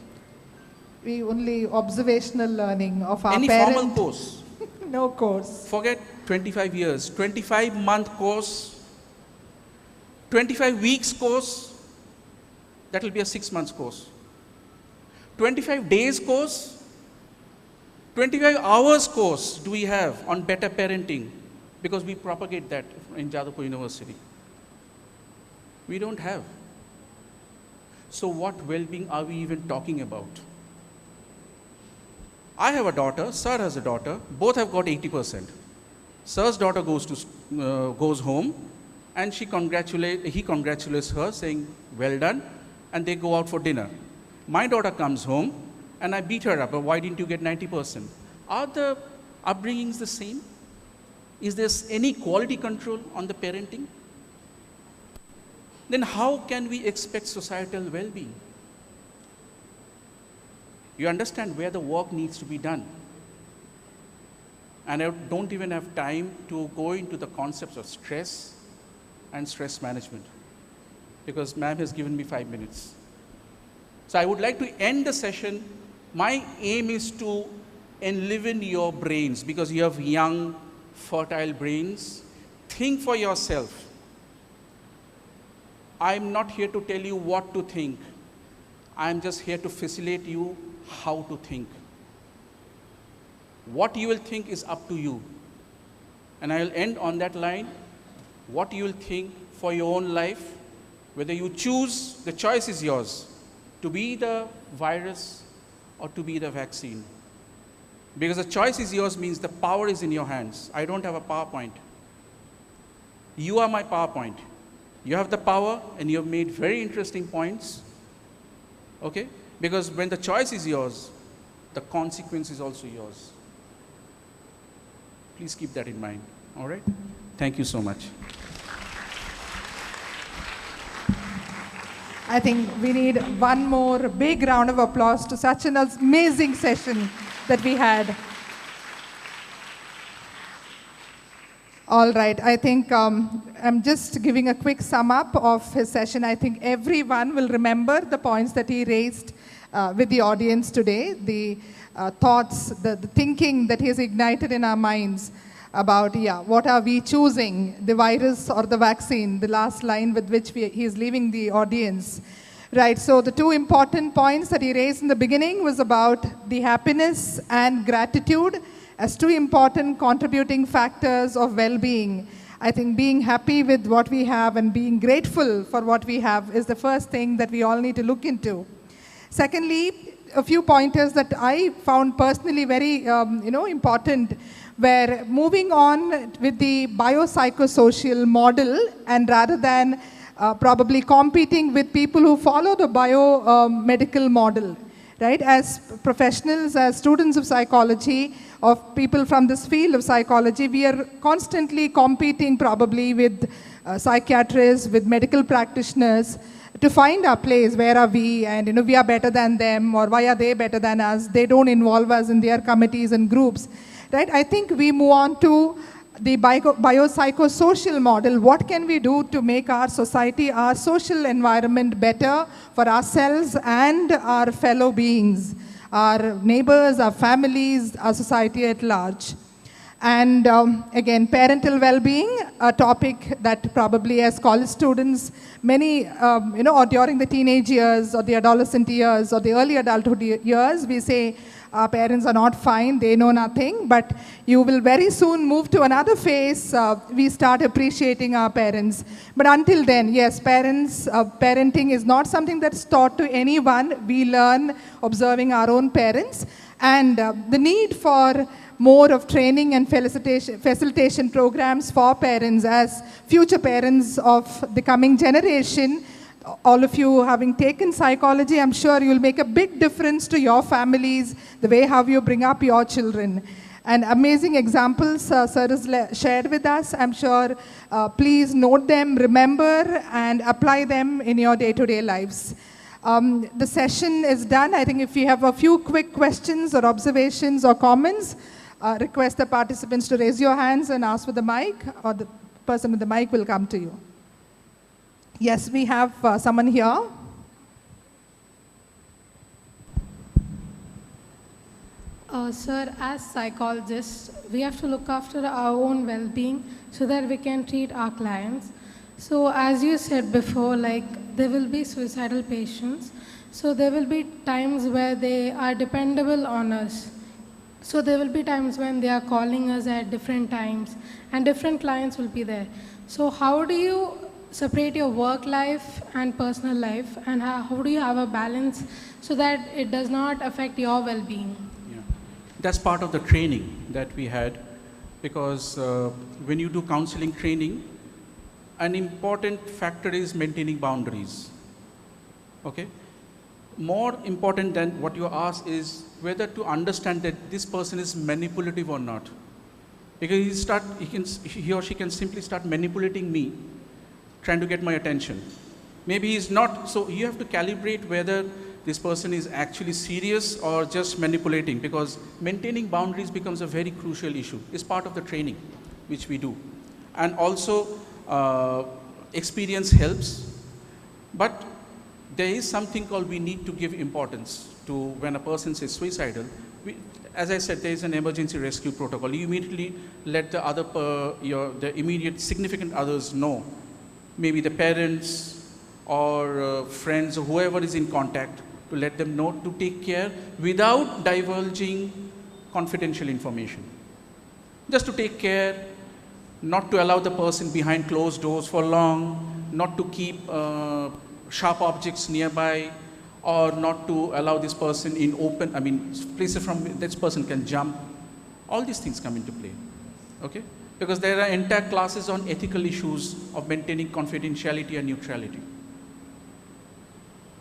[SPEAKER 5] We only observational learning of our
[SPEAKER 7] Any
[SPEAKER 5] parent.
[SPEAKER 7] formal course?
[SPEAKER 5] No course.
[SPEAKER 7] Forget 25 years, 25-month course, 25 weeks course, that will be a 6 months course. 25 days course, 25 hours course do we have on better parenting, because we propagate that in Jadavpur University. We don't have. So what well-being are we even talking about? I have a daughter, Sir has a daughter, both have got 80%. Sir's daughter goes home and he congratulates her saying, well done, and they go out for dinner. My daughter comes home and I beat her up, why didn't you get 90%? Are the upbringings the same? Is there any quality control on the parenting? Then how can we expect societal well-being? You understand where the work needs to be done. And I don't even have time to go into the concepts of stress and stress management, because ma'am has given me 5 minutes. So I would like to end the session. My aim is to enliven your brains, because you have young, fertile brains. Think for yourself. I'm not here to tell you what to think. I'm just here to facilitate you how to think. What you will think is up to you. And I will end on that line. What you will think for your own life, whether you choose, the choice is yours, to be the virus or to be the vaccine. Because the choice is yours means the power is in your hands. I don't have a PowerPoint. You are my PowerPoint. You have the power, and you have made very interesting points. Okay? Because when the choice is yours, the consequence is also yours. Please keep that in mind. All right? Thank you so much.
[SPEAKER 5] I think we need one more big round of applause to such an amazing session that we had. All right, I think I'm just giving a quick sum up of his session. I think everyone will remember the points that he raised with the audience today, the thoughts, the thinking that he has ignited in our minds about, what are we choosing, the virus or the vaccine, the last line with which he is leaving the audience. Right, so the two important points that he raised in the beginning was about the happiness and gratitude as two important contributing factors of well-being. I think being happy with what we have and being grateful for what we have is the first thing that we all need to look into. Secondly, a few pointers that I found personally very important were moving on with the biopsychosocial model, and rather than probably competing with people who follow the biomedical model. Right? As professionals, as students of psychology, of people from this field of psychology, we are constantly competing probably with psychiatrists, with medical practitioners, to find our place. Where are we? And we are better than them, or why are they better than us? They don't involve us in their committees and groups. Right? I think we move on to the biopsychosocial model. What can we do to make our society, our social environment better for ourselves and our fellow beings, our neighbors, our families, our society at large? And again, parental well-being, a topic that probably as college students, many, or during the teenage years or the adolescent years or the early adulthood years, we say our parents are not fine, they know nothing, but you will very soon move to another phase. We start appreciating our parents. But until then, yes, parenting is not something that's taught to anyone. We learn observing our own parents. And the need for more of training and facilitation programs for parents as future parents of the coming generation. All of you having taken psychology, I'm sure you'll make a big difference to your families, the way how you bring up your children. And amazing examples sir has shared with us. I'm sure please note them, remember, and apply them in your day-to-day lives. The session is done. I think if you have a few quick questions or observations or comments, request the participants to raise your hands and ask for the mic, or the person with the mic will come to you. Yes, we have someone here.
[SPEAKER 3] Sir, as psychologists, we have to look after our own well-being so that we can treat our clients. So as you said before, like there will be suicidal patients. So there will be times where they are dependable on us. So there will be times when they are calling us at different times and different clients will be there. So how do you separate your work life and personal life, and how do you have a balance so that it does not affect your well-being?
[SPEAKER 7] Yeah. That's part of the training that we had, because when you do counseling training, an important factor is maintaining boundaries. Okay? More important than what you ask is whether to understand that this person is manipulative or not. Because he or she can simply start manipulating me, trying to get my attention. Maybe he's not, so you have to calibrate whether this person is actually serious or just manipulating, because maintaining boundaries becomes a very crucial issue. It's part of the training which we do. And also, experience helps, but there is something called we need to give importance to when a person is suicidal. As I said, there is an emergency rescue protocol. You immediately let the other, the immediate significant others know, maybe the parents or friends or whoever is in contact, to let them know to take care without divulging confidential information. Just to take care, not to allow the person behind closed doors for long, not to keep sharp objects nearby, or not to allow this person in open, places from which this person can jump. All these things come into play, okay? Because there are entire classes on ethical issues of maintaining confidentiality and neutrality.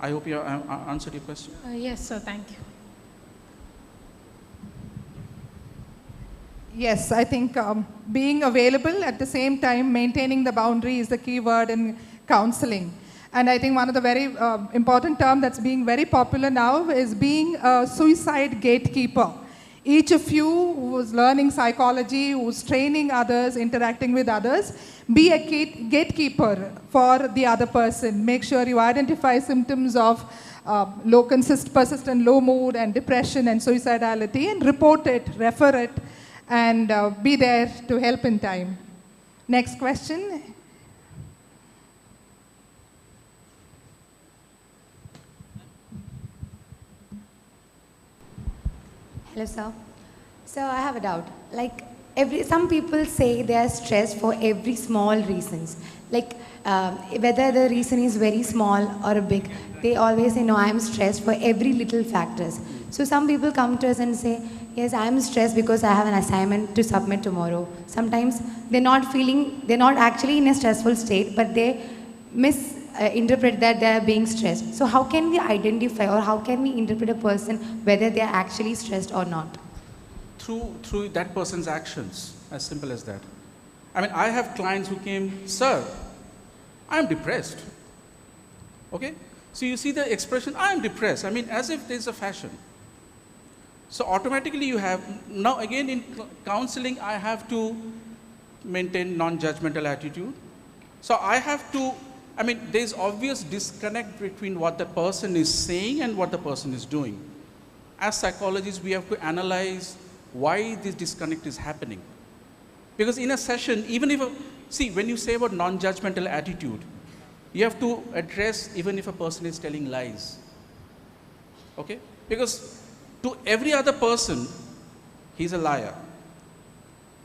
[SPEAKER 7] I hope you answered your question.
[SPEAKER 3] Yes, sir, thank you.
[SPEAKER 5] Yes, I think being available at the same time, maintaining the boundary is the key word in counseling. And I think one of the very important terms that's being very popular now is being a suicide gatekeeper. Each of you who's learning psychology, who's training others, interacting with others, be a gatekeeper for the other person. Make sure you identify symptoms of persistent low mood and depression and suicidality, and report it, refer it, and be there to help in time. Next question.
[SPEAKER 21] Hello, sir. So I have a doubt. Like, some people say they are stressed for every small reasons. Like, whether the reason is very small or big, they always say, no, I am stressed for every little factors. So some people come to us and say, yes, I am stressed because I have an assignment to submit tomorrow. Sometimes they're not actually in a stressful state, but they misinterpret that they are being stressed. So how can we identify, or how can we interpret a person whether they are actually stressed or not?
[SPEAKER 7] Through that person's actions, as simple as that. I have clients who came, sir, I am depressed. Okay? So you see the expression, I am depressed. As if there's a fashion. So automatically you have, now again in counseling, I have to maintain non-judgmental attitude. So I have to, there's obvious disconnect between what the person is saying and what the person is doing. As psychologists, we have to analyze why this disconnect is happening. Because in a session, even if, when you say about non-judgmental attitude, you have to address even if a person is telling lies. Okay? Because To every other person, he's a liar.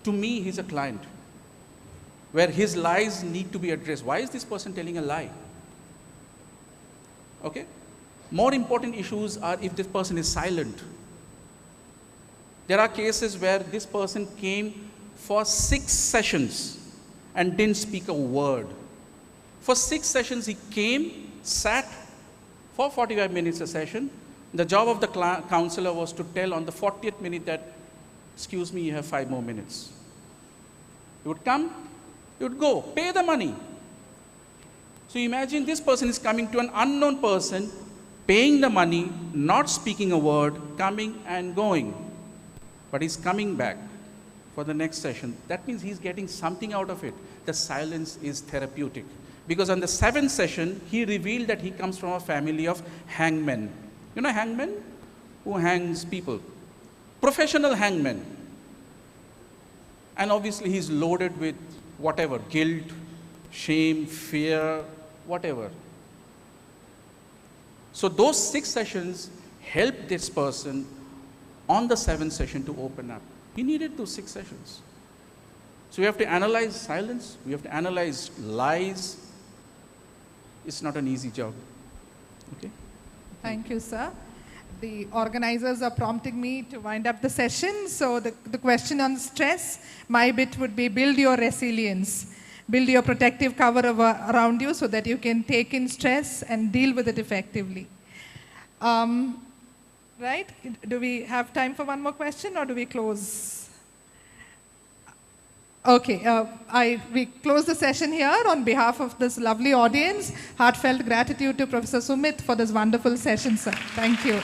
[SPEAKER 7] To me, he's a client, where his lies need to be addressed. Why is this person telling a lie? Okay? More important issues are if this person is silent. There are cases where this person came for 6 sessions and didn't speak a word. For 6 sessions, he came, sat for 45 minutes a session. The job of the counselor was to tell on the 40th minute that, excuse me, you have 5 more minutes. He would come, he would go, pay the money. So imagine this person is coming to an unknown person, paying the money, not speaking a word, coming and going. But he's coming back for the next session. That means he's getting something out of it. The silence is therapeutic. Because on the 7th session, he revealed that he comes from a family of hangmen. You know hangmen? Who hangs people. Professional hangmen. And obviously he's loaded with whatever, guilt, shame, fear, whatever. So those 6 sessions helped this person on the 7th session to open up. He needed those 6 sessions. So we have to analyze silence, we have to analyze lies. It's not an easy job. Okay?
[SPEAKER 5] Thank you, sir. The organizers are prompting me to wind up the session. So the question on stress, my bit would be build your resilience. Build your protective cover around you so that you can take in stress and deal with it effectively. Right? Do we have time for one more question or do we close? Okay, we close the session here on behalf of this lovely audience. Heartfelt gratitude to Professor Sumit for this wonderful session, sir. Thank you.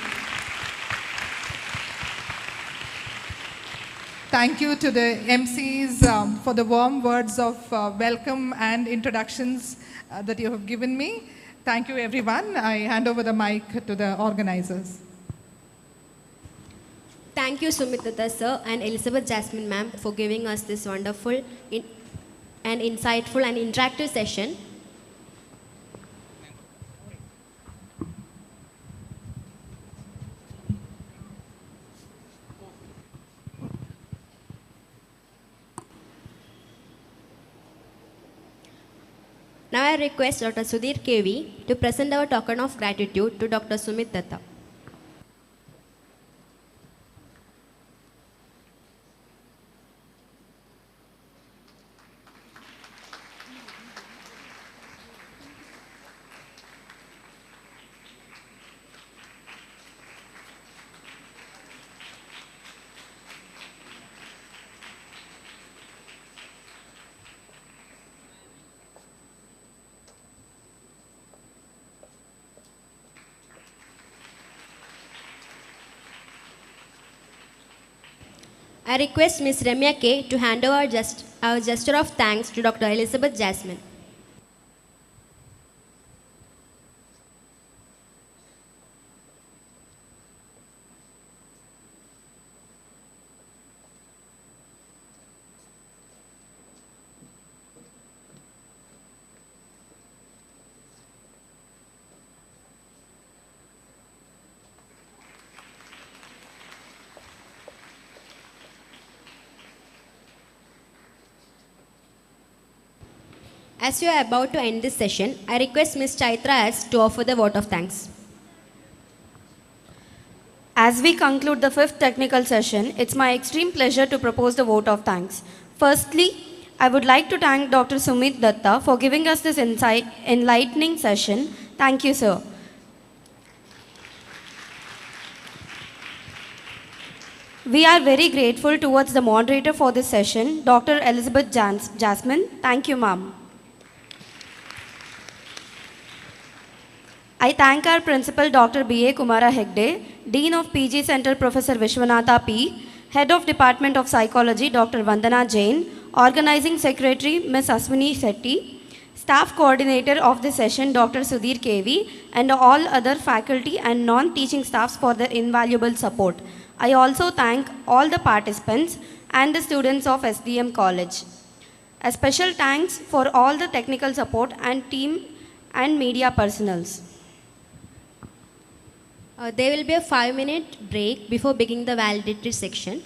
[SPEAKER 5] Thank you to the MCs for the warm words of welcome and introductions that you have given me. Thank you, everyone. I hand over the mic to the organizers.
[SPEAKER 2] Thank you, Sumit Datta sir and Elizabeth Jasmine ma'am for giving us this wonderful and insightful and interactive session. Now I request Dr. Sudhir KV to present our token of gratitude to Dr. Sumit Datta. I request Ms. Ramya K. to hand over our gesture of thanks to Dr. Elizabeth Jasmine. As you are about to end this session, I request Ms. Chaitra S. to offer the vote of thanks.
[SPEAKER 4] As we conclude the 5th technical session, it's my extreme pleasure to propose the vote of thanks. Firstly, I would like to thank Dr. Sumit Datta for giving us this enlightening session. Thank you, sir. We are very grateful towards the moderator for this session, Dr. Elizabeth Jasmine. Thank you, ma'am. I thank our principal, Dr. B.A. Kumara Hegde, Dean of PG Center, Professor Vishwanatha P., Head of Department of Psychology, Dr. Vandana Jain, Organizing Secretary, Ms. Aswini Setti, Staff Coordinator of the session, Dr. Sudhir KV, and all other faculty and non-teaching staffs for their invaluable support. I also thank all the participants and the students of SDM College. A special thanks for all the technical support and team and media personals.
[SPEAKER 2] There will be a 5-minute break before beginning the valedictory section.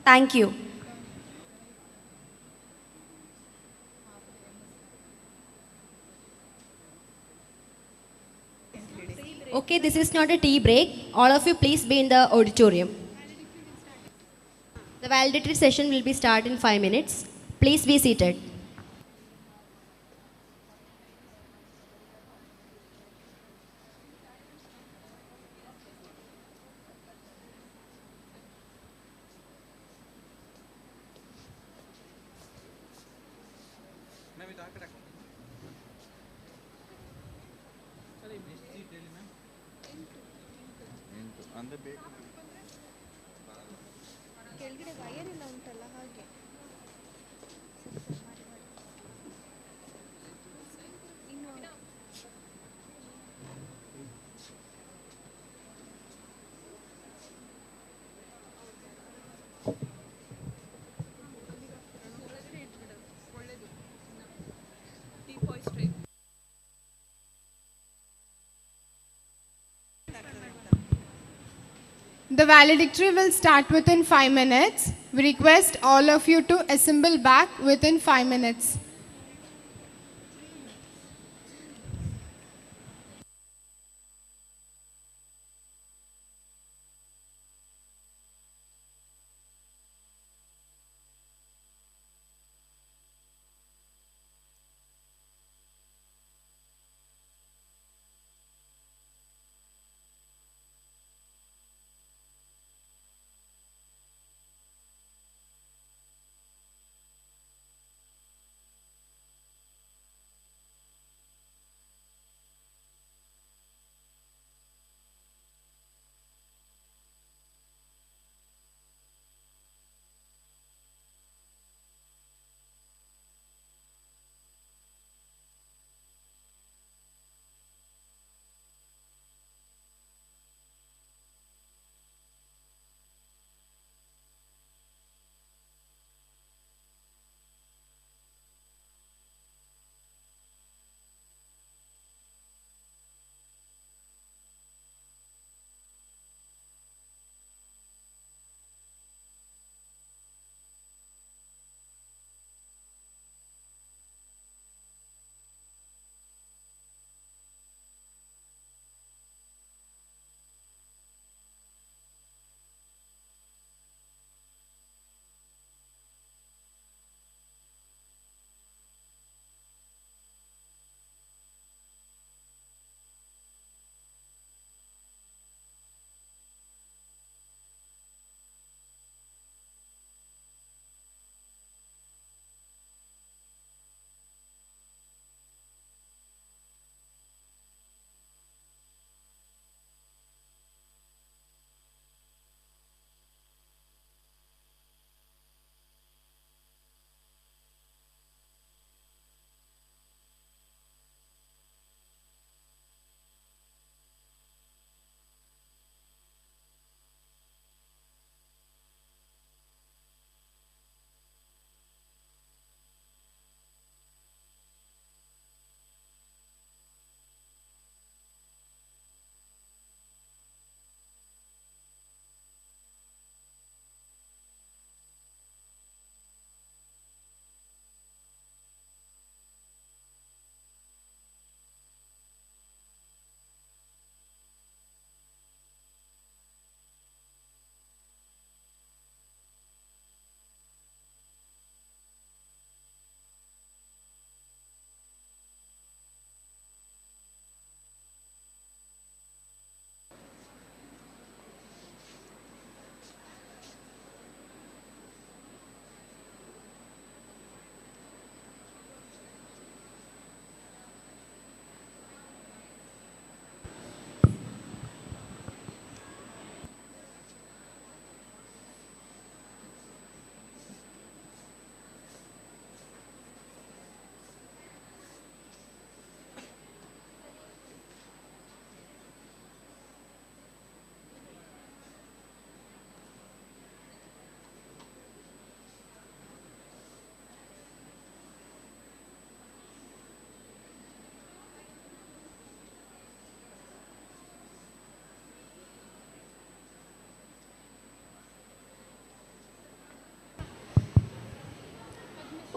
[SPEAKER 4] Thank you.
[SPEAKER 2] Okay, this is not a tea break. All of you please be in the auditorium. The valedictory session will be start in 5 minutes. Please be seated.
[SPEAKER 9] The valedictory will start within 5 minutes. We request all of you to assemble back within 5 minutes.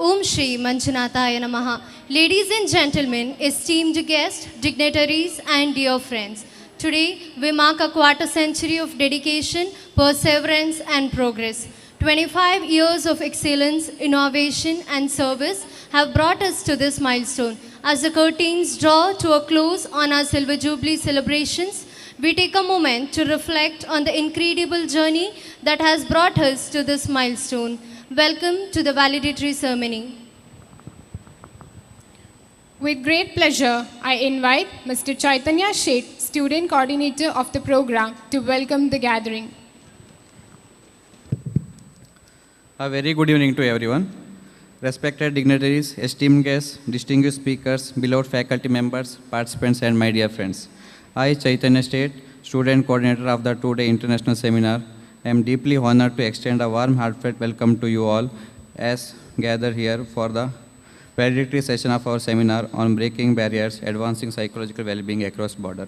[SPEAKER 14] Om Shri Manjunataya Namaha. Ladies and gentlemen, esteemed guests, dignitaries and dear friends, today we mark a quarter century of dedication, perseverance and progress. 25 years of excellence, innovation and service have brought us to this milestone. As the curtains draw to a close on our Silver Jubilee celebrations, we take a moment to reflect on the incredible journey that has brought us to this milestone. Welcome to the valedictory ceremony.
[SPEAKER 9] With great pleasure, I invite Mr. Chaitanya Sheth, Student Coordinator of the program, to welcome the gathering.
[SPEAKER 8] A very good evening to everyone. Respected dignitaries, esteemed guests, distinguished speakers, beloved faculty members, participants and my dear friends. I, Chaitanya Sheth, Student Coordinator of the two-day international seminar, am deeply honored to extend a warm heartfelt welcome to you all as gathered here for the valedictory session of our seminar on breaking barriers, advancing psychological well-being across borders.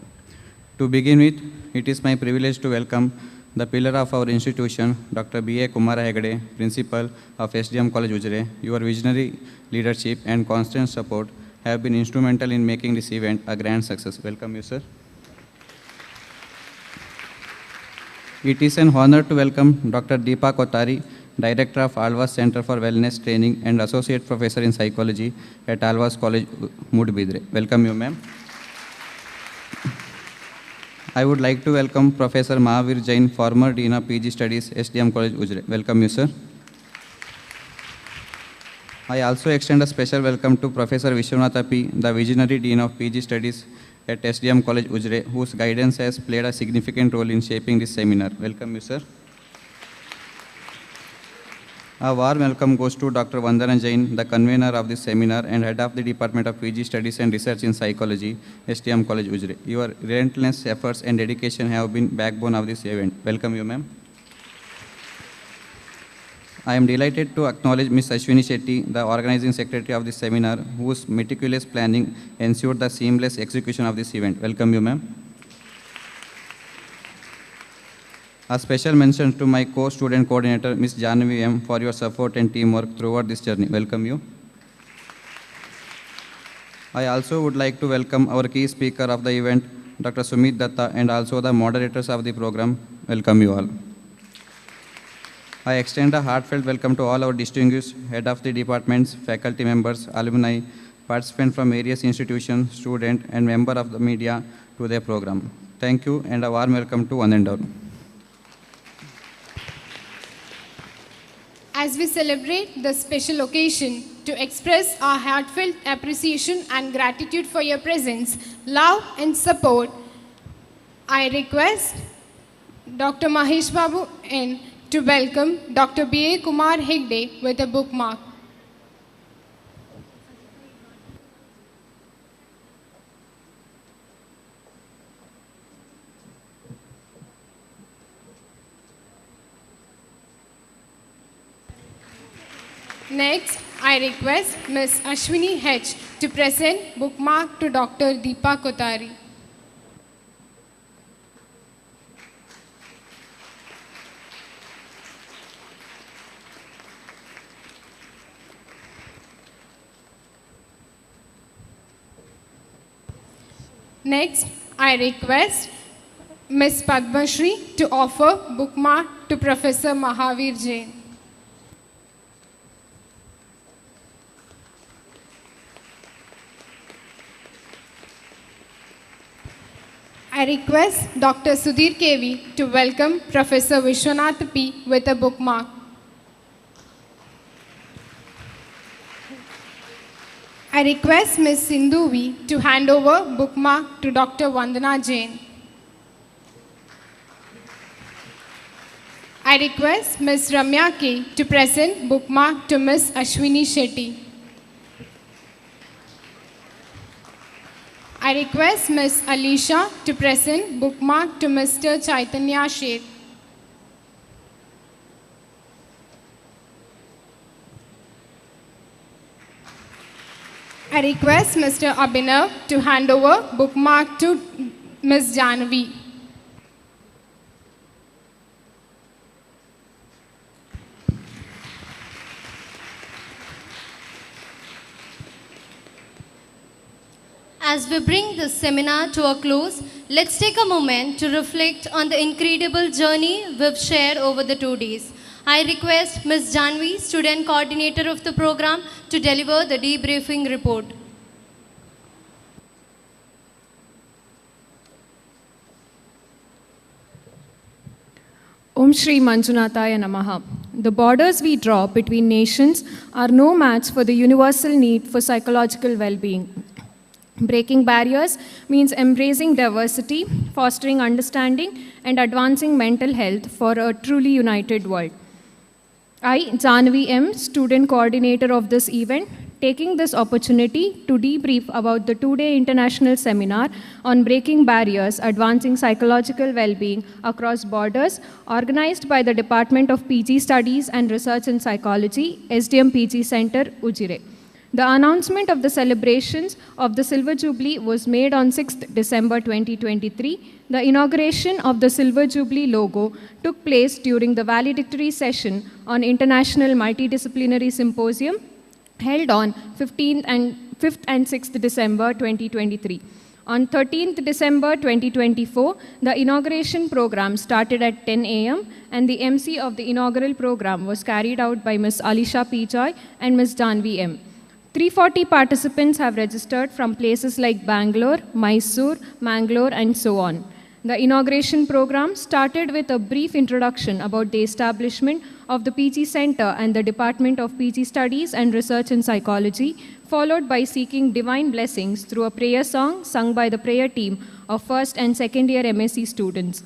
[SPEAKER 8] To begin with, it is my privilege to welcome the pillar of our institution, Dr. B.A. Kumara Hegde, Principal of SDM College Ujire. Your visionary leadership and constant support have been instrumental in making this event a grand success. Welcome you, sir. It is an honor to welcome Dr. Deepa Kotari, Director of Alvas Center for Wellness Training and Associate Professor in Psychology at Alvas College, Mudbidre. Welcome you, ma'am. I would like to welcome Professor Mahavir Jain, former Dean of PG Studies, SDM College, Ujire. Welcome you, sir. I also extend a special welcome to Professor Vishwanatha P., the Visionary Dean of PG Studies at SDM College, Ujire, whose guidance has played a significant role in shaping this seminar. Welcome you, sir. A warm welcome goes to Dr. Vandana Jain, the convener of this seminar and head of the Department of PG Studies and Research in Psychology, STM College, Ujire. Your relentless efforts and dedication have been backbone of this event. Welcome you, ma'am. I am delighted to acknowledge Ms. Ashwini Shetty, the organizing secretary of this seminar, whose meticulous planning ensured the seamless execution of this event. Welcome you, ma'am. A special mention to my co-student coordinator, Ms. Janvi M., for your support and teamwork throughout this journey. Welcome you. I also would like to welcome our key speaker of the event, Dr. Sumit Datta, and also the moderators of the program. Welcome you all. I extend a heartfelt welcome to all our distinguished head of the departments, faculty members, alumni, participants from various institutions, students, and member of the media to their program. Thank you and a warm welcome to one and all.
[SPEAKER 9] As we celebrate this special occasion to express our heartfelt appreciation and gratitude for your presence, love and support, I request Dr. Mahesh Babu N. to welcome Dr. B.A. Kumar Hegde with a bookmark. Next, I request Ms. Ashwini H. to present bookmark to Dr. Deepa Kotari. Next, I request Ms. Padma Shri to offer bookmark to Professor Mahavir Jain. I request Dr. Sudhir KV to welcome Professor Vishwanath P. with a bookmark. I request Ms. Sindhu V. to hand over bookmark to Dr. Vandana Jain. I request Ms. Ramya K. to present bookmark to Ms. Ashwini Shetty. I request Ms. Alisha to present bookmark to Mr. Chaitanya Sheth. I request Mr. Abhinav to hand over bookmark to Ms. Janvi.
[SPEAKER 14] As we bring this seminar to a close, let's take a moment to reflect on the incredible journey we've shared over the 2 days. I request Ms. Janvi, student coordinator of the program, to deliver the debriefing report.
[SPEAKER 1] Om Shri Manjunathaya Namaha. The borders we draw between nations are no match for the universal need for psychological well-being. Breaking barriers means embracing diversity, fostering understanding, and advancing mental health for a truly united world. I, Janvi M., student coordinator of this event, taking this opportunity to debrief about the 2-day international seminar on breaking barriers, advancing psychological well-being across borders, organized by the Department of PG Studies and Research in Psychology, SDM PG Center, Ujire. The announcement of the celebrations of the Silver Jubilee was made on 6th December 2023. The inauguration of the Silver Jubilee logo took place during the Valedictory session on International Multidisciplinary Symposium held on 5th and 6th December 2023. On 13th December 2024, the inauguration program started at 10 a.m. and the MC of the inaugural program was carried out by Ms. Alisha P. Joy and Ms. Janvi M. 340 participants have registered from places like Bangalore, Mysore, Mangalore, and so on. The inauguration program started with a brief introduction about the establishment of the PG Center and the Department of PG Studies and Research in Psychology, followed by seeking divine blessings through a prayer song sung by the prayer team of first and second year MSc students.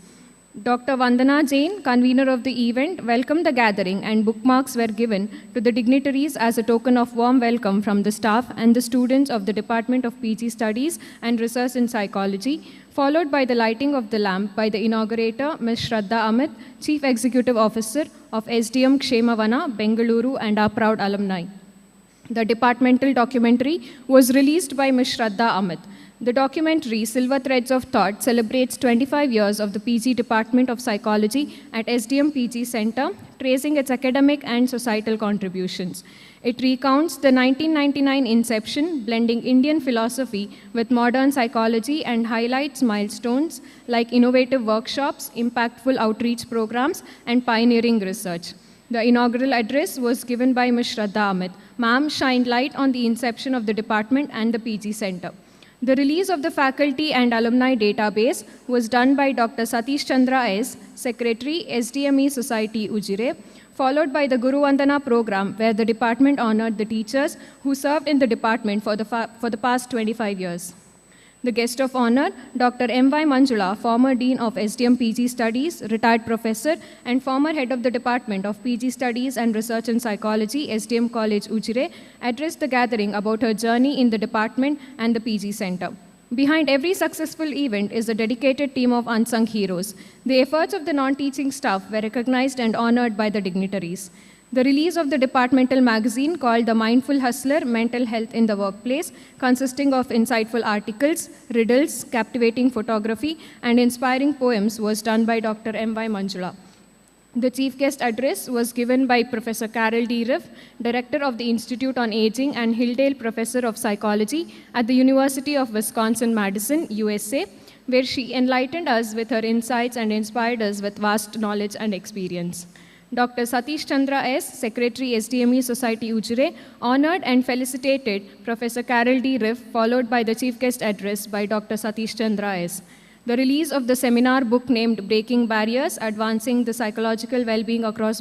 [SPEAKER 1] Dr. Vandana Jain, convener of the event, welcomed the gathering and bookmarks were given to the dignitaries as a token of warm welcome from the staff and the students of the Department of PG Studies and Research in Psychology, followed by the lighting of the lamp by the inaugurator, Ms. Shraddha Amit, Chief Executive Officer of SDM Kshemavana, Bengaluru, and our proud alumni. The departmental documentary was released by Ms. Shraddha Amit. The documentary, Silver Threads of Thought, celebrates 25 years of the PG Department of Psychology at SDM PG Center, tracing its academic and societal contributions. It recounts the 1999 inception, blending Indian philosophy with modern psychology, and highlights milestones like innovative workshops, impactful outreach programs, and pioneering research. The inaugural address was given by Ms. Shraddha Amit. Ma'am shined light on the inception of the department and the PG Center. The release of the faculty and alumni database was done by Dr. Satish Chandra S., Secretary, SDME Society, Ujire, followed by the Guru Vandana program, where the department honored the teachers who served in the department for the past 25 years. The guest of honor, Dr. M.Y. Manjula, former Dean of SDM PG Studies, retired professor, and former head of the Department of PG Studies and Research in Psychology, SDM College, Ujire, addressed the gathering about her journey in the department and the PG Center. Behind every successful event is a dedicated team of unsung heroes. The efforts of the non-teaching staff were recognized and honored by the dignitaries. The release of the departmental magazine called The Mindful Hustler, Mental Health in the Workplace, consisting of insightful articles, riddles, captivating photography, and inspiring poems, was done by Dr. M.Y. Manjula. The chief guest address was given by Professor Carol D. Riff, Director of the Institute on Aging and Hilldale Professor of Psychology at the University of Wisconsin-Madison, USA, where she enlightened us with her insights and inspired us with vast knowledge and experience. Dr. Satish Chandra S., Secretary, SDME Society, Ujire, honored and felicitated Professor Carol D. Riff, followed by the chief guest address by Dr. Satish Chandra S. The release of the seminar book named Breaking Barriers, Advancing the Psychological Well-Being Across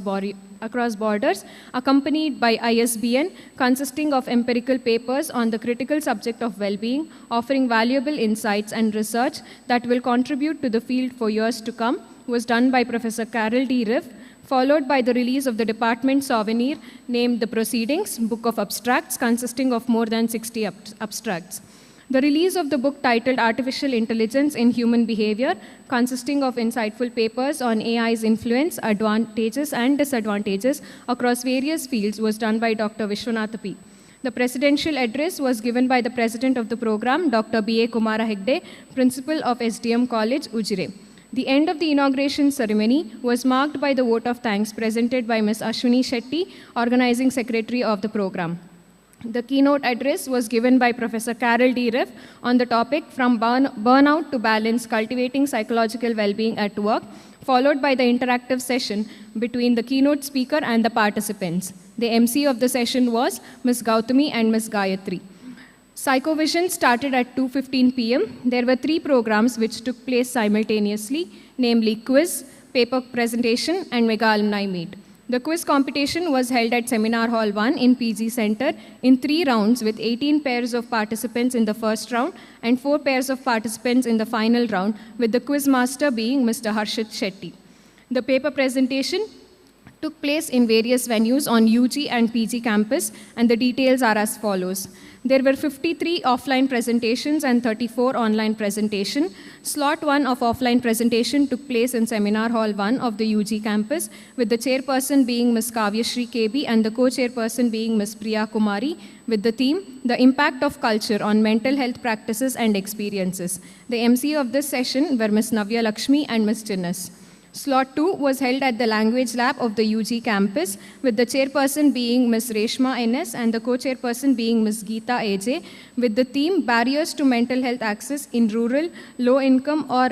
[SPEAKER 1] Borders, accompanied by ISBN, consisting of empirical papers on the critical subject of well-being, offering valuable insights and research that will contribute to the field for years to come, was done by Professor Carol D. Riff, followed by the release of the department souvenir named The Proceedings, Book of Abstracts, consisting of more than 60 abstracts. The release of the book titled Artificial Intelligence in Human Behavior, consisting of insightful papers on AI's influence, advantages, and disadvantages across various fields, was done by Dr. Vishwanatha P. The presidential address was given by the president of the program, Dr. B.A. Kumara Hegde, principal of SDM College, Ujire. The end of the inauguration ceremony was marked by the vote of thanks presented by Ms. Ashwini Shetty, organizing secretary of the program. The keynote address was given by Professor Carol D. Riff on the topic From Burnout to Balance, Cultivating Psychological Well-Being at Work, followed by the interactive session between the keynote speaker and the participants. The MC of the session was Ms. Gautami and Ms. Gayatri. Psychovision started at 2:15 p.m. There were 3 programs which took place simultaneously, namely quiz, paper presentation, and mega alumni meet. The quiz competition was held at Seminar Hall 1 in PG Center in 3 rounds with 18 pairs of participants in the first round and 4 pairs of participants in the final round, with the quiz master being Mr. Harshit Shetty. The paper presentation took place in various venues on UG and PG campus, and the details are as follows. There were 53 offline presentations and 34 online presentations. Slot 1 of offline presentation took place in Seminar Hall 1 of the UG campus, with the chairperson being Ms. Kavyashri KB and the co-chairperson being Ms. Priya Kumari, with the theme, The Impact of Culture on Mental Health Practices and Experiences. The MC of this session were Ms. Navya Lakshmi and Ms. Chinnas. Slot 2 was held at the Language Lab of the UG campus, with the chairperson being Ms. Reshma NS and the co-chairperson being Ms. Geeta AJ, with the theme Barriers to Mental Health Access in Rural, Low-Income or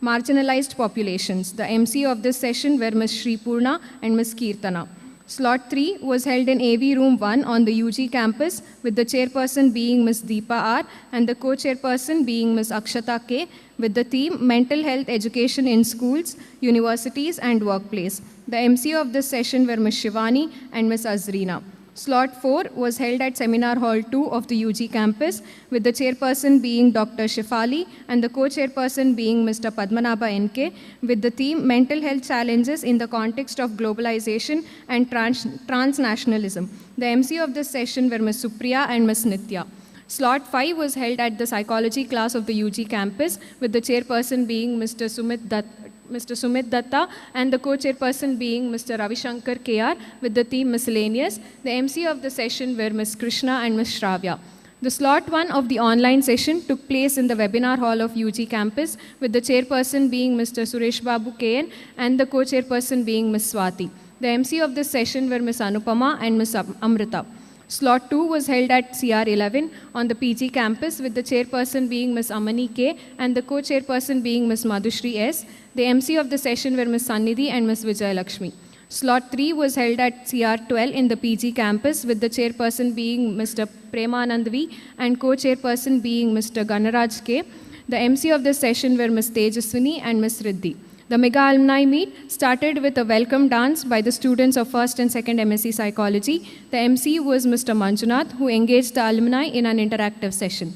[SPEAKER 1] Marginalized Populations. The MC of this session were Ms. Shri Purna and Ms. Kirtana. Slot 3 was held in AV Room 1 on the UG campus, with the chairperson being Ms. Deepa R and the co-chairperson being Ms. Akshata K, with the theme Mental Health Education in Schools, Universities and Workplace. The MC of this session were Ms. Shivani and Ms. Azrina. Slot 4 was held at Seminar Hall 2 of the UG campus, with the chairperson being Dr. Shifali and the co-chairperson being Mr. Padmanabha NK, with the theme Mental Health Challenges in the Context of Globalization and Transnationalism. The MC of this session were Ms. Supriya and Ms. Nitya. Slot 5 was held at the psychology class of the UG campus, with the chairperson being Mr. Sumit Datta and the co-chairperson being Mr. Ravi Shankar KR, with the theme Miscellaneous. The MC of the session were Ms. Krishna and Ms. Shravya. The slot 1 of the online session took place in the webinar hall of UG campus, with the chairperson being Mr. Suresh Babu KN and the co-chairperson being Ms. Swati. The MC of this session were Ms. Anupama and Ms. Amrita. Slot 2 was held at CR11 on the PG campus, with the chairperson being Ms. Amani K and the co-chairperson being Ms. Madhushri S. The MC of the session were Ms. Sannidhi and Ms. Vijay Lakshmi. Slot 3 was held at CR12 in the PG campus, with the chairperson being Mr. Premanand V and co-chairperson being Mr. Ganaraj K. The MC of the session were Ms. Tejaswini and Ms. Riddhi. The mega alumni meet started with a welcome dance by the students of 1st and 2nd MSc Psychology. The MC was Mr. Manjunath, who engaged the alumni in an interactive session.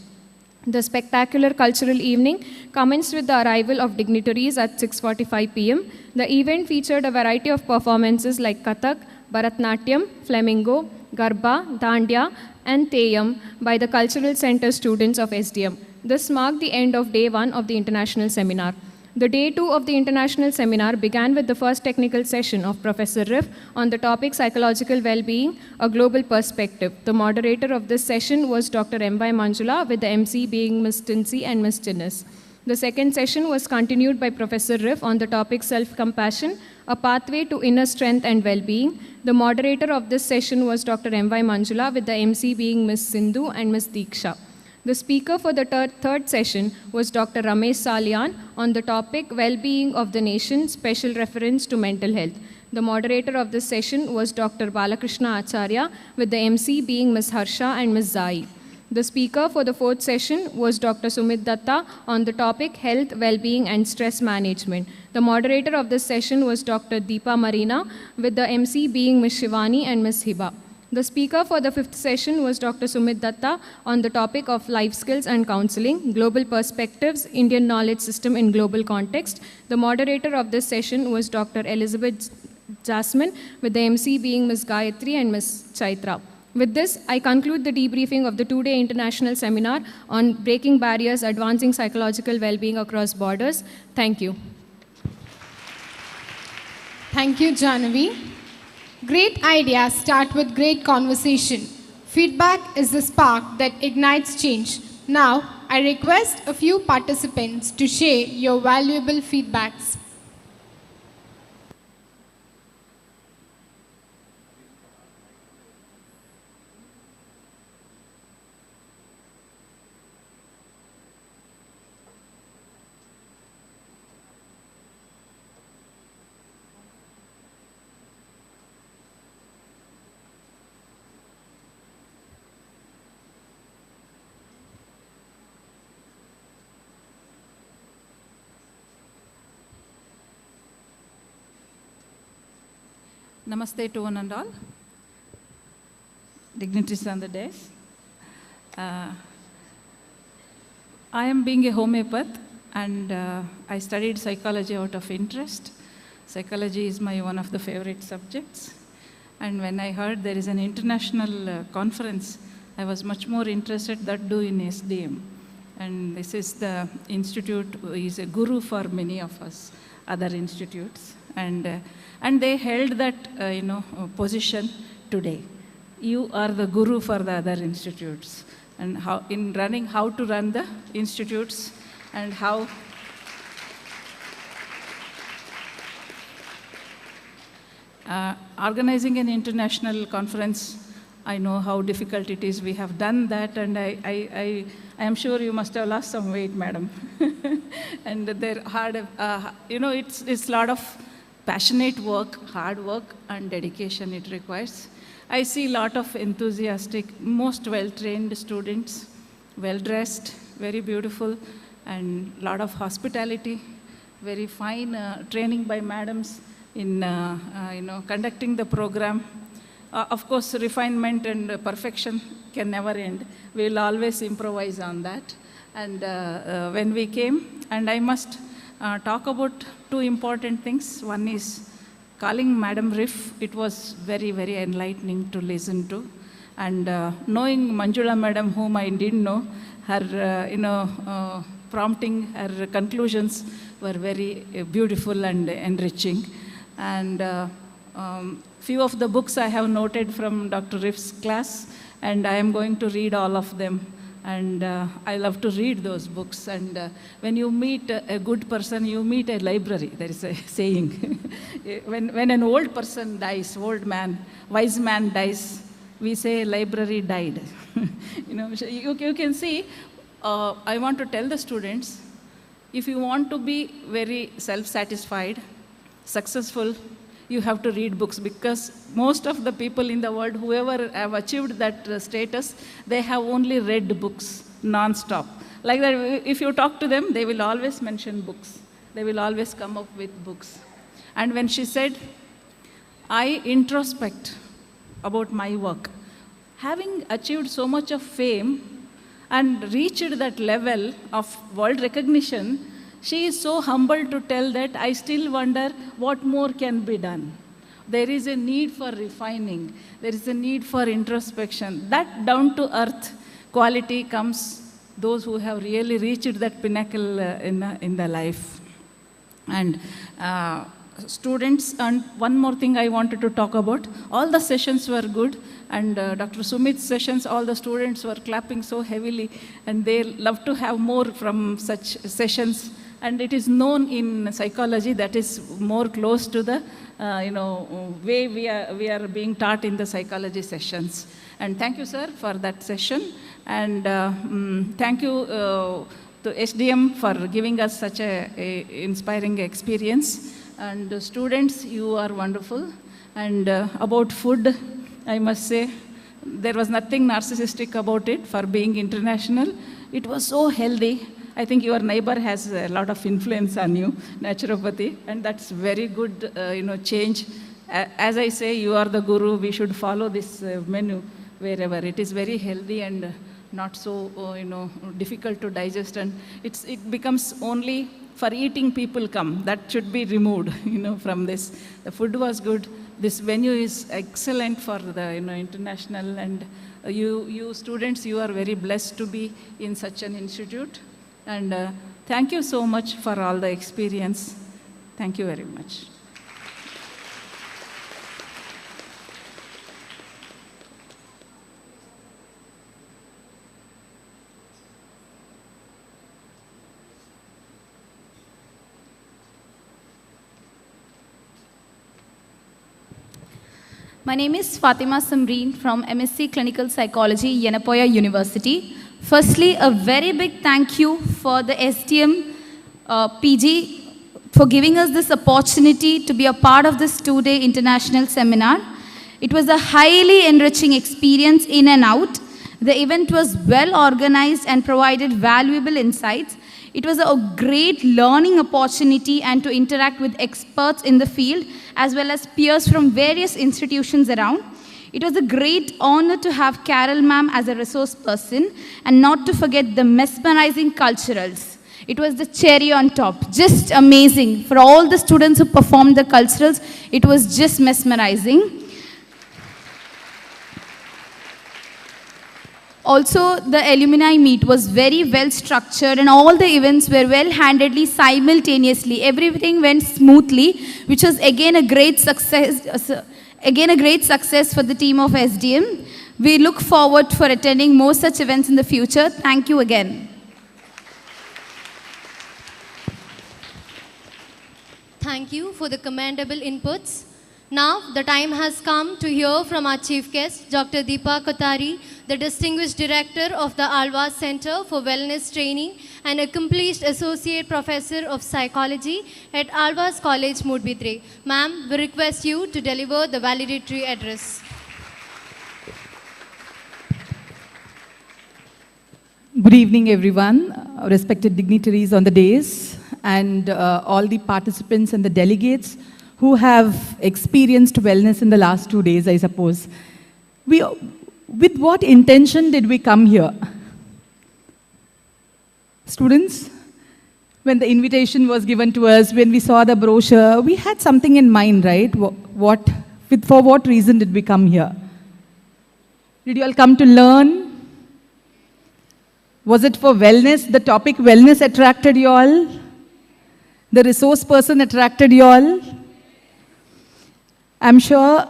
[SPEAKER 1] The spectacular cultural evening commenced with the arrival of dignitaries at 6:45 p.m. The event featured a variety of performances like Kathak, Bharatnatyam, Flamingo, Garba, Dandiya, and Teyam by the Cultural Center students of SDM. This marked the end of day 1 of the international seminar. The day 2 of the international seminar began with the first technical session of Professor Riff on the topic Psychological Well-Being, a Global Perspective. The moderator of this session was Dr. M.Y. Manjula, with the MC being Ms. Tinsi and Ms. Chinnis. The second session was continued by Professor Riff on the topic Self-Compassion, a Pathway to Inner Strength and Well-Being. The moderator of this session was Dr. M.Y. Manjula, with the MC being Ms. Sindhu and Ms. Deeksha. The speaker for the third session was Dr. Ramesh Salian on the topic Well-Being of the Nation, Special Reference to Mental Health. The moderator of this session was Dr. Balakrishna Acharya, with the MC being Ms. Harsha and Ms. Zai. The speaker for the fourth session was Dr. Sumit Datta on the topic Health, Well-Being and Stress Management. The moderator of this session was Dr. Deepa Marina, with the MC being Ms. Shivani and Ms. Hiba. The speaker for the fifth session was Dr. Sumit Datta on the topic of life skills and counseling, global perspectives, Indian knowledge system in global context. The moderator of this session was Dr. Elizabeth Jasmine, with the MC being Ms. Gayatri and Ms. Chaitra. With this, I conclude the debriefing of the two-day international seminar on breaking barriers, advancing psychological well-being across borders. Thank you.
[SPEAKER 9] Thank you, Jahnavi. Great ideas start with great conversation. Feedback is the spark that ignites change. Now, I request a few participants to share your valuable feedbacks.
[SPEAKER 12] Namaste to one and all. Dignitaries on the dais. I am being a homeopath and I studied psychology out of interest. Psychology is my one of the favorite subjects. And when I heard there is an international conference, I was much more interested that do in SDM. And this is the institute who is a guru for many of us, other institutes. And they held that position today. You are the guru for the other institutes. And how to run the institutes and how organizing an international conference, I know how difficult it is. We have done that, and I am sure you must have lost some weight, madam. And they're hard, it's a lot of passionate work, hard work, and dedication it requires. I see a lot of enthusiastic, most well-trained students, well-dressed, very beautiful, and a lot of hospitality, very fine training by madams in conducting the program. Of course, refinement and perfection can never end. We'll always improvise on that. And when we came, and I must talk about two important things. One is calling Madam Riff. It was very, very enlightening to listen to. And knowing Manjula Madam, whom I didn't know, her prompting, her conclusions were very beautiful and enriching. And few of the books I have noted from Dr. Riff's class, and I am going to read all of them. And I love to read those books. And when you meet a good person, you meet a library. There is a saying. when an old person dies, old man, wise man dies, we say library died. You can see, I want to tell the students, if you want to be very self-satisfied, successful, you have to read books, because most of the people in the world, whoever have achieved that status, they have only read books non-stop. Like that, if you talk to them, they will always mention books. They will always come up with books. And when she said, I introspect about my work, having achieved so much of fame and reached that level of world recognition, she is so humble to tell that I still wonder what more can be done. There is a need for refining. There is a need for introspection. That down-to-earth quality comes those who have really reached that pinnacle in their life. And students, and one more thing I wanted to talk about, all the sessions were good, and Dr. Sumit's sessions, all the students were clapping so heavily, and they love to have more from such sessions. And it is known in psychology that is more close to the way we are being taught in the psychology sessions. And thank you, sir, for that session. And thank you to SDM for giving us such a inspiring experience. And students, you are wonderful. And about food, I must say, there was nothing narcissistic about it for being international. It was so healthy. I think your neighbor has a lot of influence on you, naturopathy, and that's very good, change. As I say, you are the guru. We should follow this menu wherever. It is very healthy and not so, difficult to digest, and it becomes only for eating people come. That should be removed, from this. The food was good. This venue is excellent for the, international, and you students, you are very blessed to be in such an institute. And thank you so much for all the experience. Thank you very much.
[SPEAKER 22] My name is Fatima Samreen from MSc Clinical Psychology, Yenapoya University. Firstly, a very big thank you for the SDM PG for giving us this opportunity to be a part of this two-day international seminar. It was a highly enriching experience in and out.
[SPEAKER 15] The event was well organized and provided valuable insights. It was a great learning opportunity and to interact with experts in the field as well as peers from various institutions around. It was a great honor to have Carol ma'am as a resource person and not to forget the mesmerizing culturals. It was the cherry on top, just amazing. For all the students who performed the culturals, it was just mesmerizing. Also, the alumni meet was very well structured and all the events were well handedly simultaneously. Everything went smoothly, which was again a great success. For the team of SDM. We look forward for attending more such events in the future. Thank you again.
[SPEAKER 14] Thank you for the commendable inputs. Now, the time has come to hear from our chief guest, Dr. Deepa Kothari, the Distinguished Director of the Alvaz Center for Wellness Training and accomplished Associate Professor of Psychology at Alvaz College, Mudbidre. Ma'am, we request you to deliver the valedictory address.
[SPEAKER 16] Good evening, everyone, respected dignitaries on the dais, and all the participants and the delegates who have experienced wellness in the last 2 days, I suppose. With what intention did we come here? Students, when the invitation was given to us, when we saw the brochure, we had something in mind, right? For what reason did we come here? Did you all come to learn? Was it for wellness? The topic wellness attracted you all? The resource person attracted you all? I'm sure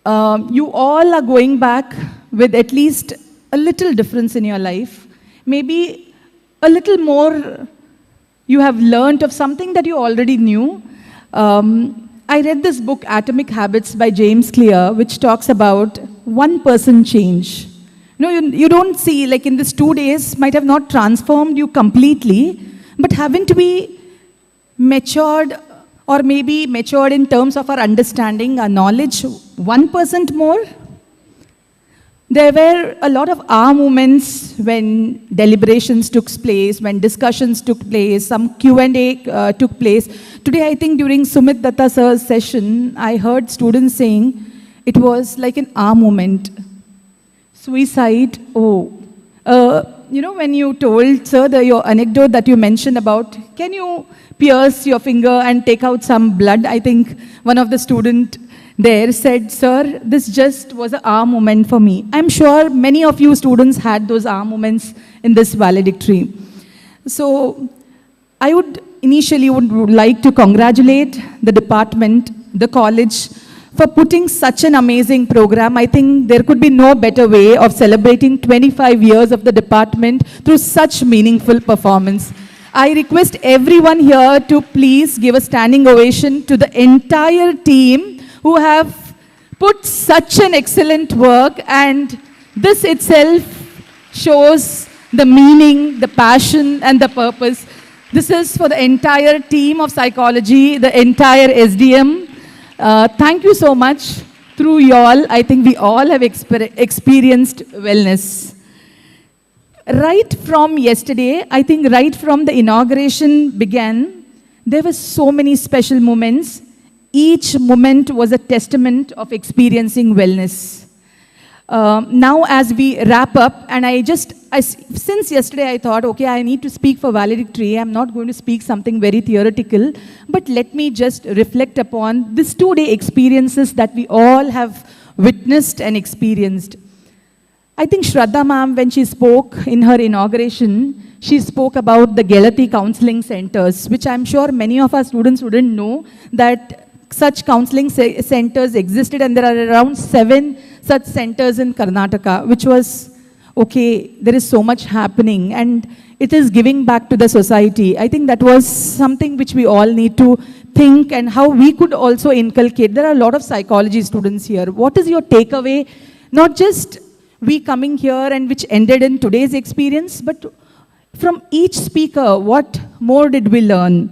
[SPEAKER 16] you all are going back with at least a little difference in your life. Maybe a little more you have learned of something that you already knew. I read this book, Atomic Habits by James Clear, which talks about 1% change. You don't see, like in these 2 days, might have not transformed you completely, but haven't we matured, or maybe matured in terms of our understanding, our knowledge, 1% more? There were a lot of aha moments when deliberations took place, when discussions took place, some Q&A took place. Today, I think during Sumit Datta sir's session, I heard students saying it was like an aha moment. Suicide, when you told, sir, your anecdote that you mentioned about, can you pierce your finger and take out some blood? I think one of the students there said, sir, this just was an aha moment for me. I'm sure many of you students had those aha moments in this valedictory. So I would like to congratulate the department, the college, for putting such an amazing program. I think there could be no better way of celebrating 25 years of the department through such meaningful performance. I request everyone here to please give a standing ovation to the entire team who have put such an excellent work, and this itself shows the meaning, the passion, and the purpose. This is for the entire team of psychology, the entire SDM. Thank you so much. Through y'all, I think we all have experienced wellness. Right from yesterday, I think right from the inauguration began, there were so many special moments. Each moment was a testament of experiencing wellness. Now as we wrap up, and since yesterday I thought, okay, I need to speak for valedictory. I'm not going to speak something very theoretical, but let me just reflect upon these 2-day experiences that we all have witnessed and experienced. I think Shraddha ma'am, when she spoke in her inauguration, she spoke about the Gelati counseling centers, which I'm sure many of our students wouldn't know that such counseling centers existed, and there are around 7 such centers in Karnataka, which was, okay, there is so much happening, and it is giving back to the society. I think that was something which we all need to think, and how we could also inculcate. There are a lot of psychology students here. What is your takeaway? Not just we coming here and which ended in today's experience, but from each speaker, what more did we learn?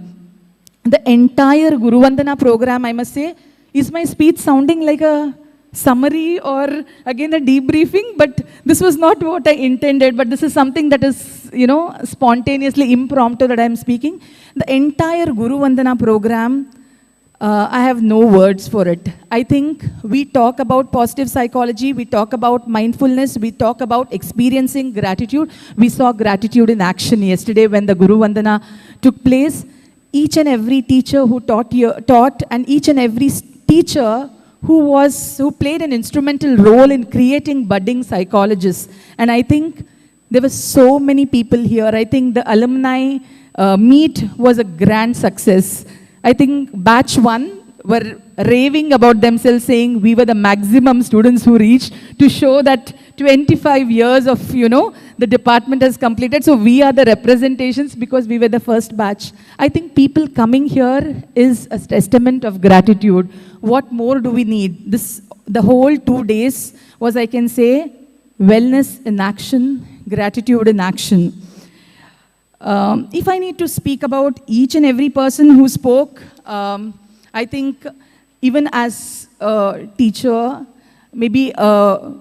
[SPEAKER 16] The entire Guru Vandana program, I must say, is my speech sounding like a summary or again a debriefing, but this was not what I intended, but this is something that is, spontaneously impromptu that I'm speaking. The entire Guru Vandana program, I have no words for it. I think we talk about positive psychology, we talk about mindfulness, we talk about experiencing gratitude. We saw gratitude in action yesterday when the Guru Vandana took place. Each and every teacher who taught and each and every teacher who played an instrumental role in creating budding psychologists. And I think there were so many people here. I think the alumni meet was a grand success. I think batch 1 were raving about themselves, saying we were the maximum students who reached, to show that 25 years of, the department has completed. So we are the representations because we were the first batch. I think people coming here is a testament of gratitude. What more do we need? The whole 2 days was, I can say, wellness in action, gratitude in action. If I need to speak about each and every person who spoke, I think even as a teacher, maybe a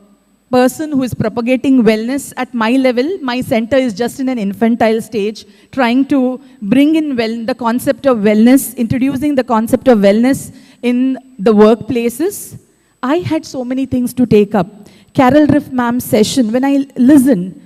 [SPEAKER 16] person who is propagating wellness at my level, my center is just in an infantile stage, trying to bring in the concept of wellness, introducing the concept of wellness in the workplaces. I had so many things to take up. Carol Riff ma'am's session, when I listened,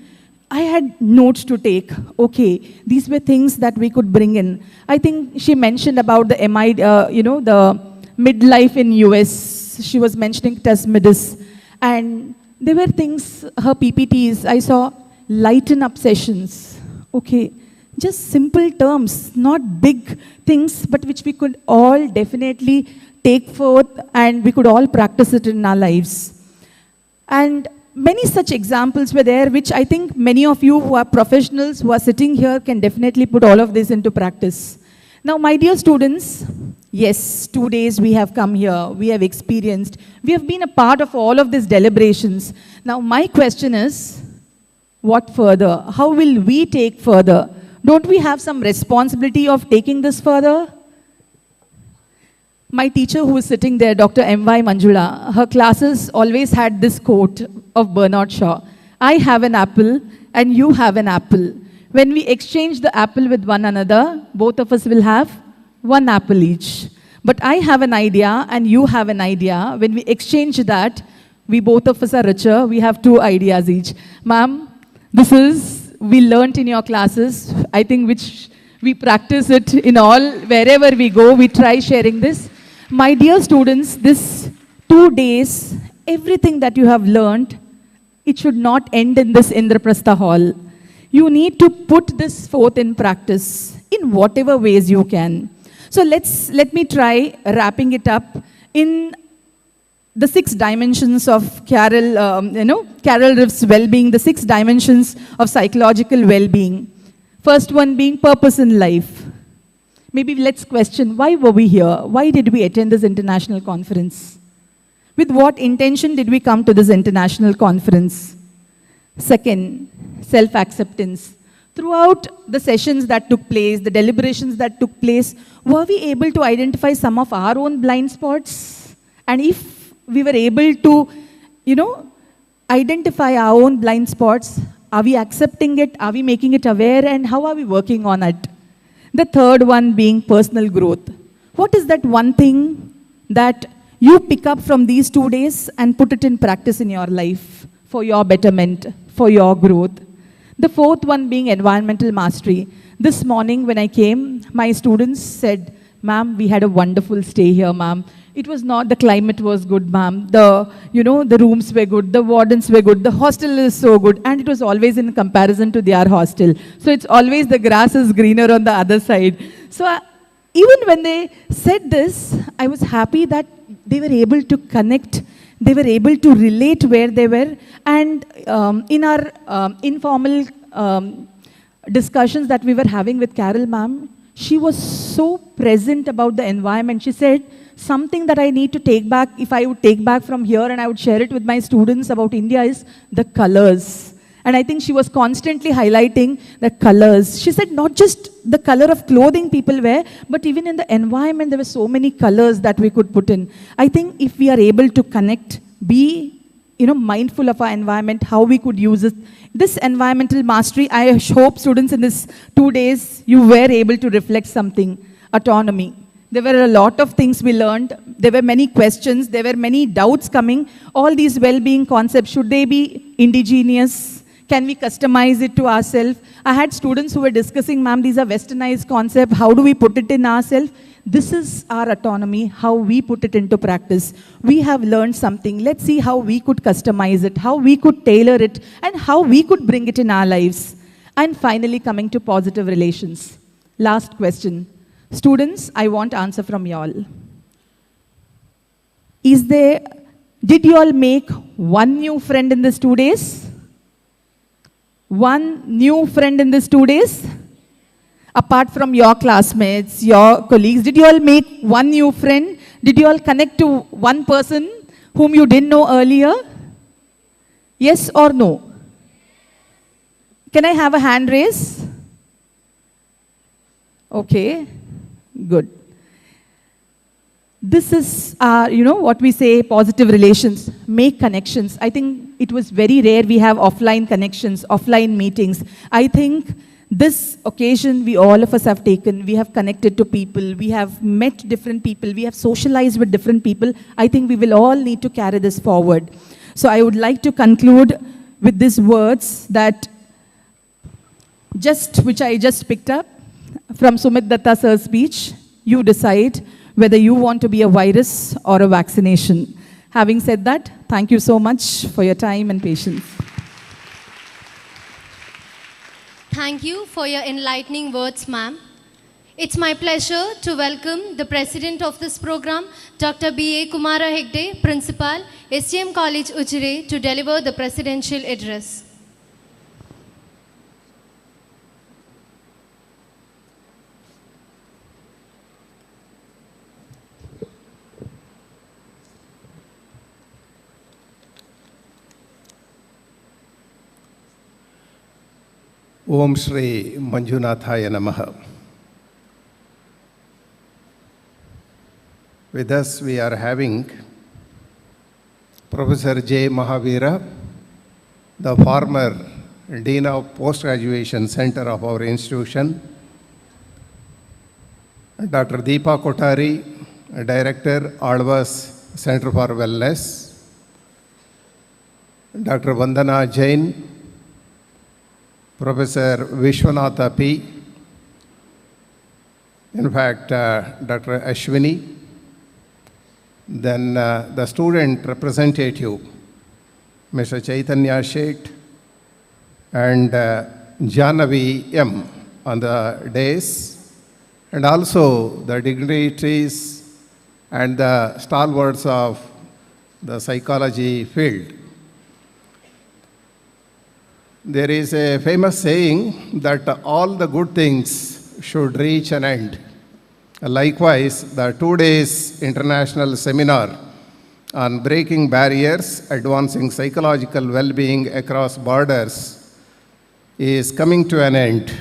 [SPEAKER 16] I had notes to take. Okay, these were things that we could bring in. I think she mentioned about the the midlife in US. She was mentioning Tesmidis. And there were things, her PPTs, I saw lighten up sessions. Okay, just simple terms, not big things, but which we could all definitely take forth and we could all practice it in our lives. And many such examples were there, which I think many of you who are professionals who are sitting here can definitely put all of this into practice. Now, my dear students, yes, 2 days we have come here, we have experienced, we have been a part of all of these deliberations. Now, my question is, what further? How will we take further? Don't we have some responsibility of taking this further? My teacher who is sitting there, Dr. M.Y. Manjula, her classes always had this quote of Bernard Shaw. I have an apple and you have an apple. When we exchange the apple with one another, both of us will have one apple each. But I have an idea and you have an idea. When we exchange that, we both of us are richer. We have 2 ideas each. Ma'am, this is, we learnt in your classes, I think which we practice it in all, wherever we go, we try sharing this. My dear students, this 2 days, everything that you have learned, it should not end in this Indraprastha hall. You need to put this forth in practice in whatever ways you can. So let me try wrapping it up in the 6 dimensions of Carol Riff's well-being, the 6 dimensions of psychological well-being. First one being purpose in life. Maybe let's question, why were we here? Why did we attend this international conference? With what intention did we come to this international conference? Second, self-acceptance. Throughout the sessions that took place, the deliberations that took place, were we able to identify some of our own blind spots? And if we were able to, identify our own blind spots, are we accepting it? Are we making it aware? And how are we working on it? The third one being personal growth. What is that one thing that you pick up from these 2 days and put it in practice in your life for your betterment, for your growth? The fourth one being environmental mastery. This morning when I came, my students said, ma'am, we had a wonderful stay here, ma'am. It was not, the climate was good, ma'am. The rooms were good, the wardens were good, the hostel is so good, and it was always in comparison to their hostel. So it's always the grass is greener on the other side. So even when they said this, I was happy that they were able to connect, they were able to relate where they were. And in our informal discussions that we were having with Carol ma'am, she was so present about the environment. She said, something that I need to take back, if I would take back from here and I would share it with my students about India, is the colors. And I think she was constantly highlighting the colors. She said not just the color of clothing people wear, but even in the environment, there were so many colors that we could put in. I think if we are able to connect be mindful of our environment, how we could use it. This environmental mastery, I hope students in this 2 days, you were able to reflect something. Autonomy. There were a lot of things we learned. There were many questions. There were many doubts coming. All these well-being concepts, should they be indigenous? Can we customize it to ourselves? I had students who were discussing, ma'am, these are westernized concepts. How do we put it in ourselves? This is our autonomy, how we put it into practice. We have learned something. Let's see how we could customize it, how we could tailor it, and how we could bring it in our lives. And finally, coming to positive relations. Last question. Students, I want answer from y'all. Did you all make one new friend in these 2 days? One new friend in these 2 days? Apart from your classmates, your colleagues, did you all make one new friend? Did you all connect to one person whom you didn't know earlier? Yes or no? Can I have a hand raise? Okay, good. This is, what we say, positive relations. Make connections. I think it was very rare we have offline connections, offline meetings. I think this occasion we all of us have taken, we have connected to people, we have met different people, we have socialized with different people. I think we will all need to carry this forward. So I would like to conclude with these words that which I just picked up from Sumit Datta sir's speech. You decide whether you want to be a virus or a vaccination. Having said that, thank you so much for your time and patience.
[SPEAKER 14] Thank you for your enlightening words, ma'am. It's my pleasure to welcome the president of this program, Dr. B.A. Kumara Hegde, Principal, SDM College, Ujire, to deliver the presidential address.
[SPEAKER 17] Om Shri Manjunathaya Namaha. With us we are having Professor J. Mahavira, the former Dean of Post-Graduation Center of our institution, Dr. Deepa Kotari, Director, Alvas Center for Wellness, Dr. Vandana Jain, Professor Vishwanatha P. In fact, Dr. Ashwini. Then the student representative, Mr. Chaitanya Sheth, and Janavi M. on the dais, and also the dignitaries and the stalwarts of the psychology field. There is a famous saying that all the good things should reach an end. Likewise, the 2 days international seminar on breaking barriers, advancing psychological well-being across borders is coming to an end.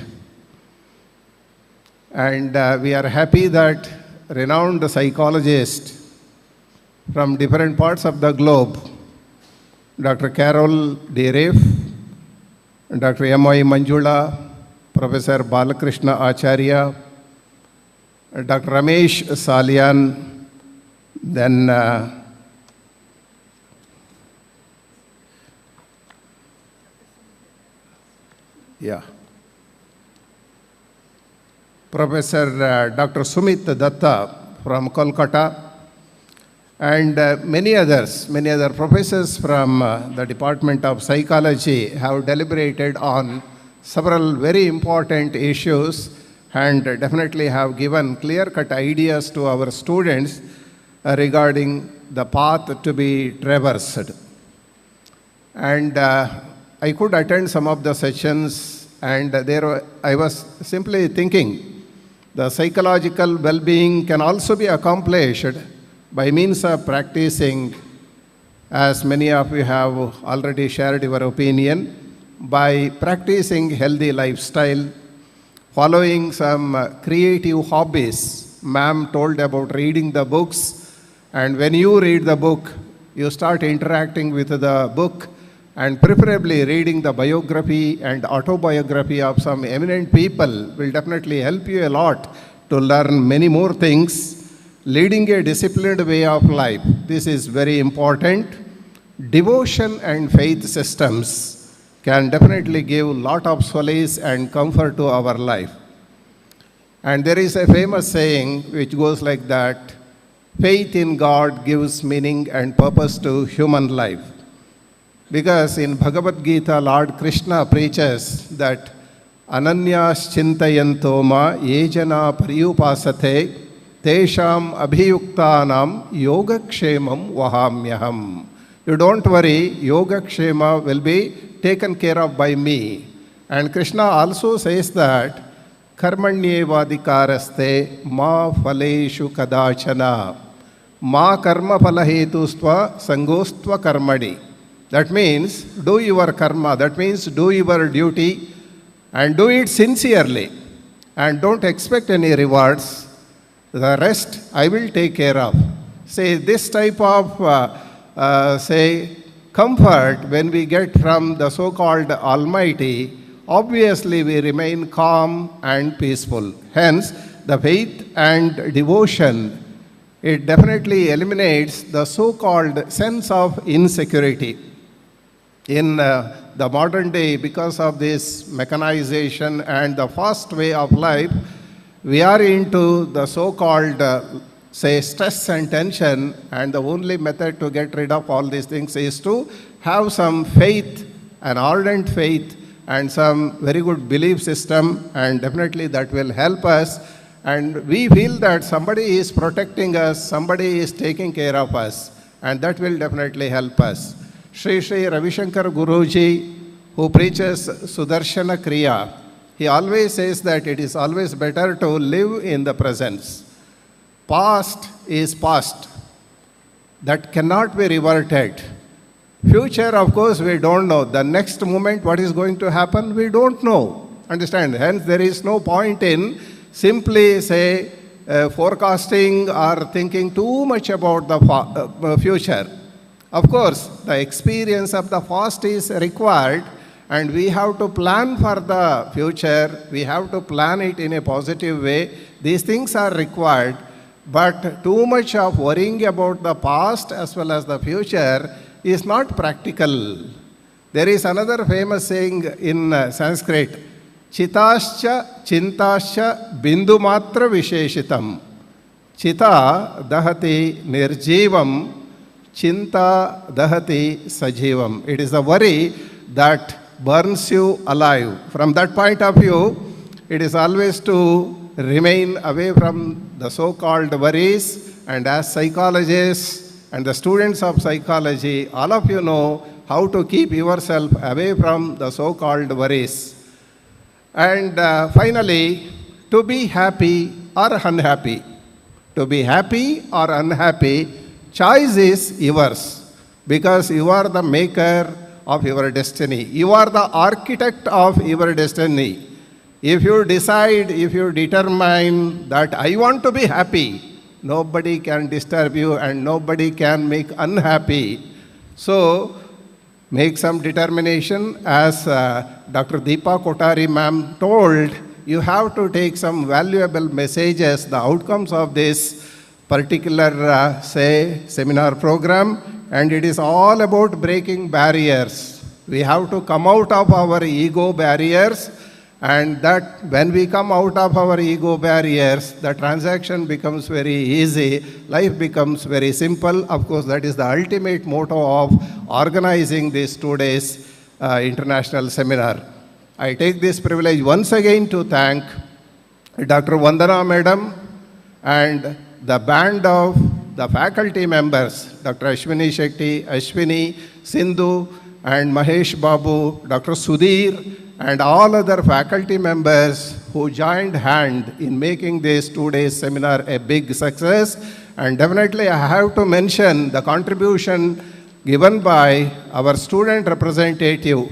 [SPEAKER 17] And we are happy that renowned psychologists from different parts of the globe, Dr. Carol D. Riff, Dr. M.I. Manjula, Professor Balakrishna Acharya, Dr. Ramesh Salian, then Professor Dr. Sumit Datta from Kolkata, and many other professors from the Department of Psychology have deliberated on several very important issues and definitely have given clear-cut ideas to our students regarding the path to be traversed. And I could attend some of the sessions, and there I was simply thinking the psychological well-being can also be accomplished by means of practicing, as many of you have already shared your opinion, by practicing healthy lifestyle, following some creative hobbies. Ma'am told about reading the books, and when you read the book, you start interacting with the book, and preferably reading the biography and autobiography of some eminent people will definitely help you a lot to learn many more things. Leading a disciplined way of life, this is very important. Devotion and faith systems can definitely give a lot of solace and comfort to our life. And there is a famous saying which goes like that: faith in God gives meaning and purpose to human life. Because in Bhagavad Gita, Lord Krishna preaches that Ananyas chintayanto ma yejana pariyupasate tesham abhiyuktanam yogakshemam vahamyaham. You don't worry, yogakshema will be taken care of by me. And Krishna also says that karmanyevadikaraste ma phaleshu kadachana ma karma phalahetustva sangostva karmani. That means do your karma, that means do your duty and do it sincerely and don't expect any rewards. The rest I will take care of. Say this type of comfort when we get from the so-called Almighty, obviously we remain calm and peaceful. Hence, the faith and devotion, it definitely eliminates the so-called sense of insecurity. In the modern day, because of this mechanization and the fast way of life, we are into the so-called stress and tension, and the only method to get rid of all these things is to have some faith, an ardent faith, and some very good belief system, and definitely that will help us. And we feel that somebody is protecting us, somebody is taking care of us, and that will definitely help us. Sri Ravi Shankar Guruji, who preaches Sudarshana Kriya, he always says that it is always better to live in the presence. Past is past. That cannot be reverted. Future, of course, we don't know. The next moment, what is going to happen, we don't know. Understand? Hence, there is no point in simply, forecasting or thinking too much about the future. Of course, the experience of the past is required, and we have to plan for the future. We have to plan it in a positive way. These things are required, but too much of worrying about the past as well as the future is not practical. There is another famous saying in Sanskrit, Chitascha chintascha bindumatra visheshitam. Chita dahati nirjeevam, chinta dahati sajeevam. It is the worry that burns you alive. From that point of view, it is always to remain away from the so-called worries. And as psychologists and the students of psychology, all of you know how to keep yourself away from the so-called worries. And finally, to be happy or unhappy. To be happy or unhappy, choice is yours, because you are the maker of your destiny. You are the architect of your destiny. If you decide, if you determine that I want to be happy, nobody can disturb you and nobody can make unhappy. So, make some determination. As Dr. Deepa Kotari ma'am told, you have to take some valuable messages, the outcomes of this particular, seminar program, and it is all about breaking barriers. We have to come out of our ego barriers, and that when we come out of our ego barriers, the transaction becomes very easy, life becomes very simple. Of course, that is the ultimate motto of organizing this 2 days international seminar. I take this privilege once again to thank Dr. Vandana Madam and the band of the faculty members, Dr. Ashwini Shetty, Ashwini, Sindhu, and Mahesh Babu, Dr. Sudhir, and all other faculty members who joined hand in making this 2 days seminar a big success. And definitely I have to mention the contribution given by our student representative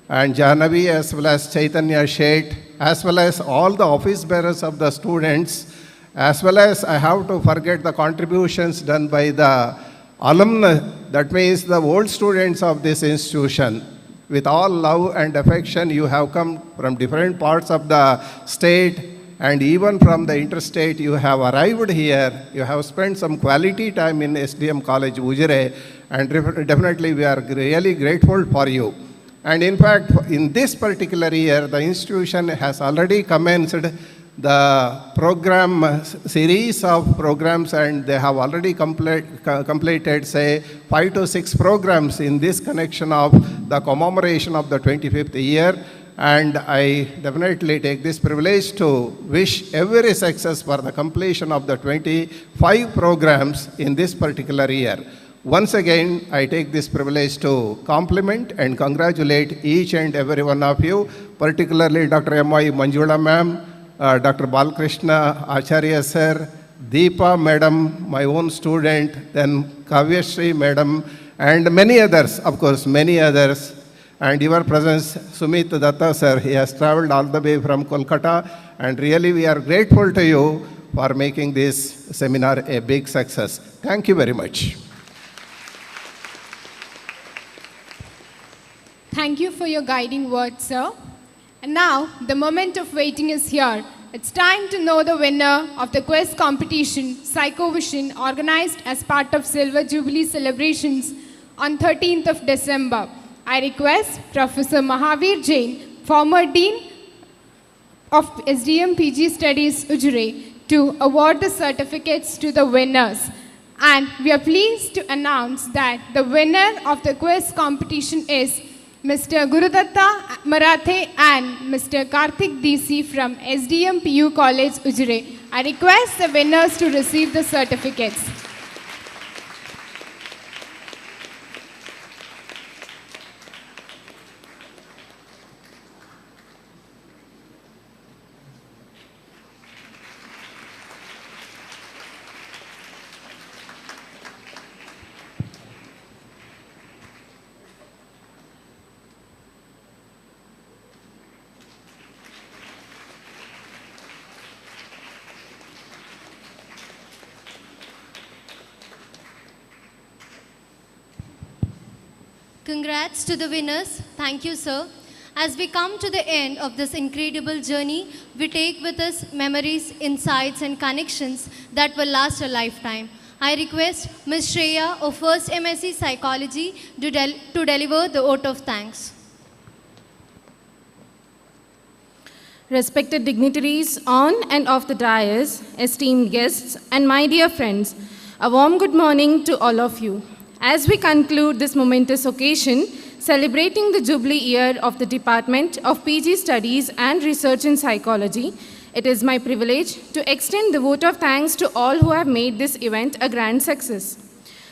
[SPEAKER 17] and Jahnavi, as well as Chaitanya Sheth, as well as all the office bearers of the students, as well as I have to forget the contributions done by the alumni, that means the old students of this institution, with all love and affection, you have come from different parts of the state and even from the interstate. You have arrived here. You have spent some quality time in SDM College, Ujire, and definitely we are really grateful for you. And in fact, in this particular year, the institution has already commenced the program, series of programs, and they have already completed, say, 5 to 6 programs in this connection of the commemoration of the 25th year. And I definitely take this privilege to wish every success for the completion of the 25 programs in this particular year. Once again, I take this privilege to compliment and congratulate each and every one of you, particularly Dr. M.I. Manjula ma'am, Dr. Balkrishna Acharya sir, Deepa madam, my own student, then Kavyashri madam, and many others, of course, many others. And your presence, Sumit Datta sir, he has traveled all the way from Kolkata, and really we are grateful to you for making this seminar a big success. Thank you very much.
[SPEAKER 9] Thank you for your guiding words, sir. And now, the moment of waiting is here. It's time to know the winner of the quiz competition, Psychovision, organized as part of Silver Jubilee celebrations on 13th of December. I request Professor Mahavir Jain, former Dean of SDM PG Studies, Ujire, to award the certificates to the winners. And we are pleased to announce that the winner of the quiz competition is Mr. Gurudatta Marathe and Mr. Karthik DC from SDM PU College, Ujire. I request the winners to receive the certificates.
[SPEAKER 14] Congrats to the winners. Thank you, sir. As we come to the end of this incredible journey, we take with us memories, insights, and connections that will last a lifetime. I request Ms. Shreya of First MSc Psychology to deliver the vote of thanks.
[SPEAKER 1] Respected dignitaries on and off the dais, esteemed guests, and my dear friends, a warm good morning to all of you. As we conclude this momentous occasion, celebrating the Jubilee year of the Department of PG Studies and Research in Psychology, it is my privilege to extend the vote of thanks to all who have made this event a grand success.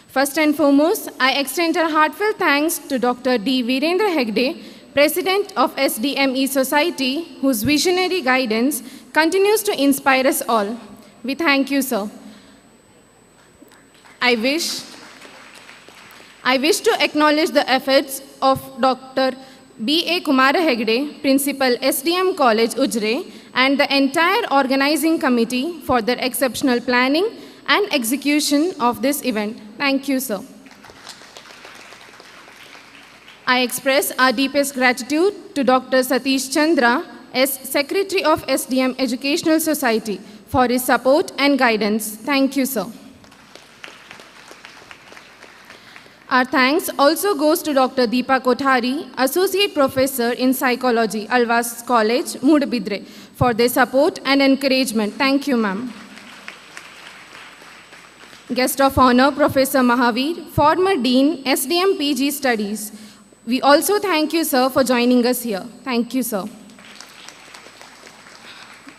[SPEAKER 1] First and foremost, I extend a heartfelt thanks to Dr. D. Virendra Hegde, President of SDME Society, whose visionary guidance continues to inspire us all. We thank you, sir. I wish to acknowledge the efforts of Dr. B.A. Kumara Hegde, Principal SDM College, Ujire, and the entire organizing committee for their exceptional planning and execution of this event. Thank you, sir. I express our deepest gratitude to Dr. Satish Chandra, as Secretary of SDM Educational Society, for his support and guidance. Thank you, sir. Our thanks also goes to Dr. Deepa Kothari, Associate Professor in Psychology, Alvas College, Mudabidre, for their support and encouragement. Thank you, ma'am. Guest of honor, Professor Mahavir, former Dean, SDM PG Studies. We also thank you, sir, for joining us here. Thank you, sir.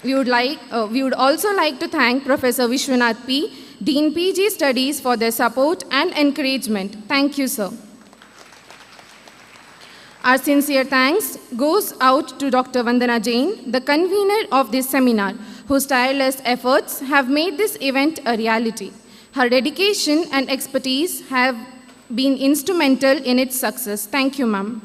[SPEAKER 1] We would also like to thank Professor Vishwanath P., Dean PG Studies, for their support and encouragement. Thank you, sir. Our sincere thanks goes out to Dr. Vandana Jain, the convener of this seminar, whose tireless efforts have made this event a reality. Her dedication and expertise have been instrumental in its success. Thank you, ma'am.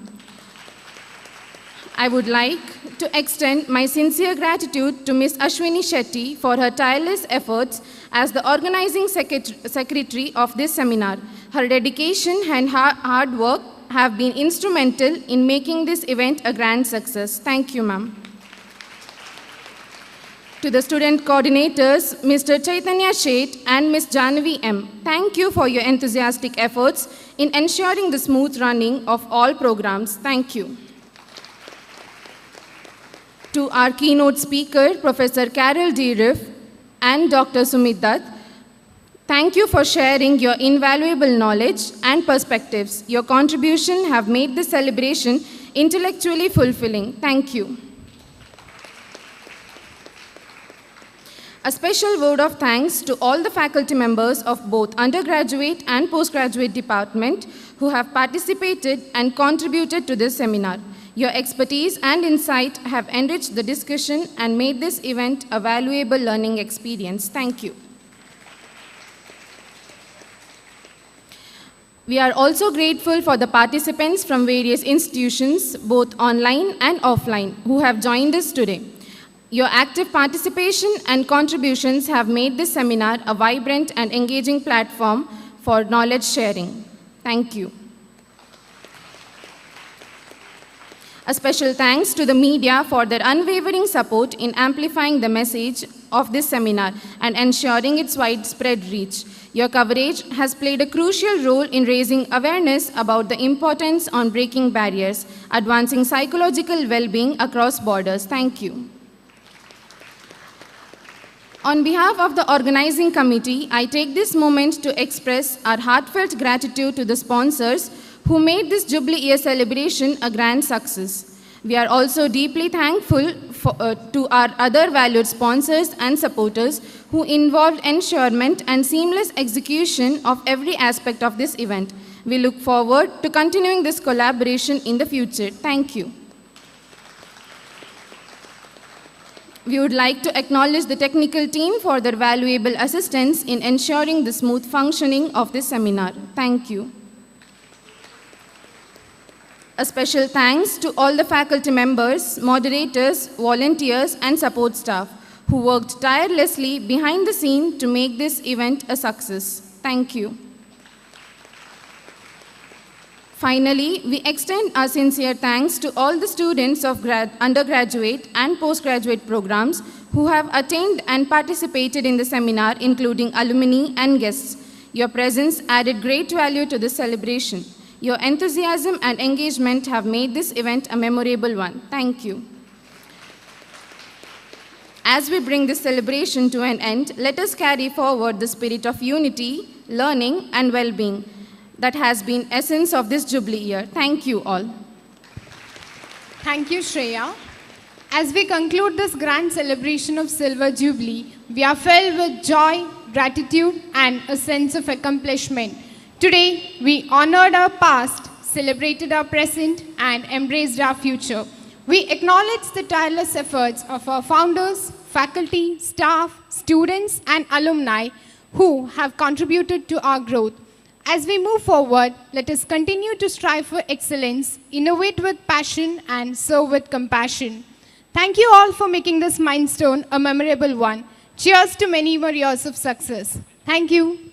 [SPEAKER 1] I would like to extend my sincere gratitude to Ms. Ashwini Shetty for her tireless efforts as the organizing secretary of this seminar. Her dedication and hard work have been instrumental in making this event a grand success. Thank you, ma'am. To the student coordinators, Mr. Chaitanya Sheth and Ms. Janavi M., thank you for your enthusiastic efforts in ensuring the smooth running of all programs. Thank you. To our keynote speaker, Professor Carol D. Riff and Dr. Sumit Dutt, thank you for sharing your invaluable knowledge and perspectives. Your contribution have made this celebration intellectually fulfilling. Thank you. A special word of thanks to all the faculty members of both undergraduate and postgraduate department who have participated and contributed to this seminar. Your expertise and insight have enriched the discussion and made this event a valuable learning experience. Thank you. We are also grateful for the participants from various institutions, both online and offline, who have joined us today. Your active participation and contributions have made this seminar a vibrant and engaging platform for knowledge sharing. Thank you. A special thanks to the media for their unwavering support in amplifying the message of this seminar and ensuring its widespread reach. Your coverage has played a crucial role in raising awareness about the importance on breaking barriers, advancing psychological well-being across borders. Thank you. On behalf of the organizing committee, I take this moment to express our heartfelt gratitude to the sponsors who made this Jubilee Year celebration a grand success. We are also deeply thankful to our other valued sponsors and supporters who involved ensurement and seamless execution of every aspect of this event. We look forward to continuing this collaboration in the future. Thank you. We would like to acknowledge the technical team for their valuable assistance in ensuring the smooth functioning of this seminar. Thank you. A special thanks to all the faculty members, moderators, volunteers, and support staff who worked tirelessly behind the scene to make this event a success. Thank you. Finally, we extend our sincere thanks to all the students of undergraduate and postgraduate programs who have attained and participated in the seminar, including alumni and guests. Your presence added great value to this celebration. Your enthusiasm and engagement have made this event a memorable one. Thank you. As we bring this celebration to an end, let us carry forward the spirit of unity, learning, and well-being that has been essence of this Jubilee year. Thank you all.
[SPEAKER 9] Thank you, Shreya. As we conclude this grand celebration of Silver Jubilee, we are filled with joy, gratitude, and a sense of accomplishment. Today, we honored our past, celebrated our present, and embraced our future. We acknowledge the tireless efforts of our founders, faculty, staff, students, and alumni who have contributed to our growth. As we move forward, let us continue to strive for excellence, innovate with passion, and serve with compassion. Thank you all for making this milestone a memorable one. Cheers to many more years of success. Thank you.